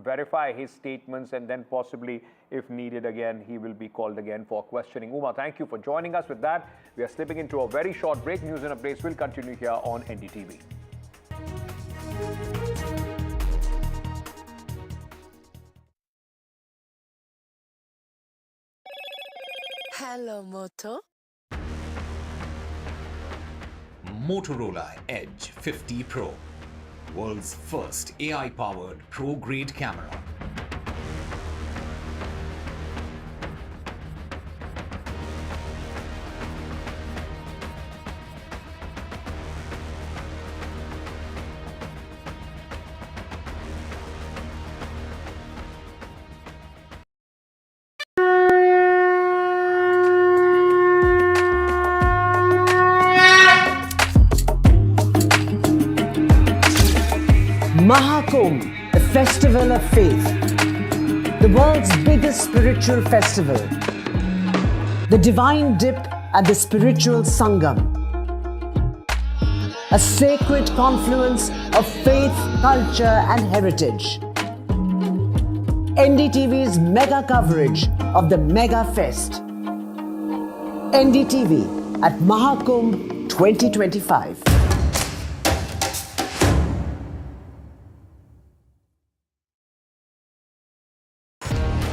verify his statements, and then possibly, if needed again, he will be called again for questioning. Uma, thank you for joining us. With that, we are slipping into a very short break. News and updates will continue here on NDTV. Hello, Moto. Motorola Edge 50 Pro. World's first AI-powered pro-grade camera. Mahakumbh, the festival of faith, the world's biggest spiritual festival, the divine dip at the spiritual sangam, a sacred confluence of faith, culture and heritage. NDTV's mega coverage of the Mega Fest. NDTV at Mahakumbh 2025.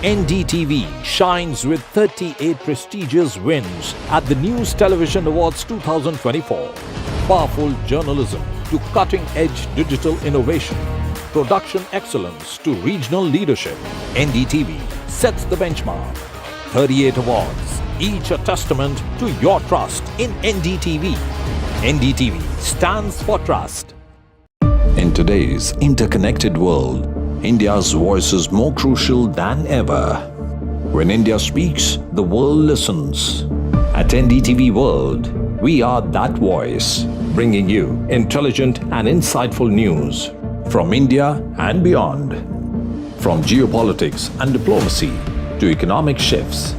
NDTV shines with 38 prestigious wins at the News Television Awards 2024. Powerful journalism to cutting-edge digital innovation, production excellence to regional leadership. NDTV sets the benchmark. 38 awards, each a testament to your trust in NDTV. NDTV stands for trust. In today's interconnected world, India's voice is more crucial than ever. When India speaks, the world listens. At NDTV World, we are that voice, bringing you intelligent and insightful news from India and beyond. From geopolitics and diplomacy to economic shifts,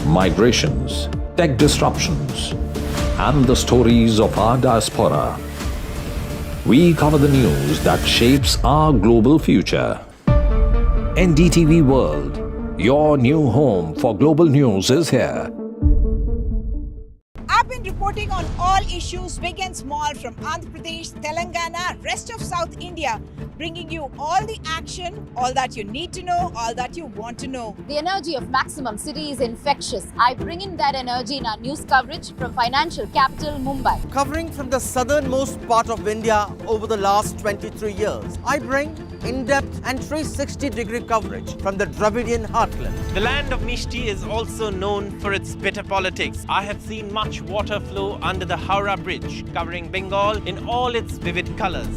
migrations, tech disruptions, and the stories of our diaspora. We cover the news that shapes our global future. NDTV World, your new home for global news is here. I've been reporting on all issues, big and small, from Andhra Pradesh, Telangana, rest of South India, bringing you all the action, all that you need to know, all that you want to know. The energy of Maximum City is infectious. I bring in that energy in our news coverage from financial capital Mumbai. Covering from the southernmost part of India over the last 23 years, I bring in-depth and 360-degree coverage from the Dravidian heartland. The land of Mishti is also known for its bitter politics. I have seen much water flow under the Howrah Bridge, covering Bengal in all its vivid colors.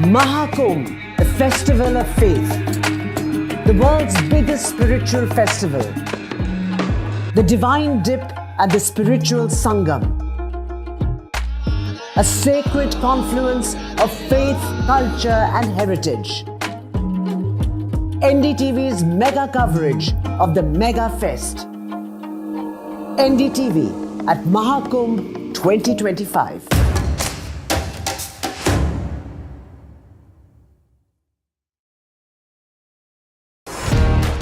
Mahakumbh, the festival of faith, the world's biggest spiritual festival, the divine dip at the spiritual sangam, a sacred confluence of faith, culture and heritage. NDTV's mega coverage of the Mega Fest. NDTV at Mahakumbh 2025.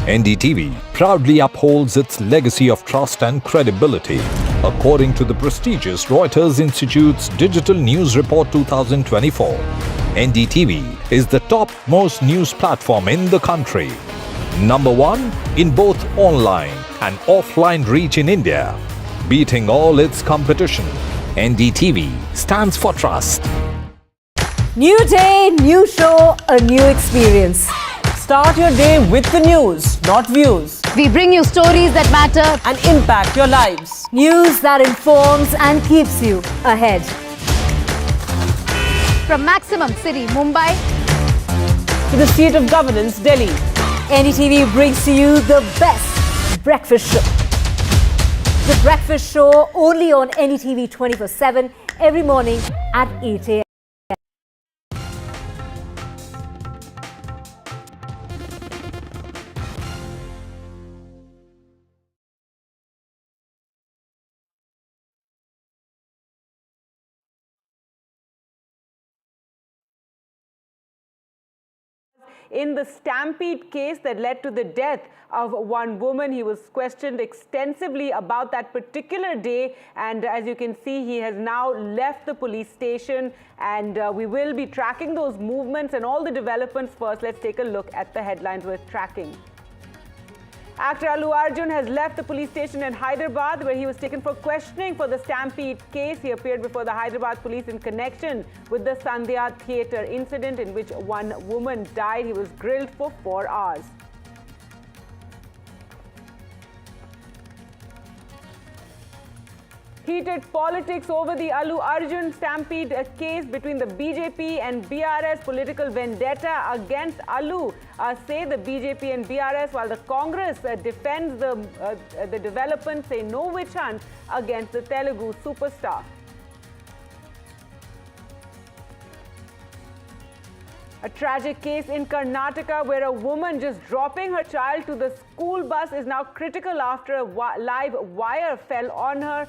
NDTV proudly upholds its legacy of trust and credibility. According to the prestigious Reuters Institute's Digital News Report 2024, NDTV is the top-most news platform in the country. Number 1 in both online and offline reach in India, beating all its competition. NDTV stands for trust. New day, new show, a new experience. Start your day with the news, not views. We bring you stories that matter and impact your lives. News that informs and keeps you ahead. from Maximum City, Mumbai, to the seat of governance, Delhi. NDTV brings to you the best breakfast show. The breakfast show only on NDTV 24/7 every morning at 8 a.m. in the Stampede case that led to the death of one woman. He was questioned extensively about that particular day, and as you can see, he has now left the police station, and we will be tracking those movements and all the developments. First, let's take a look at the headlines we're tracking. Actor Allu Arjun has left the police station in Hyderabad, where he was taken for questioning for the Stampede case. He appeared before the Hyderabad police in connection with the Stampede Theatre incident in which one woman died. He was grilled for 4 hours. Heated politics over the Allu Arjun Stampede case between the BJP and BRS. Political vendetta against Allu, say the BJP and BRS, while the Congress defends the development, say no witch hunt against the Telugu superstar. A tragic case in Karnataka where a woman just dropping her child to the school bus is now critical after a live wire fell on her.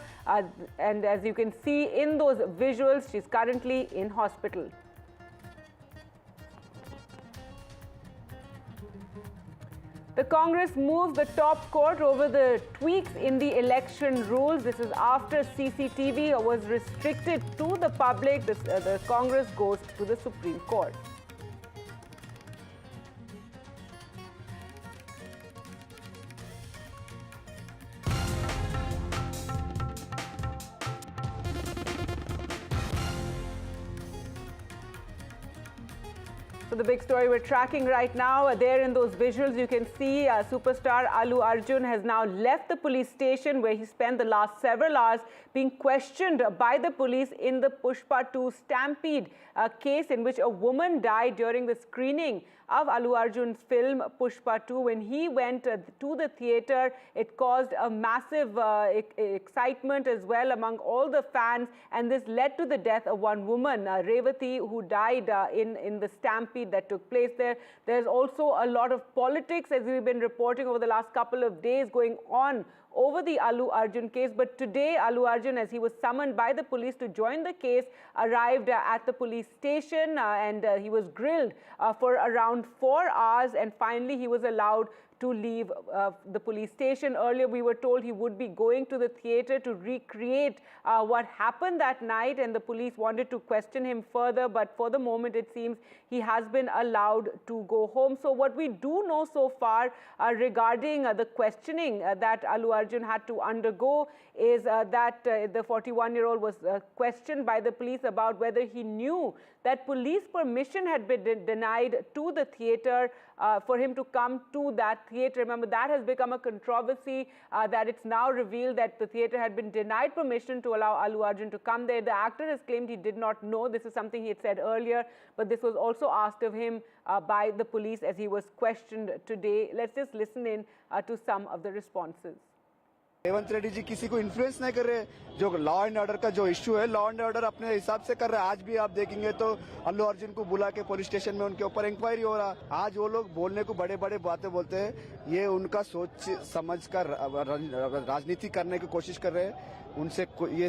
And as you can see in those visuals, she's currently in hospital. The Congress moved the top court over the tweaks in the election rules. This is after CCTV was restricted to the public. The Congress goes to the Supreme Court. So the big story we're tracking right now, there in those visuals, you can see superstar Allu Arjun has now left the police station where he spent the last several hours being questioned by the police in the Pushpa 2 Stampede case in which a woman died during the screening of Allu Arjun's film Pushpa 2. When he went to the theatre, it caused a massive excitement as well among all the fans, and this led to the death of one woman, Revati, who died in the stampede that took place there. There's also a lot of politics, as we've been reporting over the last couple of days, going on over the Allu Arjun case. But today, Allu Arjun, as he was summoned by the police to join the case, arrived at the police station and he was grilled for around 4 hours, and finally he was allowed to leave the police station. Earlier we were told he would be going to the theatre to recreate what happened that night, and the police wanted to question him further, but for the moment it seems he has been allowed to go home. So what we do know so far regarding the questioning that Allu Arjun had to undergo is that the 41-year-old was questioned by the police about whether he knew that police permission had been denied to the theatre for him to come to that theatre. Remember, that has become a controversy, that it's now revealed that the theatre had been denied permission to allow Allu Arjun to come there. The actor has claimed he did not know. This is something he had said earlier, but this was also asked of him by the police as he was questioned today. Let's just listen in to some of the responses. Revanth Reddy ji किसी को influence नहीं कर रहे, जो law and order का जो issue है law and order अपने हिसाब से कर रहे हैं। आज भी आप देखेंगे तो अल्लू अर्जुन को बुला के पुलिस स्टेशन में उनके ऊपर इंक्वायरी हो रहा। आज वो लोग बोलने को बड़े बड़े बातें बोलते हैं, ये उनका सोच समझ कर राजनीति करने की कोशिश कर रहे हैं। उनसे ये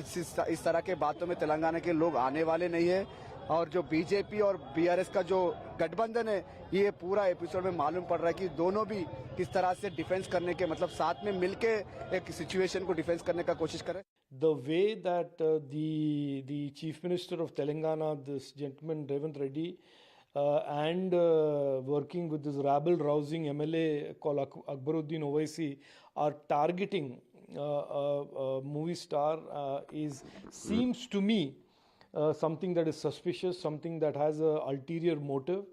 इस तरह के बातों में तेलंगाना के लोग आने वाले नहीं है, और जो बीजेपी और बीआरएस का जो गठबंधन है, ये पूरा एपिसोड में मालूम पड़ रहा है कि दोनों भी किस तरह से डिफेंस करने के मतलब साथ में मिलके एक सिचुएशन को डिफेंस करने का कोशिश कर रहे हैं। The way that the Chief Minister of Telangana, this gentleman Revant Reddy, and working with this rabble-rousing MLA called Akbaruddin Owaisi are targeting a movie star seems to me something that is suspicious, something that has an ulterior motive.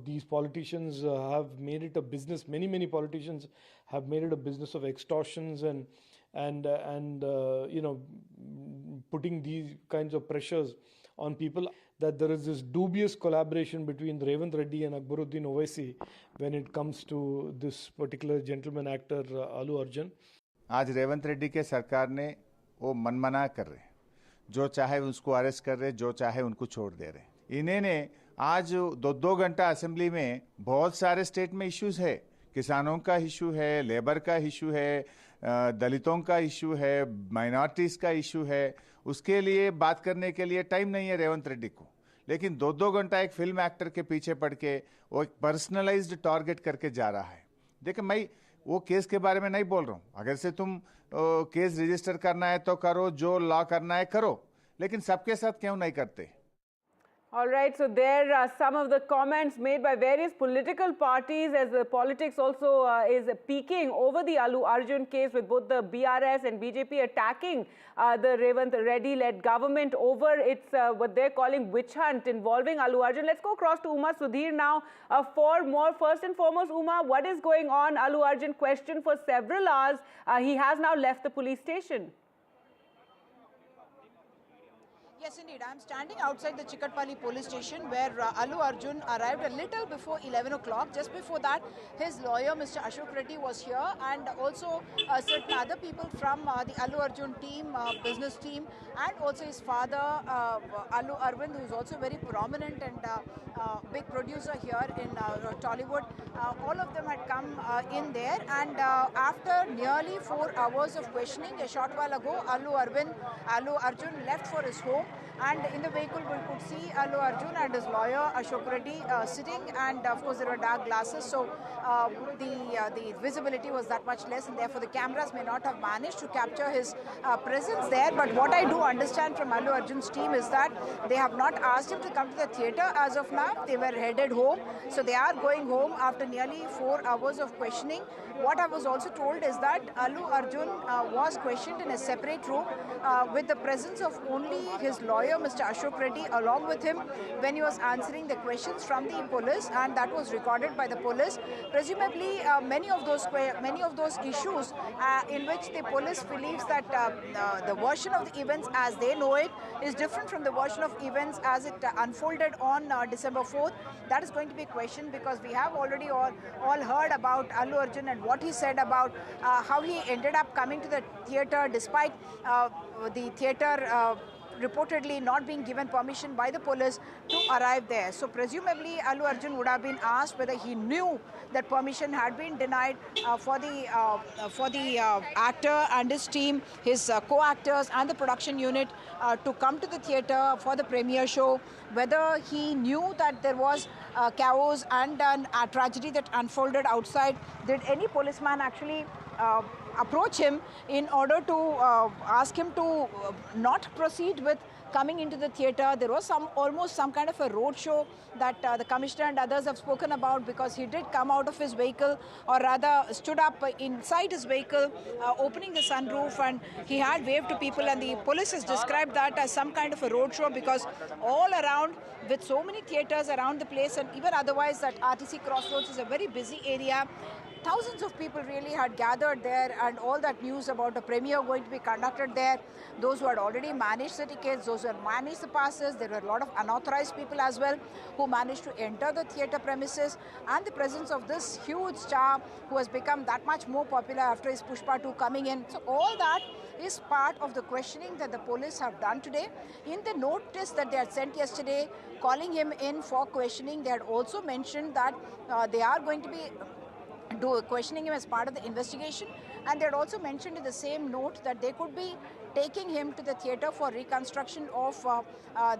These politicians have made it a business. Many politicians have made it a business of extortions and putting these kinds of pressures on people. That there is this dubious collaboration between Revant Reddy and Akbaruddin Owaisi when it comes to this particular gentleman actor Allu Arjun. आज रेवंत रेड्डी के सरकार ने वो मनमना कर रहे, जो चाहे उसको अरेस्ट कर रहे, जो चाहे उनको छोड़ दे रहे। इन्हें ने आज 2 घंटा असेंबली में बहुत सारे स्टेट में इश्यूज है, किसानों का इशू है, लेबर का इशू है, दलितों का इशू है, माइनॉरिटीज का इशू है। उसके लिए बात करने के लिए टाइम नहीं है रेवंत रेड्डी को, लेकिन 2-2 घंटा एक फिल्म एक्टर के पीछे पड़ के वो एक पर्सनलाइज्ड टारगेट करके जा रहा है। देखिए, मैं वो केस के बारे में नहीं बोल रहा हूँ। अगर से तुम केस रजिस्टर करना है तो करो, जो लॉ करना है करो, लेकिन सबके साथ क्यों नहीं करते? All right, so there are some of the comments made by various political parties as the politics also is peaking over the Allu Arjun case, with both the BRS and BJP attacking the Revanth Reddy-led government over its what they're calling witch hunt involving Allu Arjun. Let's go across to Uma Sudhir now for more. First and foremost, Uma, what is going on? Allu Arjun questioned for several hours. He has now left the police station. Yes, indeed. I'm standing outside the Chikatpalli police station where Allu Arjun arrived a little before 11 o'clock. Just before that, his lawyer, Mr. Ashok Reddy, was here, and also certain other people from the Allu Arjun team, business team, and also his father, Allu Arjun, who's also very prominent and big producer here in Tollywood. All of them had come in there, and after nearly 4 hours of questioning a short while ago, Allu Arjun left for his home. And in the vehicle we could see Allu Arjun and his lawyer Ashok Reddy sitting, and of course there were dark glasses, so the visibility was that much less, and therefore the cameras may not have managed to capture his presence there. But what I do understand from Allu Arjun's team is that they have not asked him to come to the theatre as of now. They were headed home, so they are going home after nearly 4 hours of questioning. What I was also told is that Allu Arjun was questioned in a separate room with the presence of only his lawyer, Mr. Ashok Reddy, along with him when he was answering the questions from the police, and that was recorded by the police. Presumably, many of those issues in which the police believes that the version of the events as they know it is different from the version of events as it unfolded on December 4th. That is going to be questioned, because we have already all heard about Allu Arjun and what he said about how he ended up coming to the theatre despite the theatre reportedly not being given permission by the police to arrive there. So presumably Allu Arjun would have been asked whether he knew that permission had been denied for the actor and his team, his co-actors and the production unit to come to the theatre for the premiere show, whether he knew that there was chaos and a tragedy that unfolded outside. Did any policeman actually approach him in order to ask him to not proceed with coming into the theatre? There was almost some kind of a road show that the commissioner and others have spoken about, because he did come out of his vehicle, or rather stood up inside his vehicle, opening the sunroof, and he had waved to people, and the police has described that as some kind of a road show, because all around, with so many theatres around the place, and even otherwise that RTC Crossroads is a very busy area, thousands of people really had gathered there, and all that news about a premiere going to be conducted there. Those who had already managed the tickets, those who had managed the passes, there were a lot of unauthorized people as well who managed to enter the theatre premises, and the presence of this huge star who has become that much more popular after his Pushpa 2 coming in. So all that is part of the questioning that the police have done today. In the notice that they had sent yesterday calling him in for questioning, they had also mentioned that they are going to be questioning him as part of the investigation, and they had also mentioned in the same note that they could be taking him to the theatre for reconstruction of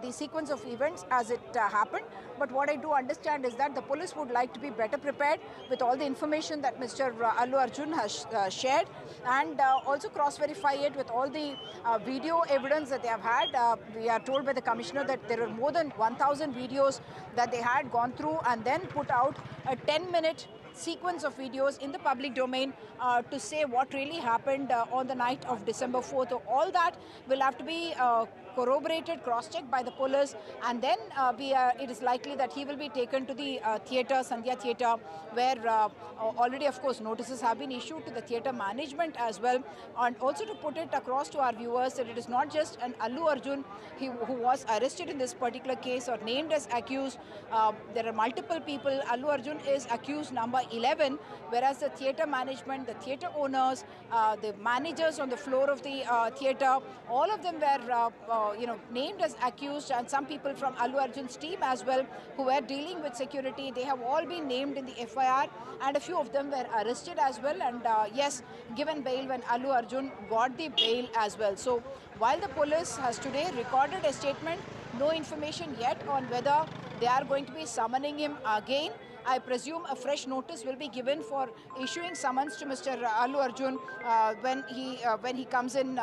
the sequence of events as it happened. But what I do understand is that the police would like to be better prepared with all the information that Mr. Allu Arjun has shared, and also cross-verify it with all the video evidence that they have had. We are told by the commissioner that there are more than 1,000 videos that they had gone through and then put out a 10-minute sequence of videos in the public domain to say what really happened on the night of December 4th. So all that will have to be corroborated, cross-checked by the police, and then it is likely that he will be taken to the theatre, Sandhya Theatre, where already, of course, notices have been issued to the theatre management as well. And also to put it across to our viewers that it is not just an Allu Arjun who was arrested in this particular case or named as accused. There are multiple people. Allu Arjun is accused number 11, whereas the theatre management, the theatre owners, the managers on the floor of the theatre, all of them were named as accused, and some people from Allu Arjun's team as well who were dealing with security. They have all been named in the FIR, and a few of them were arrested as well, and yes, given bail when Allu Arjun got the bail as well. So while the police has today recorded a statement No information yet on whether they are going to be summoning him again. I presume a fresh notice will be given for issuing summons to Mr. Allu Arjun when he comes in,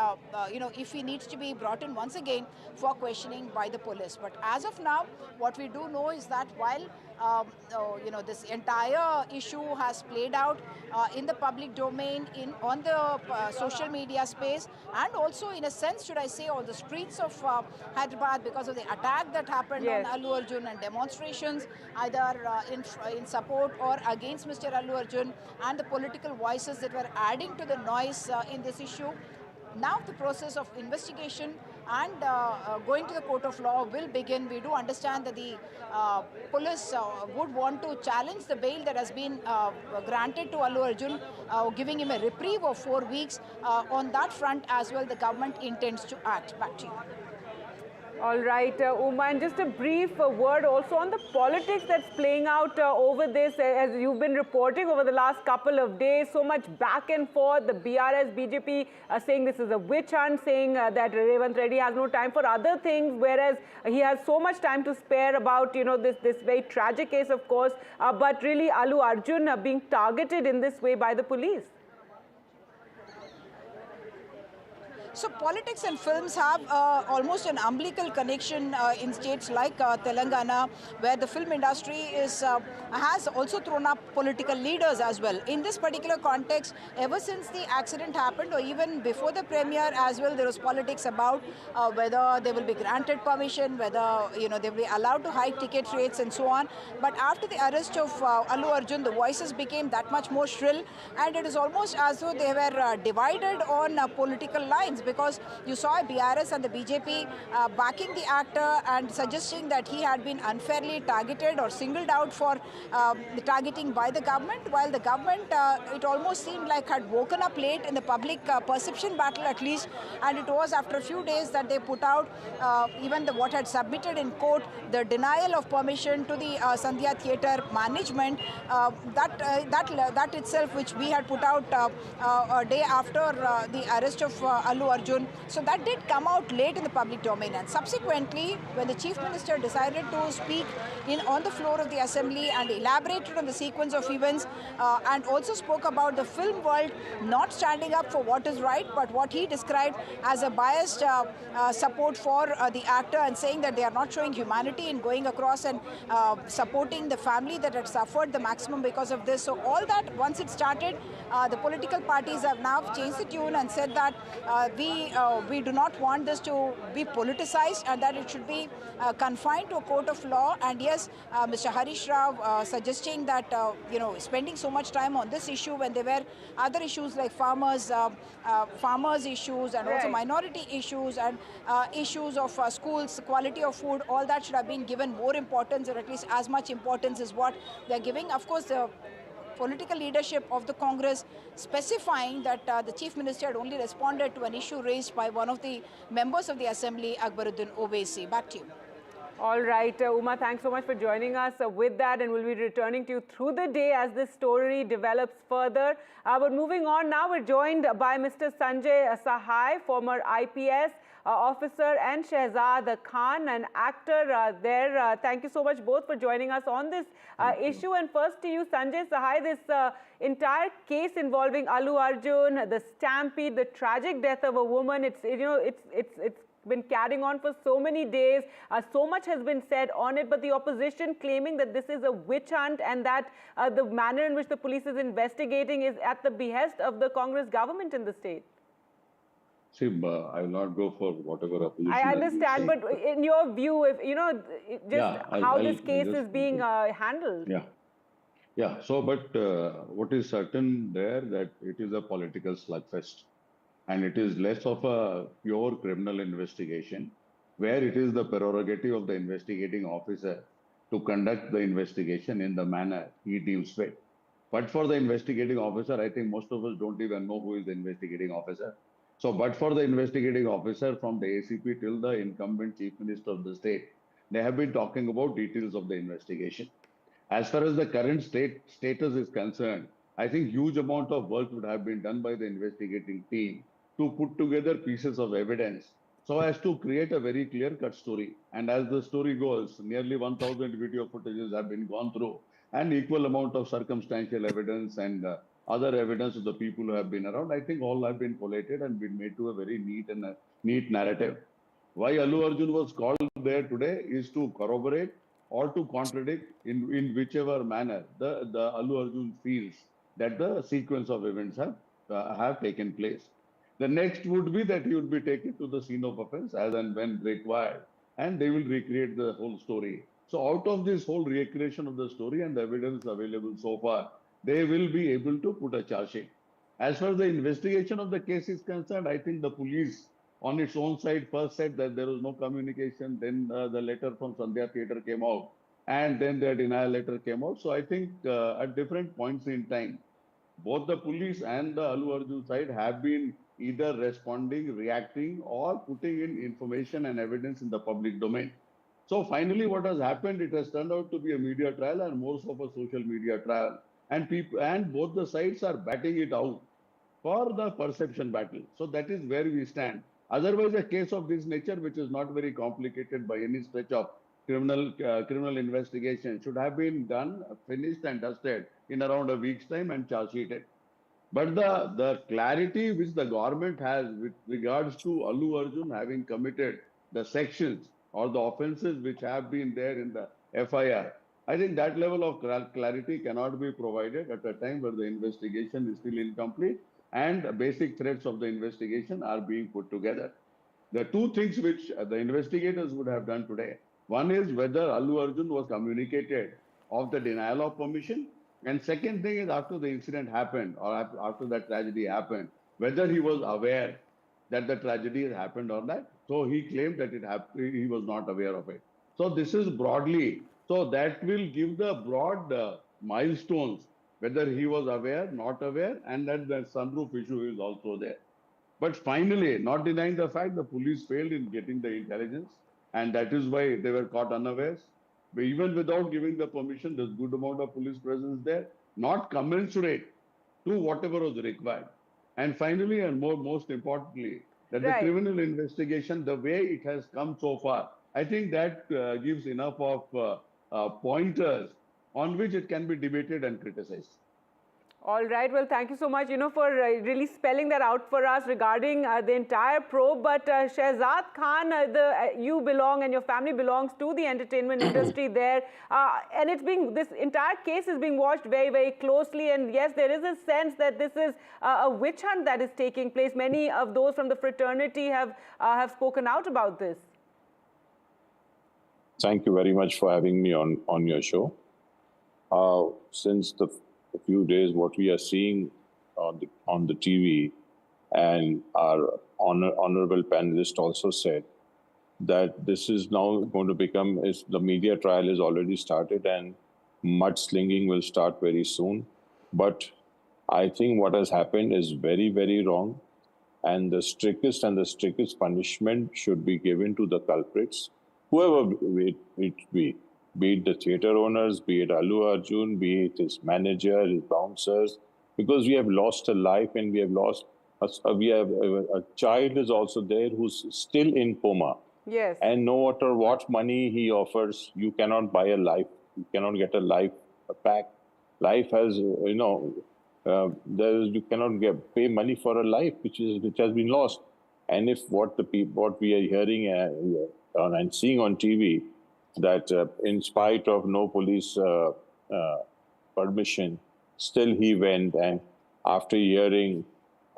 if he needs to be brought in once again for questioning by the police. But as of now, what we do know is that while this entire issue has played out in the public domain, on the social media space, and also in a sense, should I say, on the streets of Hyderabad because of the attack that happened on Allu Arjun and demonstrations either in support or against Mr. Allu Arjun, and the political voices that were adding to the noise in this issue. Now the process of investigation and going to the court of law will begin. We do understand that the police would want to challenge the bail that has been granted to Allu Arjun, giving him a reprieve of 4 weeks. On that front as well, the government intends to act. Back to you. All right, Uma, and just a brief word also on the politics that's playing out over this, as you've been reporting over the last couple of days, so much back and forth, the BRS, BJP saying this is a witch hunt, saying that Revant Reddy has no time for other things, whereas he has so much time to spare about, this very tragic case, of course, but really Allu Arjun being targeted in this way by the police. So politics and films have almost an umbilical connection in states like Telangana, where the film industry has also thrown up political leaders as well. In this particular context, ever since the accident happened, or even before the premiere as well, there was politics about whether they will be granted permission, whether they will be allowed to hike ticket rates and so on. But after the arrest of Allu Arjun, the voices became that much more shrill, and it is almost as though they were divided on political lines, because you saw BRS and the BJP backing the actor and suggesting that he had been unfairly targeted or singled out for the targeting by the government, while the government, it almost seemed like, had woken up late in the public perception battle at least, and it was after a few days that they put out even what had submitted in court, the denial of permission to the Stampede Theatre management, that itself which we had put out a day after the arrest of Allu Arjun. So that did come out late in the public domain, and subsequently when the Chief Minister decided to speak on the floor of the Assembly and elaborated on the sequence of events and also spoke about the film world not standing up for what is right, but what he described as a biased support for the actor, and saying that they are not showing humanity in going across and supporting the family that had suffered the maximum because of this. So all that, once it started, the political parties have now changed the tune and said that we do not want this to be politicized, and that it should be confined to a court of law. And yes, Mr. Harish Rao suggesting that spending so much time on this issue when there were other issues like farmers issues, and also minority issues, and issues of schools, quality of food, all that should have been given more importance, or at least as much importance as what they are giving. Of course, the political leadership of the Congress specifying that the Chief Minister had only responded to an issue raised by one of the members of the Assembly, Akbaruddin Owaisi. Back to you. All right, Uma, thanks so much for joining us with that, and we'll be returning to you through the day as this story develops further. But moving on now, we're joined by Mr. Sanjay Sahai, former IPS officer, and Shehzad Khan, an actor there. Thank you so much both for joining us on this issue. And first to you, Sanjay Sahai, this entire case involving Allu Arjun, the stampede, the tragic death of a woman, it's been carrying on for so many days. So much has been said on it, but the opposition claiming that this is a witch hunt, and that the manner in which the police is investigating is at the behest of the Congress government in the state. See, I will not go for whatever opposition. I understand, but in your view, if how this case is being handled. Yeah. So, but what is certain there, that it is a political slugfest, and it is less of a pure criminal investigation, where it is the prerogative of the investigating officer to conduct the investigation in the manner he deems fit. But for the investigating officer, I think most of us don't even know who is the investigating officer. So, but for the investigating officer, from the ACP till the incumbent Chief Minister of the state, they have been talking about details of the investigation. As far as the current status is concerned, I think huge amount of work would have been done by the investigating team to put together pieces of evidence so as to create a very clear-cut story. And as the story goes, nearly 1,000 video footages have been gone through, and equal amount of circumstantial evidence and other evidence of the people who have been around. I think all have been collated and been made to a very neat narrative. Why Allu Arjun was called there today is to corroborate or to contradict in whichever manner the Allu Arjun feels that the sequence of events have taken place. The next would be that he would be taken to the scene of offense as and when required, and they will recreate the whole story. So out of this whole recreation of the story and the evidence available so far, they will be able to put a charge sheet. As far as the investigation of the case is concerned, I think the police on its own side first said that there was no communication, then the letter from Sandhya Theatre came out, and then the denial letter came out. So I think at different points in time, both the police and the Allu Arjun side have been either responding, reacting, or putting in information and evidence in the public domain. So finally, what has happened, it has turned out to be a media trial and more of a social media trial. And both the sides are batting it out for the perception battle. So that is where we stand. Otherwise, a case of this nature, which is not very complicated by any stretch of criminal investigation, should have been done, finished and dusted in around a week's time and charge sheeted. But the clarity which the government has with regards to Allu Arjun having committed the sections or the offences which have been there in the FIR, I think that level of clarity cannot be provided at a time where the investigation is still incomplete and the basic threads of the investigation are being put together. The two things which the investigators would have done today, one is whether Allu Arjun was communicated of the denial of permission, and second thing is after the incident happened or after that tragedy happened, whether he was aware that the tragedy had happened or not. So he claimed that he was not aware of it. So this is broadly, so that will give the broad milestones, whether he was aware, not aware, and that the sunroof issue is also there. But finally, not denying the fact, the police failed in getting the intelligence, and that is why they were caught unawares. But even without giving the permission, there's good amount of police presence there, not commensurate to whatever was required. And finally, and most importantly, that the criminal investigation, the way it has come so far, I think that gives enough of pointers on which it can be debated and criticized. All right. Well, thank you so much, for really spelling that out for us regarding the entire probe. But Shehzad Khan, you belong and your family belongs to the entertainment industry there, and this entire case is being watched very, very closely. And yes, there is a sense that this is a witch hunt that is taking place. Many of those from the fraternity have spoken out about this. Thank you very much for having me on your show. Since a few days, what we are seeing on the TV, and our honorable panelist also said that this is now going to become, the media trial is already started and mudslinging will start very soon. But I think what has happened is very, very wrong, and the strictest punishment should be given to the culprits, whoever it be it the theatre owners, be it Allu Arjun, be it his manager, his bouncers, because we have lost a life and we have lost, a child is also there who's still in coma. Yes. And no matter what money he offers, you cannot buy a life. You cannot get a life back. Life has, you cannot pay money for a life which has been lost. And if what we are hearing and seeing on TV, that in spite of no police permission, still he went, and after hearing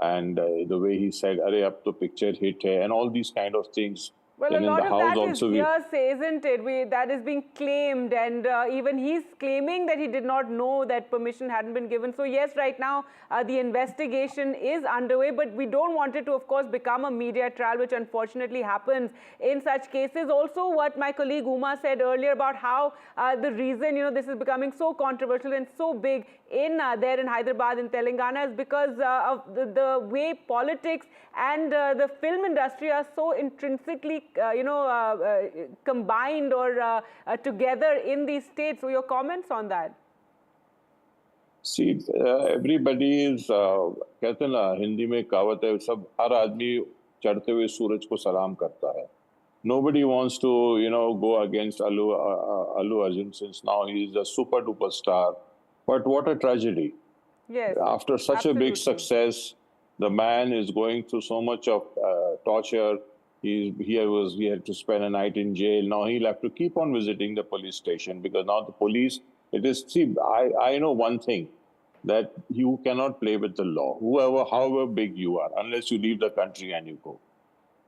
and the way he said, "Arey, ab to picture hit hai," and all these kind of things. Well, then a lot of that is hearsay, isn't it? That is being claimed, and even he's claiming that he did not know that permission hadn't been given. So yes, right now the investigation is underway, but we don't want it to, of course, become a media trial, which unfortunately happens in such cases. Also, what my colleague Uma said earlier about how the reason this is becoming so controversial and so big there in Hyderabad, in Telangana, is because of the way politics and the film industry are so intrinsically combined or together in these states. So your comments on that? See, everybody is, कहते हैं ना, हिंदी में कहावत है, सब हर आदमी चढ़ते हुए सूरज को सलाम करता है. Nobody wants to, go against Allu Arjun, since now he is a super duper star. But what a tragedy! Yes. After such a big success, the man is going through so much of torture. He had to spend a night in jail. Now he'll have to keep on visiting the police station, because now the police. I know one thing, that you cannot play with the law, however big you are, unless you leave the country and you go.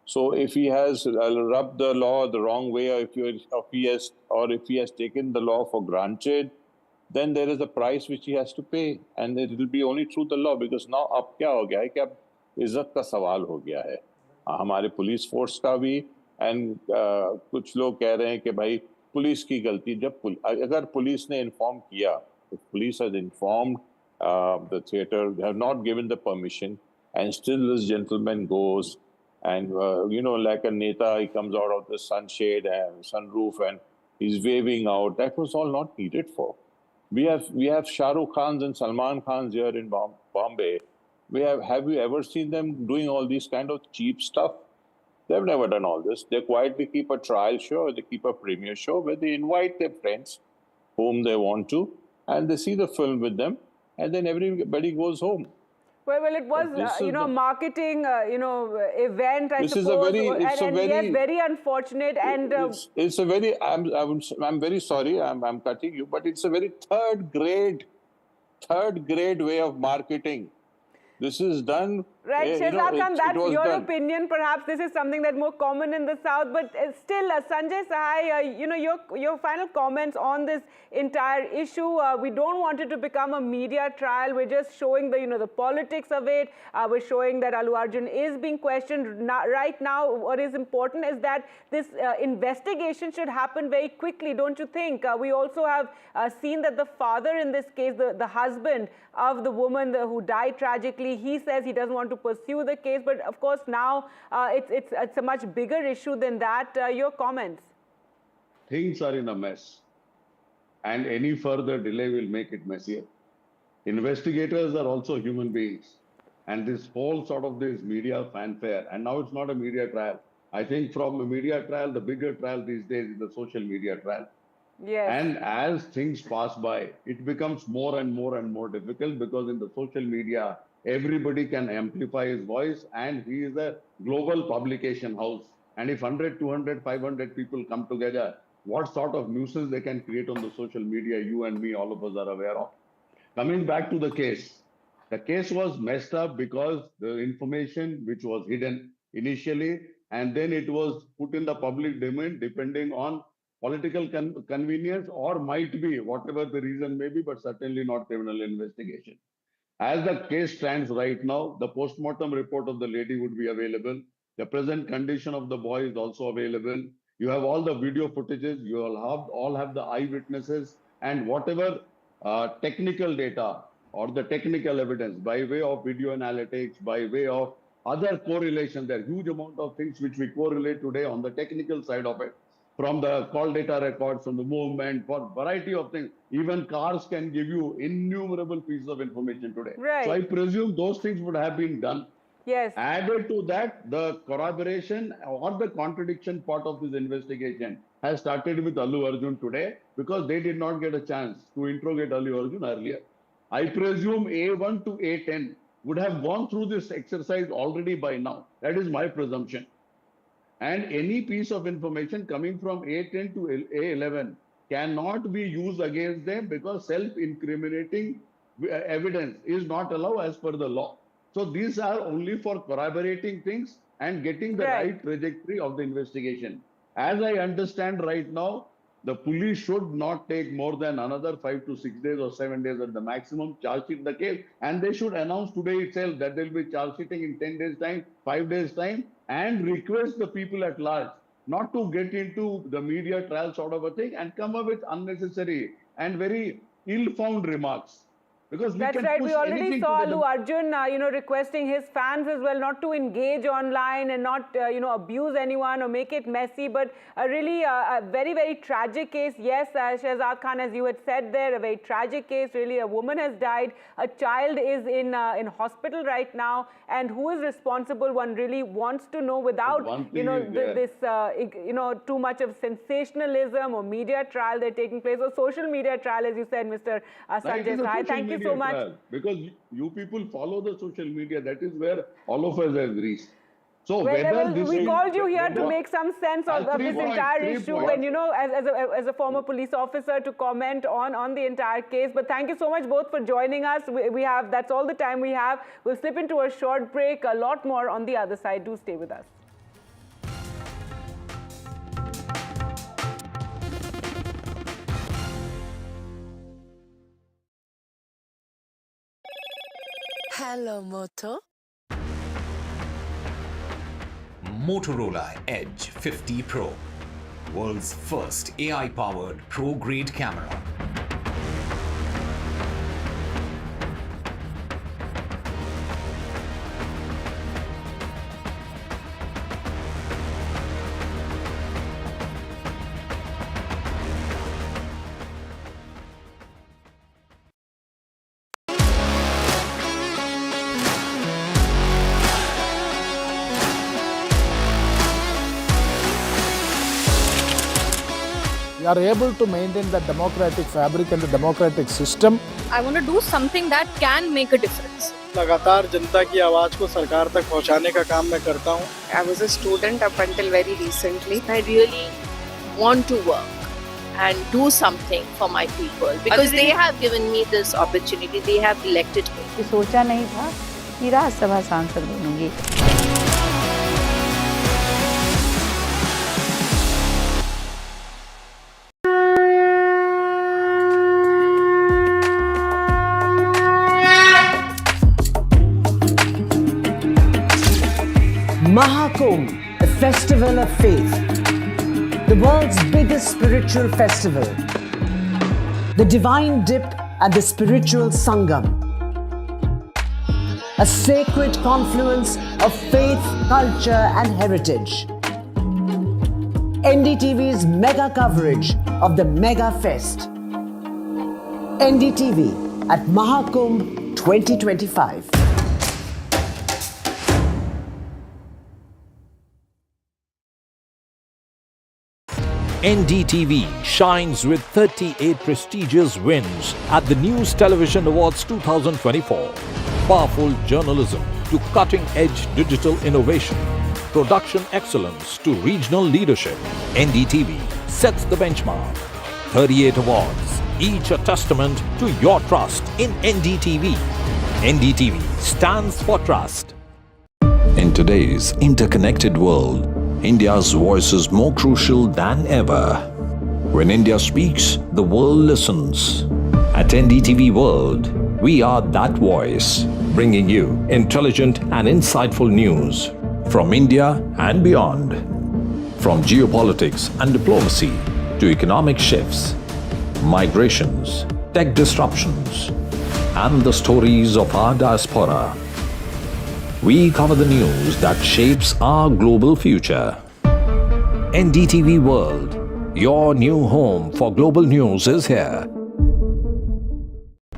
So if he has rubbed the law the wrong way, or if he has taken the law for granted, then there is a price which he has to pay, and it will be only through the law. Because now अब क्या हो गया है कि अब इज्जत का सवाल हो गया है हमारे पुलिस फोर्स का भी, एंड कुछ लोग कह रहे हैं कि भाई पुलिस की गलती. जब अगर पुलिस ने इन्फॉर्म किया, police has informed the theatre, they have not given the permission, and still this gentleman goes. And, like a neta, he comes out of the sunshade and sunroof and he's waving out. That was all not needed for. We have Shah Rukh Khans and Salman Khans here in Bombay. Have you ever seen them doing all these kind of cheap stuff? They've never done all this. They quietly keep a trial show, or they keep a premiere show where they invite their friends whom they want to, and they see the film with them, and then everybody goes home. Well, it was, a marketing, event, I this suppose. Is a very, yes, very unfortunate. And it's a very, I'm very sorry, I'm cutting you, but it's a very third grade way of marketing. This is done. Right, Shehzad Khan, that's your opinion. Perhaps this is something that's more common in the South, but still, Sanjay Sahai, your final comments on this entire issue. We don't want it to become a media trial. We're just showing the politics of it. We're showing that Allu Arjun is being questioned. Right now, what is important is that this investigation should happen very quickly, don't you think? We also have seen that the father in this case, the husband of the woman who died tragically, he says he doesn't want to pursue the case, but of course now it's a much bigger issue than that. Your comments? Things are in a mess, and any further delay will make it messier. Investigators are also human beings, and this whole sort of this media fanfare, and now it's not a media trial. I think from a media trial, the bigger trial these days is the social media trial. Yes. And as things pass by, it becomes more and more and more difficult, because in the social media, everybody can amplify his voice, and he is a global publication house. And if 100, 200, 500 people come together, what sort of nuisance they can create on the social media, you and me, all of us are aware of. Coming back to the case was messed up because the information which was hidden initially, and then it was put in the public domain depending on political convenience, or might be whatever the reason may be, but certainly not criminal investigation. As the case stands right now, the post-mortem report of the lady would be available. The present condition of the boy is also available. You have all the video footages. You all have the eyewitnesses, and whatever technical data or the technical evidence by way of video analytics, by way of other correlation. There are huge amount of things which we correlate today on the technical side of it. From the call data records, from the movement, for variety of things. Even cars can give you innumerable pieces of information today. Right. So I presume those things would have been done. Yes. Added to that, the corroboration or the contradiction part of this investigation has started with Allu Arjun today, because they did not get a chance to interrogate Allu Arjun earlier. I presume A1 to A10 would have gone through this exercise already by now. That is my presumption. And any piece of information coming from A10 to A11 cannot be used against them, because self-incriminating evidence is not allowed as per the law. So these are only for corroborating things and getting the right trajectory of the investigation. As I understand right now, the police should not take more than another 5 to 6 days or 7 days at the maximum, charge sheet the case, and they should announce today itself that they'll be charge sheeting in 10 days time, 5 days time, and request the people at large not to get into the media trial sort of a thing and come up with unnecessary and very ill-founded remarks. Because we That's can right. push We already anything saw to the Allu Arjun, requesting his fans as well not to engage online and not, abuse anyone or make it messy. But really a very, very tragic case. Yes, Shehzad Khan, as you had said there, a very tragic case. Really, a woman has died. A child is in hospital right now. And who is responsible? One really wants to know without, too much of sensationalism or media trial they're taking place or social media trial, as you said, Mr. Sanjay Sahai. Thank you so much. Because you people follow the social media, that is where all of us have reached. So we called you here to make some sense of this entire issue and, as a former police officer, to comment on the entire case. But thank you so much both for joining us. That's all the time we have. We'll slip into a short break. A lot more on the other side. Do stay with us. Hello, Moto. Motorola Edge 50 Pro, world's first AI-powered pro-grade camera. We are able to maintain the democratic fabric and the democratic system. I want to do something that can make a difference. लगातार जनता की आवाज को सरकार तक पहुंचाने का काम मैं करता हूं. I was a student up until very recently. I really want to work and do something for my people because they have given me this opportunity. They have elected me. सोचा नहीं था कि राज्यसभा सांसद बनूंगी. Mahakumbh, the festival of faith, the world's biggest spiritual festival, the divine dip at the spiritual Sangam, a sacred confluence of faith, culture and heritage. NDTV's mega coverage of the Mega Fest. NDTV at Mahakumbh 2025. NDTV shines with 38 prestigious wins at the News Television Awards 2024. Powerful journalism to cutting-edge digital innovation. Production excellence to regional leadership. NDTV sets the benchmark. 38 awards, each a testament to your trust in NDTV. NDTV stands for trust. In today's interconnected world, India's voice is more crucial than ever. When India speaks, the world listens. At NDTV World, we are that voice, bringing you intelligent and insightful news from India and beyond. From geopolitics and diplomacy to economic shifts, migrations, tech disruptions, and the stories of our diaspora. We cover the news that shapes our global future. NDTV World, your new home for global news is here.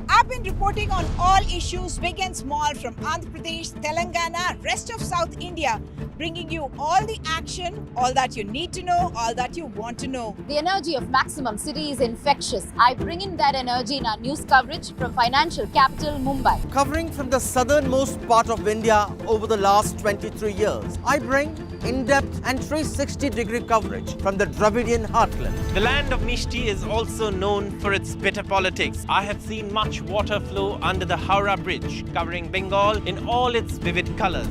I've been reporting on all issues big and small from Andhra Pradesh, Telangana, rest of South India, bringing you all the action, all that you need to know, all that you want to know. The energy of Maximum City is infectious. I bring in that energy in our news coverage from financial capital Mumbai. Covering from the southernmost part of India over the last 23 years, I bring in-depth and 360-degree coverage from the Dravidian heartland. The land of Mishti is also known for its bitter politics. I have seen much water flow under the Howrah Bridge, covering Bengal in all its vivid colors.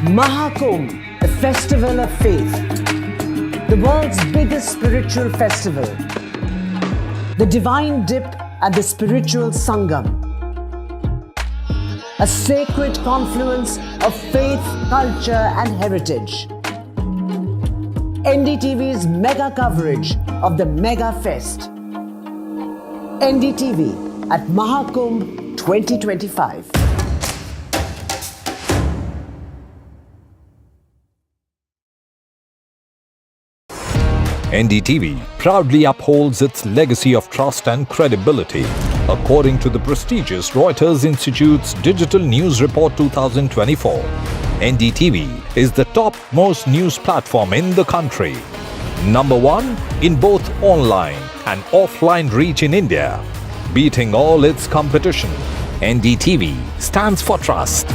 Mahakumbh, the festival of faith, the world's biggest spiritual festival, the divine dip at the spiritual Sangam, a sacred confluence of faith, culture and heritage. NDTV's mega coverage of the Mega Fest. NDTV at Mahakumbh 2025. NDTV proudly upholds its legacy of trust and credibility. According to the prestigious Reuters Institute's Digital News Report 2024, NDTV is the topmost news platform in the country. Number 1 in both online and offline reach in India. Beating all its competition, NDTV stands for trust.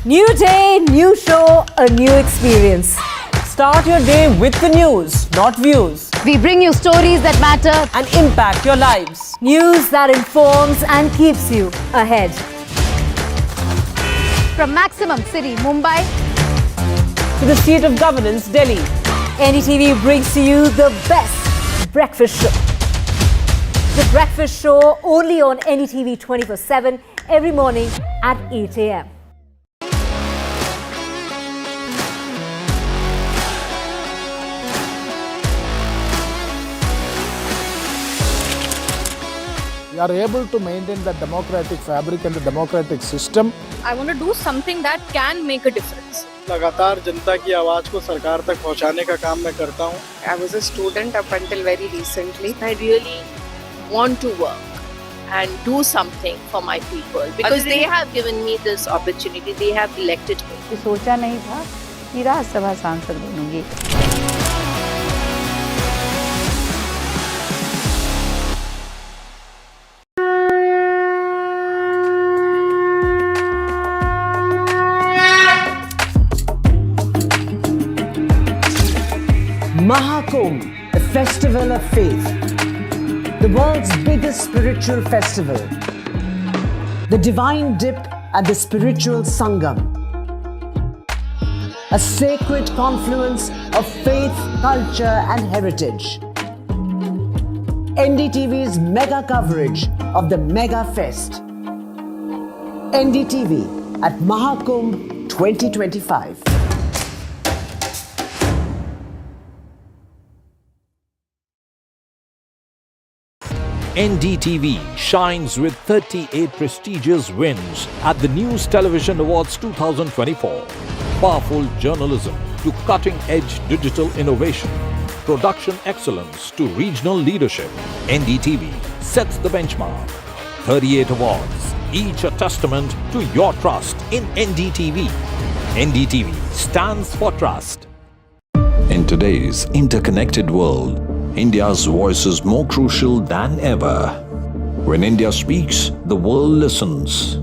New day, new show, a new experience. Start your day with the news, not views. We bring you stories that matter and impact your lives. News that informs and keeps you ahead. from Maximum City, Mumbai, to the seat of governance, Delhi. NDTV brings to you the best breakfast show. The breakfast show only on NDTV 24/7 every morning at 8 a.m. We are able to maintain the democratic fabric and the democratic system. I want to do something that can make a difference. लगातार जनता की आवाज को सरकार तक पहुंचाने का काम मैं करता हूं. I was a student up until very recently. I really want to work and do something for my people because they have given me this opportunity. They have elected me. सोचा नहीं था कि राज्यसभा सांसद बनूंगी. Mahakumbh, the festival of faith, the world's biggest spiritual festival, the divine dip at the spiritual sangam, a sacred confluence of faith, culture and heritage. NDTV's mega coverage of the Mega Fest. NDTV at Mahakumbh 2025. NDTV shines with 38 prestigious wins at the News Television Awards 2024. Powerful journalism to cutting-edge digital innovation, production excellence to regional leadership, NDTV sets the benchmark. 38 awards, each a testament to your trust in NDTV. NDTV stands for trust. In today's interconnected world, India's voice is more crucial than ever. When India speaks, the world listens.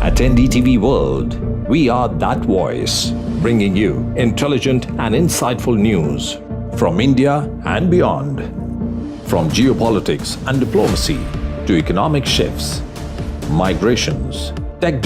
At NDTV World, we are that voice, bringing you intelligent and insightful news from India and beyond. From geopolitics and diplomacy to economic shifts, migrations, tech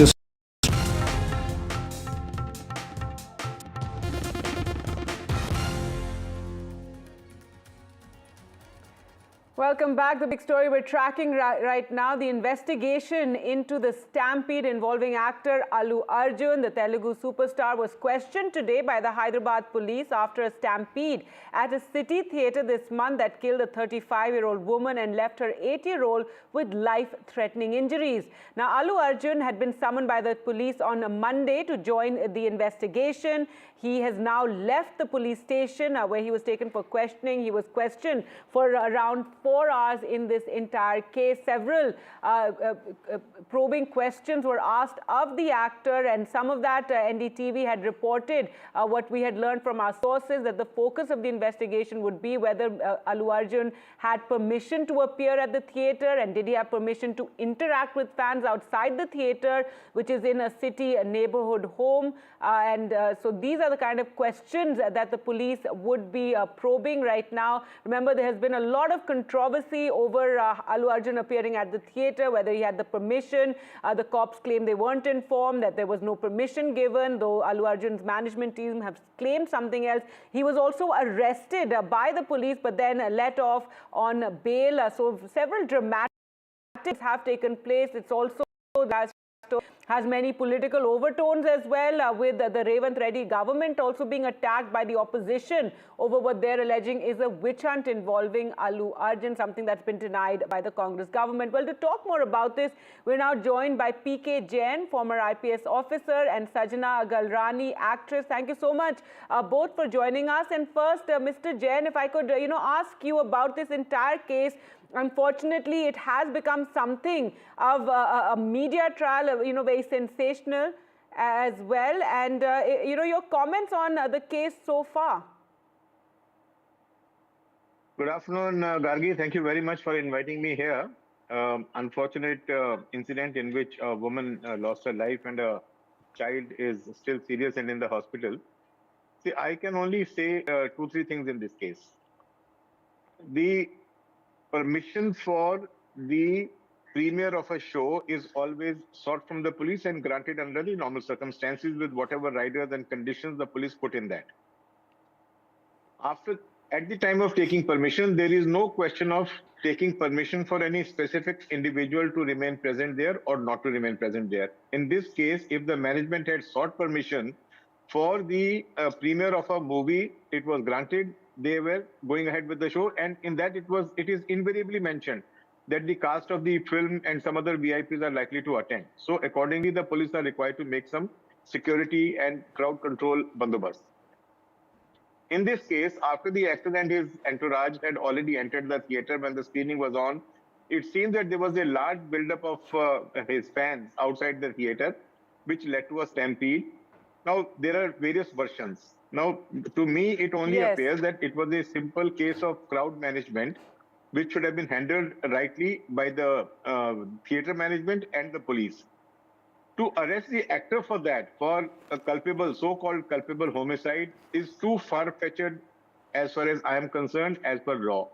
Welcome back. The big story we're tracking right now, the investigation into the stampede involving actor Allu Arjun. The Telugu superstar was questioned today by the Hyderabad police after a stampede at a city theatre this month that killed a 35-year-old woman and left her 8-year-old with life-threatening injuries. Now, Allu Arjun had been summoned by the police on a Monday to join the investigation. He has now left the police station where he was taken for questioning. He was questioned for around 4 hours in this entire case. Several probing questions were asked of the actor, and some of that NDTV had reported what we had learned from our sources, that the focus of the investigation would be whether Allu Arjun had permission to appear at the theatre, and did he have permission to interact with fans outside the theatre, which is in a city neighborhood home. So these are the kind of questions that the police would be probing right now. Remember, there has been a lot of controversy over Allu Arjun appearing at the theatre, whether he had the permission. The cops claim they weren't informed, that there was no permission given, though Allu Arjun's management team have claimed something else. He was also arrested by the police, but then let off on bail. So several dramatic have taken place. It's also has many political overtones as well, with the Revanth Reddy government also being attacked by the opposition over what they're alleging is a witch hunt involving Allu Arjun, something that's been denied by the Congress government. Well, to talk more about this, we're now joined by P.K. Jain, former IPS officer, and Sajna Galrani, actress. Thank you so much both for joining us. And first, Mr. Jain, if I could ask you about this entire case. Unfortunately, it has become something of a media trial, very sensational as well. And, your comments on the case so far. Good afternoon, Gargi. Thank you very much for inviting me here. Unfortunate incident in which a woman lost her life and a child is still serious and in the hospital. See, I can only say 2-3 things in this case. The permission for the premiere of a show is always sought from the police and granted under the normal circumstances with whatever riders and conditions the police put in that. At the time of taking permission, there is no question of taking permission for any specific individual to remain present there or not to remain present there. In this case, if the management had sought permission for the premiere of a movie, it was granted. They were going ahead with the show, and in that it is invariably mentioned that the cast of the film and some other VIPs are likely to attend. So accordingly, the police are required to make some security and crowd control bandobast. In this case, after the actor and his entourage had already entered the theatre when the screening was on, it seems that there was a large buildup of his fans outside the theatre, which led to a stampede. Now, there are various versions. Now, to me, it only appears that it was a simple case of crowd management, which should have been handled rightly by the theatre management and the police. To arrest the actor for that, for a culpable, so-called culpable homicide, is too far-fetched as far as I am concerned, as per law.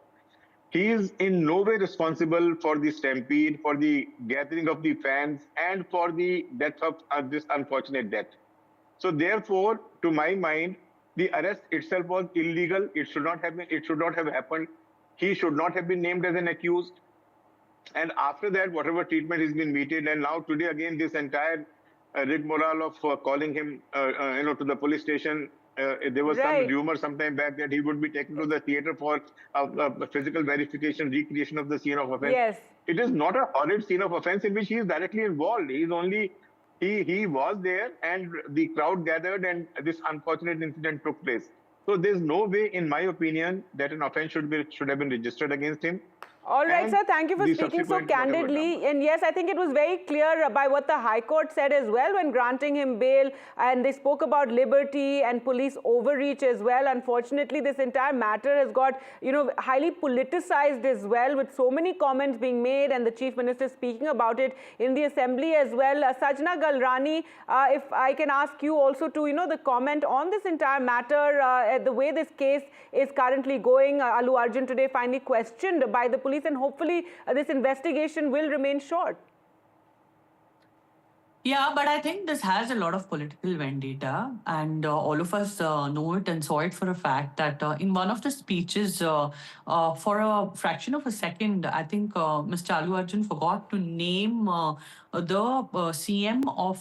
He is in no way responsible for the stampede, for the gathering of the fans, and for the death of this unfortunate death. So therefore, to my mind, the arrest itself was illegal. It should not have happened. He should not have been named as an accused. And after that, whatever treatment has been meted, and now today again, this entire rigmarole of calling him, to the police station. There was some rumor sometime back that he would be taken to the theatre for physical verification, recreation of the scene of offence. Yes. It is not a horrid scene of offence in which he is directly involved. He is only he was there, and the crowd gathered, and this unfortunate incident took place. So there's no way, in my opinion, that an offence should have been registered against him. All right, sir. Thank you for speaking so candidly. And yes, I think it was very clear by what the High Court said as well when granting him bail. And they spoke about liberty and police overreach as well. Unfortunately, this entire matter has got, highly politicized as well, with so many comments being made and the Chief Minister speaking about it in the Assembly as well. Sajna Galrani, if I can ask you also to, the comment on this entire matter, the way this case is currently going. Allu Arjun today finally questioned by the police, and hopefully this investigation will remain short. Yeah, but I think this has a lot of political vendetta, and all of us know it and saw it for a fact that in one of the speeches, for a fraction of a second, I think Mr. Allu Arjun forgot to name the CM of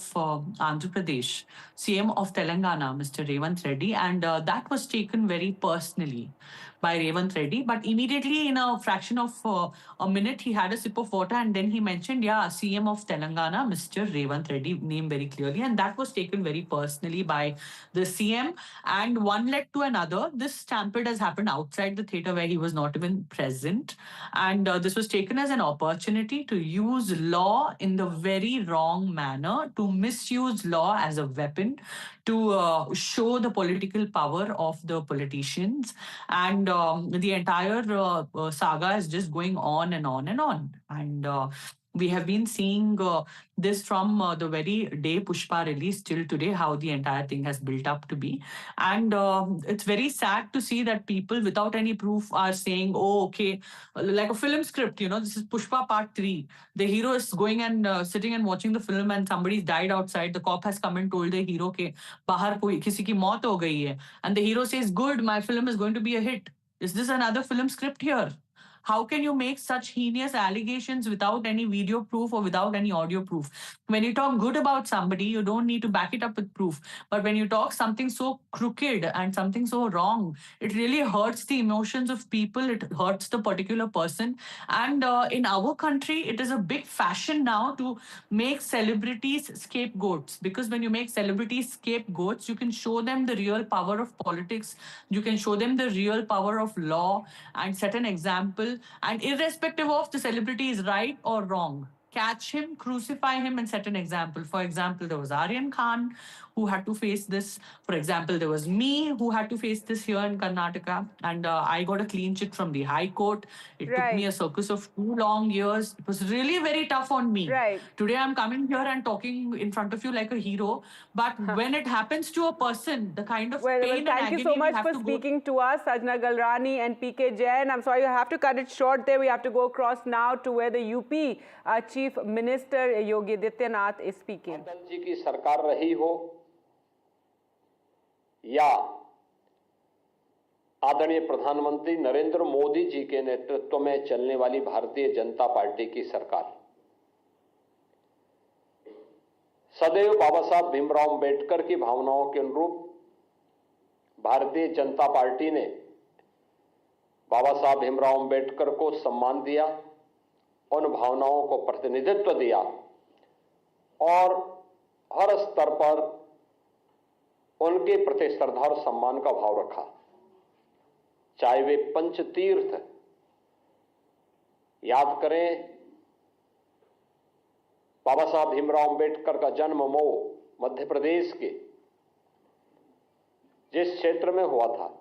Andhra Pradesh, CM of Telangana, Mr. Revanth Reddy, and that was taken very personally by Revanth Reddy. But immediately, in a fraction of a minute, he had a sip of water, and then he mentioned, CM of Telangana, Mr. Revanth Reddy, named very clearly, and that was taken very personally by the CM, and one led to another. This stampede has happened outside the theatre where he was not even present, and this was taken as an opportunity to use law in the very wrong manner, to misuse law as a weapon, to show the political power of the politicians, and the entire saga is just going on and on and on. And we have been seeing this from the very day Pushpa released till today, how the entire thing has built up to be. And it's very sad to see that people without any proof are saying, oh, okay, like a film script, this is Pushpa Part 3. The hero is going and sitting and watching the film, and somebody's died outside. The cop has come and told the hero, ke, bahar koi kisi ki maut ho gayi hai. And the hero says, good, my film is going to be a hit. Is this another film script here? How can you make such heinous allegations without any video proof or without any audio proof? When you talk good about somebody, you don't need to back it up with proof. But when you talk something so crooked and something so wrong, it really hurts the emotions of people. It hurts the particular person. And in our country, it is a big fashion now to make celebrities scapegoats. Because when you make celebrities scapegoats, you can show them the real power of politics. You can show them the real power of law and set an example. And irrespective of the celebrity is right or wrong, catch him, crucify him, and set an example. For example, there was Aryan Khan who had to face this. For example, there was me who had to face this here in Karnataka. And I got a clean chit from the High Court. It took me a circus of 2 long years. It was really very tough on me. Today, I'm coming here and talking in front of you like a hero. But when it happens to a person, the kind of pain and thank agony you so much we have for to speaking to us, Sajna Galrani and PK Jain. I'm sorry, I have to cut it short there. We have to go across now to where the UP Chief Minister Yogi Adityanath is speaking. Atal ji की सरकार रही हो या आदरणीय प्रधानमंत्री नरेंद्र मोदी जी के नेतृत्व में चलने वाली भारतीय जनता पार्टी की सरकार, सदैव बाबा साहब भीमराव अंबेडकर की भावनाओं के अनुरूप भारतीय जनता पार्टी ने बाबा साहब भीमराव अंबेडकर को सम्मान दिया, उन भावनाओं को प्रतिनिधित्व दिया और हर स्तर पर उनके प्रति श्रद्धा और सम्मान का भाव रखा। चाहे वे पंचतीर्थ याद करें, बाबा साहब भीमराव अंबेडकर का जन्म मऊ मध्य प्रदेश के जिस क्षेत्र में हुआ था,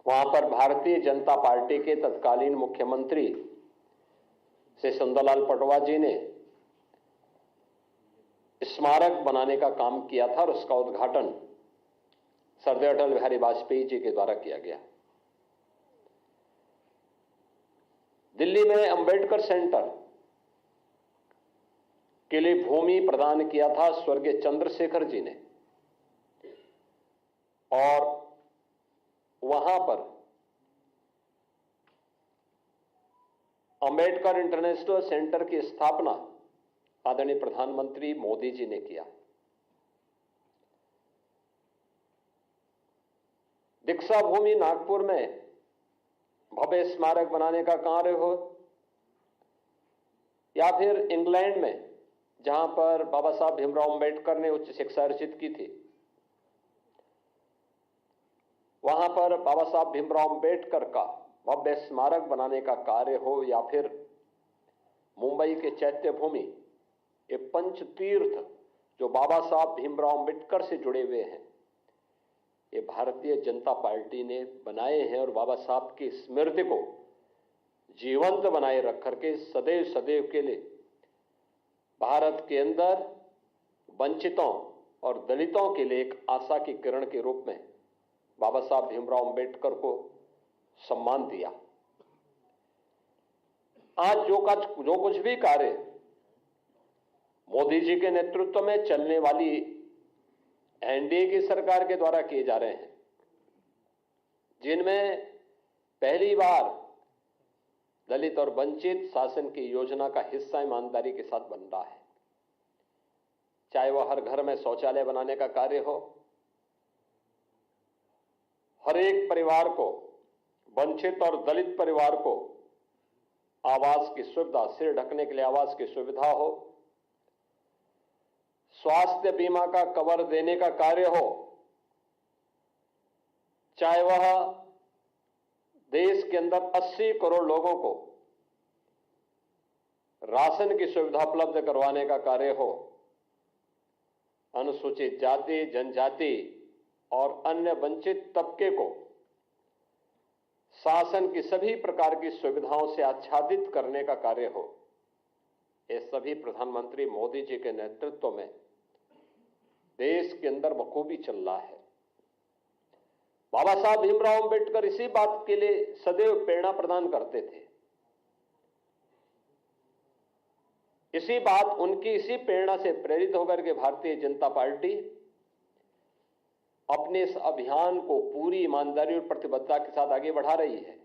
वहां पर भारतीय जनता पार्टी के तत्कालीन मुख्यमंत्री श्री सुंदरलाल पटवा जी ने स्मारक बनाने का काम किया था और उसका उद्घाटन सरदार अटल बिहारी वाजपेयी जी के द्वारा किया गया। दिल्ली में अंबेडकर सेंटर के लिए भूमि प्रदान किया था स्वर्गीय चंद्रशेखर जी ने और वहां पर अंबेडकर इंटरनेशनल सेंटर की स्थापना आदरणीय प्रधानमंत्री मोदी जी ने किया। दीक्षा भूमि नागपुर में भव्य स्मारक बनाने का कार्य हो या फिर इंग्लैंड में जहां पर बाबा साहब भीमराव अंबेडकर ने उच्च शिक्षा अर्जित की थी, वहां पर बाबा साहब भीमराव अंबेडकर का भव्य स्मारक बनाने का कार्य हो या फिर मुंबई के चैत्य भूमि, ये पंचतीर्थ जो बाबा साहब भीमराव अंबेडकर से जुड़े हुए हैं, ये भारतीय जनता पार्टी ने बनाए हैं और बाबा साहब की स्मृति को जीवंत बनाए रख करके सदैव सदैव के लिए भारत के अंदर वंचितों और दलितों के लिए एक आशा की किरण के रूप में बाबा साहब भीमराव अंबेडकर को सम्मान दिया। आज जो कुछ भी कार्य मोदी जी के नेतृत्व में चलने वाली एनडीए की सरकार के द्वारा किए जा रहे हैं, जिनमें पहली बार दलित और वंचित शासन की योजना का हिस्सा ईमानदारी के साथ बन रहा है, चाहे वह हर घर में शौचालय बनाने का कार्य हो, हर एक परिवार को, वंचित और दलित परिवार को आवास की सुविधा, सिर ढकने के लिए आवास की सुविधा हो, स्वास्थ्य बीमा का कवर देने का कार्य हो, चाहे वह देश के अंदर 80 करोड़ लोगों को राशन की सुविधा उपलब्ध करवाने का कार्य हो, अनुसूचित जाति, जनजाति और अन्य वंचित तबके को शासन की सभी प्रकार की सुविधाओं से आच्छादित करने का कार्य हो, ये सभी प्रधानमंत्री मोदी जी के नेतृत्व में देश के अंदर बखूबी चल रहा है। बाबा साहब भीमराव अंबेडकर इसी बात के लिए सदैव प्रेरणा प्रदान करते थे। इसी प्रेरणा से प्रेरित होकर के भारतीय जनता पार्टी अपने इस अभियान को पूरी ईमानदारी और प्रतिबद्धता के साथ आगे बढ़ा रही है।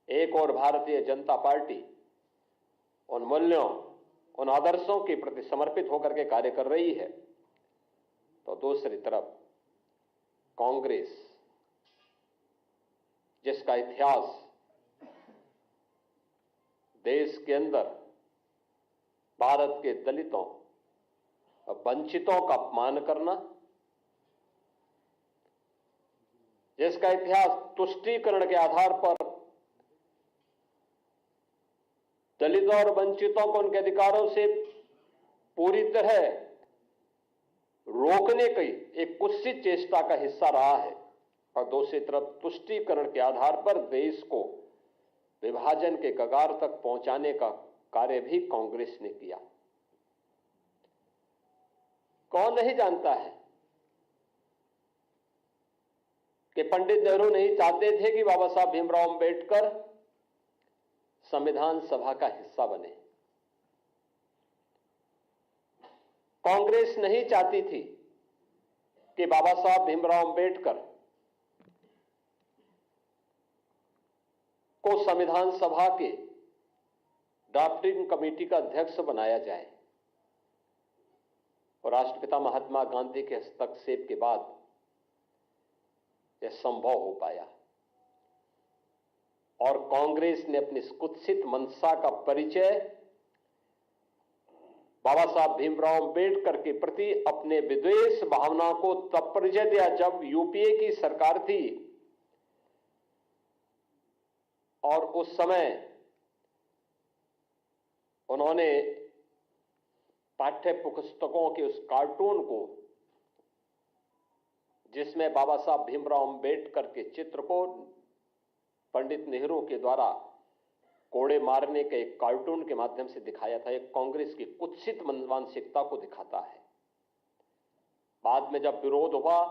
एक और भारतीय जनता पार्टी उन मूल्यों, उन आदर्शों के प्रति समर्पित होकर के कार्य कर रही है, तो दूसरी तरफ कांग्रेस, जिसका इतिहास देश के अंदर भारत के दलितों और वंचितों का अपमान करना, जिसका इतिहास तुष्टीकरण के आधार पर दलितों और वंचितों को उनके अधिकारों से पूरी तरह रोकने की एक कुत्सित चेष्टा का हिस्सा रहा है, और दूसरी तरफ तुष्टीकरण के आधार पर देश को विभाजन के कगार तक पहुंचाने का कार्य भी कांग्रेस ने किया। कौन नहीं जानता है कि पंडित नेहरू नहीं चाहते थे कि बाबा साहब भीमराव अंबेडकर संविधान सभा का हिस्सा बने। कांग्रेस नहीं चाहती थी कि बाबा साहब भीमराव अंबेडकर को संविधान सभा के ड्राफ्टिंग कमेटी का अध्यक्ष बनाया जाए, और राष्ट्रपिता महात्मा गांधी के हस्तक्षेप के बाद यह संभव हो पाया। और कांग्रेस ने अपनी कुत्सित मंशा का परिचय बाबा साहब भीमराव अंबेडकर के प्रति अपने विद्वेष भावना को तब परिचय दिया जब यूपीए की सरकार थी, और उस समय उन्होंने पाठ्य पुस्तकों के उस कार्टून को, जिसमें बाबा साहब भीमराव अंबेडकर के चित्र को पंडित नेहरू के द्वारा कोड़े मारने के एक कार्टून के माध्यम से दिखाया था, एक कांग्रेस की कुत्सित मानसिकता को दिखाता है। बाद में जब विरोध हुआ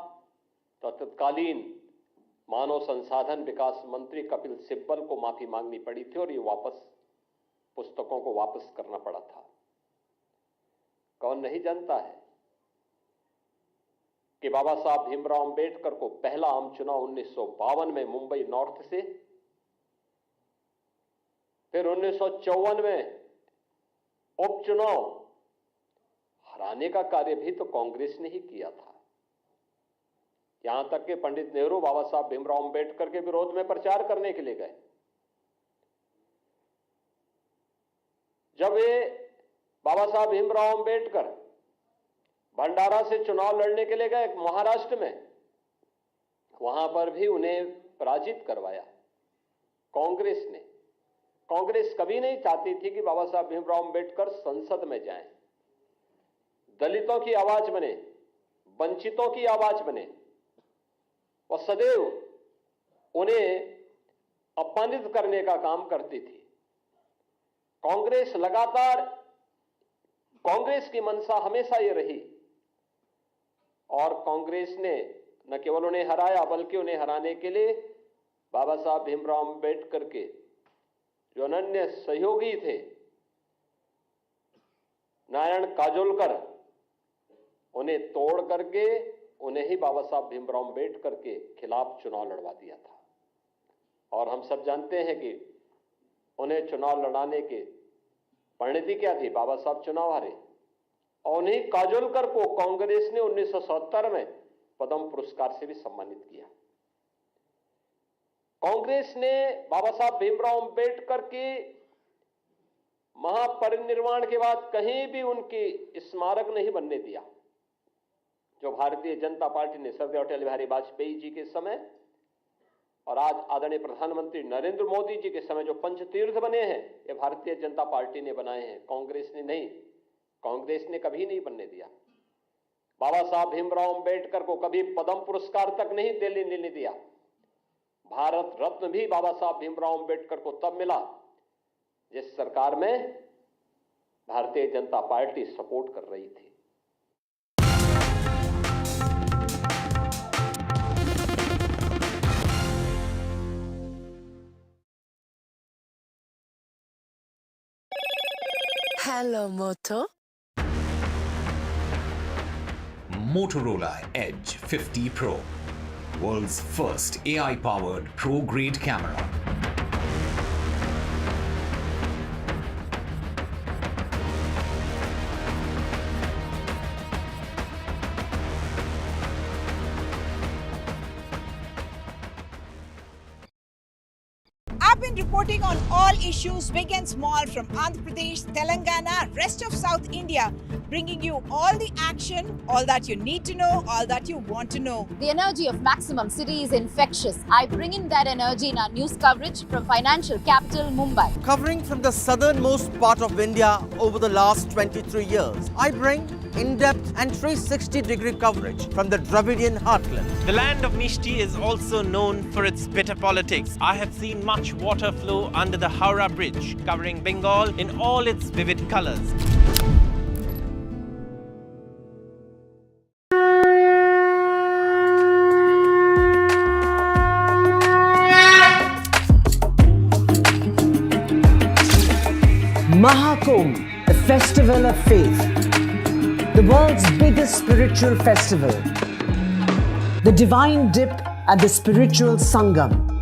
तो तत्कालीन मानव संसाधन विकास मंत्री कपिल सिब्बल को माफी मांगनी पड़ी थी, और ये पुस्तकों को वापस करना पड़ा था। कौन नहीं जानता है कि बाबा साहब भीमराव अंबेडकर को पहला आम चुनाव 1952 में मुंबई नॉर्थ से, फिर 1954 में उपचुनाव हराने का कार्य भी तो कांग्रेस ने ही किया था। यहां तक कि पंडित नेहरू बाबा साहब भीमराव अंबेडकर के विरोध में प्रचार करने के लिए गए। जब वे बाबा साहब भीमराव अंबेडकर भंडारा से चुनाव लड़ने के लिए गए महाराष्ट्र में, वहां पर भी उन्हें पराजित करवाया कांग्रेस ने। कांग्रेस कभी नहीं चाहती थी कि बाबा साहब भीमराव अंबेडकर संसद में जाएं, दलितों की आवाज बने, वंचितों की आवाज बने, और सदैव उन्हें अपमानित करने का काम करती थी। कांग्रेस लगातार, कांग्रेस की मंशा हमेशा ये रही, और कांग्रेस ने न केवल उन्हें हराया बल्कि उन्हें हराने के लिए बाबा साहब भीमराव अंबेडकर के जो अनन्य सहयोगी थे नारायण काजोलकर, उन्हें तोड़ करके उन्हें ही बाबा साहब भीमराव अंबेडकर के खिलाफ चुनाव लड़वा दिया था। और हम सब जानते हैं कि उन्हें चुनाव लड़ाने के परिणति क्या थी, बाबा साहब चुनाव हारे, और उन्हीं काजोलकर को कांग्रेस ने 1970 में पद्म पुरस्कार से भी सम्मानित किया। कांग्रेस ने बाबा साहब भीमराव अंबेडकर की महापरिनिर्वाण के बाद कहीं भी उनकी स्मारक नहीं बनने दिया। जो भारतीय जनता पार्टी ने स्वर्गीय अटल बिहारी वाजपेयी जी के समय और आज आदरणीय प्रधानमंत्री नरेंद्र मोदी जी के समय जो पंचतीर्थ बने हैं, ये भारतीय जनता पार्टी ने बनाए हैं, कांग्रेस ने नहीं। कांग्रेस ने कभी नहीं बनने दिया। बाबा साहब भीमराव अंबेडकर को कभी पद्म पुरस्कार तक नहीं देने दिया। भारत रत्न भी बाबा साहब भीमराव अंबेडकर को तब मिला जिस सरकार में भारतीय जनता पार्टी सपोर्ट कर रही थी। Hello, Moto. Motorola Edge 50 Pro, world's first AI-powered pro-grade camera. I've been reporting on all issues big and small from Andhra Pradesh, Telangana, rest of South India, bringing you all the action, all that you need to know, all that you want to know. The energy of Maximum City is infectious. I bring in that energy in our news coverage from financial capital Mumbai. Covering from the southernmost part of India over the last 23 years, I bring in-depth and 360-degree coverage from the Dravidian heartland. The land of Mishti is also known for its bitter politics. I have seen much water flow under the Howrah Bridge, covering Bengal in all its vivid colors. Mahakumbh, the festival of faith, the world's biggest spiritual festival, the divine dip at the spiritual Sangam,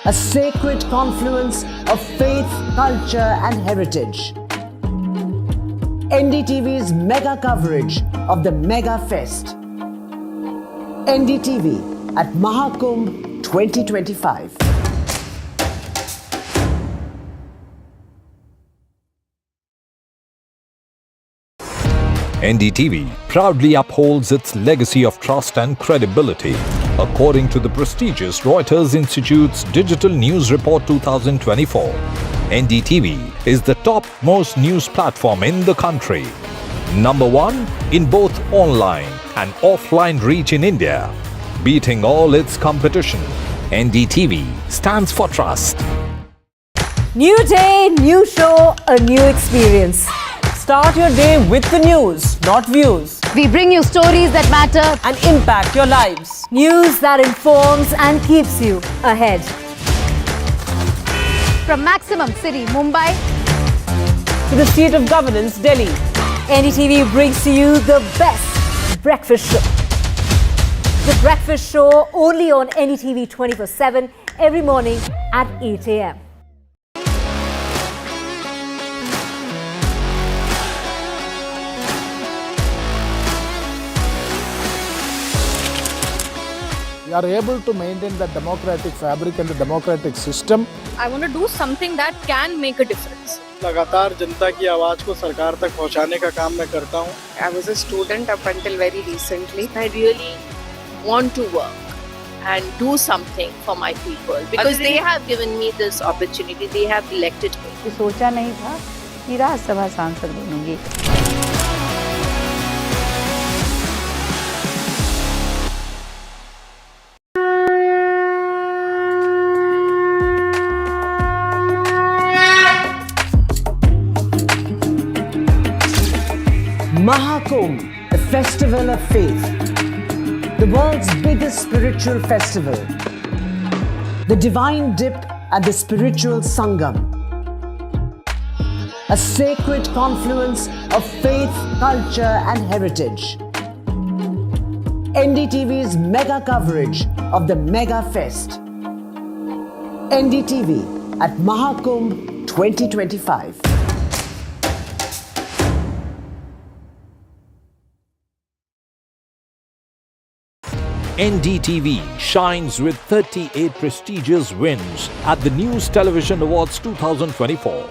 a sacred confluence of faith, culture and heritage. NDTV's mega coverage of the Mega Fest. NDTV at Mahakumbh 2025. NDTV proudly upholds its legacy of trust and credibility. According to the prestigious Reuters Institute's Digital News Report 2024, NDTV is the topmost news platform in the country. Number one in both online and offline reach in India. Beating all its competition, NDTV stands for trust. New day, new show, a new experience. Start your day with the news, not views. We bring you stories that matter and impact your lives. News that informs and keeps you ahead. from Maximum City, Mumbai, to the seat of governance, Delhi. NDTV brings to you the best breakfast show. The breakfast show only on NDTV 24/7 every morning at 8 a.m. We are able to maintain the democratic fabric and the democratic system. I want to do something that can make a difference. लगातार जनता की आवाज को सरकार तक पहुंचाने का काम मैं करता हूं. I was a student up until very recently. I really want to work and do something for my people because they have given me this opportunity. They have elected me. सोचा नहीं था कि राज्यसभा सांसद बनूंगी. Mahakumbh, the festival of faith, the world's biggest spiritual festival, the divine dip at the spiritual Sangam, a sacred confluence of faith, culture and heritage. NDTV's mega coverage of the Mega Fest. NDTV at Mahakumbh 2025. NDTV shines with 38 prestigious wins at the News Television Awards 2024.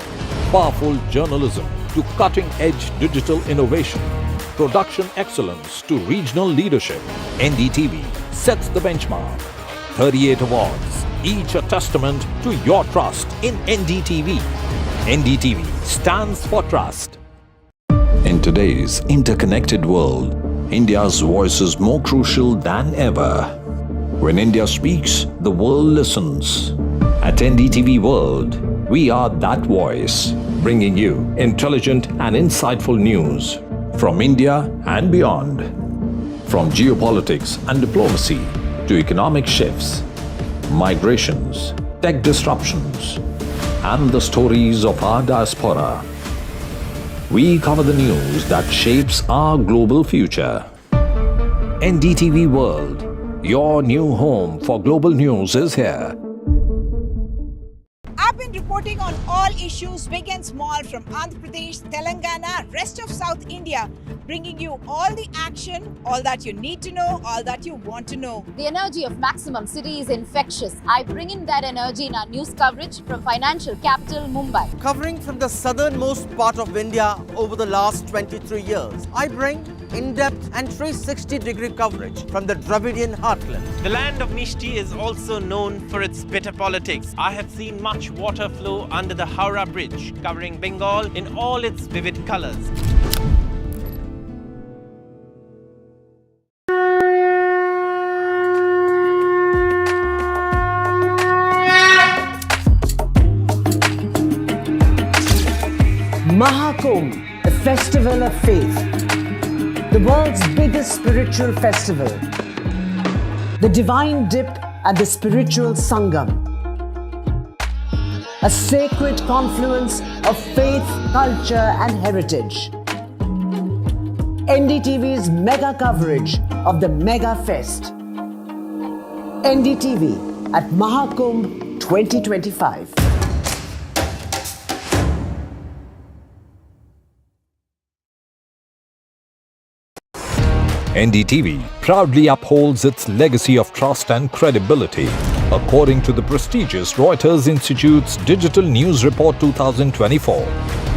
Powerful journalism to cutting-edge digital innovation, production excellence to regional leadership, NDTV sets the benchmark. 38 awards, each a testament to your trust in NDTV. NDTV stands for trust. In today's interconnected world, India's voice is more crucial than ever. When India speaks, the world listens. At NDTV World, we are that voice, bringing you intelligent and insightful news from India and beyond. From geopolitics and diplomacy to economic shifts, migrations, tech disruptions, and the stories of our diaspora. We cover the news that shapes our global future. NDTV World, your new home for global news is here. I've been reporting on all issues big and small from Andhra Pradesh, Telangana, rest of South India, bringing you all the action, all that you need to know, all that you want to know. The energy of Maximum City is infectious. I bring in that energy in our news coverage from financial capital Mumbai. Covering from the southernmost part of India over the last 23 years, I bring in-depth and 360-degree coverage from the Dravidian heartland. The land of Mishti is also known for its bitter politics. I have seen much water flow under the Howrah Bridge, covering Bengal in all its vivid colors. Mahakumbh, a festival of faith, the world's biggest spiritual festival, the divine dip at the spiritual Sangam, a sacred confluence of faith, culture and heritage. NDTV's mega coverage of the Mega Fest. NDTV at Mahakumbh 2025. NDTV proudly upholds its legacy of trust and credibility. According to the prestigious Reuters Institute's Digital News Report 2024,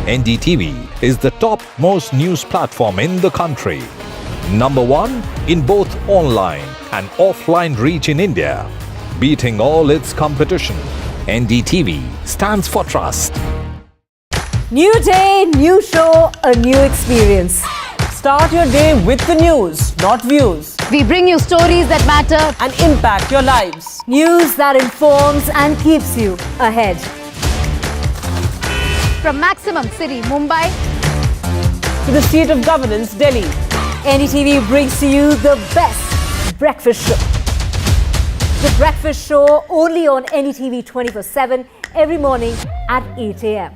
NDTV is the top-most news platform in the country. Number 1 in both online and offline reach in India. Beating all its competition, NDTV stands for trust. New day, new show, a new experience. Start your day with the news, not views. We bring you stories that matter and impact your lives. News that informs and keeps you ahead. from Maximum City, Mumbai, to the seat of governance, Delhi. NDTV brings to you the best breakfast show. The breakfast show only on NDTV 24/7 every morning at 8 a.m.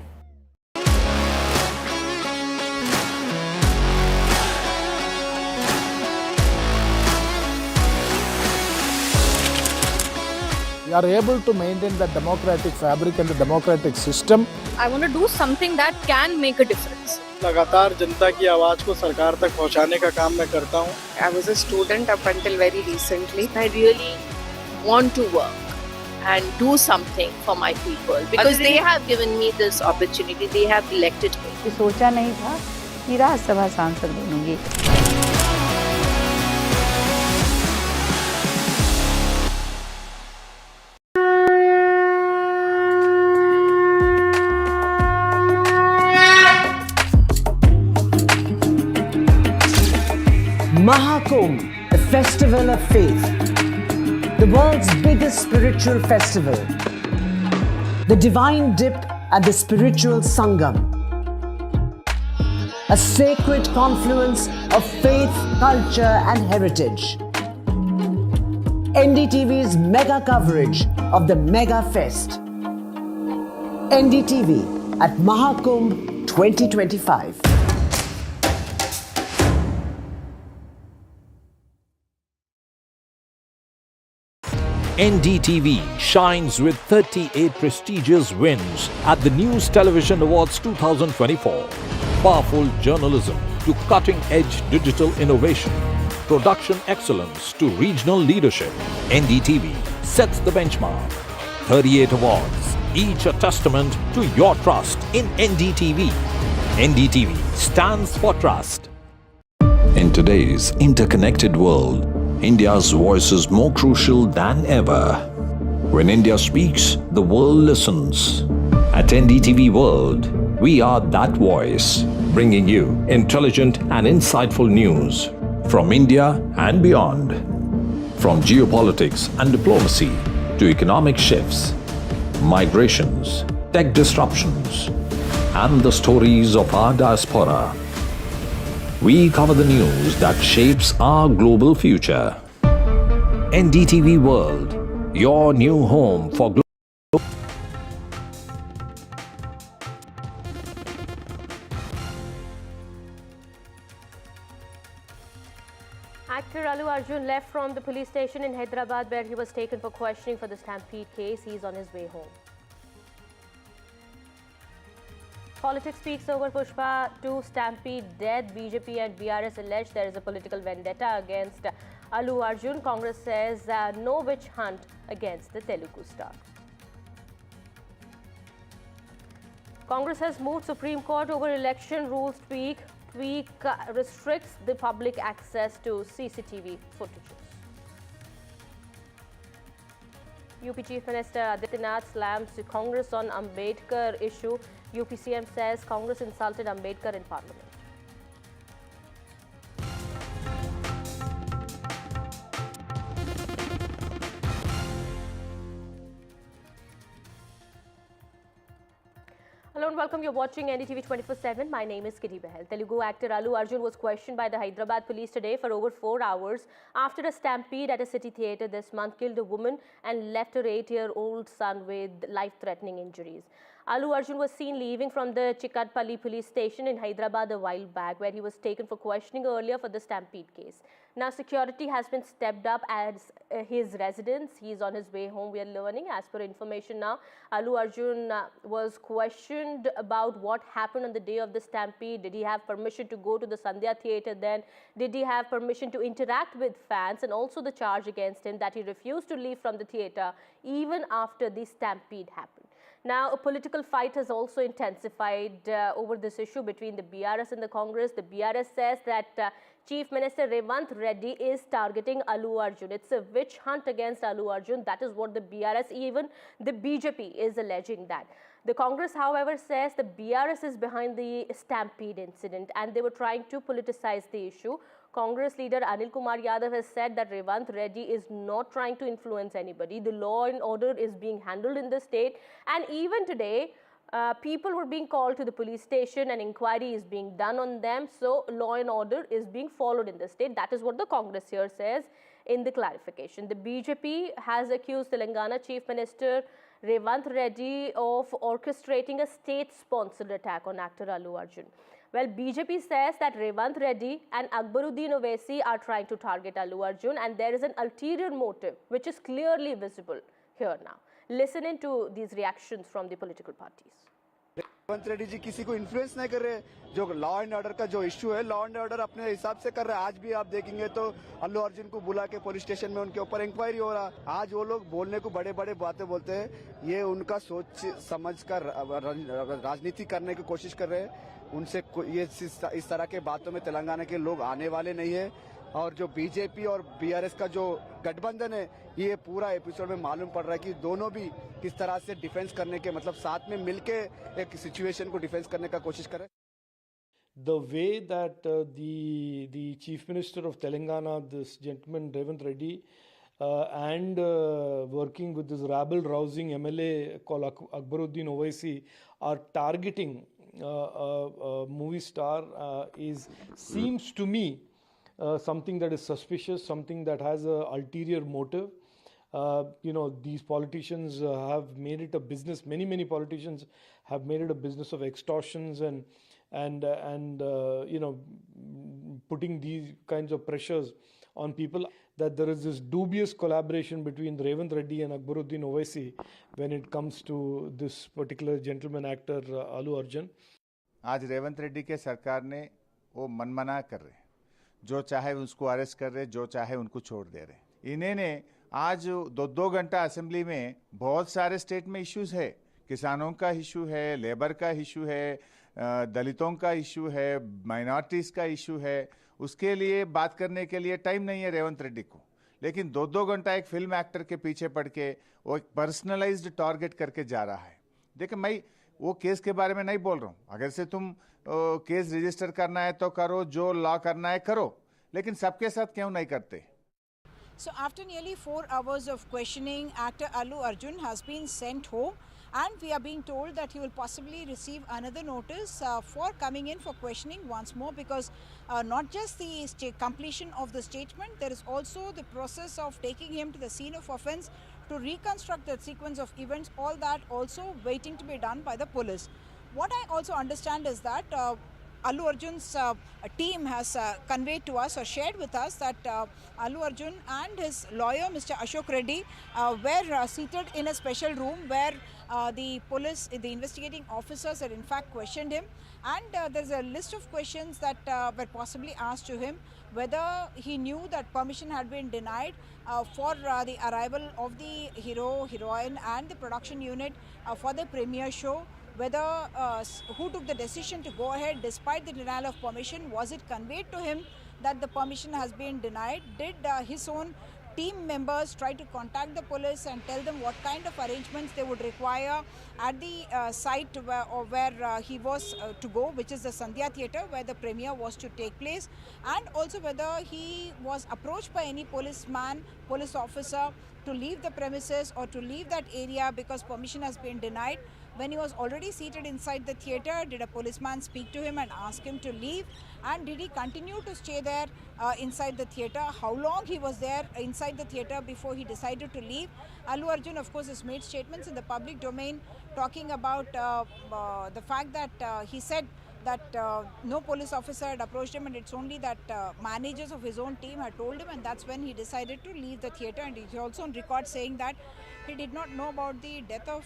We are able to maintain the democratic fabric and the democratic system. I want to do something that can make a difference. लगातार जनता की आवाज को सरकार तक पहुंचाने का काम मैं करता हूं. I was a student up until very recently. I really want to work and do something for my people because they have given me this opportunity. They have elected me. सोचा नहीं था कि राज्यसभा सांसद बनूंगी. Mahakumbh, a festival of faith, the world's biggest spiritual festival, the divine dip at the spiritual Sangam, a sacred confluence of faith, culture and heritage. NDTV's mega coverage of the Mega Fest. NDTV at Mahakumbh 2025. NDTV shines with 38 prestigious wins at the News Television Awards 2024. Powerful journalism to cutting-edge digital innovation, production excellence to regional leadership, NDTV sets the benchmark. 38 awards, each a testament to your trust in NDTV. NDTV stands for trust. In today's interconnected world, India's voice is more crucial than ever. When India speaks, the world listens. At NDTV World, we are that voice, bringing you intelligent and insightful news from India and beyond. From geopolitics and diplomacy to economic shifts, migrations, tech disruptions, and the stories of our diaspora. We cover the news that shapes our global future. NDTV World, your new home for global. Actor Allu Arjun left from the police station in Hyderabad where he was taken for questioning for the Stampede case. He is on his way home. Politics speaks over Pushpa 2 Stampede death. BJP and BRS allege there is a political vendetta against Allu Arjun. Congress says no witch hunt against the Telugu star. Congress has moved Supreme Court over election rules tweak restricts the public access to CCTV footages. UP Chief Minister Adityanath slams Congress on Ambedkar issue. UP CM says Congress insulted Ambedkar in Parliament. Hello and welcome. You're watching NDTV 24/7. My name is Kitty Behel. Telugu actor Allu Arjun was questioned by the Hyderabad police today for over 4 hours after a stampede at a city theatre this month killed a woman and left her 8-year-old son with life-threatening injuries. Allu Arjun was seen leaving from the Chikatpalli police station in Hyderabad a while back, where he was taken for questioning earlier for the Stampede case. Now, security has been stepped up at his residence. He is on his way home, we are learning. As per information now, Allu Arjun was questioned about what happened on the day of the Stampede. Did he have permission to go to the Sandhya Theatre then? Did he have permission to interact with fans? And also the charge against him that he refused to leave from the theatre even after the Stampede happened. Now, a political fight has also intensified over this issue between the BRS and the Congress. The BRS says that Chief Minister Revanth Reddy is targeting Allu Arjun. It's a witch hunt against Allu Arjun. That is what the BRS, even the BJP, is alleging that. The Congress, however, says the BRS is behind the Stampede incident and they were trying to politicize the issue. Congress leader Anil Kumar Yadav has said that Revanth Reddy is not trying to influence anybody. The law and order is being handled in the state, and even today, people were being called to the police station and inquiry is being done on them. So law and order is being followed in the state. That is what the Congress here says in the clarification. The BJP has accused Telangana Chief Minister Revanth Reddy of orchestrating a state-sponsored attack on actor Allu Arjun. Well, BJP says that Revanth Reddy and Akbaruddin Owaisi are trying to target Allu Arjun and there is an ulterior motive which is clearly visible here now. Listen into these reactions from the political parties. Revanth Reddy ji किसी को influence नहीं कर रहे. जो law and order का जो issue है, law and order अपने हिसाब से कर रहे हैं. आज भी आप देखेंगे तो अल्लू अर्जुन को बुला के पुलिस स्टेशन में उनके ऊपर इंक्वायरी हो रहा. आज वो लोग बोलने को बड़े बड़े बातें बोलते हैं. ये उनका सोच समझ कर राजनीति करने की कोशिश कर रहे हैं. उनसे ये इस तरह के बातों में तेलंगाना के लोग आने वाले नहीं है. और जो बीजेपी और बीआरएस का जो गठबंधन है, ये पूरा एपिसोड में मालूम पड़ रहा है कि दोनों भी किस तरह से डिफेंस करने के, मतलब साथ में मिलके एक सिचुएशन को डिफेंस करने का कोशिश कर रहे हैं. The way that the Chief Minister of Telangana, this gentleman Revanth Reddy, and working with this rabble-rousing MLA called Akbaruddin Owaisi are targeting a movie star seems to me something that is suspicious, something that has an ulterior motive. These politicians have made it a business. Many politicians have made it a business of extortions and putting these kinds of pressures on people. That there is this dubious collaboration between Revanth Reddy and Akbaruddin Owaisi when it comes to this particular gentleman actor Allu Arjun. आज रेवंत रेड्डी के सरकार ने वो मनमना कर रहे, जो चाहे उसको अरेस्ट कर रहे, जो चाहे उनको छोड़ दे रहे. इन्हें ने आज 2 घंटा असेंबली में बहुत सारे स्टेट में इश्यूज है. किसानों का इशू है, लेबर का इशू है, दलितों का इशू है, माइनॉरिटीज का इशू है. उसके लिए बात करने के लिए टाइम नहीं है रेवंत रेड्डी को. लेकिन 2 घंटा एक फिल्म एक्टर के पीछे पड़ के वो एक पर्सनलाइज्ड टारगेट करके जा रहा है. देखिए, मैं वो केस के बारे में नहीं बोल रहा हूँ. अगर से तुम केस रजिस्टर करना है तो करो, जो लॉ करना है करो, लेकिन सबके साथ क्यों नहीं करते. So after nearly 4 hours of questioning, actor Allu Arjun has been sent home and we are being told that he will possibly receive another notice for coming in for questioning once more, because not just the completion of the statement, there is also the process of taking him to the scene of offence to reconstruct the sequence of events, all that also waiting to be done by the police. What I also understand is that Allu Arjun's team has conveyed to us or shared with us that Allu Arjun and his lawyer, Mr. Ashok Reddy, were seated in a special room where the police, the investigating officers had in fact questioned him, and there's a list of questions that were possibly asked to him, whether he knew that permission had been denied for the arrival of the hero, heroine and the production unit for the premiere show, whether who took the decision to go ahead despite the denial of permission. Was it conveyed to him that the permission has been denied? Did his own team members try to contact the police and tell them what kind of arrangements they would require at the site where he was to go, which is the Sandhya Theatre where the premiere was to take place, and also whether he was approached by any policeman, police officer to leave the premises or to leave that area because permission has been denied. When he was already seated inside the theatre, did a policeman speak to him and ask him to leave? And did he continue to stay there inside the theatre? How long he was there inside the theatre before he decided to leave? Allu Arjun, of course, has made statements in the public domain talking about the fact that he said that no police officer had approached him, and it's only that managers of his own team had told him, and that's when he decided to leave the theatre. And he's also on record saying that he did not know about the death of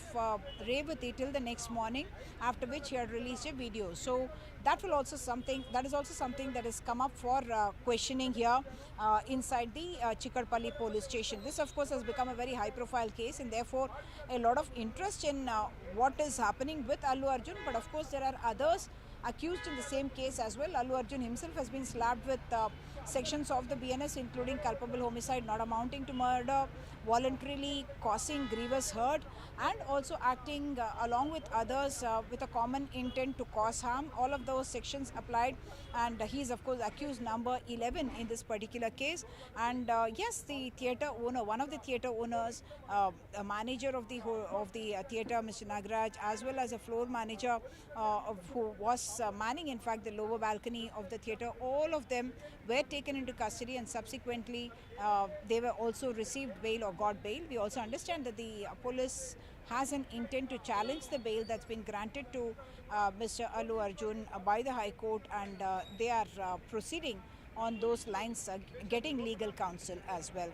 Revati till the next morning, after which he had released a video. So that is also something that has come up for questioning here inside the Chikadpalli police station. This, of course, has become a very high-profile case, and therefore a lot of interest in what is happening with Allu Arjun. But of course, there are others accused in the same case as well. Allu Arjun himself has been slapped with sections of the BNS, including culpable homicide not amounting to murder, voluntarily causing grievous hurt, and also acting along with others with a common intent to cause harm. All of those sections applied, and he is of course accused number 11 in this particular case. And yes, the theatre owner, one of the theatre owners, a manager of the theatre, Mr. Nagaraj, as well as a floor manager who was manning in fact the lower balcony of the theatre, all of them were taken into custody, and subsequently they were also received bail or got bail. We also understand that the police has an intent to challenge the bail that's been granted to Mr. Allu Arjun by the High Court, and they are proceeding on those lines, getting legal counsel as well.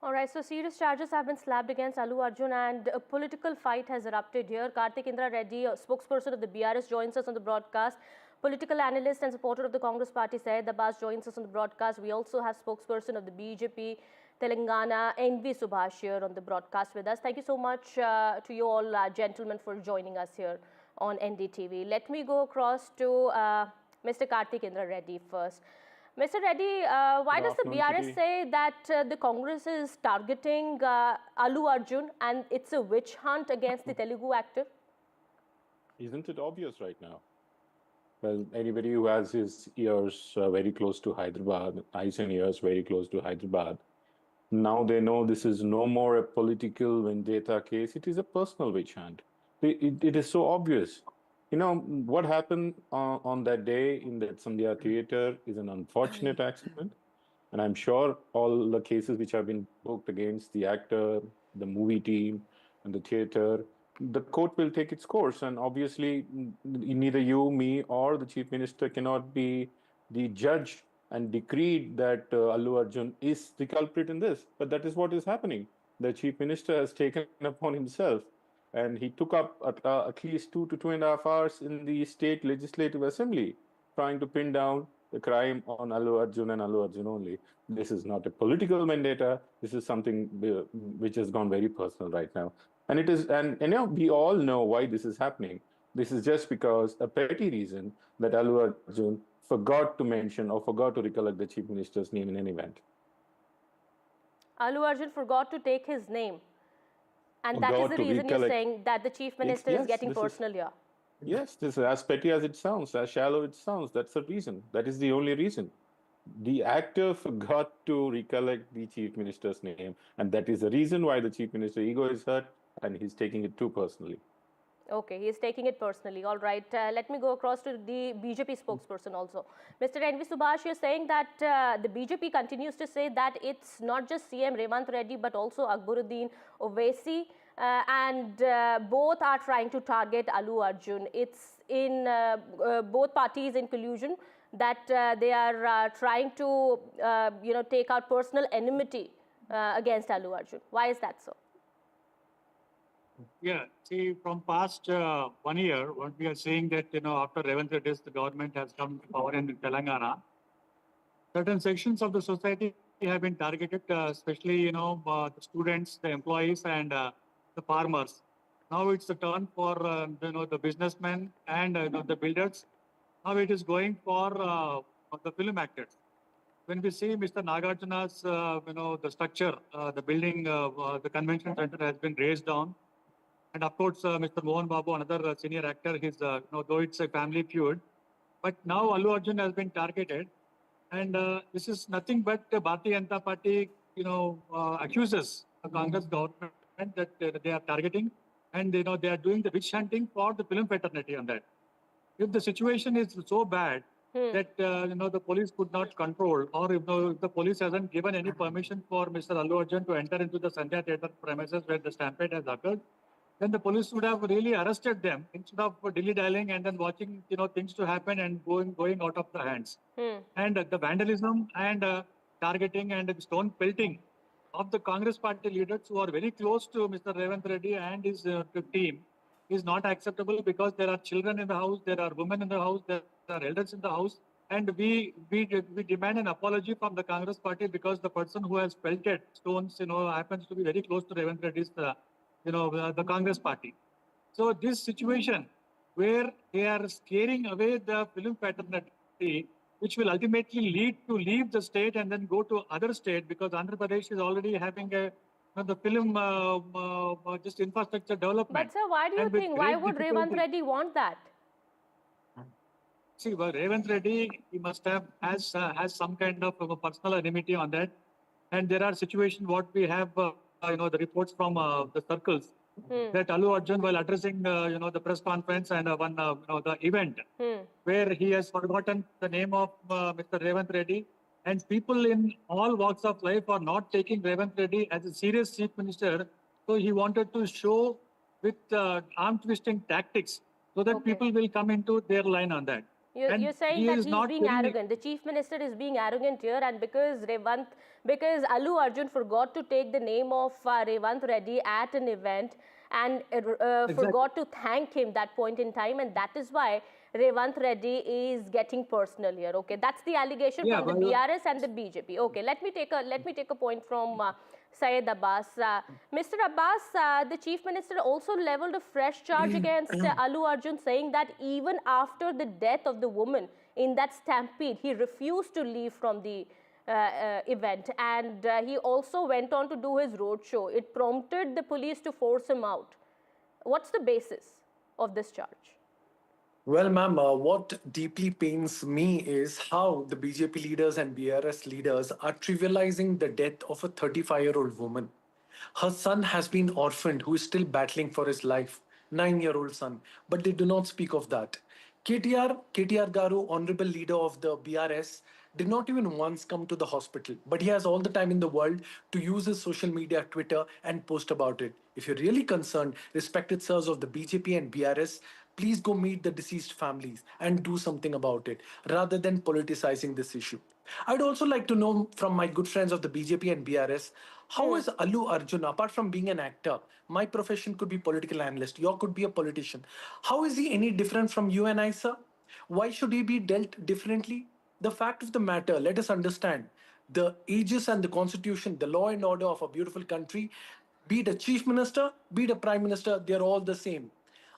All right, so serious charges have been slapped against Allu Arjun, and a political fight has erupted here. Kartik Indra Reddy, a spokesperson of the BRS, joins us on the broadcast. Political analyst and supporter of the Congress party, Syed Abbas, joins us on the broadcast. We also have spokesperson of the BJP Telangana, NV Subhash, here on the broadcast with us. Thank you so much to you all gentlemen for joining us here on NDTV. Let me go across to Mr. Kartik Indra Reddy first. Mr. Reddy, why does the BRS say that the Congress is targeting Allu Arjun and it's a witch hunt against the Telugu actor? Isn't it obvious right now? Well, anybody who has his ears very close to Hyderabad, eyes and ears very close to Hyderabad, now they know this is no more a political vendetta case. It is a personal witch hunt. It is so obvious. You know, what happened on that day in that Sandhya Theatre is an unfortunate accident. And I'm sure all the cases which have been booked against the actor, the movie team, and the theatre, the court will take its course. And obviously, neither you, me, or the Chief Minister cannot be the judge and decree that Allu Arjun is the culprit in this. But that is what is happening. The Chief Minister has taken upon himself, and he took up at least 2 to 2.5 hours in the state legislative assembly trying to pin down the crime on Allu Arjun and Allu Arjun only. This is not a political vendetta. This is something which has gone very personal right now. And it is, and you know, we all know why this is happening. This is just because a petty reason that Allu Arjun forgot to mention or forgot to recollect the Chief Minister's name in an event. Allu Arjun forgot to take his name. And that is the reason you're saying that the Chief Minister is getting personal here. Yes, this is as petty as it sounds, as shallow it sounds. That's the reason. That is the only reason. The actor forgot to recollect the Chief Minister's name, and that is the reason why the Chief Minister's ego is hurt, and he's taking it too personally. Okay, he's taking it personally. All right, let me go across to the BJP spokesperson also. Mr. NV Subhash, you're saying that the BJP continues to say that it's not just CM Revant Reddy, but also Akbaruddin Owaisi and both are trying to target Allu Arjun. It's in both parties in collusion that they are trying to, take out personal enmity against Allu Arjun. Why is that so? Yeah, see, from past 1 year, what we are seeing that, after Revant Reddy's, the government has come to power in Telangana. Certain sections of the society have been targeted, especially, the students, the employees, and the farmers. Now it's the turn for, the businessmen and the builders. Now it is going for the film actors. When we see Mr. Nagarjuna's, the structure, the building, the convention center has been raised down. And of course, Mr. Mohan Babu, another senior actor, he's, though it's a family feud, but now Allu Arjun has been targeted. And this is nothing but Bharatiya Janata Party, accuses the Congress government that they are targeting, and they are doing the witch hunting for the film fraternity on that. If the situation is so bad that the police could not control, or if the police hasn't given any permission for Mr. Allu Arjun to enter into the Sandhya Theatre premises where the stampede has occurred, then the police would have really arrested them instead of dilly-dallying and then watching things to happen and going out of the hands. And the vandalism and targeting and the stone pelting of the Congress party leaders who are very close to Mr. Revant Reddy and his team is not acceptable, because there are children in the house, there are women in the house, there are elders in the house, and we demand an apology from the Congress party, because the person who has pelted stones, happens to be very close to Revant Reddy's, the Congress party. So this situation where they are scaring away the film fraternity, which will ultimately lead to leave the state and then go to other state, because Andhra Pradesh is already having the film just infrastructure development. But sir, why do you think, why would Revant Reddy want that? See, well, Revant Reddy, he must have has some kind of a personal enmity on that, and there are situations what we have, the reports from the circles that Allu Arjun, while addressing the press conference and the event, where he has forgotten the name of Mr. Revant Reddy, and people in all walks of life are not taking Revant Reddy as a serious chief minister. So he wanted to show with arm twisting tactics so that people will come into their line on that. You're saying that he's being arrogant. The chief minister is being arrogant here, and because Allu Arjun forgot to take the name of Revant Reddy at an event and forgot to thank him that point in time, and that is why Revant Reddy is getting personal here. Okay, that's the allegation from the BRS and the BJP. Okay, let me take a point from Syed Abbas. Mr. Abbas, the Chief Minister also levelled a fresh charge against Allu Arjun, saying that even after the death of the woman in that stampede, he refused to leave from the event, and he also went on to do his roadshow. It prompted the police to force him out. What's the basis of this charge? Well, ma'am, what deeply pains me is how the BJP leaders and BRS leaders are trivializing the death of a 35-year-old woman. Her son has been orphaned, who is still battling for his life, 9-year-old son, but they do not speak of that. KTR Garu, honorable leader of the BRS, did not even once come to the hospital, but he has all the time in the world to use his social media, Twitter, and post about it. If you're really concerned, respected sirs of the BJP and BRS, please go meet the deceased families and do something about it, rather than politicizing this issue. I'd also like to know from my good friends of the BJP and BRS, how is Allu Arjun, apart from being an actor, my profession could be political analyst, your could be a politician. How is he any different from you and I, sir? Why should he be dealt differently? The fact of the matter, let us understand, the aegis and the constitution, the law and order of a beautiful country, be it a chief minister, be it a prime minister, they're all the same.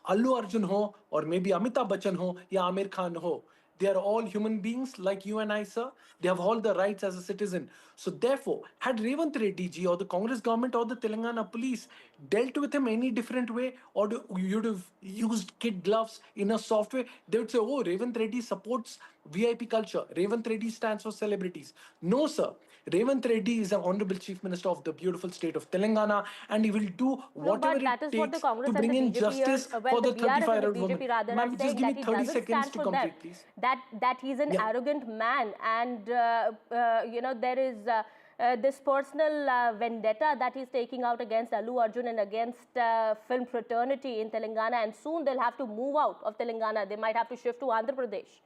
Allu Arjun ho, or maybe Amitabh Bachchan ho, ya Amir Khan ho, they are all human beings like you and I, sir. They have all the rights as a citizen. So therefore, had Revant Reddy ji or the Congress government or the Telangana police dealt with him any different way, or you'd have used kid gloves in a soft way, they would say, oh, Revant Reddy supports VIP culture. Revant Reddy stands for celebrities. No, sir. Revant Reddy is an honorable chief minister of the beautiful state of Telangana, and he will do whatever it takes to bring in justice for the 35-year-old woman. Ma'am, just give me 30 seconds to complete, please. That he's an arrogant man, and there is this personal vendetta that he's taking out against Allu Arjun and against film fraternity in Telangana, and soon they'll have to move out of Telangana. They might have to shift to Andhra Pradesh.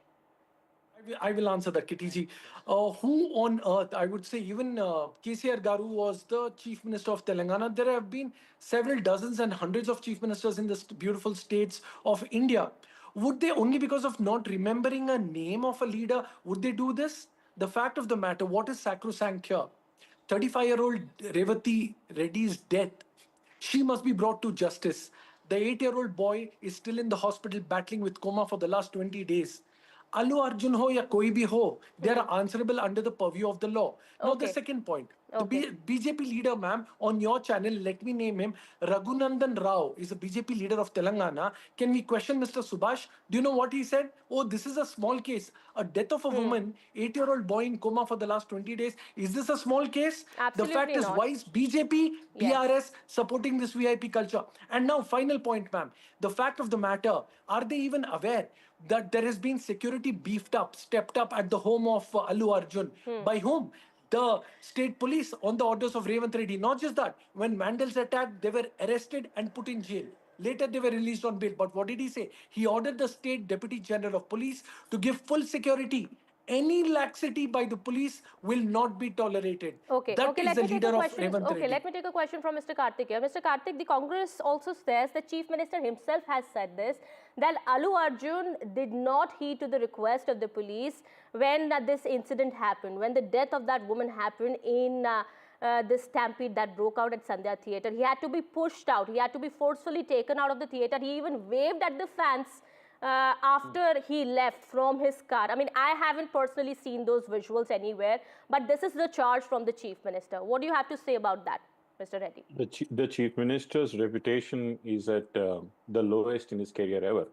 I will answer that, Kitty ji. Who on earth, I would say even KCR Garu was the Chief Minister of Telangana. There have been several dozens and hundreds of Chief Ministers in the beautiful states of India. Would they, only because of not remembering a name of a leader, would they do this? The fact of the matter, what is sacrosanct here? 35-year-old Revati Reddy's death, she must be brought to justice. The 8-year-old boy is still in the hospital battling with coma for the last 20 days. Allu Arjun ho ya koi bhi ho, they are answerable under the purview of the law. Now the second point, the BJP leader, ma'am, on your channel, let me name him, Raghunandan Rao is a BJP leader of Telangana. Can we question Mr. Subhash? Do you know what he said? Oh, this is a small case. A death of a woman, 8-year-old boy in coma for the last 20 days. Is this a small case? Absolutely the fact is, not. why is BJP, PRS supporting this VIP culture? And now, final point, ma'am. The fact of the matter, are they even aware that there has been security beefed up, stepped up at the home of Allu Arjun? By whom? The state police on the orders of Revanth Reddy. Not just that, when Mandals attacked, they were arrested and put in jail. Later, they were released on bail. But what did he say? He ordered the state deputy general of police to give full security. Any laxity by the police will not be tolerated. Okay, That okay, is let the me take leader a of question. Revanth Okay, Reddy. let me take a question from Mr. Karthik here. Mr. Karthik, the Congress also says the Chief Minister himself has said this, that Allu Arjun did not heed to the request of the police when this incident happened, when the death of that woman happened in this stampede that broke out at Sandhya Theatre. He had to be pushed out. He had to be forcefully taken out of the theatre. He even waved at the fans after he left from his car. I mean, I haven't personally seen those visuals anywhere, but this is the charge from the Chief Minister. What do you have to say about that, Mr. Reddy? The Chief Minister's reputation is at the lowest in his career ever.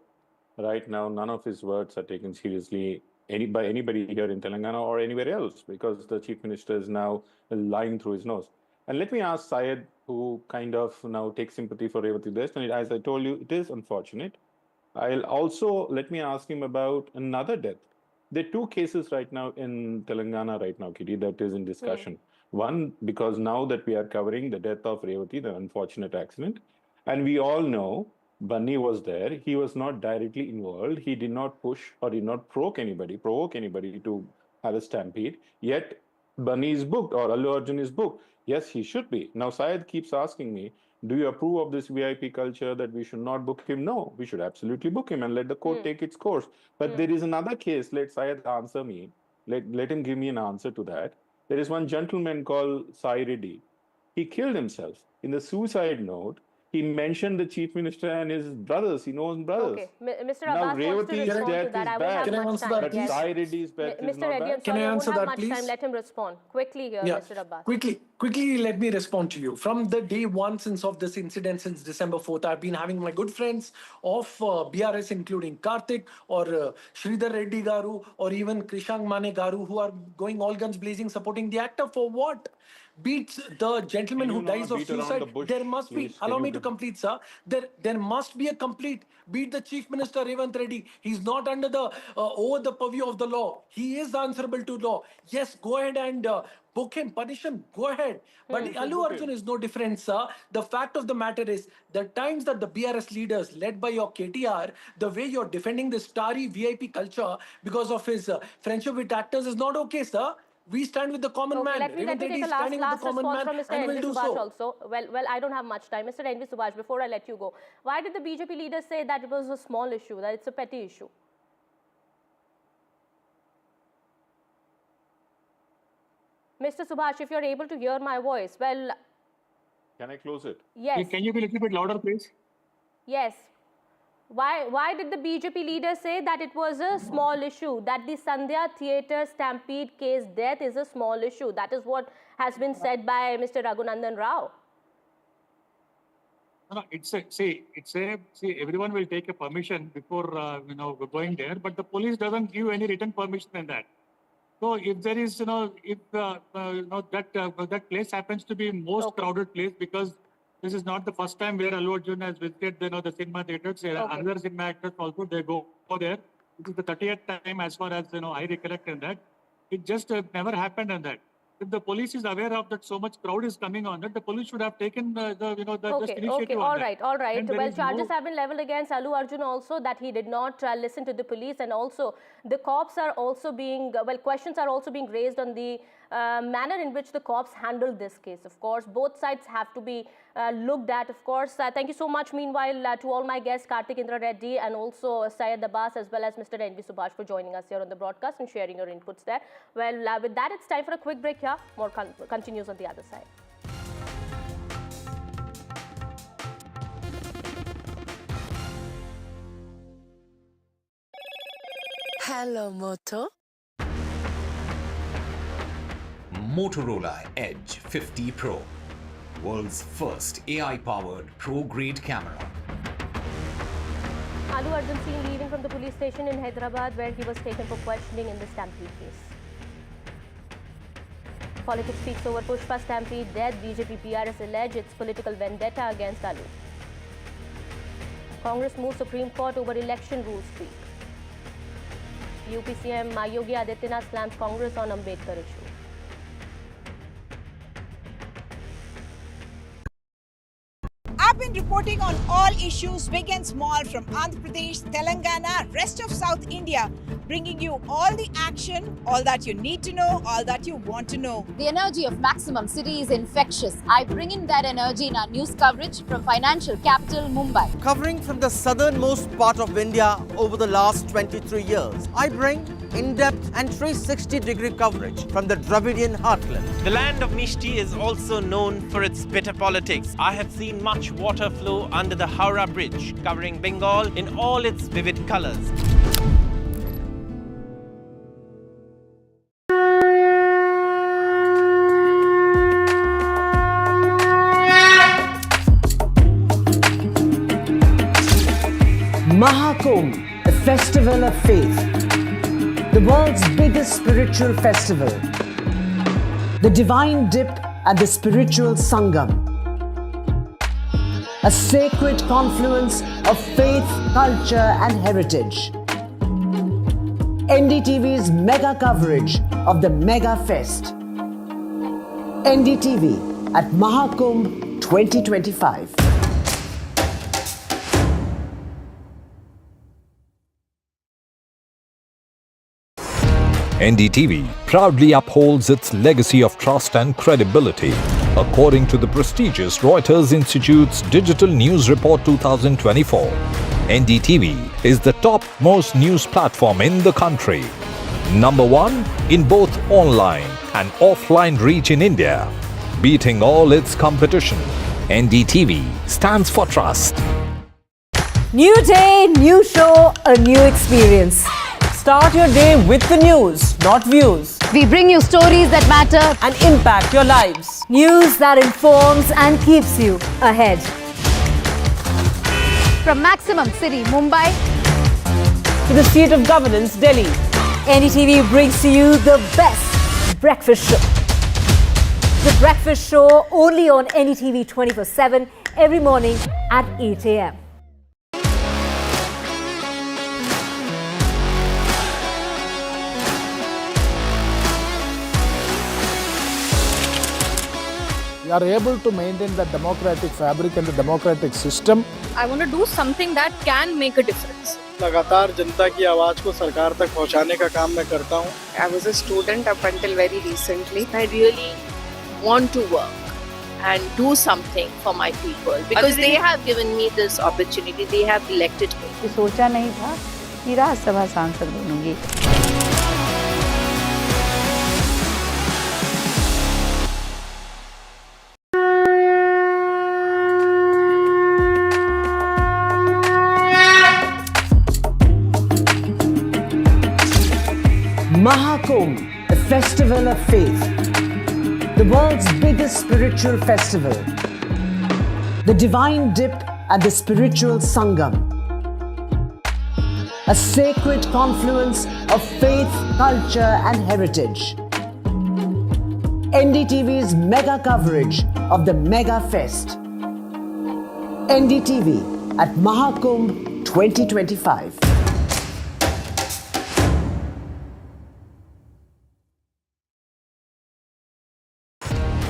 Right now, none of his words are taken seriously by anybody here in Telangana or anywhere else, because the Chief Minister is now lying through his nose. And let me ask Syed, who kind of now takes sympathy for Revati Desh, and as I told you, it is unfortunate. I'll also, let me ask him about another death. There are two cases right now in Telangana right now, Kitty, that is in discussion. One, because now that we are covering the death of Revati, the unfortunate accident, and we all know Bunny was there. He was not directly involved. He did not push or did not provoke anybody to have a stampede. Yet Bunny is booked or Allu Arjun is booked. Yes, he should be. Now Syed keeps asking me, do you approve of this VIP culture that we should not book him? No, we should absolutely book him and let the court take its course. But there is another case. Let Syed answer me. Let him give me an answer to that. There is one gentleman called Sai Reddy. He killed himself. In the suicide note, he mentioned the Chief Minister and his brothers. He knows brothers. Okay, Mr. Now, Abbas wants to Revati's respond to death that. is I won't bad. have much time. But Sai Reddy's death is Mr. not Reddy, I'm bad. sorry, I won't answer have that, much please? time. Let him respond. Quickly here, Mr. Abbas. Quickly, let me respond to you. From the day one since of this incident, since December 4th, I've been having my good friends of BRS, including Karthik or Sridhar Reddy Garu or even Krishang Mane Garu, who are going all guns blazing, supporting the actor. For what? Beats the gentleman who dies of suicide. There must be, allow me to complete, sir. There must be a complete. Beat the Chief Minister Revanth Reddy. He's not under the over the purview of the law. He is answerable to law. Yes, go ahead and book him, punish him. Go ahead. But Allu Arjun is no different, sir. The fact of the matter is, the times that the BRS leaders, led by your KTR, the way you're defending the starry VIP culture because of his friendship with actors is not okay, sir. We stand with the common man. Let me take a last response from Mr. NV Subhash also. Well, I don't have much time. Mr. NV Subhash, before I let you go, why did the BJP leaders say that it was a small issue, that it's a petty issue? Mr. Subhash, if you're able to hear my voice, well... Can I close it? Yes. Can you be a little bit louder, please? Yes. Why did the BJP leader say that it was a small issue, that the Sandhya Theatre Stampede Case death is a small issue? That is what has been said by Mr. Raghunandan Rao. No, see, everyone will take a permission before, going there, but the police doesn't give any written permission in that. So if there is, that place happens to be most crowded place, because this is not the first time where Allu Arjun has visited, the cinema theatres. Other cinema actors also, they go there. It is the 30th time as far as, I recollect in that. It just never happened in that. if the police is aware of that so much crowd is coming on that, the police should have taken just initiative Okay, on all that. right, all right. And there Well, is charges no- have been leveled against Allu Arjun also that he did not listen to the police, and also the cops are also being, questions are also being raised on the manner in which the cops handled this case. Of course, both sides have to be looked at, of course. Thank you so much, meanwhile, to all my guests, Kartik Indra Reddy and also Syed Abbas, as well as Mr. N.V. Subhash for joining us here on the broadcast and sharing your inputs there. Well, with that, it's time for a quick break here. More continues on the other side. Hello, Moto. Motorola Edge 50 Pro, world's first AI-powered pro-grade camera. Allu Arjun seen leaving from the police station in Hyderabad, where he was taken for questioning in the Stampede case. Politics speaks over Pushpa Stampede death. BJP PRS allege its political vendetta against Allu. Congress moves Supreme Court over election rules tweak. UP CM Yogi Adityanath slams Congress on Ambedkar issue. I've been reporting on all issues, big and small, from Andhra Pradesh, Telangana, rest of South India, bringing you all the action, all that you need to know, all that you want to know. The energy of Maximum City is infectious. I bring in that energy in our news coverage from financial capital Mumbai. Covering from the southernmost part of India over the last 23 years, I bring in-depth and 360-degree coverage from the Dravidian heartland. The land of Mishti is also known for its bitter politics. I have seen much water flow under the Howrah Bridge, covering Bengal in all its vivid colors. Mahakumbh, the festival of faith, the world's biggest spiritual festival, the divine dip at the spiritual Sangam, a sacred confluence of faith, culture and heritage. NDTV's mega coverage of the Mega Fest. NDTV at Mahakumbh 2025. NDTV proudly upholds its legacy of trust and credibility. According to the prestigious Reuters Institute's Digital News Report 2024, NDTV is the top-most news platform in the country. Number 1 in both online and offline reach in India, beating all its competition. NDTV stands for trust. New day, new show, a new experience. Start your day with the news, not views. We bring you stories that matter and impact your lives. News that informs and keeps you ahead. from Maximum City, Mumbai, to the seat of governance, Delhi. NDTV brings to you the best breakfast show. The breakfast show only on NDTV 24/7 every morning at 8 a.m. We are able to maintain the democratic fabric and the democratic system. I want to do something that can make a difference. लगातार जनता की आवाज को सरकार तक पहुंचाने का काम मैं करता हूं. I was a student up until very recently. I really want to work and do something for my people because they have given me this opportunity. They have elected me. सोचा नहीं था कि राज्यसभा सांसद बनूंगी. Mahakumbh, the festival of faith, the world's biggest spiritual festival, the divine dip at the spiritual Sangam, a sacred confluence of faith, culture and heritage. NDTV's mega coverage of the Mega Fest. NDTV at Mahakumbh 2025.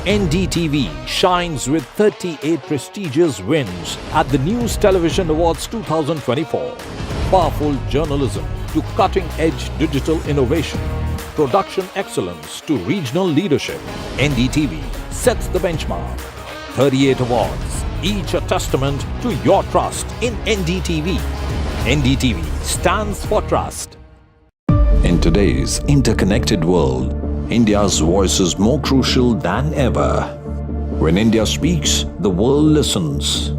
NDTV shines with 38 prestigious wins at the News Television Awards 2024. Powerful journalism to cutting-edge digital innovation, production excellence to regional leadership, NDTV sets the benchmark. 38 awards, each a testament to your trust in NDTV. NDTV stands for trust. In today's interconnected world, India's voice is more crucial than ever. When India speaks, the world listens.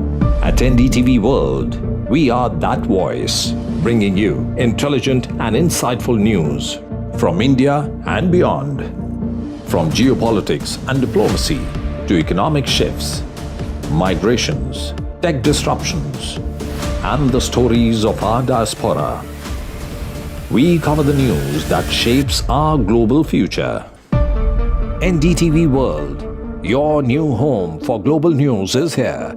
At NDTV World, we are that voice, bringing you intelligent and insightful news from India and beyond. From geopolitics and diplomacy to economic shifts, migrations, tech disruptions, and the stories of our diaspora. We cover the news that shapes our global future. NDTV World, your new home for global news is here.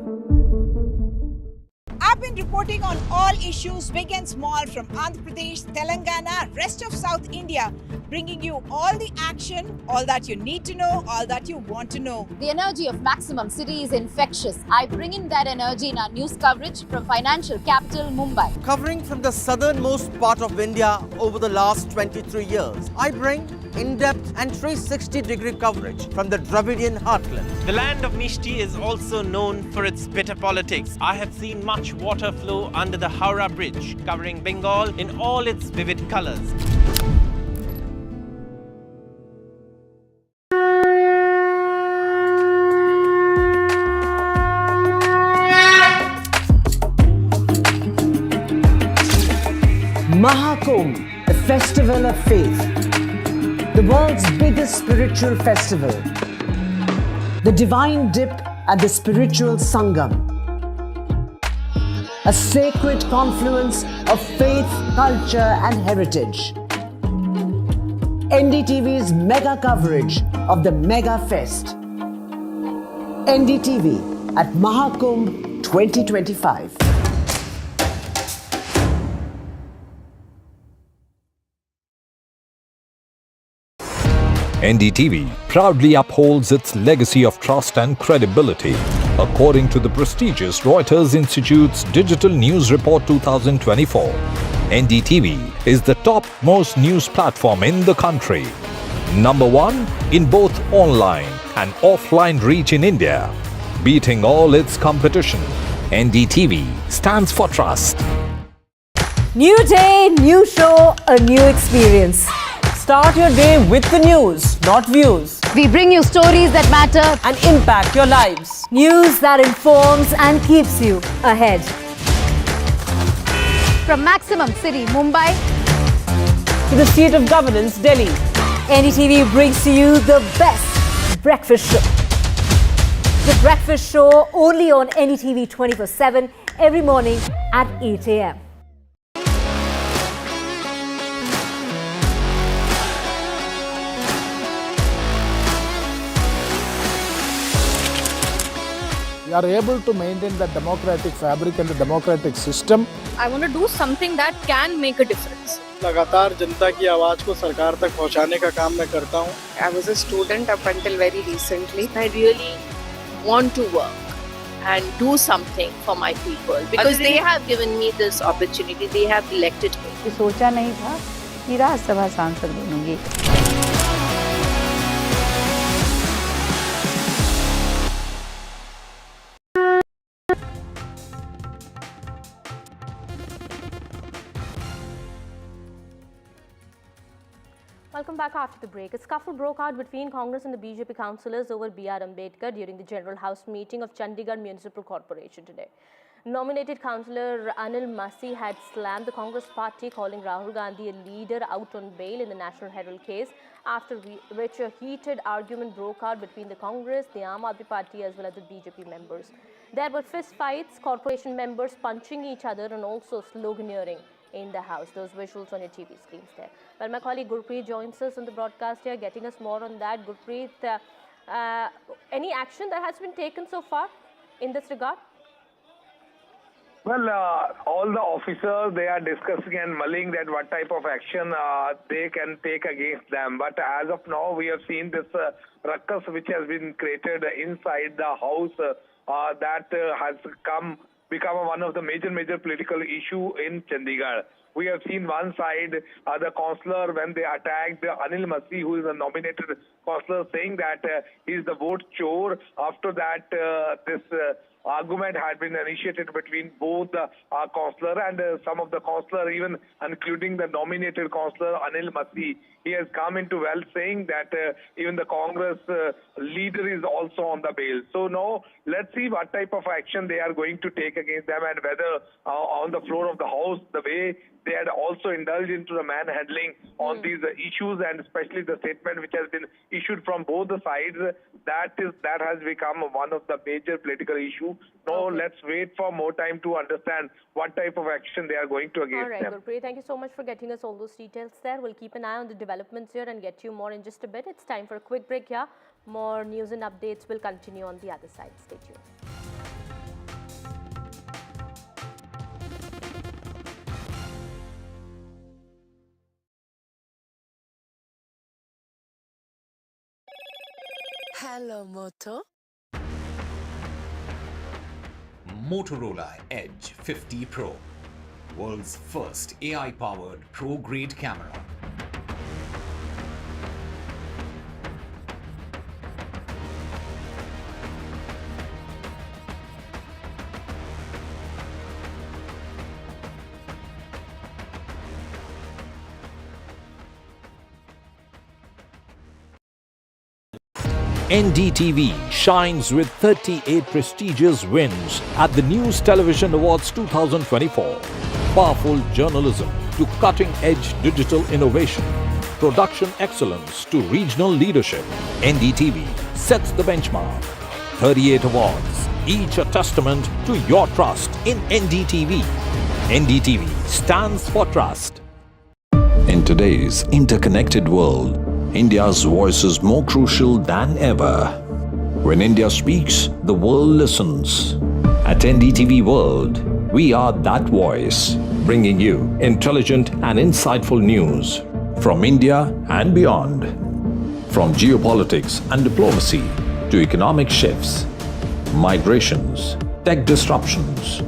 I've been reporting on all issues, big and small, from Andhra Pradesh, Telangana, rest of South India, bringing you all the action, all that you need to know, all that you want to know. The energy of Maximum City is infectious. I bring in that energy in our news coverage from financial capital Mumbai. Covering from the southernmost part of India over the last 23 years, I bring in-depth and 360-degree coverage from the Dravidian heartland. The land of Mishti is also known for its bitter politics. I have seen much water flow under the Howrah Bridge, covering Bengal in all its vivid colors. Mahakumbh, the festival of faith, the world's biggest spiritual festival, the divine dip at the spiritual Sangam, a sacred confluence of faith, culture and heritage. NDTV's mega coverage of the Mega Fest. NDTV at Mahakumbh 2025. NDTV proudly upholds its legacy of trust and credibility. According to the prestigious Reuters Institute's Digital News Report 2024, NDTV is the top-most news platform in the country. Number one in both online and offline reach in India. Beating all its competition, NDTV stands for trust. New day, new show, a new experience. Start your day with the news, not views. We bring you stories that matter and impact your lives. News that informs and keeps you ahead. from Maximum City, Mumbai, to the seat of governance, Delhi. NDTV brings to you the best breakfast show. The breakfast show only on NDTV 24/7 every morning at 8 a.m. We are able to maintain the democratic fabric and the democratic system. I want to do something that can make a difference. लगातार जनता की आवाज को सरकार तक पहुंचाने का काम मैं करता हूं. I was a student up until very recently. I really want to work and do something for my people because they have given me this opportunity. They have elected me. सोचा नहीं था कि राज्यसभा सांसद बनूंगी. Welcome back after the break. A scuffle broke out between Congress and the BJP councillors over B.R. Ambedkar during the General House meeting of Chandigarh Municipal Corporation today. Nominated councillor Anil Masi had slammed the Congress party, calling Rahul Gandhi a leader out on bail in the National Herald case, after which a heated argument broke out between the Congress, the Aam Aadmi Party as well as the BJP members. There were fist fights, corporation members punching each other and also sloganeering in the house. Those visuals on your TV screens there. Well, my colleague Gurpreet joins us on the broadcast here, getting us more on that. Gurpreet, any action that has been taken so far in this regard? Well, all the officers, they are discussing and mulling that what type of action they can take against them. But as of now, we have seen this ruckus which has been created inside the house that has become one of the major political issue in Chandigarh. We have seen one side, the councillor, when they attacked Anil Masih, who is a nominated councillor, saying that he is the vote chore. After that, this argument had been initiated between both the councillor and some of the councillor, even including the nominated councillor Anil Masih. He has come into well saying that even the Congress leader is also on the bail. So now let's see what type of action they are going to take against them, and whether on the floor of the house, the way they had also indulged into the manhandling on these issues, and especially the statement which has been issued from both the sides, that has become one of the major political issues. Now let's wait for more time to understand what type of action they are going to against them. All right, Gurpreet, thank you so much for getting us all those details there. We'll keep an eye on the developments here and get you more in just a bit. It's time for a quick break here. More news and updates will continue on the other side. Stay tuned. Hello, Moto. Motorola Edge 50 Pro, world's first AI-powered pro-grade camera. NDTV shines with 38 prestigious wins at the News Television Awards 2024. Powerful journalism to cutting-edge digital innovation. Production excellence to regional leadership. NDTV sets the benchmark. 38 awards, each a testament to your trust in NDTV. NDTV stands for trust. In today's interconnected world, India's voice is more crucial than ever. When India speaks, the world listens. At NDTV World, we are that voice, bringing you intelligent and insightful news from India and beyond. From geopolitics and diplomacy to economic shifts, migrations, tech disruptions,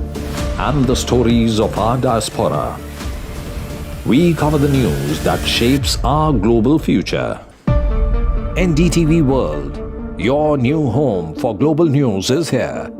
and the stories of our diaspora. We cover the news that shapes our global future. NDTV World, your new home for global news is here.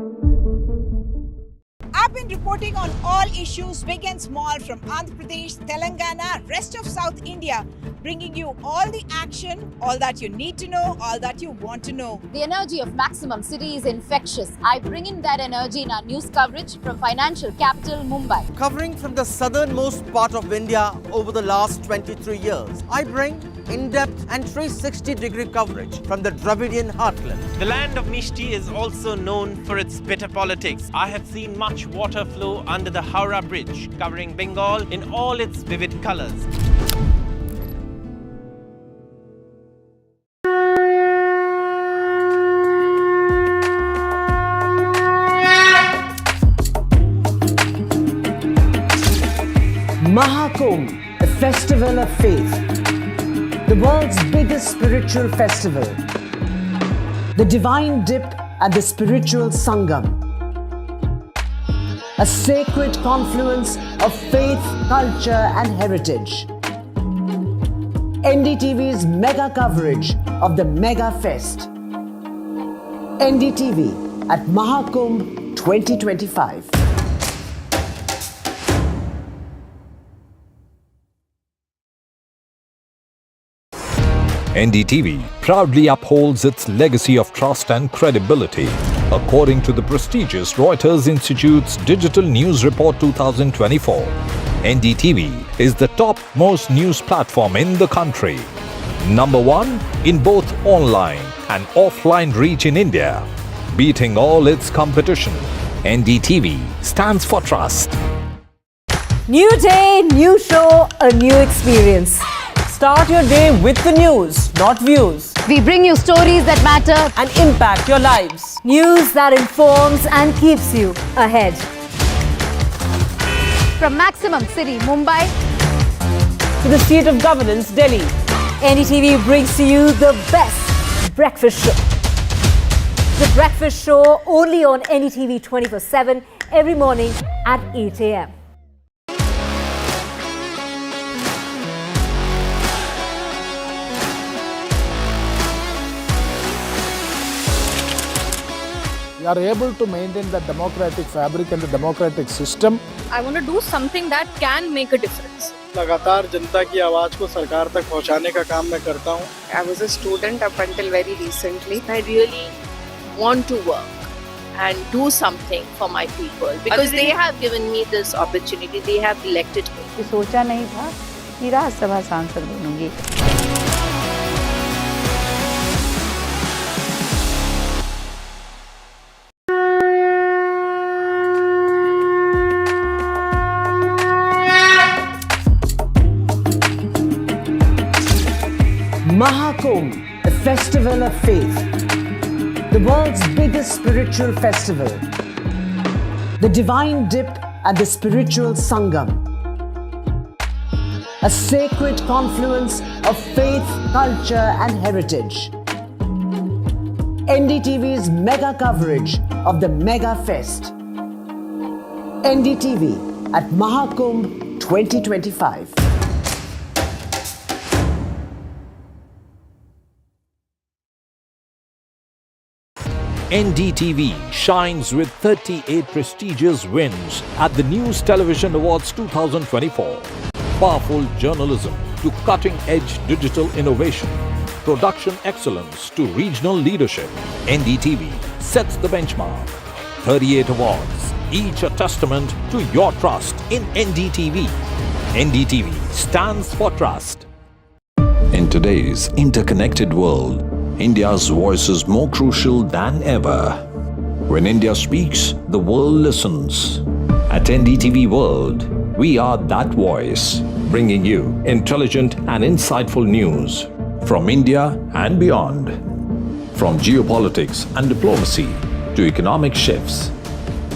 I've been reporting on all issues, big and small, from Andhra Pradesh, Telangana, rest of South India, bringing you all the action, all that you need to know, all that you want to know. The energy of Maximum City is infectious. I bring in that energy in our news coverage from financial capital Mumbai. Covering from the southernmost part of India over the last 23 years, I bring in-depth and 360-degree coverage from the Dravidian heartland. The land of Mishti is also known for its bitter politics. I have seen much water flow under the Howrah Bridge, covering Bengal in all its vivid colors. Mahakumbh, the festival of faith, the world's biggest spiritual festival, the divine dip at the spiritual Sangam, a sacred confluence of faith, culture and heritage. NDTV's mega coverage of the Mega Fest. NDTV at Mahakumbh 2025. NDTV proudly upholds its legacy of trust and credibility. According to the prestigious Reuters Institute's Digital News Report 2024, NDTV is the top-most news platform in the country. Number 1 in both online and offline reach in India. Beating all its competition, NDTV stands for trust. New day, new show, a new experience. Start your day with the news, not views. We bring you stories that matter and impact your lives. News that informs and keeps you ahead. From Maximum City, Mumbai, To the seat of governance, Delhi. NDTV brings to you the best breakfast show. The breakfast show only on NDTV 24/7 every morning at 8 a.m. We are able to maintain the democratic fabric and the democratic system. I want to do something that can make a difference. लगातार जनता की आवाज को सरकार तक पहुंचाने का काम मैं करता हूं। I was a student up until very recently. I really want to work and do something for my people because they have given me this opportunity. They have elected me. ये सोचा नहीं था कि राज्यसभा सांसद बनूंगी। Mahakumbh, the festival of faith, the world's biggest spiritual festival, the divine dip at the spiritual Sangam, a sacred confluence of faith, culture and heritage. NDTV's mega coverage of the Mega Fest. NDTV at Mahakumbh 2025. NDTV shines with 38 prestigious wins at the News Television Awards 2024. Powerful journalism to cutting-edge digital innovation. Production excellence to regional leadership. NDTV sets the benchmark. 38 awards, each a testament to your trust in NDTV. NDTV stands for trust. In today's interconnected world, India's voice is more crucial than ever. When India speaks, the world listens. At NDTV World, we are that voice, bringing you intelligent and insightful news from India and beyond. From geopolitics and diplomacy to economic shifts,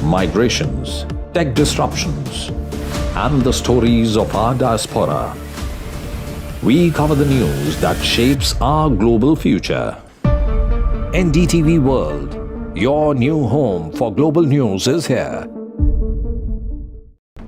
migrations, tech disruptions, and the stories of our diaspora. We cover the news that shapes our global future. NDTV World, your new home for global news is here.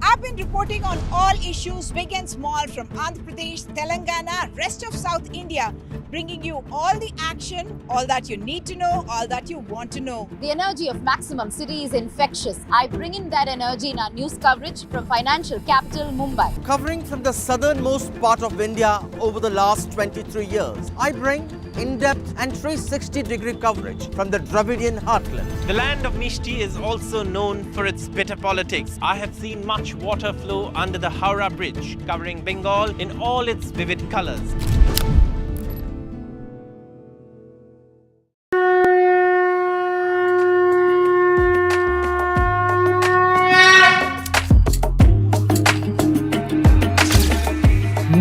I've been reporting on all issues, big and small, from Andhra Pradesh, Telangana, rest of South India, bringing you all the action, all that you need to know, all that you want to know. the energy of Maximum City is infectious. I bring in that energy in our news coverage from financial capital Mumbai. Covering from the southernmost part of India over the last 23 years, I bring in-depth and 360-degree coverage from the Dravidian heartland. The land of Mishti is also known for its bitter politics. I have seen much water flow under the Howrah Bridge, covering Bengal in all its vivid colors.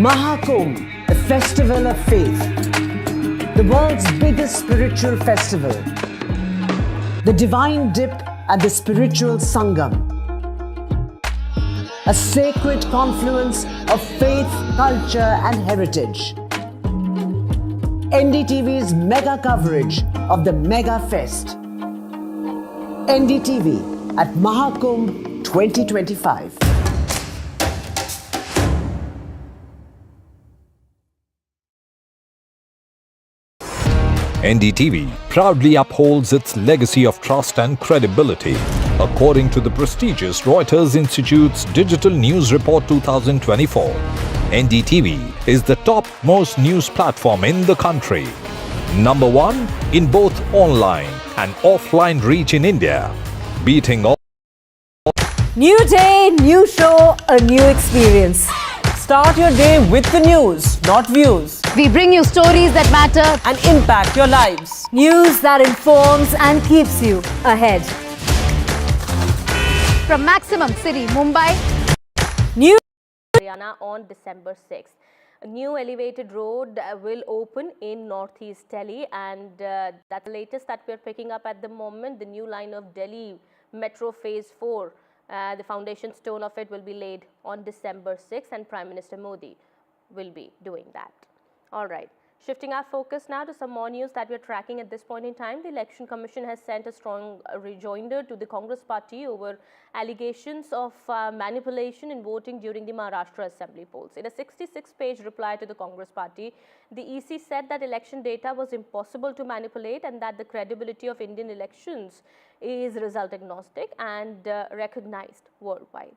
Mahakumbh, the festival of faith, the world's biggest spiritual festival, the divine dip at the spiritual Sangam, a sacred confluence of faith, culture and heritage. NDTV's mega coverage of the Mega Fest. NDTV at Mahakumbh 2025. NDTV proudly upholds its legacy of trust and credibility. According to the prestigious Reuters Institute's Digital News Report 2024, NDTV is the top-most news platform in the country. Number one in both online and offline reach in India, beating all. New day, new show, a new experience. Start your day with the news, not views. We bring you stories that matter and impact your lives. News that informs and keeps you ahead. From Maximum City, Mumbai. New Haryana on December 6th. A new elevated road will open in northeast Delhi, and that's the latest that we're picking up at the moment. The new line of Delhi Metro Phase 4 The foundation stone of it will be laid on December 6th, and Prime Minister Modi will be doing that. All right. Shifting our focus now to some more news that we are tracking at this point in time. The Election Commission has sent a strong rejoinder to the Congress party over allegations of manipulation in voting during the Maharashtra Assembly polls. In a 66-page reply to the Congress party, the EC said that election data was impossible to manipulate and that the credibility of Indian elections is result agnostic and recognized worldwide.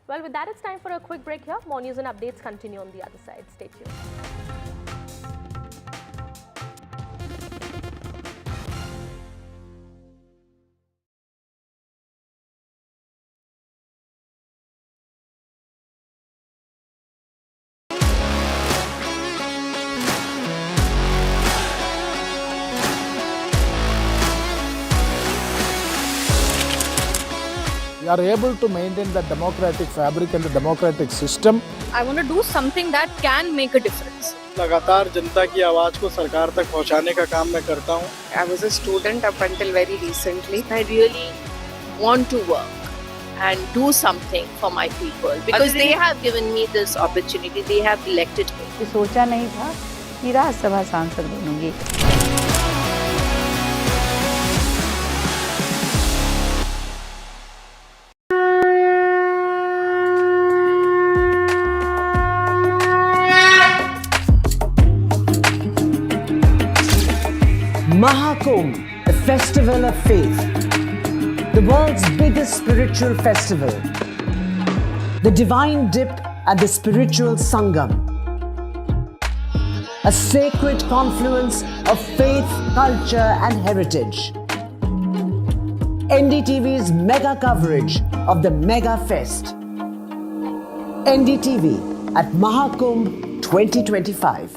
Well, with that, it's time for a quick break here. More news and updates continue on the other side. Stay tuned. We are able to maintain the democratic fabric and the democratic system. I want to do something that can make a difference. लगातार जनता की आवाज को सरकार तक पहुंचाने का काम मैं करता हूं. I was a student up until very recently. I really want to work and do something for my people because they have given me this opportunity. They have elected me. सोचा नहीं था कि राज्यसभा सांसद बनूंगी. Mahakumbh, the festival of faith, the world's biggest spiritual festival, the divine dip at the spiritual Sangam, a sacred confluence of faith, culture and heritage. NDTV's mega coverage of the Mega Fest. NDTV at Mahakumbh 2025.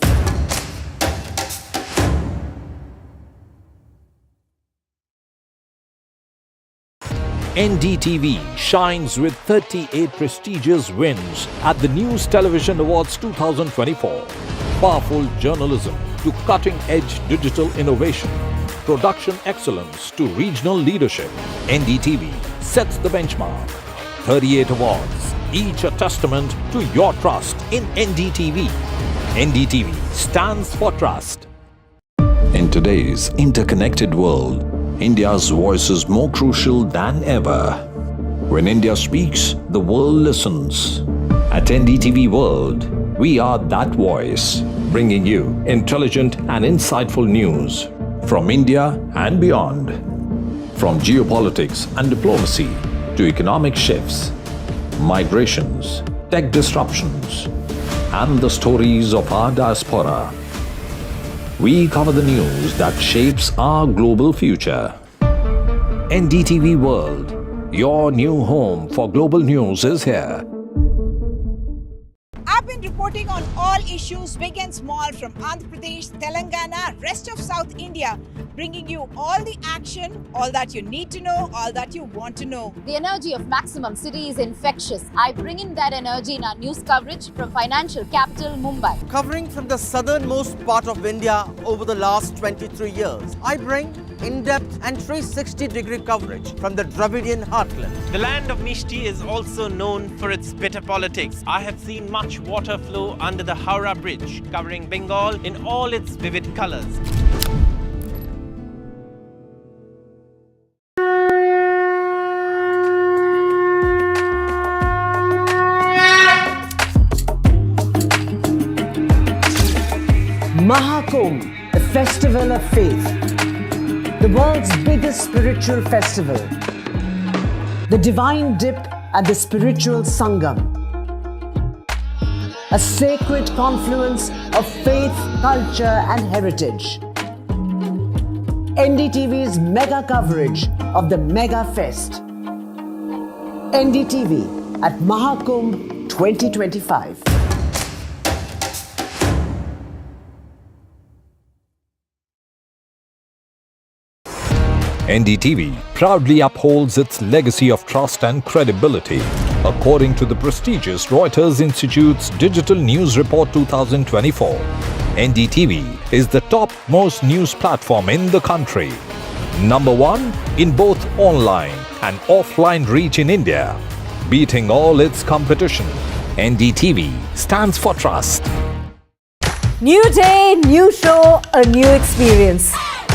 NDTV shines with 38 prestigious wins at the News Television Awards 2024. Powerful journalism to cutting-edge digital innovation. Production excellence to regional leadership. NDTV sets the benchmark. 38 awards, each a testament to your trust in NDTV. NDTV stands for trust. In today's interconnected world, India's voice is more crucial than ever. When India speaks, the world listens. At NDTV World, we are that voice, bringing you intelligent and insightful news from India and beyond. From geopolitics and diplomacy to economic shifts, migrations, tech disruptions, and the stories of our diaspora. We cover the news that shapes our global future. NDTV World, your new home for global news is here. I've been reporting on all issues, big and small, from Andhra Pradesh, Telangana, rest of South India, bringing you all the action, all that you need to know, all that you want to know. The energy of Maximum City is infectious. I bring in that energy in our news coverage from financial capital Mumbai. Covering from the southernmost part of India over the last 23 years, I bring in-depth and 360-degree coverage from the Dravidian heartland. The land of Mishti is also known for its bitter politics. I have seen much water flow under the Howrah Bridge, covering Bengal in all its vivid colors. Mahakumbh, the festival of faith, the world's biggest spiritual festival, the divine dip at the spiritual Sangam, a sacred confluence of faith, culture and heritage. NDTV's mega coverage of the Mega Fest. NDTV at Mahakumbh 2025. NDTV proudly upholds its legacy of trust and credibility. According to the prestigious Reuters Institute's Digital News Report 2024, NDTV is the top-most news platform in the country. Number 1 in both online and offline reach in India, beating all its competition. NDTV stands for trust. New day, new show, a new experience.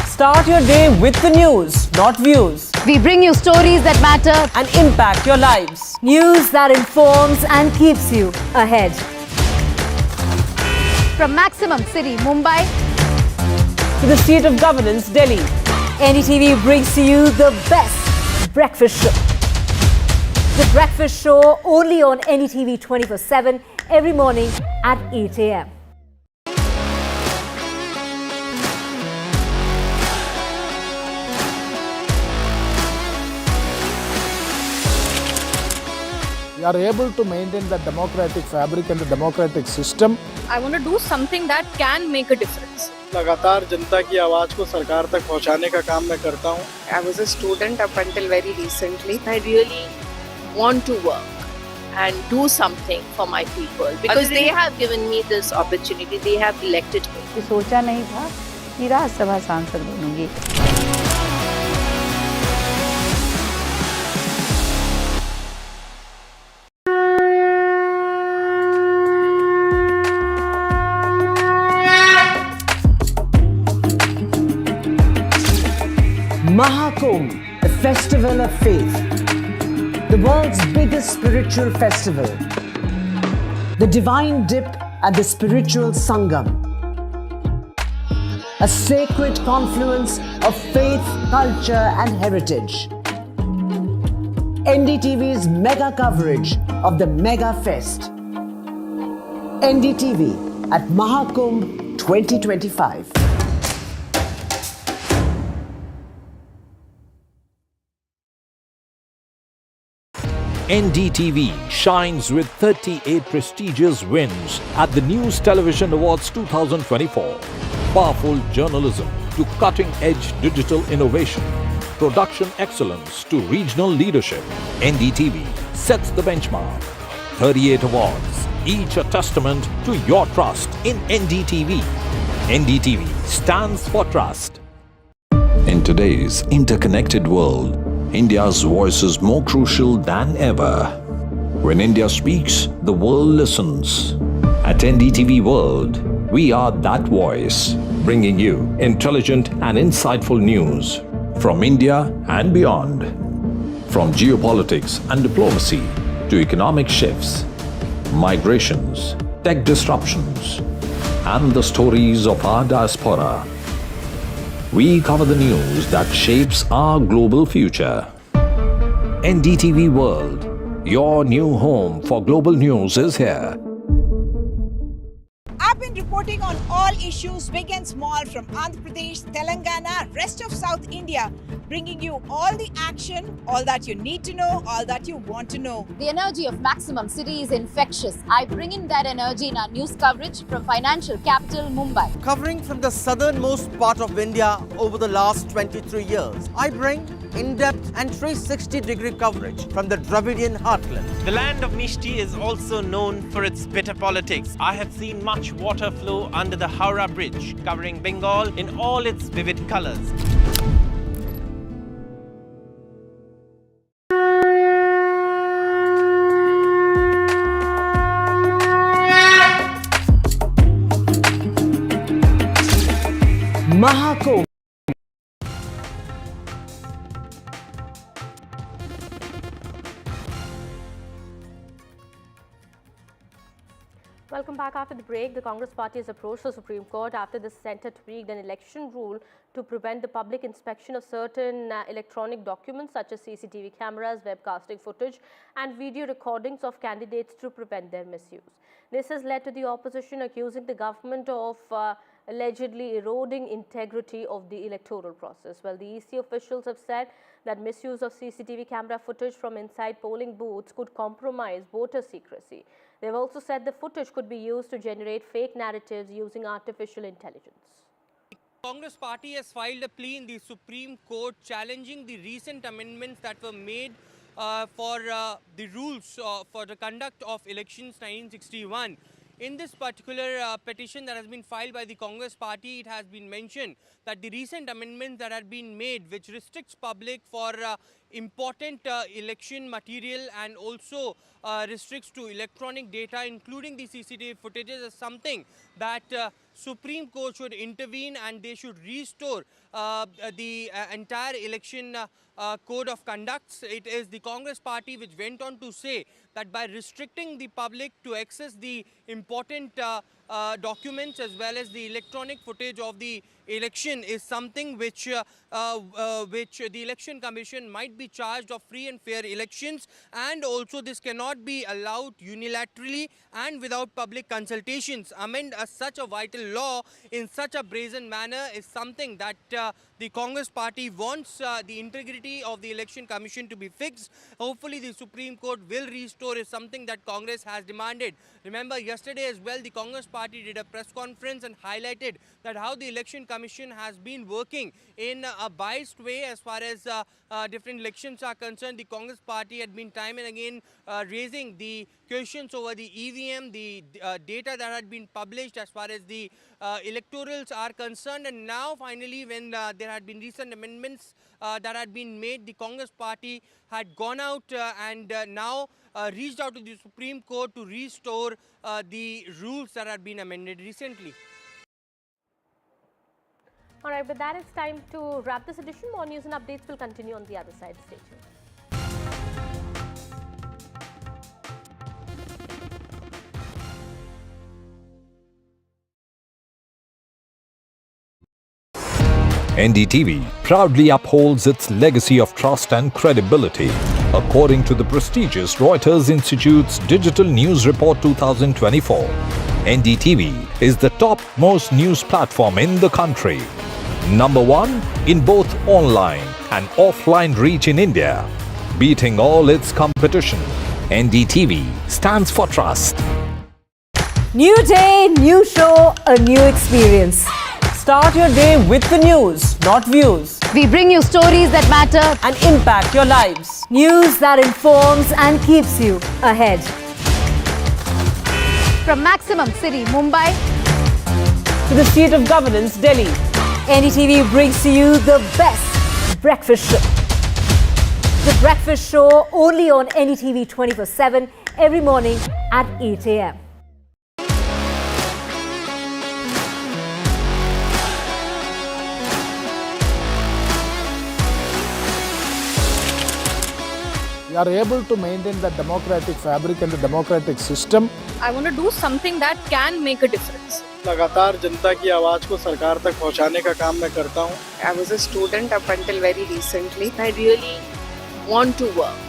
Start your day with the news, not views. We bring you stories that matter and impact your lives. News that informs and keeps you ahead. from Maximum City, Mumbai, to the seat of governance, Delhi. NDTV brings to you the best breakfast show. The breakfast show only on NDTV 24/7 every morning at 8 a.m. We are able to maintain the democratic fabric and the democratic system. I want to do something that can make a difference. लगातार जनता की आवाज को सरकार तक पहुंचाने का काम मैं करता हूं. I was a student up until very recently. I really want to work and do something for my people because they have given me this opportunity. They have elected me. सोचा नहीं था कि राज्यसभा सांसद बनूंगी. Mahakumbh, the festival of faith, the world's biggest spiritual festival, the divine dip at the spiritual Sangam, a sacred confluence of faith, culture and heritage. NDTV's mega coverage of the Mega Fest. NDTV at Mahakumbh 2025. NDTV shines with 38 prestigious wins at the News Television Awards 2024. Powerful journalism to cutting-edge digital innovation, production excellence to regional leadership. NDTV sets the benchmark. 38 awards, each a testament to your trust in NDTV. NDTV stands for trust. In today's interconnected world, India's voice is more crucial than ever. When India speaks, the world listens. At NDTV World, we are that voice, bringing you intelligent and insightful news from India and beyond. From geopolitics and diplomacy to economic shifts, migrations, tech disruptions, and the stories of our diaspora. We cover the news that shapes our global future. NDTV World, your new home for global news is here. I've been reporting on all issues, big and small, from Andhra Pradesh, Telangana, rest of South India, bringing you all the action, all that you need to know, all that you want to know. The energy of Maximum City is infectious. I bring in that energy in our news coverage from financial capital Mumbai. Covering from the southernmost part of India over the last 23 years, I bring in-depth and 360-degree coverage from the Dravidian heartland. The land of Mishti is also known for its bitter politics. I have seen much water flow under the Howrah Bridge, covering Bengal in all its vivid colors. Mahakumbh. Welcome back. After the break, the Congress party has approached the Supreme Court after the centre tweaked an election rule to prevent the public inspection of certain electronic documents such as CCTV cameras, webcasting footage and video recordings of candidates to prevent their misuse. This has led to the opposition accusing the government of allegedly eroding integrity of the electoral process. Well, the EC officials have said that misuse of CCTV camera footage from inside polling booths could compromise voter secrecy. They've also said the footage could be used to generate fake narratives using artificial intelligence. The Congress party has filed a plea in the Supreme Court challenging the recent amendments that were made for the rules for the conduct of elections 1961. In this particular petition that has been filed by the Congress party, it has been mentioned that the recent amendments that have been made, which restricts public for important election material and also restricts to electronic data, including the CCTV footages, is something that Supreme Court should intervene and they should restore the entire election code of conducts. It is the Congress party which went on to say that by restricting the public to access the important documents as well as the electronic footage of the election is something which the Election Commission might be charged of free and fair elections, and also this cannot be allowed unilaterally and without public consultations. Amend such a vital law in such a brazen manner is something that the Congress party wants the integrity of the Election Commission to be fixed. Hopefully the Supreme Court will restore is something that Congress has demanded. Remember, yesterday as well the Congress party did a press conference and highlighted that how the Election Commission has been working in a biased way as far as different elections are concerned. The Congress party had been time and again raising the questions over the EVM, the data that had been published as far as the electorals are concerned, and now finally when there had been recent amendments that had been made, the Congress party had gone out and now reached out to the Supreme Court to restore the rules that had been amended recently. All right, with that, it's time to wrap this edition. More news and updates will continue on the other side. Stay tuned. NDTV proudly upholds its legacy of trust and credibility. According to the prestigious Reuters Institute's Digital News Report 2024, NDTV is the topmost news platform in the country. Number 1 in both online and offline reach in India. Beating all its competition, NDTV stands for trust. New day, new show, a new experience. Start your day with the news, not views. We bring you stories that matter and impact your lives. News that informs and keeps you ahead. from Maximum City, Mumbai, to the seat of governance, Delhi. NDTV brings to you the best breakfast show. The breakfast show only on NDTV 24/7 every morning at 8 a.m. We are able to maintain the democratic fabric and the democratic system. I want to do something that can make a difference. लगातार जनता की आवाज को सरकार तक पहुंचाने का काम मैं करता हूं. I was a student up until very recently. I really want to work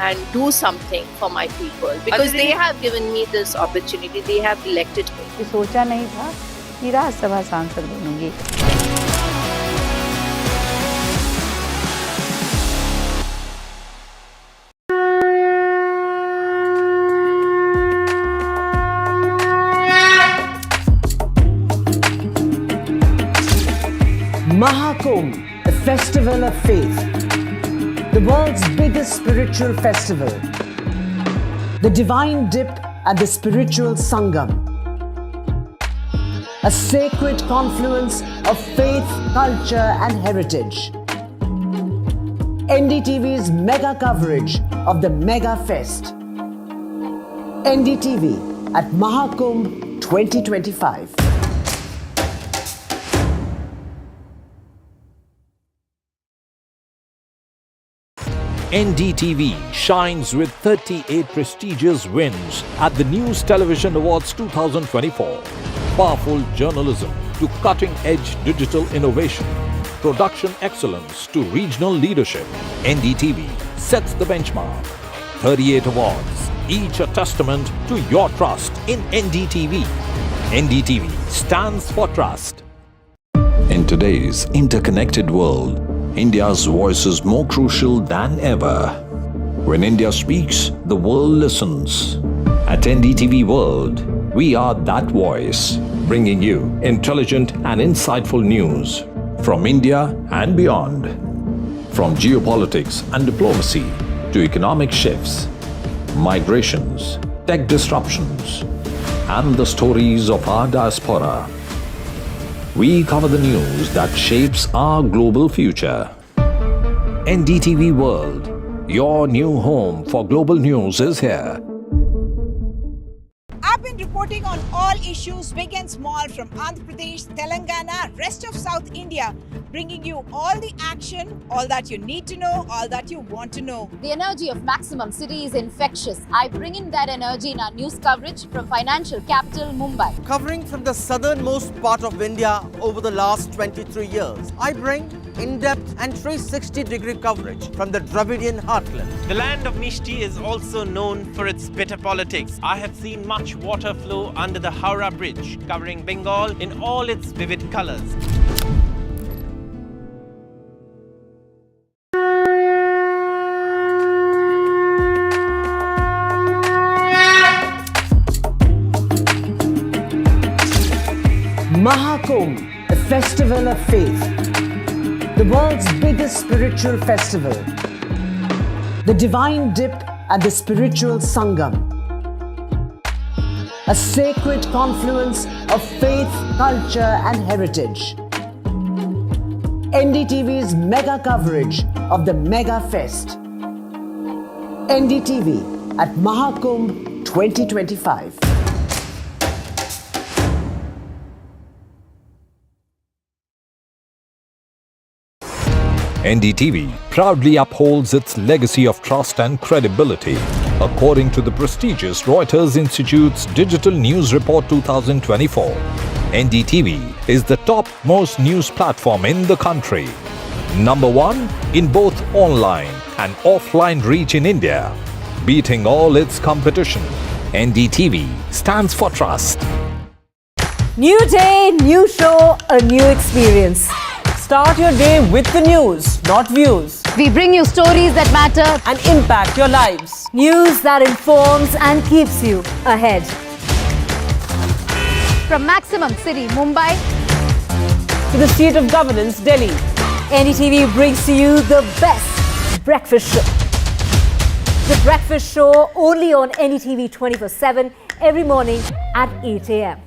and do something for my people because they have given me this opportunity. They have elected me. सोचा नहीं था कि राज्यसभा सांसद बनूंगी. Mahakumbh, the festival of faith, the world's biggest spiritual festival, the divine dip at the spiritual Sangam, a sacred confluence of faith, culture and heritage. NDTV's mega coverage of the Mega Fest. NDTV at Mahakumbh 2025. NDTV shines with 38 prestigious wins at the News Television Awards 2024. Powerful journalism to cutting-edge digital innovation, production excellence to regional leadership, NDTV sets the benchmark. 38 awards, each a testament to your trust in NDTV. NDTV stands for trust. In today's interconnected world, India's voice is more crucial than ever. When India speaks, the world listens. At NDTV World, we are that voice, bringing you intelligent and insightful news from India and beyond. From geopolitics and diplomacy to economic shifts, migrations, tech disruptions, and the stories of our diaspora. We cover the news that shapes our global future. NDTV World, your new home for global news, is here. I've been reporting on all issues, big and small, from Andhra Pradesh, Telangana, rest of South India, bringing you all the action, all that you need to know, all that you want to know. The energy of Maximum City is infectious. I bring in that energy in our news coverage from financial capital Mumbai. Covering from the southernmost part of India over the last 23 years, I bring in-depth and 360-degree coverage from the Dravidian heartland. The land of Mishti is also known for its bitter politics. I have seen much water flow under the Howrah Bridge, covering Bengal in all its vivid colors. Mahakumbh, the festival of faith, the world's biggest spiritual festival, the divine dip at the spiritual Sangam, a sacred confluence of faith, culture and heritage. NDTV's mega coverage of the Mega Fest. NDTV at Mahakumbh 2025. NDTV proudly upholds its legacy of trust and credibility. According to the prestigious Reuters Institute's Digital News Report 2024, NDTV is the top-most news platform in the country. Number 1 in both online and offline reach in India. Beating all its competition, NDTV stands for trust. New day, new show, a new experience. Start your day with the news, not views. We bring you stories that matter and impact your lives. News that informs and keeps you ahead. from Maximum City, Mumbai, to the seat of governance, Delhi. NDTV brings to you the best breakfast show. The breakfast show only on NDTV 24/7 every morning at 8 a.m.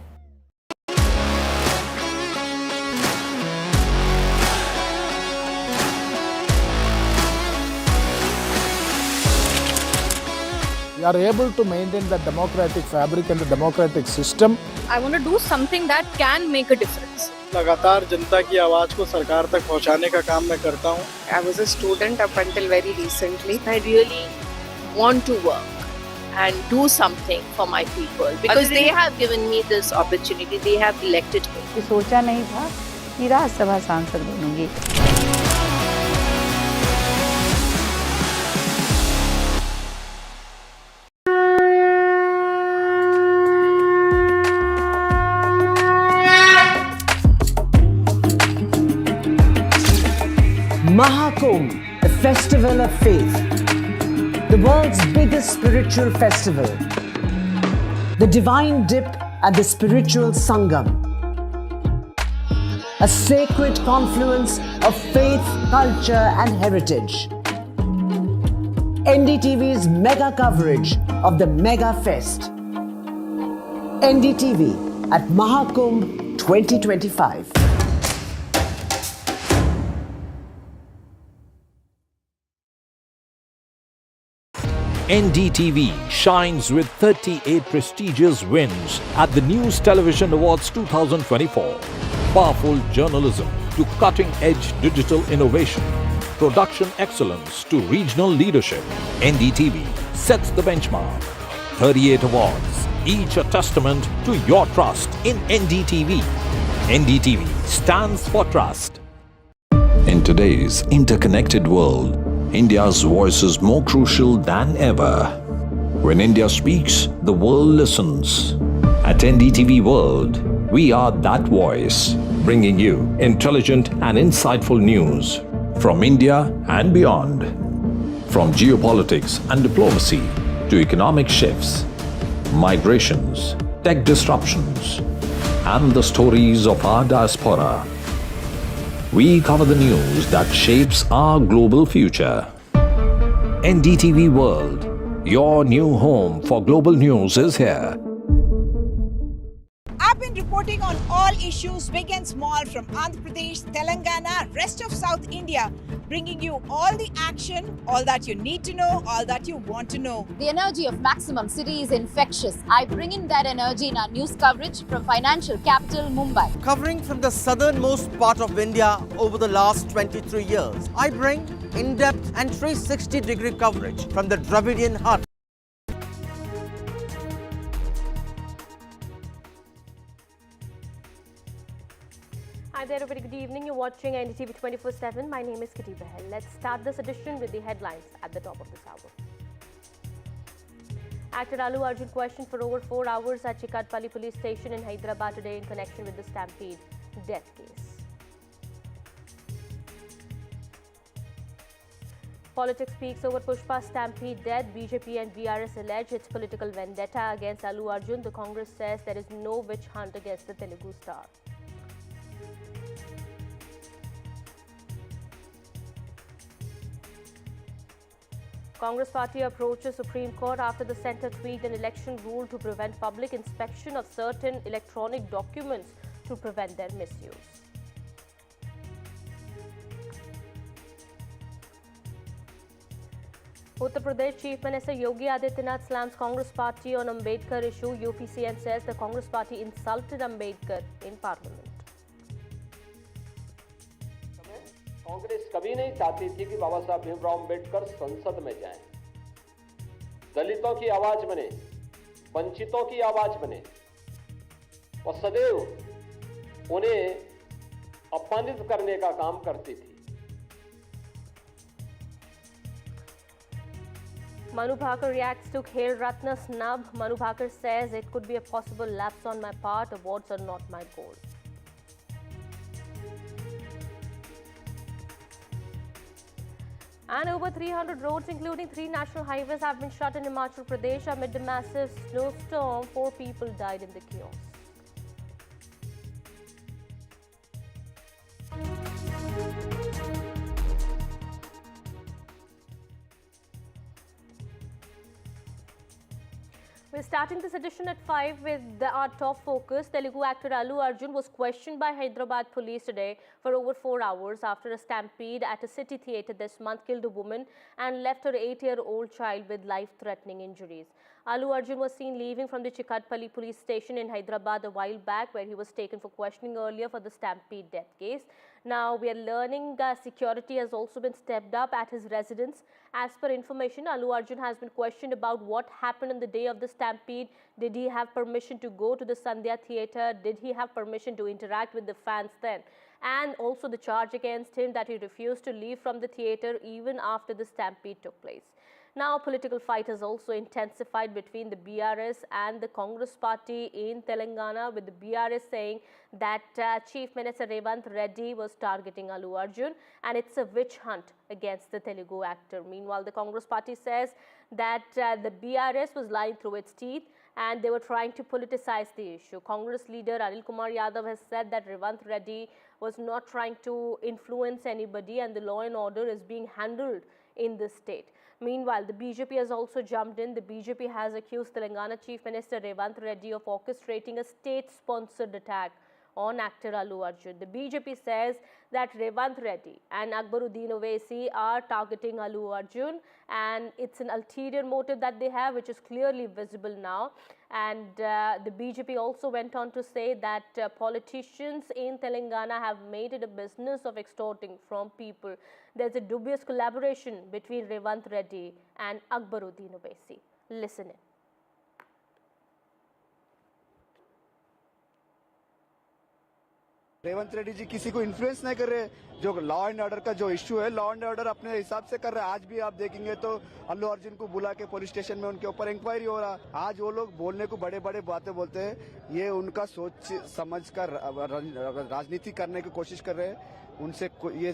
We are able to maintain the democratic fabric and the democratic system. I want to do something that can make a difference. लगातार जनता की आवाज को सरकार तक पहुंचाने का काम मैं करता हूं. I was a student up until very recently. I really want to work and do something for my people because they have given me this opportunity. They have elected me. सोचा नहीं था कि राज्यसभा सांसद बनूंगी. Mahakumbh, the festival of faith, the world's biggest spiritual festival, the divine dip at the spiritual Sangam, a sacred confluence of faith, culture and heritage. NDTV's mega coverage of the Mega Fest. NDTV at Mahakumbh 2025. NDTV shines with 38 prestigious wins at the News Television Awards 2024. Powerful journalism to cutting-edge digital innovation, production excellence to regional leadership, NDTV sets the benchmark. 38 awards, each a testament to your trust in NDTV. NDTV stands for trust. In today's interconnected world, India's voice is more crucial than ever. When India speaks, the world listens. At NDTV World, we are that voice, bringing you intelligent and insightful news from India and beyond. From geopolitics and diplomacy to economic shifts, migrations, tech disruptions, and the stories of our diaspora. We cover the news that shapes our global future. NDTV World, your new home for global news, is here. Reporting on all issues big and small from Andhra Pradesh, Telangana, rest of South India. Bringing you all the action, all that you need to know, all that you want to know. The energy of Maximum City is infectious. I bring in that energy in our news coverage from financial capital Mumbai. Covering from the southernmost part of India over the last 23 years, I bring in-depth and 360-degree coverage from the Dravidian heart. Hi there, a very good evening. You're watching NDTV 24/7. My name is Kitty Behel. Let's start this edition with the headlines at the top of this hour. Actor Allu Arjun questioned for over 4 hours at Chikatpalli police station in Hyderabad today in connection with the Stampede death case. Politics speaks over Pushpa Stampede death. BJP and BRS allege its political vendetta against Allu Arjun. The Congress says there is no witch hunt against the Telugu star. Congress party approaches Supreme Court after the centre tweaked an election rule to prevent public inspection of certain electronic documents to prevent their misuse. Uttar Pradesh Chief Minister Yogi Adityanath slams Congress party on Ambedkar issue. UPCM says the Congress party insulted Ambedkar in Parliament. Congress कभी नहीं चाहती थी कि बाबा साहब भीमराव अम्बेडकर संसद में जाएं, दलितों की आवाज बने, वंचितों की आवाज बने और सदैव उन्हें अपमानित करने का काम करती थी. Manu Bhaker reacts to Khel Ratna snub. Manu Bhaker says it could be a possible lapse on my part. Awards are not my goal. And over 300 roads, including 3 national highways, have been shut in Himachal Pradesh amid the massive snowstorm. 4 people died in the chaos. We're starting this edition at 5 with our top focus. Telugu actor Allu Arjun was questioned by Hyderabad police today for over 4 hours after a stampede at a city theatre this month killed a woman and left her 8-year-old child with life-threatening injuries. Allu Arjun was seen leaving from the Chikatpalli police station in Hyderabad a while back, where he was taken for questioning earlier for the Stampede death case. Now we are learning security has also been stepped up at his residence. As per information, Allu Arjun has been questioned about what happened on the day of the Stampede. Did he have permission to go to the Sandhya Theatre? Did he have permission to interact with the fans then? And also the charge against him that he refused to leave from the theatre even after the Stampede took place. Now, political fight has also intensified between the BRS and the Congress party in Telangana, with the BRS saying that Chief Minister Revanth Reddy was targeting Allu Arjun and it's a witch hunt against the Telugu actor. Meanwhile, the Congress party says that the BRS was lying through its teeth and they were trying to politicize the issue. Congress leader Anil Kumar Yadav has said that Revanth Reddy was not trying to influence anybody and the law and order is being handled in the state. Meanwhile, the BJP has also jumped in. The BJP has accused Telangana Chief Minister Revanth Reddy of orchestrating a state-sponsored attack on actor Allu Arjun. The BJP says that Revanth Reddy and Akbaruddin Owaisi are targeting Allu Arjun and it's an ulterior motive that they have, which is clearly visible now. And the BJP also went on to say that politicians in Telangana have made it a business of extorting from people. There's a dubious collaboration between Revanth Reddy and Akbaruddin Owaisi. Listen in. Revanth Reddy ji किसी को influence नहीं कर रहे. जो law and order का जो issue है, law and order अपने हिसाब से कर रहे हैं. आज भी आप देखेंगे तो अल्लू अर्जुन को बुला के पुलिस स्टेशन में उनके ऊपर इंक्वायरी हो रहा. आज वो लोग बोलने को बड़े बड़े बातें बोलते हैं. ये उनका सोच समझ कर राजनीति करने की कोशिश कर रहे हैं. उनसे ये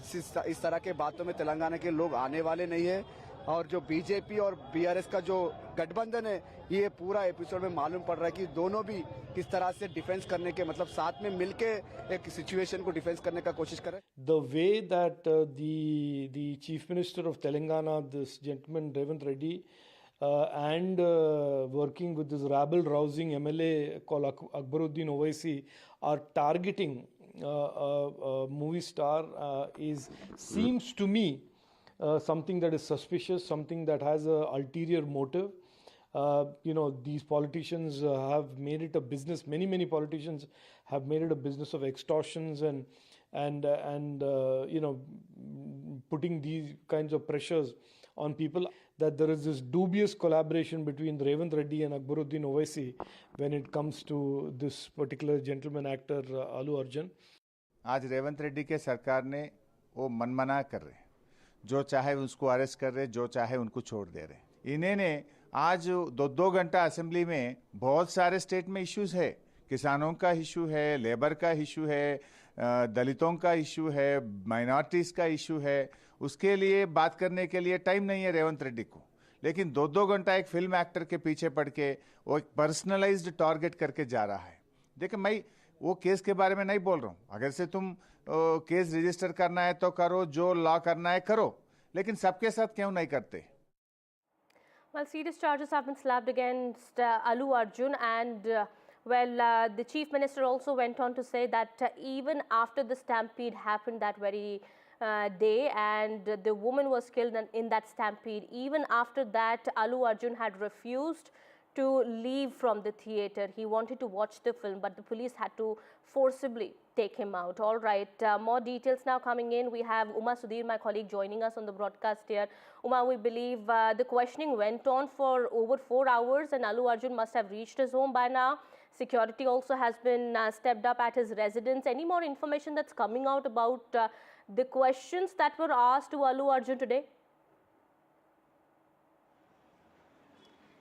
इस तरह के बातों में तेलंगाना के लोग आने वाले नहीं है. और जो बीजेपी और बीआरएस का जो गठबंधन है, ये पूरा एपिसोड में मालूम पड़ रहा है कि दोनों भी किस तरह से डिफेंस करने के मतलब साथ में मिलके एक सिचुएशन को डिफेंस करने का कोशिश कर रहे हैं. The way that the Chief Minister of Telangana, this gentleman Revanth Reddy, and working with this rabble-rousing MLA called Akbaruddin Owaisi are targeting a movie star seems to me something that is suspicious, something that has an ulterior motive. These politicians have made it a business. Many politicians have made it a business of extortions and putting these kinds of pressures on people. That there is this dubious collaboration between Revant Reddy and Akbaruddin Owaisi when it comes to this particular gentleman actor Allu Arjun. आज रेवंत रेड्डी के सरकार ने वो मनमना कर रहे, जो चाहे उसको अरेस्ट कर रहे, जो चाहे उनको छोड़ दे रहे. इन्हें ने आज 2 घंटा असेंबली में बहुत सारे स्टेट में इश्यूज है. किसानों का इशू है, लेबर का इशू है, दलितों का इशू है, माइनॉरिटीज का इशू है. उसके लिए बात करने के लिए टाइम नहीं है रेवंत रेड्डी को. लेकिन 2 घंटा एक फिल्म एक्टर के पीछे पड़ के वो एक पर्सनलाइज्ड टारगेट करके जा रहा है. देखिए, मैं वो केस के बारे में नहीं बोल रहा हूँ. अगर से तुम केस रजिस्टर करना है तो करो, जो लॉ करना है करो, लेकिन सबके साथ क्यों नहीं करते? Well, serious charges have been slapped against Allu Arjun, and the Chief Minister also went on to say that even after the stampede happened that very day and the woman was killed in that stampede, even after that Allu Arjun had refused to leave from the theatre. He wanted to watch the film, but the police had to forcibly take him out. All right, more details now coming in. We have Uma Sudhir, my colleague, joining us on the broadcast here. Uma, we believe the questioning went on for over 4 hours and Allu Arjun must have reached his home by now. Security also has been stepped up at his residence. Any more information that's coming out about the questions that were asked to Allu Arjun today?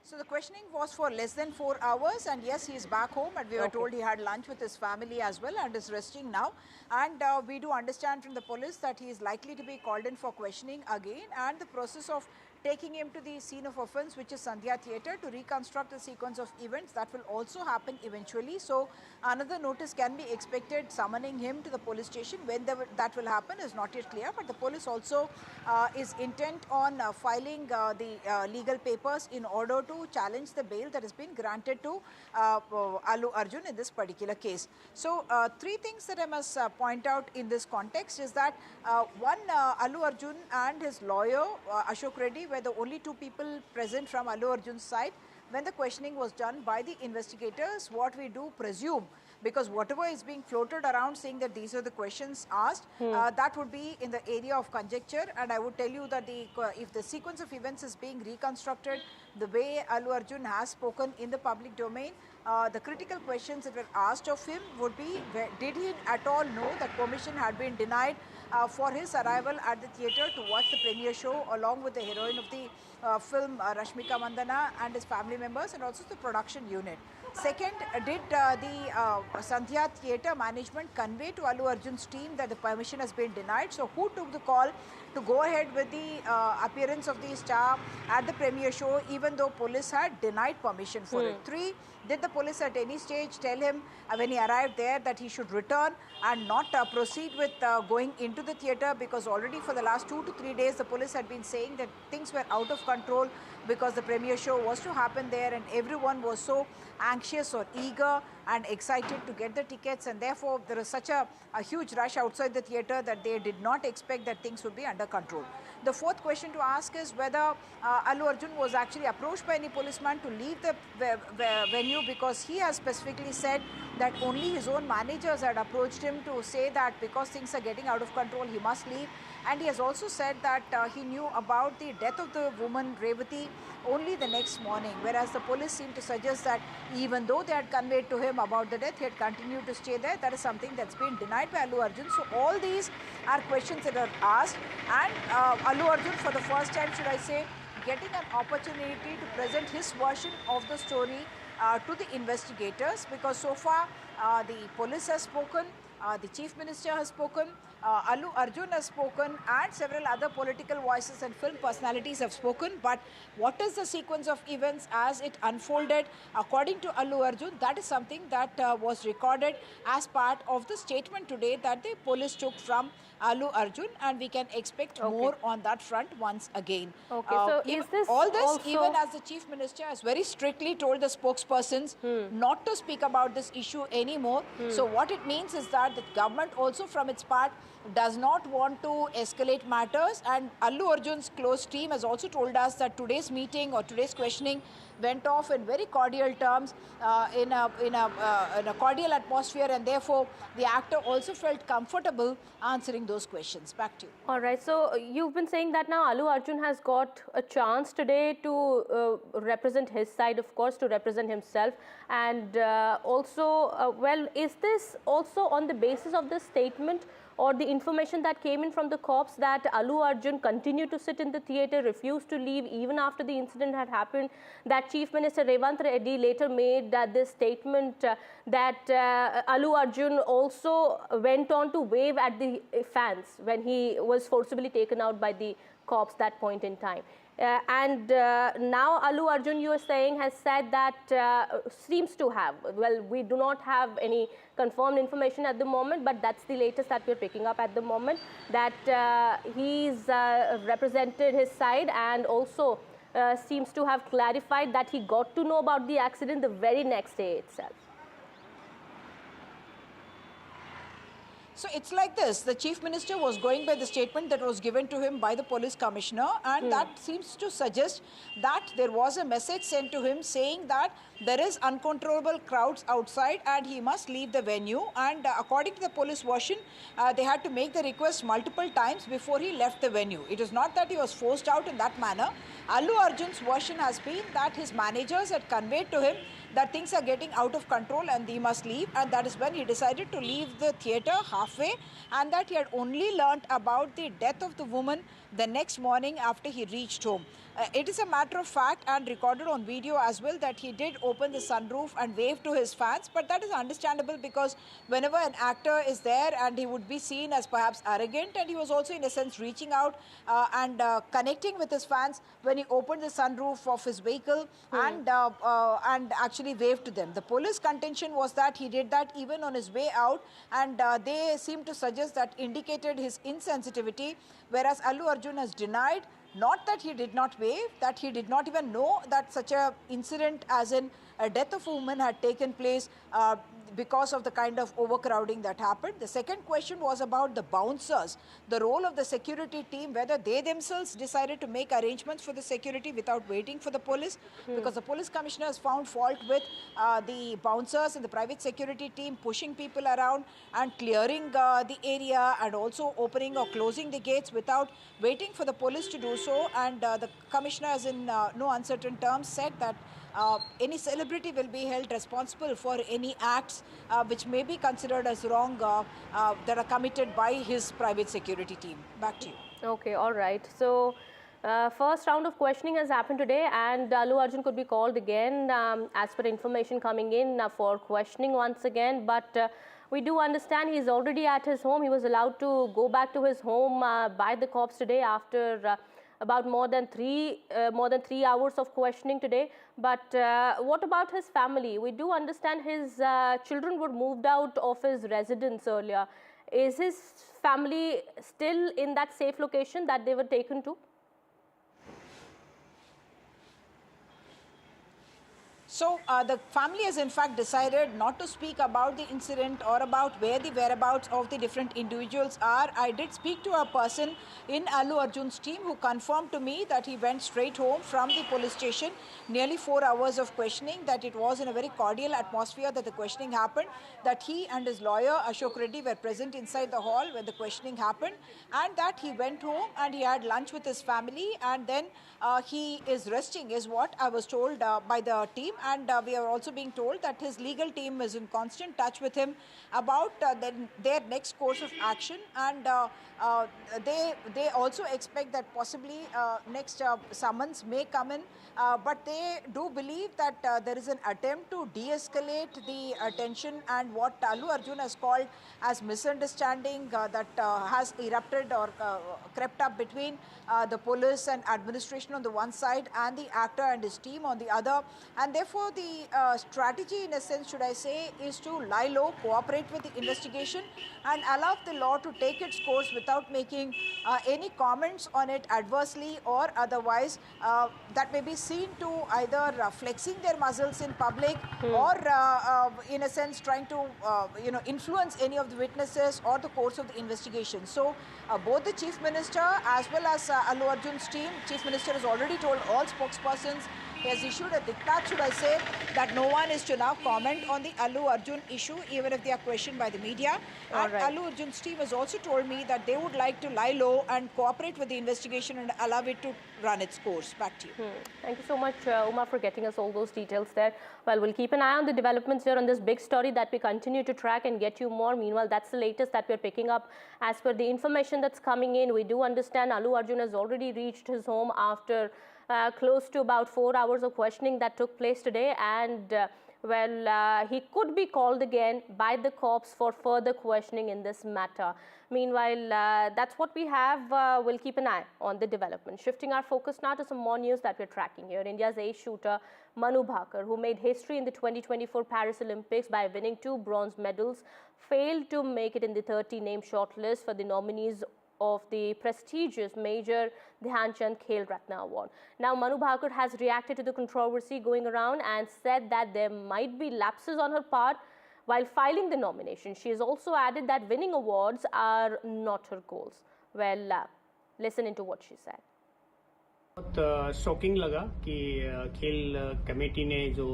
So the questioning was for less than 4 hours, and yes, he is back home, and we were told he had lunch with his family as well and is resting now. And we do understand from the police that he is likely to be called in for questioning again, and the process of taking him to the scene of offence, which is Sandhya Theatre, to reconstruct the sequence of events, that will also happen eventually. So another notice can be expected summoning him to the police station. When that will happen is not yet clear, but the police also is intent on filing the legal papers in order to challenge the bail that has been granted to Allu Arjun in this particular case. So 3 things that I must point out in this context is that one, Allu Arjun and his lawyer Ashok Reddy were the only 2 people present from Allu Arjun's side when the questioning was done by the investigators. What we do presume, because whatever is being floated around saying that these are the questions asked, that would be in the area of conjecture. And I would tell you that if the sequence of events is being reconstructed the way Allu Arjun has spoken in the public domain, the critical questions that were asked of him would be, did he at all know that permission had been denied for his arrival at the theatre to watch the premiere show along with the heroine of the film Rashmika Mandana and his family members, and also the production unit. Second, did the Sandhya Theatre management convey to Allu Arjun's team that the permission has been denied? So who took the call to go ahead with the appearance of the star at the premiere show even though police had denied permission for it? 3, did the police at any stage tell him when he arrived there that he should return and not proceed with going into the theatre, because already for the last 2 to 3 days the police had been saying that things were out of control because the premiere show was to happen there and everyone was so anxious or eager and excited to get the tickets, and therefore there was such a huge rush outside the theatre that they did not expect that things would be under control. The 4th question to ask is whether Allu Arjun was actually approached by any policeman to leave the venue, because he has specifically said that only his own managers had approached him to say that because things are getting out of control he must leave. And he has also said that he knew about the death of the woman Revati only the next morning, whereas the police seemed to suggest that even though they had conveyed to him about the death, he had continued to stay there. That is something that's been denied by Allu Arjun. So all these are questions that are asked, and Allu Arjun for the first time, should I say, getting an opportunity to present his version of the story to the investigators, because so far the police has spoken, the Chief Minister has spoken, Allu Arjun has spoken and several other political voices and film personalities have spoken. But what is the sequence of events as it unfolded? According to Allu Arjun, that is something that was recorded as part of the statement today that the police took from Allu Arjun, and we can expect more on that front once again. Okay, so is this all this, also... even as the Chief Minister has very strictly told the spokespersons not to speak about this issue anymore. So what it means is that the government also from its part does not want to escalate matters, and Allu Arjun's close team has also told us that today's meeting or today's questioning went off in very cordial terms, in a cordial atmosphere, and therefore the actor also felt comfortable answering those questions. Back to you. All right, so you've been saying that now Allu Arjun has got a chance today to represent his side, of course, to represent himself, and also, well, is this also on the basis of this statement or the information that came in from the cops that Allu Arjun continued to sit in the theatre, refused to leave even after the incident had happened, that Chief Minister Revanth Reddy later made this statement that Allu Arjun also went on to wave at the fans when he was forcibly taken out by the cops that point in time. And now Allu Arjun, you are saying, has said that seems to have, well, we do not have any confirmed information at the moment, but that's the latest that we're picking up at the moment, that he's represented his side and also seems to have clarified that he got to know about the accident the very next day itself. So it's like this, the Chief Minister was going by the statement that was given to him by the Police Commissioner, and that seems to suggest that there was a message sent to him saying that there is uncontrollable crowds outside and he must leave the venue, and according to the police version, they had to make the request multiple times before he left the venue. It is not that he was forced out in that manner. Allu Arjun's version has been that his managers had conveyed to him that things are getting out of control and he must leave, and that is when he decided to leave the theatre halfway, and that he had only learnt about the death of the woman the next morning after he reached home. It is a matter of fact and recorded on video as well that he did open the sunroof and wave to his fans, but that is understandable because whenever an actor is there and he would be seen as perhaps arrogant, and he was also in a sense reaching out and connecting with his fans when he opened the sunroof of his vehicle and actually waved to them. The police contention was that he did that even on his way out, and they seem to suggest that indicated his insensitivity, whereas Allu Arjun has denied not that he did not wave, that he did not even know that such a incident as in a death of a woman had taken place because of the kind of overcrowding that happened. The second question was about the bouncers, the role of the security team, whether they themselves decided to make arrangements for the security without waiting for the police, because the police commissioner has found fault with the bouncers and the private security team pushing people around and clearing the area and also opening or closing the gates without waiting for the police to do so. And the commissioner has in no uncertain terms said that any celebrity will be held responsible for any acts which may be considered as wrong that are committed by his private security team. Back to you. Okay, all right. So, first round of questioning has happened today, and Allu Arjun could be called again as per information coming in for questioning once again. But we do understand he's already at his home. He was allowed to go back to his home by the cops today after about more than 3 hours of questioning today. But what about his family? We do understand his children were moved out of his residence earlier. Is his family still in that safe location that they were taken to? So the family has in fact decided not to speak about the incident or about where the whereabouts of the different individuals are. I did speak to a person in Allu Arjun's team who confirmed to me that he went straight home from the police station. Nearly 4 hours of questioning, that it was in a very cordial atmosphere that the questioning happened, that he and his lawyer Ashok Reddy were present inside the hall when the questioning happened, and that he went home and he had lunch with his family, and then he is resting is what I was told by the team. and we are also being told that his legal team is in constant touch with him about their next course of action, and they also expect that possibly next summons may come in, but they do believe that there is an attempt to de-escalate the tension and what Allu Arjun has called as misunderstanding that has erupted or crept up between the police and administration on the one side and the actor and his team on the other. And therefore the strategy, in a sense, should I say, is to lie low, cooperate with the investigation and allow the law to take its course without making any comments on it adversely or otherwise that may be seen to either flexing their muscles in public or in a sense trying to influence any of the witnesses or the course of the investigation. So both the Chief Minister as well as Allu Arjun's team, Chief Minister has already told all spokespersons, he has issued a diktat, should I say, that no one is to now comment on the Allu Arjun issue, even if they are questioned by the media. And Allu Arjun's team has also told me that they would like to lie low and cooperate with the investigation and allow it to run its course. Back to you. Thank you so much, Uma, for getting us all those details there. Well, we'll keep an eye on the developments here on this big story that we continue to track and get you more. Meanwhile, that's the latest that we're picking up. As per the information that's coming in, we do understand Allu Arjun has already reached his home after close to about 4 hours of questioning that took place today, and he could be called again by the cops for further questioning in this matter. Meanwhile, that's what we have. We'll keep an eye on the development. Shifting our focus now to some more news that we're tracking here. India's ace shooter Manu Bhaker, who made history in the 2024 Paris Olympics by winning 2 bronze medals, failed to make it in the 30-name shortlist for the nominees of the prestigious Major Dhyan Chand Khel Ratna Award. Now, Manu Bhaker has reacted to the controversy going around and said that there might be lapses on her part while filing the nomination. She has also added that winning awards are not her goals. Well, listen into what she said. बहुत shocking लगा कि खेल committee ने जो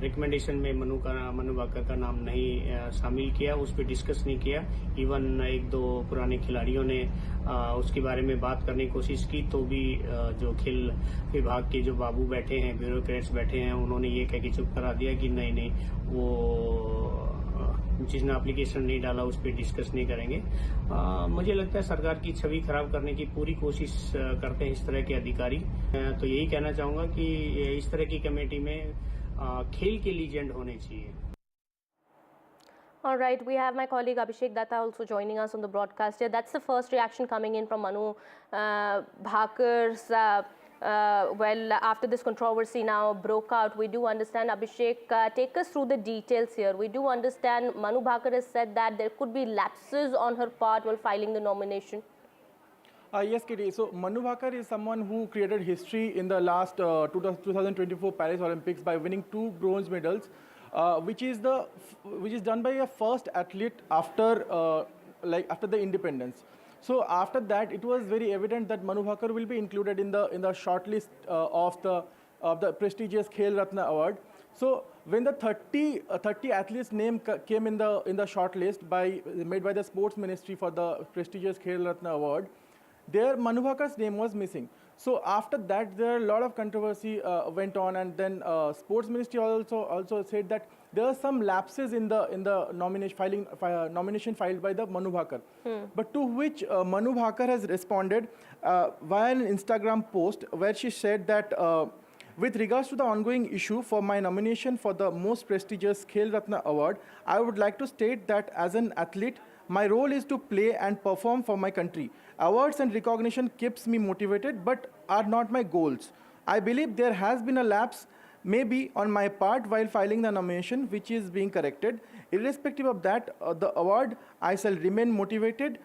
recommendation में मनु भाकर का नाम नहीं शामिल किया, उस पर डिस्कस नहीं किया। इवन 1-2 पुराने खिलाड़ियों ने उसके बारे में बात करने की कोशिश की, तो भी जो खेल विभाग के जो बाबू बैठे हैं, ब्यूरोक्रेट्स बैठे हैं, उन्होंने ये कह के चुप करा दिया कि नहीं वो जिसने एप्लीकेशन नहीं डाला उस पर डिस्कस नहीं करेंगे। मुझे लगता है सरकार की छवि खराब करने की पूरी कोशिश करते हैं इस तरह के अधिकारी। तो यही कहना चाहूंगा कि इस तरह की कमेटी में खेल के लीजेंड होने चाहिए। All right, we have my colleague Abhishek Datta also joining us on the broadcast here. That's the first reaction coming in from Manu Bhaker's. After this controversy now broke out, we do understand, Abhishek, take us through the details here. We do understand Manu Bhaker has said that there could be lapses on her part while filing the nomination. Yes, Kitty. So Manu Bhaker is someone who created history in the last 2024 Paris Olympics by winning 2 bronze medals, which is done by a first athlete after the independence. So after that, it was very evident that Manu Bhaker will be included in the shortlist of the prestigious Khel Ratna Award. So when the 30 athletes' name came in the shortlist made by the Sports Ministry for the prestigious Khel Ratna Award, there Manu Bhaker's name was missing. So after that, there a lot of controversy went on, and then Sports Ministry also said that there are some lapses in the nomination filed by the Manu Bhaker. But to which Manu Bhaker has responded via an Instagram post where she said that with regards to the ongoing issue for my nomination for the most prestigious Khel Ratna Award, I would like to state that as an athlete, my role is to play and perform for my country. Awards and recognition keeps me motivated but are not my goals. I believe there has been a lapse maybe on my part while filing the nomination, which is being corrected. Irrespective of that, the award, I shall remain motivated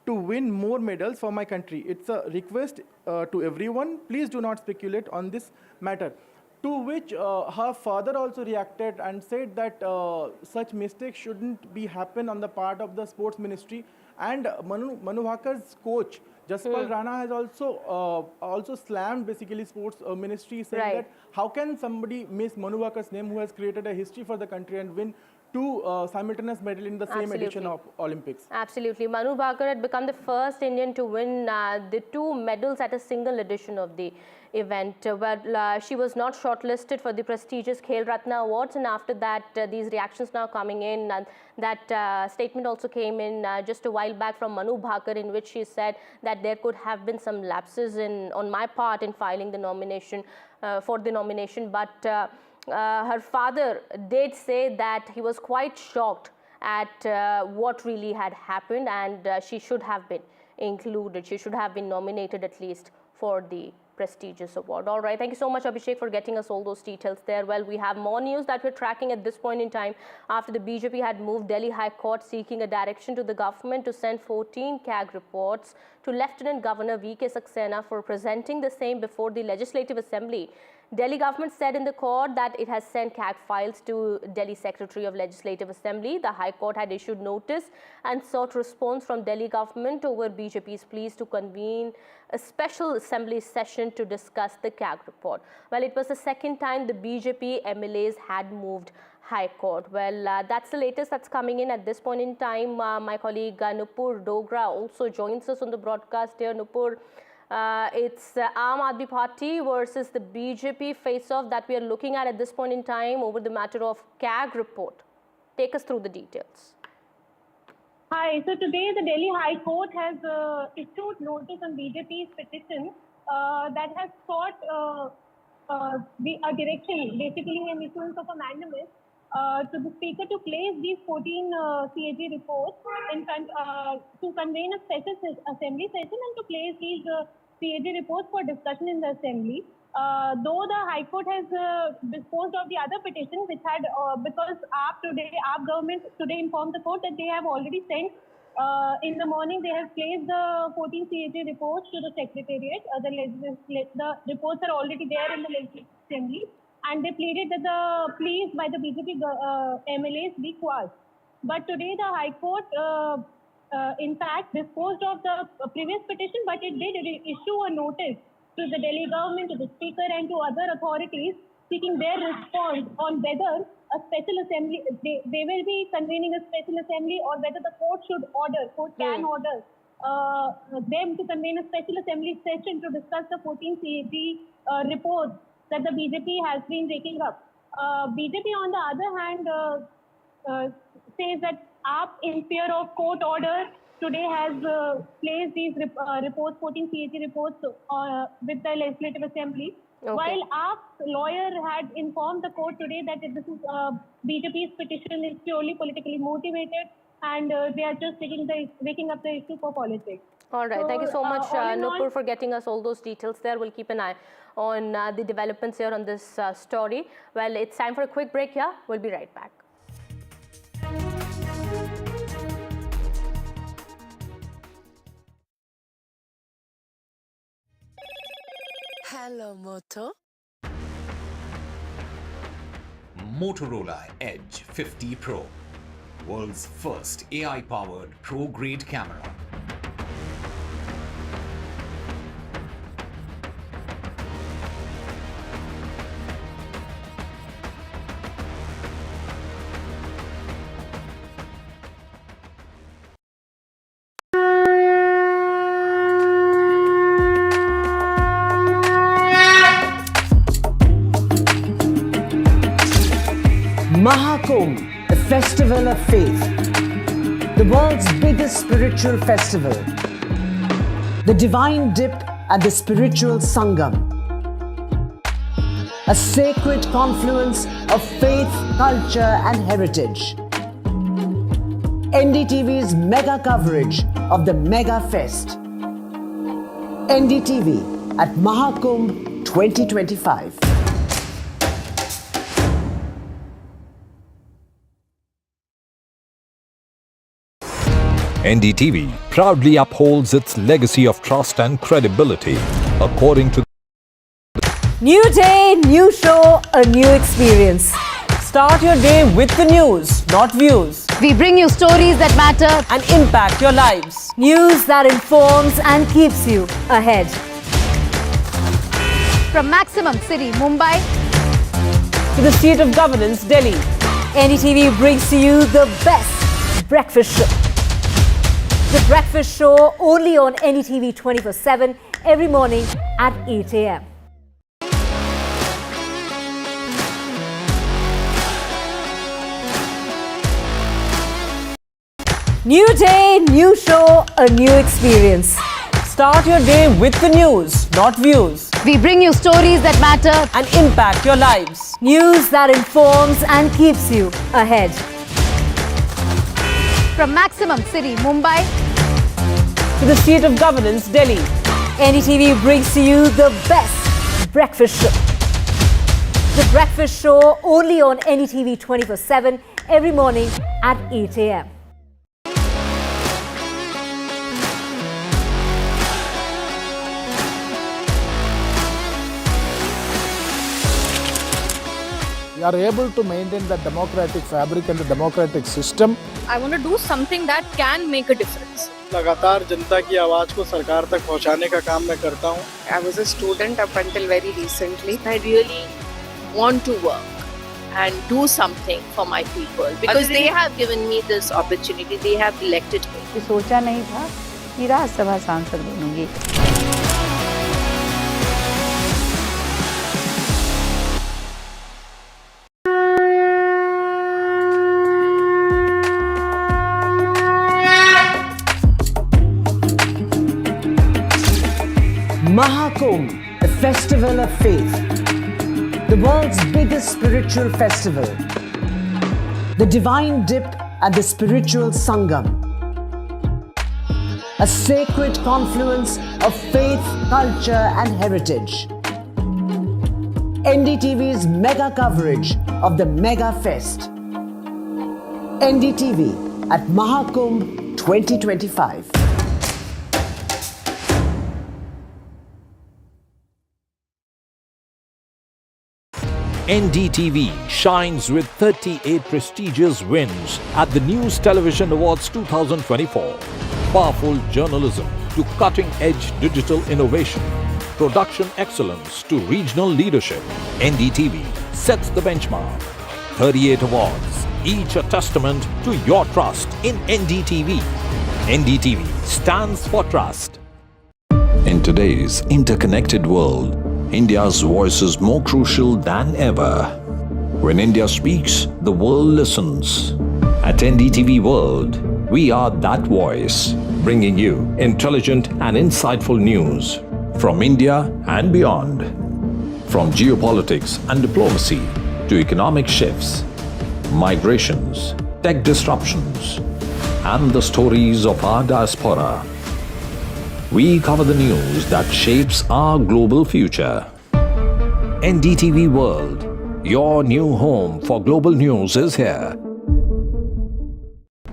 to win more medals for my country. It's a request to everyone, please do not speculate on this matter. To which her father also reacted and said that such mistakes shouldn't be happen on the part of the Sports Ministry. And Manu Bhaker's coach, Jaspal Rana, has also slammed basically Sports Ministry, saying that how can somebody miss Manu Bhaker's name, who has created a history for the country and win two simultaneous medals in the same edition of Olympics. Absolutely. Manu Bhaker had become the first Indian to win the 2 medals at a single edition of the event. She was not shortlisted for the prestigious Khel Ratna Awards, and after that these reactions now coming in. That statement also came in just a while back from Manu Bhaker, in which she said that there could have been some lapses on my part in filing the nomination for the nomination, but her father did say that he was quite shocked at what really had happened, and she should have been included. She should have been nominated at least for the prestigious award. All right, thank you so much, Abhishek, for getting us all those details there. Well, we have more news that we're tracking at this point in time after the BJP had moved Delhi High Court seeking a direction to the government to send 14 CAG reports to Lieutenant Governor V.K. Saxena for presenting the same before the Legislative Assembly. Delhi government said in the court that it has sent CAG files to Delhi Secretary of Legislative Assembly. The High Court had issued notice and sought response from Delhi government over BJP's pleas to convene a special assembly session to discuss the CAG report. Well, it was the second time the BJP MLAs had moved High Court. Well, that's the latest that's coming in at this point in time. My colleague Nupur Dogra also joins us on the broadcast here. Nupur, it's Aam Aadmi Party versus the BJP face-off that we are looking at this point in time over the matter of CAG report. Take us through the details. Hi, so today the Delhi High Court has issued notice on BJP's petition that has sought a direction, basically an issuance of a mandamus to the Speaker to place these 14 CAG reports in front, to convene a special assembly session and to place these CAG reports for discussion in the assembly. Though the High Court has disposed of the other petition, which had, because our government today informed the court that they have already sent, in the morning they have placed the 14 CAG reports to the Secretariat. The reports are already there in the Legislative Assembly, and they pleaded that the pleas by the BJP MLAs be quashed. But today the High Court, in fact, disposed of the previous petition, but it did issue a notice to the Delhi government, to the Speaker and to other authorities seeking their response on whether a special assembly, they will be convening a special assembly, or whether the court can order them to convene a special assembly session to discuss the 14 CAG reports that the BJP has been taking up. BJP, on the other hand, says that AAP, in fear of court order, today has placed these reports, 14 CAG reports, with the Legislative Assembly. Okay. While AAP's lawyer had informed the court today that this is BJP's petition is purely politically motivated, and they are just waking up the issue for politics. All right. So, thank you so much, Nupur, for getting us all those details there. We'll keep an eye on the developments here on this story. Well, it's time for a quick break here. We'll be right back. Hello, Moto. Motorola Edge 50 Pro, world's first AI-powered pro-grade camera. Mahakumbh, the festival of faith, the world's biggest spiritual festival, the divine dip at the spiritual Sangam, a sacred confluence of faith, culture and heritage. NDTV's mega coverage of the Mega Fest. NDTV at Mahakumbh 2025. NDTV proudly upholds its legacy of trust and credibility, according to New day, new show, a new experience. Start your day with the news, not views. We bring you stories that matter and impact your lives. News that informs and keeps you ahead. From Maximum City, Mumbai, to the seat of governance, Delhi. NDTV brings to you the best breakfast show. The breakfast show only on NDTV 24/7 every morning at 8 a.m. New day, new show, a new experience. Start your day with the news, not views. We bring you stories that matter and impact your lives. News that informs and keeps you ahead. from Maximum City, Mumbai, to the seat of governance, Delhi. NDTV brings to you the best breakfast show. The breakfast show only on NDTV 24/7 every morning at 8 a.m. We are able to maintain the democratic fabric and the democratic system. I want to do something that can make a difference. लगातार जनता की आवाज को सरकार तक पहुंचाने का काम मैं करता हूं. I was a student up until very recently. I really want to work and do something for my people because they have given me this opportunity. They have elected me. सोचा नहीं था कि राज्यसभा सांसद बनूंगी. Mahakumbh, the festival of faith, the world's biggest spiritual festival, the divine dip at the spiritual Sangam, a sacred confluence of faith, culture and heritage. NDTV's mega coverage of the Mega Fest. NDTV at Mahakumbh 2025. NDTV shines with 38 prestigious wins at the News Television Awards 2024. Powerful journalism to cutting-edge digital innovation, production excellence to regional leadership. NDTV sets the benchmark. 38 awards, each a testament to your trust in NDTV. NDTV stands for trust. In today's interconnected world, India's voice is more crucial than ever. When India speaks, the world listens. At NDTV World, we are that voice, bringing you intelligent and insightful news from India and beyond. From geopolitics and diplomacy to economic shifts, migrations, tech disruptions, and the stories of our diaspora. We cover the news that shapes our global future. NDTV World, your new home for global news is here.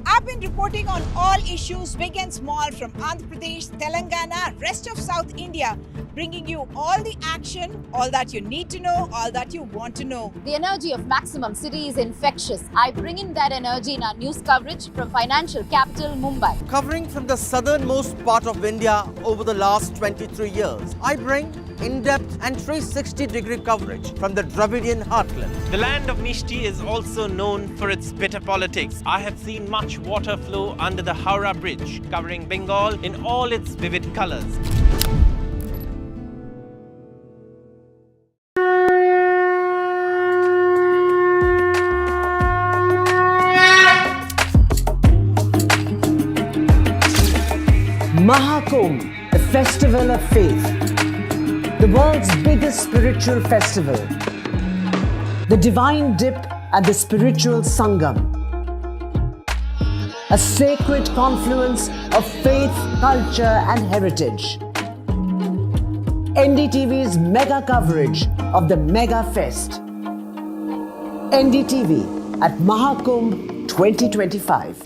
I've been reporting on all issues, big and small, from Andhra Pradesh, Telangana, rest of South India, bringing you all the action, all that you need to know, all that you want to know. The energy of Maximum City is infectious. I bring in that energy in our news coverage from financial capital Mumbai. Covering from the southernmost part of India over the last 23 years, I bring in-depth and 360-degree coverage from the Dravidian heartland. The land of Mishti is also known for its bitter politics. I have seen much water flow under the Howrah Bridge, covering Bengal in all its vivid colors. Mahakumbh, the festival of faith, the world's biggest spiritual festival, the divine dip at the spiritual Sangam, a sacred confluence of faith, culture and heritage. NDTV's mega coverage of the Mega Fest. NDTV at Mahakumbh 2025.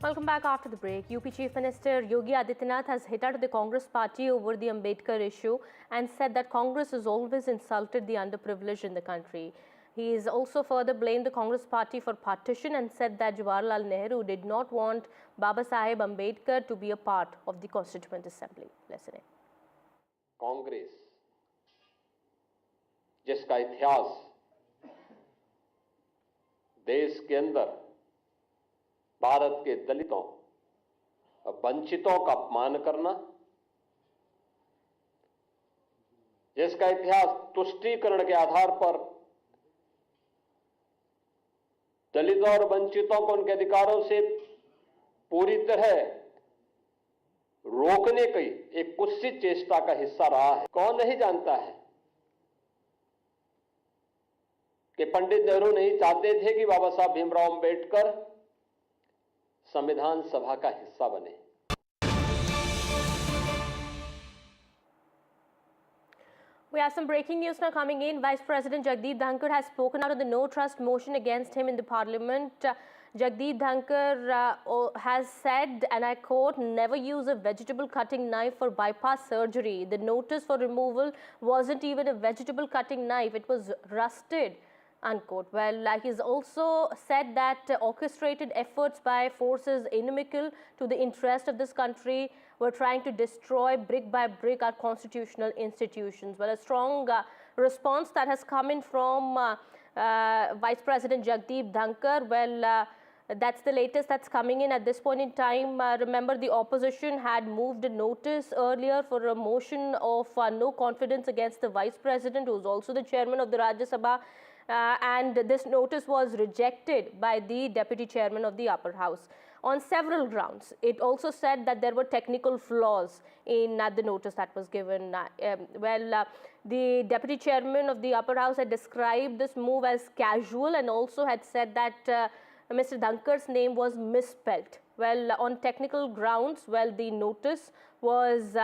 Welcome back after the break. UP Chief Minister Yogi Adityanath has hit out at the Congress party over the Ambedkar issue and said that Congress has always insulted the underprivileged in the country. He has also further blamed the Congress party for partition and said that Jawaharlal Nehru did not want Baba Saheb Ambedkar to be a part of the Constituent Assembly. Listen in. Congress जिसका इतिहास देश के अंदर भारत के दलितों और वंचितों का अपमान करना, जिसका इतिहास तुष्टीकरण के आधार पर दलितों और वंचितों को उनके अधिकारों से पूरी तरह रोकने की एक कुत्सित चेष्टा का हिस्सा रहा है। कौन नहीं जानता है कि पंडित नेहरू नहीं चाहते थे कि बाबा साहब भीमराव अंबेडकर संविधान सभा का हिस्सा बने। We have some breaking news now coming in. Vice President Jagdeep Dhankar has spoken out on the no trust motion against him in the parliament. Jagdeep Dhankar has said, and I quote, never use a vegetable cutting knife for bypass surgery. The notice for removal wasn't even a vegetable cutting knife, it was rusted, unquote. Well, he's also said that orchestrated efforts by forces inimical to the interest of this country were trying to destroy brick by brick our constitutional institutions. Well, a strong response that has come in from Vice President Jagdeep Dhankar. Well, that's the latest that's coming in at this point in time. Remember, the opposition had moved a notice earlier for a motion of no confidence against the Vice President, who is also the chairman of the Rajya Sabha. And this notice was rejected by the Deputy Chairman of the Upper House on several grounds. It also said that there were technical flaws in the notice that was given. The Deputy Chairman of the Upper House had described this move as casual and also had said that Mr. Dhankar's name was misspelt. Well, on technical grounds, the notice was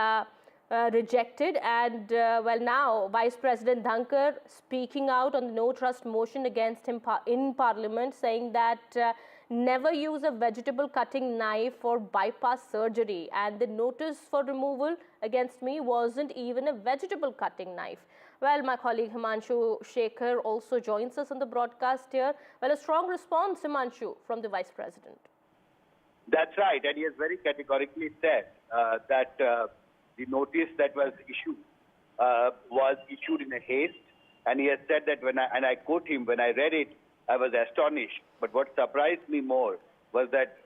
rejected, and now Vice President Dhankar speaking out on the no trust motion against him in Parliament, saying that never use a vegetable cutting knife for bypass surgery, and the notice for removal against me wasn't even a vegetable cutting knife. Well, my colleague Himanshu Shekhar also joins us on the broadcast here. Well, a strong response, Himanshu, from the Vice President. That's right, and he has very categorically said that the notice that was issued in a haste, and he has said that and I quote him, when I read it, I was astonished. But what surprised me more was that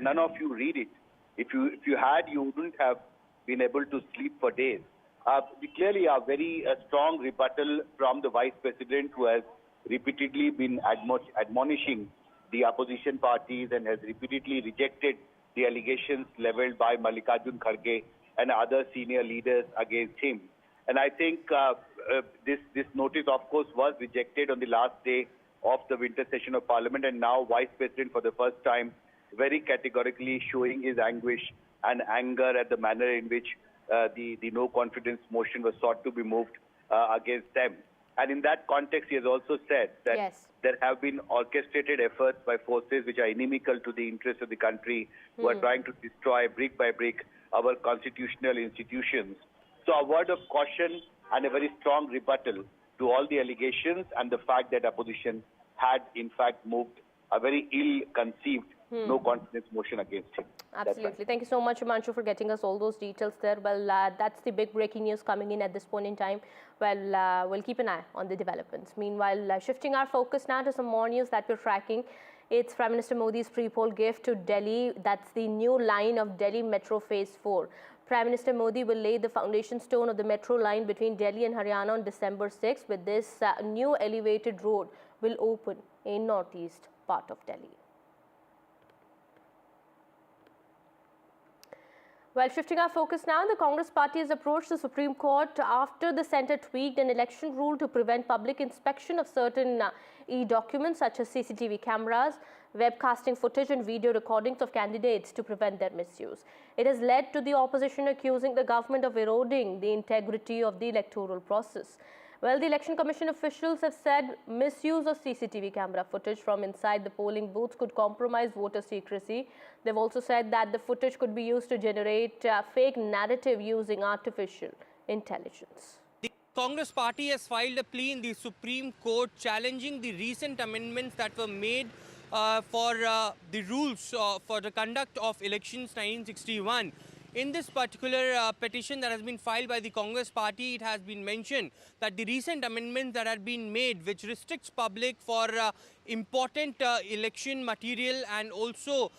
none of you read it. If you had, you wouldn't have been able to sleep for days. We clearly are very strong rebuttal from the Vice President, who has repeatedly been admonishing the opposition parties and has repeatedly rejected the allegations leveled by Mallikarjun Kharge and other senior leaders against him. And I think this notice, of course, was rejected on the last day of the winter session of Parliament, and now Vice President, for the first time, very categorically showing his anguish and anger at the manner in which the no confidence motion was sought to be moved against them. And in that context, he has also said that there have been orchestrated efforts by forces which are inimical to the interests of the country, who are trying to destroy brick by brick our constitutional institutions. So a word of caution and a very strong rebuttal to all the allegations and the fact that opposition had in fact moved a very ill-conceived no confidence motion against him. Absolutely. Thank you so much, Himanshu, for getting us all those details there. Well, that's the big breaking news coming in at this point in time. Well, we'll keep an eye on the developments. Meanwhile, shifting our focus now to some more news that we're tracking. It's Prime Minister Modi's pre-poll gift to Delhi. That's the new line of Delhi Metro Phase 4. Prime Minister Modi will lay the foundation stone of the metro line between Delhi and Haryana on December 6th. With this, new elevated road will open in northeast part of Delhi. Well, shifting our focus now, the Congress party has approached the Supreme Court after the centre tweaked an election rule to prevent public inspection of certain e-documents such as CCTV cameras, webcasting footage and video recordings of candidates to prevent their misuse. It has led to the opposition accusing the government of eroding the integrity of the electoral process. Well, the Election Commission officials have said misuse of CCTV camera footage from inside the polling booths could compromise voter secrecy. They've also said that the footage could be used to generate fake narrative using artificial intelligence. The Congress party has filed a plea in the Supreme Court challenging the recent amendments that were made for the rules for the conduct of elections 1961. in this particular petition that has been filed by the Congress party, it has been mentioned that the recent amendments that have been made, which restricts public for important election material and also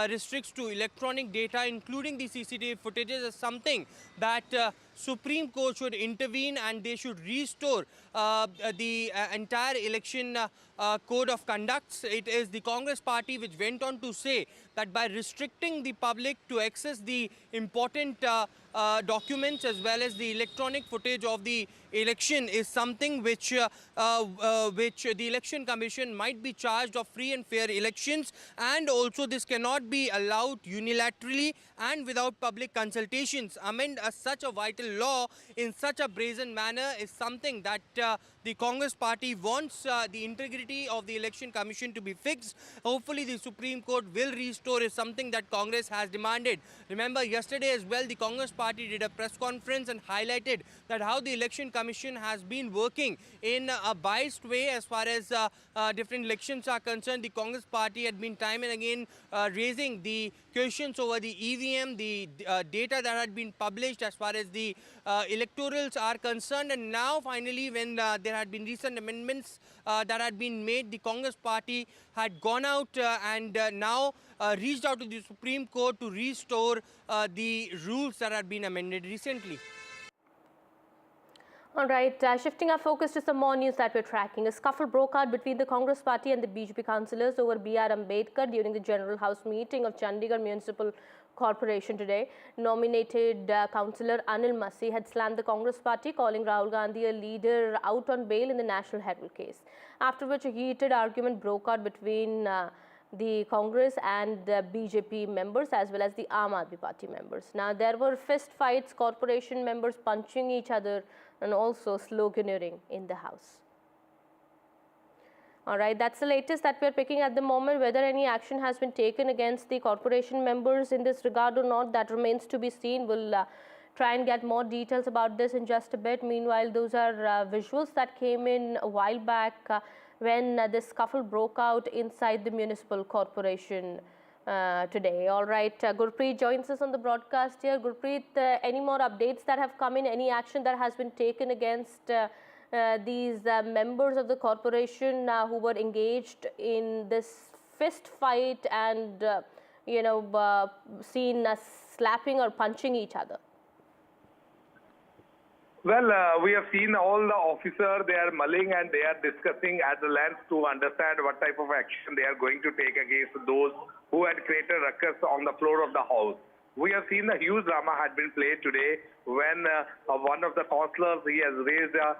restricts to electronic data, including the CCTV footages, is something that Supreme Court should intervene and they should restore the entire election code of conducts. It is the Congress party which went on to say that by restricting the public to access the important documents as well as the electronic footage of the election is something which the Election Commission might be charged of free and fair elections, and also this cannot be allowed unilaterally and without public consultations. Amend such a vital law in such a brazen manner is something that the Congress party wants the integrity of the Election Commission to be fixed. Hopefully the Supreme Court will restore is something that Congress has demanded. Remember, yesterday as well the Congress party did a press conference and highlighted that how the Election Commission has been working in a biased way as far as different elections are concerned. The Congress party had been time and again raising the questions over the EVM, the data that had been published as far as the electorals are concerned, and now finally when there had been recent amendments that had been made, the Congress party had gone out and now reached out to the Supreme Court to restore the rules that had been amended recently. All right, shifting our focus to some more news that we're tracking. A scuffle broke out between the Congress party and the BJP councillors over B.R. Ambedkar during the General House meeting of Chandigarh Municipal Corporation today. Nominated councillor Anil Massi had slammed the Congress party, calling Rahul Gandhi a leader out on bail in the National Herald case. After which a heated argument broke out between the Congress and the BJP members as well as the Aam Aadmi Party members. Now there were fist fights, corporation members punching each other and also sloganeering in the house. All right, that's the latest that we're picking at the moment. Whether any action has been taken against the corporation members in this regard or not, that remains to be seen. We'll try and get more details about this in just a bit. Meanwhile, those are visuals that came in a while back when this scuffle broke out inside the municipal corporation today. All right, Gurpreet joins us on the broadcast here. Gurpreet, any more updates that have come in? Any action that has been taken against these members of the corporation who were engaged in this fist fight and, seen slapping or punching each other? Well, we have seen all the officers, they are mulling and they are discussing at the length to understand what type of action they are going to take against those who had created ruckus on the floor of the house. We have seen a huge drama had been played today when one of the councillors, he has raised a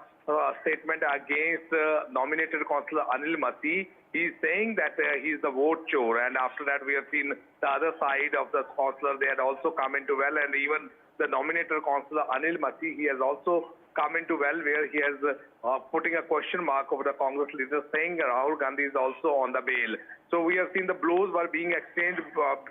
statement against nominated councillor Anil Massi. He is saying that he is the vote chore, and after that we have seen the other side of the councillor. They had also come into well, and even the nominated councillor Anil Massi, he has also come into well where he has putting a question mark over the Congress leader, saying Rahul Gandhi is also on the bail. So we have seen the blows were being exchanged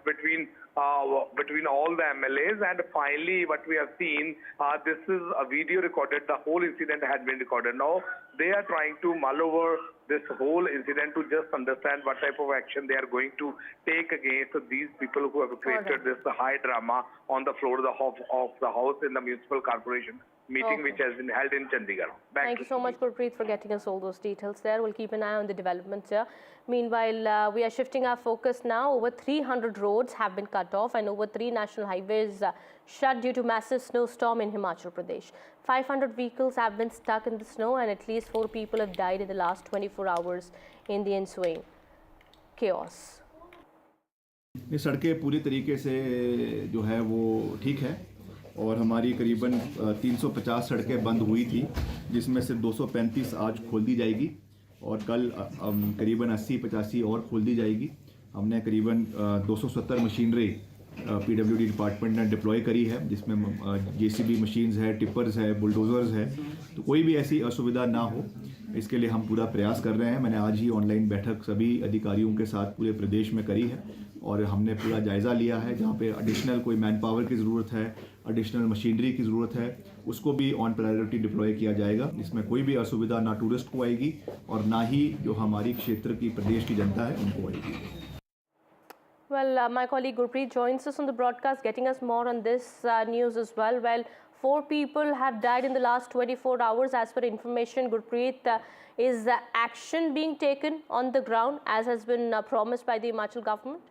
between all the MLAs, and finally what we have seen, this is a video recorded, the whole incident had been recorded. Now they are trying to mull over this whole incident to just understand what type of action they are going to take against these people who have created this high drama on the floor of the house in the municipal corporation meeting which has been held in Chandigarh. Thank you so much, Gurpreet, for getting us all those details there. We'll keep an eye on the developments here. Meanwhile, we are shifting our focus now. Over 300 roads have been cut off and over 3 national highways shut due to massive snowstorm in Himachal Pradesh. 500 vehicles have been stuck in the snow and at least 4 people have died in the last 24 hours in the ensuing chaos. ये सड़कें पूरी तरीके से जो है वो ठीक है और हमारी करीबन 350 सड़कें बंद हुई थी, जिसमें से 235 आज खोल दी जाएगी और कल करीबन 80-85 और खोल दी जाएगी। हमने करीबन 270 मशीनरी पीडब्ल्यूडी डिपार्टमेंट ने डिप्लॉय करी है, जिसमें जेसीबी मशीन्स है, टिपर्स है, बुलडोज़र्स है, तो कोई भी ऐसी असुविधा ना हो इसके लिए हम पूरा प्रयास कर रहे हैं। मैंने आज ही ऑनलाइन बैठक सभी अधिकारियों के साथ पूरे प्रदेश में करी है और हमने पूरा जायज़ा लिया है। जहाँ पे एडिशनल कोई मैन पावर की ज़रूरत है, एडिशनल मशीनरी की ज़रूरत है, उसको भी ऑन प्रायोरिटी डिप्लॉय किया जाएगा। इसमें कोई भी असुविधा ना टूरिस्ट को आएगी और ना ही जो हमारी क्षेत्र की प्रदेश की जनता है उनको आएगी। Well, my colleague Gurpreet joins us on the broadcast, getting us more on this news as well. Well, 4 people have died in the last 24 hours as per information. Gurpreet, is action being taken on the ground as has been promised by the Himachal government?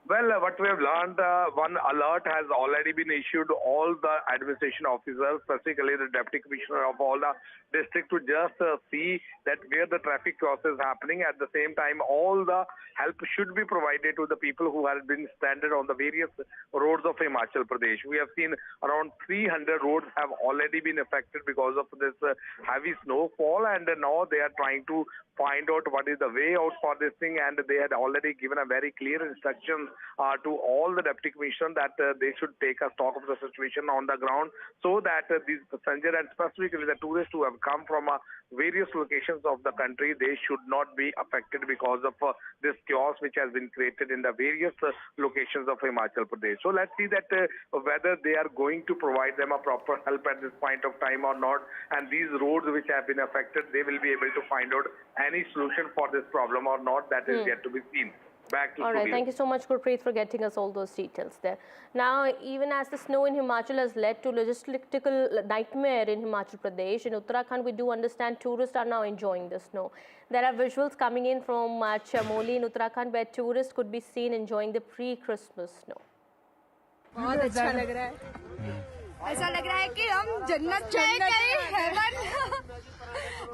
Well, what we have learned, one alert has already been issued all the administration officers, specifically the deputy commissioner of all the district, to just see that where the traffic cross is happening. At the same time, all the help should be provided to the people who have been stranded on the various roads of Himachal Pradesh. We have seen around 300 roads have already been affected because of this heavy snowfall, and now they are trying to find out what is the way out for this thing, and they had already given a very clear instruction to all the deputy commissioners that they should take a stock of the situation on the ground, so that these passengers and specifically the tourists who have come from various locations of the country, they should not be affected because of this chaos which has been created in the various locations of Himachal Pradesh. So let's see that whether they are going to provide them a proper help at this point of time or not, and these roads which have been affected, they will be able to find out any solution for this problem or not. That is yet to be seen. Back to all right, thank you so much, Gurpreet, for getting us all those details there. Now, even as the snow in Himachal has led to logistical nightmare in Himachal Pradesh, in Uttarakhand we do understand tourists are now enjoying the snow. There are visuals coming in from Chamoli in Uttarakhand where tourists could be seen enjoying the pre-Christmas snow. बहुत अच्छा लग रहा है, ऐसा लग रहा है कि हम जन्नत में गए, हेवन,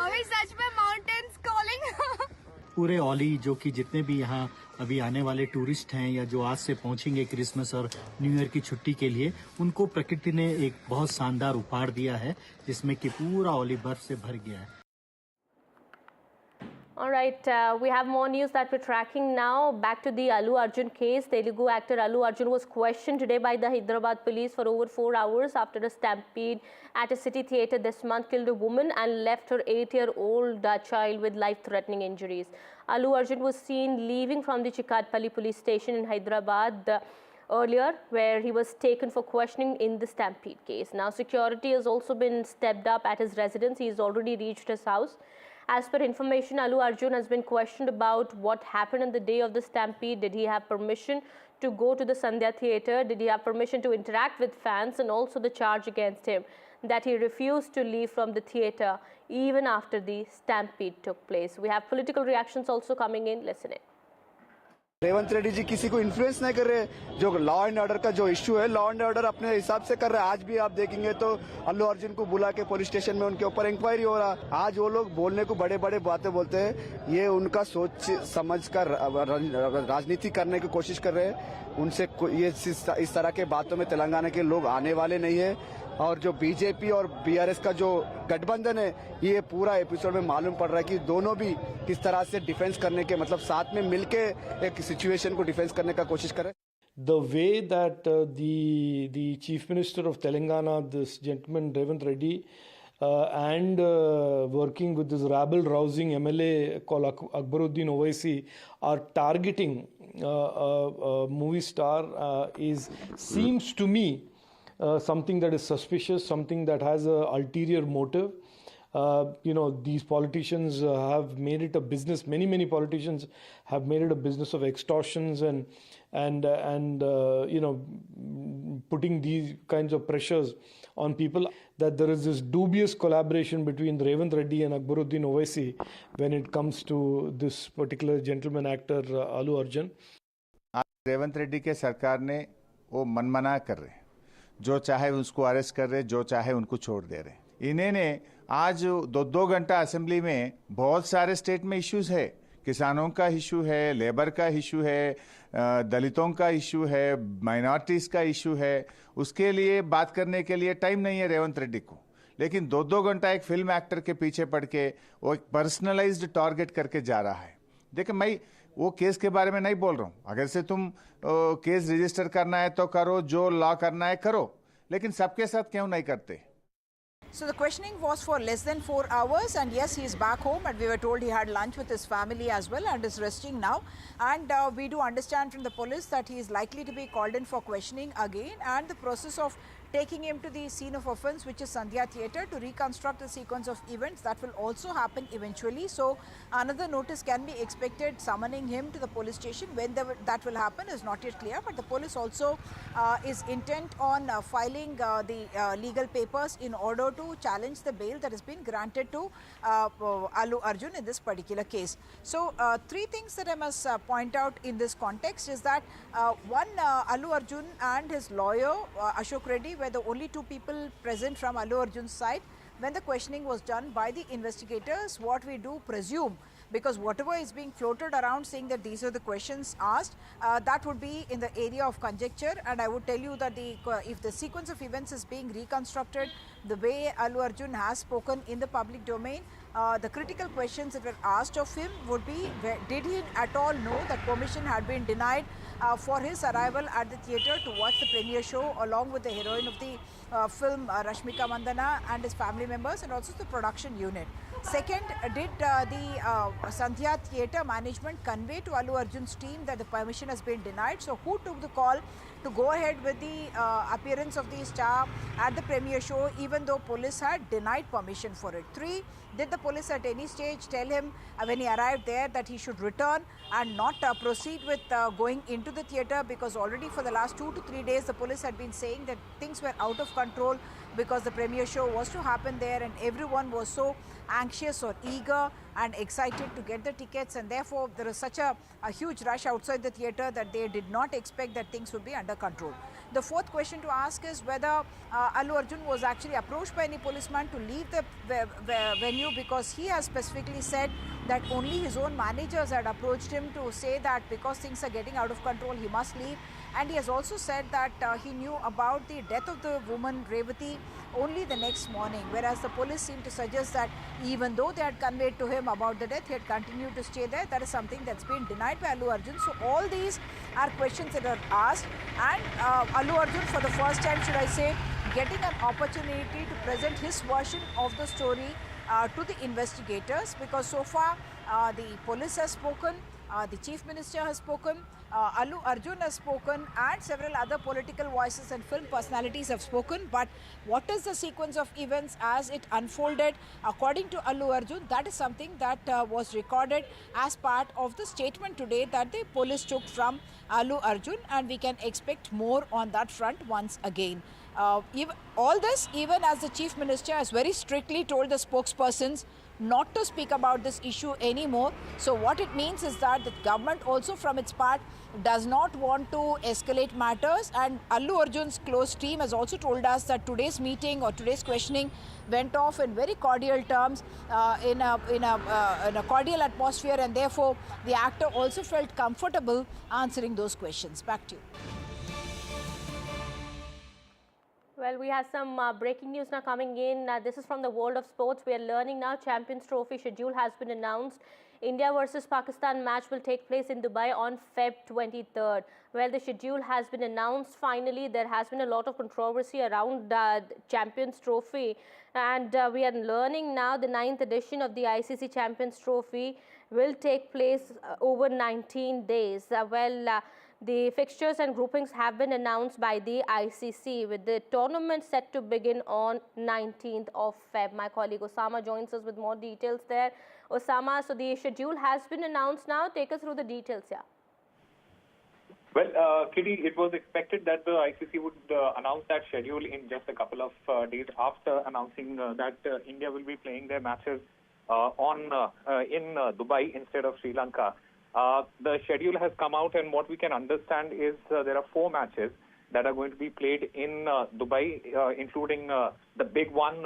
अभी सच में माउंटेन्स कॉलिंग। पूरे ओली जो कि जितने भी यहाँ अभी आने वाले टूरिस्ट हैं या जो आज से पहुंचेंगे क्रिसमस और न्यू ईयर की छुट्टी के लिए, उनको प्रकृति ने एक बहुत शानदार उपहार दिया है जिसमें कि पूरा ओली बर्फ से भर गया है। All right, we have more news that we're tracking now. Back to the Allu Arjun case. Telugu actor Allu Arjun was questioned today by the Hyderabad police for over 4 hours after a stampede at a city theatre this month killed a woman and left her 8-year-old child with life-threatening injuries. Allu Arjun was seen leaving from the Chikatpalli police station in Hyderabad earlier, where he was taken for questioning in the Stampede case. Now, security has also been stepped up at his residence. He has already reached his house. As per information, Allu Arjun has been questioned about what happened on the day of the stampede. Did he have permission to go to the Sandhya Theatre? Did he have permission to interact with fans? And also the charge against him that he refused to leave from the theatre even after the stampede took place. We have political reactions also coming in. Listen in. Revanth Reddy ji किसी को influence नहीं कर रहे, जो law and order का जो issue है, law and order अपने हिसाब से कर रहे हैं। आज भी आप देखेंगे तो अल्लू अर्जुन को बुला के पुलिस स्टेशन में उनके ऊपर इंक्वायरी हो रहा। आज वो लोग बोलने को बड़े बड़े बातें बोलते हैं, ये उनका सोच समझ कर राजनीति करने की कोशिश कर रहे हैं। उनसे ये इस तरह के बातों में तेलंगाना के लोग आने वाले नहीं है। और जो बीजेपी और बीआरएस का जो गठबंधन है, ये पूरा एपिसोड में मालूम पड़ रहा है कि दोनों भी किस तरह से डिफेंस करने के मतलब साथ में मिलके एक सिचुएशन को डिफेंस करने का कोशिश कर रहे हैं। The way that the Chief Minister of Telangana, this gentleman Revant Reddy, and working with this rabble-rousing MLA called Akbaruddin Owaisi are targeting a movie star seems to me something that is suspicious, something that has an ulterior motive. These politicians have made it a business. Many politicians have made it a business of extortions and putting these kinds of pressures on people. That there is this dubious collaboration between Revant Reddy and Akbaruddin Owaisi when it comes to this particular gentleman actor Allu Arjun. Revanth Reddy के सरकार ने वो मनमना कर रहे, जो चाहे उसको अरेस्ट कर रहे, जो चाहे उनको छोड़ दे रहे। इन्हें आज 2 घंटा असेंबली में बहुत सारे स्टेट में इश्यूज है, किसानों का इशू है, लेबर का इशू है, दलितों का इशू है, माइनॉरिटीज का इशू है। उसके लिए बात करने के लिए टाइम नहीं है रेवंत रेड्डी को। लेकिन 2 घंटा एक फिल्म एक्टर के पीछे पड़ के वो एक पर्सनलाइज्ड टारगेट करके जा रहा है। देखिए, मैं वो केस के बारे में नहीं बोल रहा हूँ। अगर से तुम केस रजिस्टर करना है तो करो, जो लॉ करना है करो, लेकिन सबके साथ क्यों नहीं करते। So the questioning was for less than 4 hours, and yes, he is back home, and we were told he had lunch with his family as well and is resting now. And we do understand from the police that he is likely to be called in for questioning again, and the process of taking him to the scene of offence, which is Sandhya Theatre, to reconstruct the sequence of events, that will also happen eventually. So another notice can be expected summoning him to the police station. When that will happen is not yet clear, but the police also is intent on filing the legal papers in order to challenge the bail that has been granted to Allu Arjun in this particular case. So three things that I must point out in this context is that one, Allu Arjun and his lawyer Ashok Reddy were the only two people present from Allu Arjun's side when the questioning was done by the investigators. What we do presume, because whatever is being floated around saying that these are the questions asked, that would be in the area of conjecture. And I would tell you that if the sequence of events is being reconstructed the way Allu Arjun has spoken in the public domain, the critical questions that were asked of him would be, did he at all know that permission had been denied for his arrival at the theatre to watch the premiere show along with the heroine of the film Rashmika Mandana and his family members, and also the production unit. Second, did the Sandhya Theatre management convey to Allu Arjun's team that the permission has been denied? So who took the call to go ahead with the appearance of the star at the premiere show even though police had denied permission for it? 3, did the police at any stage tell him when he arrived there that he should return and not proceed with going into the theatre, because already for the last 2 to 3 days the police had been saying that things were out of control because the premiere show was to happen there and everyone was so anxious or eager and excited to get the tickets, and therefore there is such a huge rush outside the theatre that they did not expect that things would be under control. The fourth question to ask is whether Allu Arjun was actually approached by any policeman to leave the venue, because he has specifically said that only his own managers had approached him to say that because things are getting out of control he must leave. And he has also said that he knew about the death of the woman Revati only the next morning, whereas the police seemed to suggest that even though they had conveyed to him about the death, he had continued to stay there. That is something that's been denied by Allu Arjun. So all these are questions that are asked, and Allu Arjun for the first time, should I say, getting an opportunity to present his version of the story to the investigators, because so far the police has spoken, the Chief Minister has spoken, Allu Arjun has spoken, and several other political voices and film personalities have spoken. But what is the sequence of events as it unfolded according to Allu Arjun? That is something that was recorded as part of the statement today that the police took from Allu Arjun, and we can expect more on that front once again. All this, even as the Chief Minister has very strictly told the spokespersons not to speak about this issue anymore. So what it means is that the government also from its part does not want to escalate matters, and Allu Arjun's close team has also told us that today's meeting or today's questioning went off in very cordial terms, in a cordial atmosphere, and therefore the actor also felt comfortable answering those questions. Back to you. Well, we have some breaking news now coming in. This is from the world of sports. We are learning now Champions Trophy schedule has been announced. India versus Pakistan match will take place in Dubai on Feb 23rd. Well, the schedule has been announced finally. There has been a lot of controversy around Champions Trophy, and we are learning now the 9th edition of the ICC Champions Trophy will take place over 19 days. The fixtures and groupings have been announced by the ICC, with the tournament set to begin on 19th of Feb. My colleague Osama joins us with more details there. Osama, so the schedule has been announced now. Take us through the details, yeah. Well, Kitty, it was expected that the ICC would announce that schedule in just a couple of days after announcing that India will be playing their matches in Dubai instead of Sri Lanka. The schedule has come out, and what we can understand is there are 4 matches that are going to be played in Dubai, including the big one,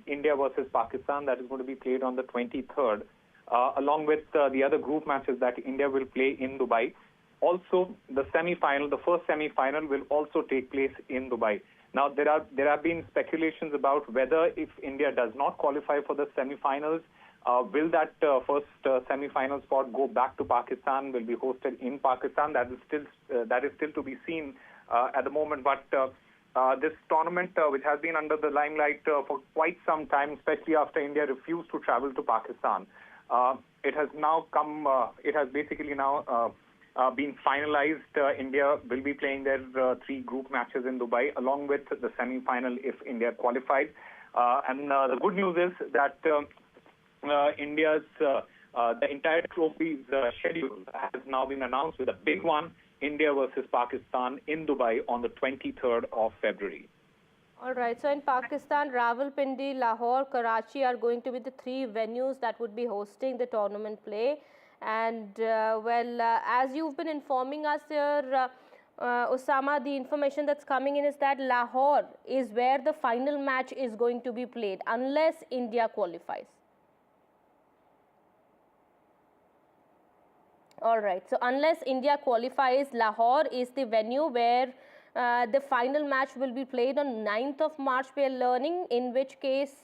India versus Pakistan, that is going to be played on the 23rd, along with the other group matches that India will play in Dubai. Also, the first semi-final will also take place in Dubai. Now, there have been speculations about whether if India does not qualify for the semi-finals, will that first semi-final spot go back to Pakistan, will be hosted in Pakistan? That is still to be seen at the moment. But this tournament, which has been under the limelight for quite some time, especially after India refused to travel to Pakistan, it has now come. It has basically now been finalized. India will be playing their 3 group matches in Dubai, along with the semi-final if India qualifies. And the good news is that India's the entire trophies schedule has now been announced, with a big one: India versus Pakistan in Dubai on the 23rd of February. All right. So in Pakistan, Rawalpindi, Lahore, Karachi are going to be the 3 venues that would be hosting the tournament play. And as you've been informing us here, Osama, the information that's coming in is that Lahore is where the final match is going to be played, unless India qualifies. All right. So unless India qualifies, Lahore is the venue where the final match will be played on 9th of March, we are learning, in which case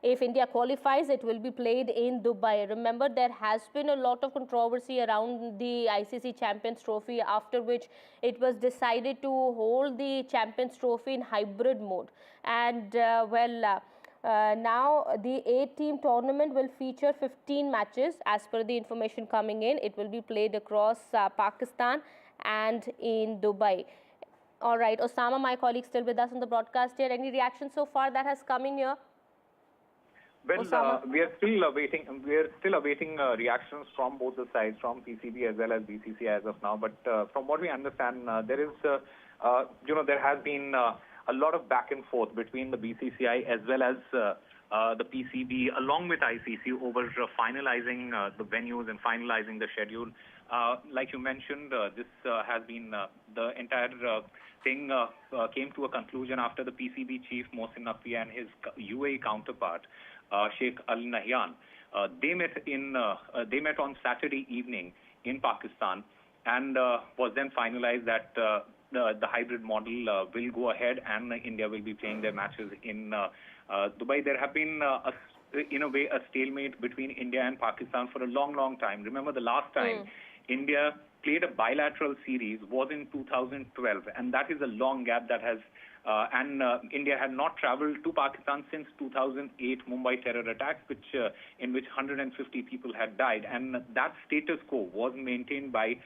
if India qualifies, it will be played in Dubai. Remember, there has been a lot of controversy around the ICC Champions Trophy, after which it was decided to hold the Champions Trophy in hybrid mode. And now the 8-team tournament will feature 15 matches as per the information coming in. It will be played across Pakistan and in Dubai. All right, Osama, my colleague, still with us on the broadcast here. Any reaction so far that has come in here? Well, we are still awaiting. Reactions from both the sides, from PCB as well as BCCI as of now. But from what we understand, there is, there has been a lot of back and forth between the BCCI as well as the PCB, along with ICC, over finalizing the venues and finalizing the schedule. Like you mentioned, this has been the entire thing came to a conclusion after the PCB chief Mohsin Naqvi and his UAE counterpart Sheikh Al Nahyan. They met on Saturday evening in Pakistan, and was then finalized that the hybrid model will go ahead, and India will be playing their matches in Dubai. There have been in a way a stalemate between India and Pakistan for a long time. Remember, the last time India played a bilateral series was in 2012, and that is a long gap that has India had not traveled to Pakistan since 2008 Mumbai terror attacks, in which 150 people had died, and that status quo was maintained by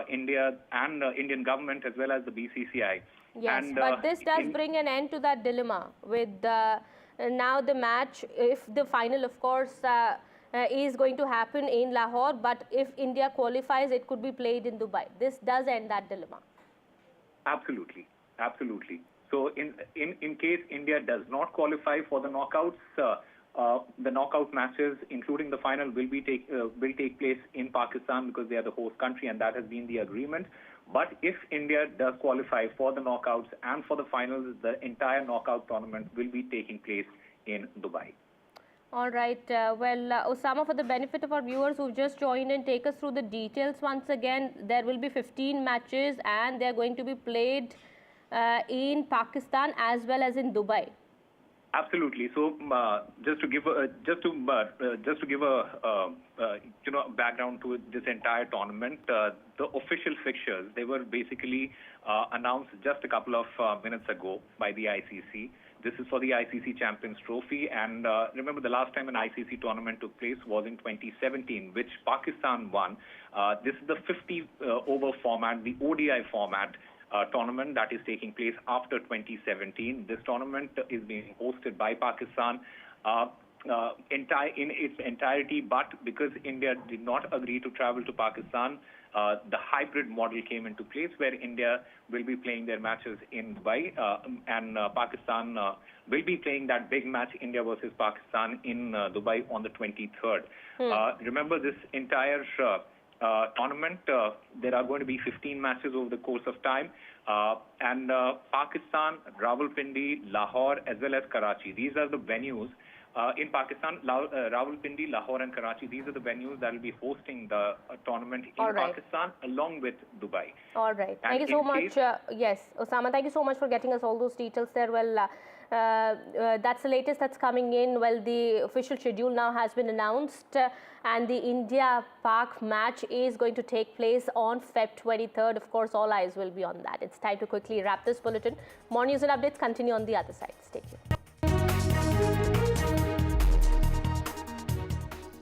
India and Indian government as well as the BCCI. Yes, but this does bring an end to that dilemma with now the match, if the final, of course, is going to happen in Lahore, but if India qualifies, it could be played in Dubai. This does end that dilemma. Absolutely. So in case India does not qualify for the knockouts, the knockout matches, including the final, will take place in Pakistan because they are the host country, and that has been the agreement. But if India does qualify for the knockouts and for the finals, the entire knockout tournament will be taking place in Dubai. All right. Osama, for the benefit of our viewers who've just joined in, take us through the details once again. There will be 15 matches, and they're going to be played in Pakistan as well as in Dubai. Absolutely. So, just to give a background to this entire tournament, the official fixtures, they were basically announced just a couple of minutes ago by the ICC. This is for the ICC Champions Trophy, and remember, the last time an ICC tournament took place was in 2017, which Pakistan won. This is the 50-over format, the ODI format tournament that is taking place after 2017. This tournament is being hosted by Pakistan in its entirety, but because India did not agree to travel to Pakistan, the hybrid model came into place where India will be playing their matches in Dubai, and Pakistan will be playing that big match, India versus Pakistan, in Dubai on the 23rd. Remember, this entire tournament, there are going to be 15 matches over the course of time, and Pakistan, Rawalpindi, Lahore, as well as Karachi, these are the venues In Pakistan, Rawalpindi, Lahore and Karachi, these are the venues that will be hosting the tournament in Pakistan along with Dubai. All right. And thank you so much. Yes, Osama, thank you so much for getting us all those details there. Well, that's the latest that's coming in. Well, the official schedule now has been announced and the India-Pak match is going to take place on Feb 23rd. Of course, all eyes will be on that. It's time to quickly wrap this bulletin. More news and updates continue on the other side. Stay tuned.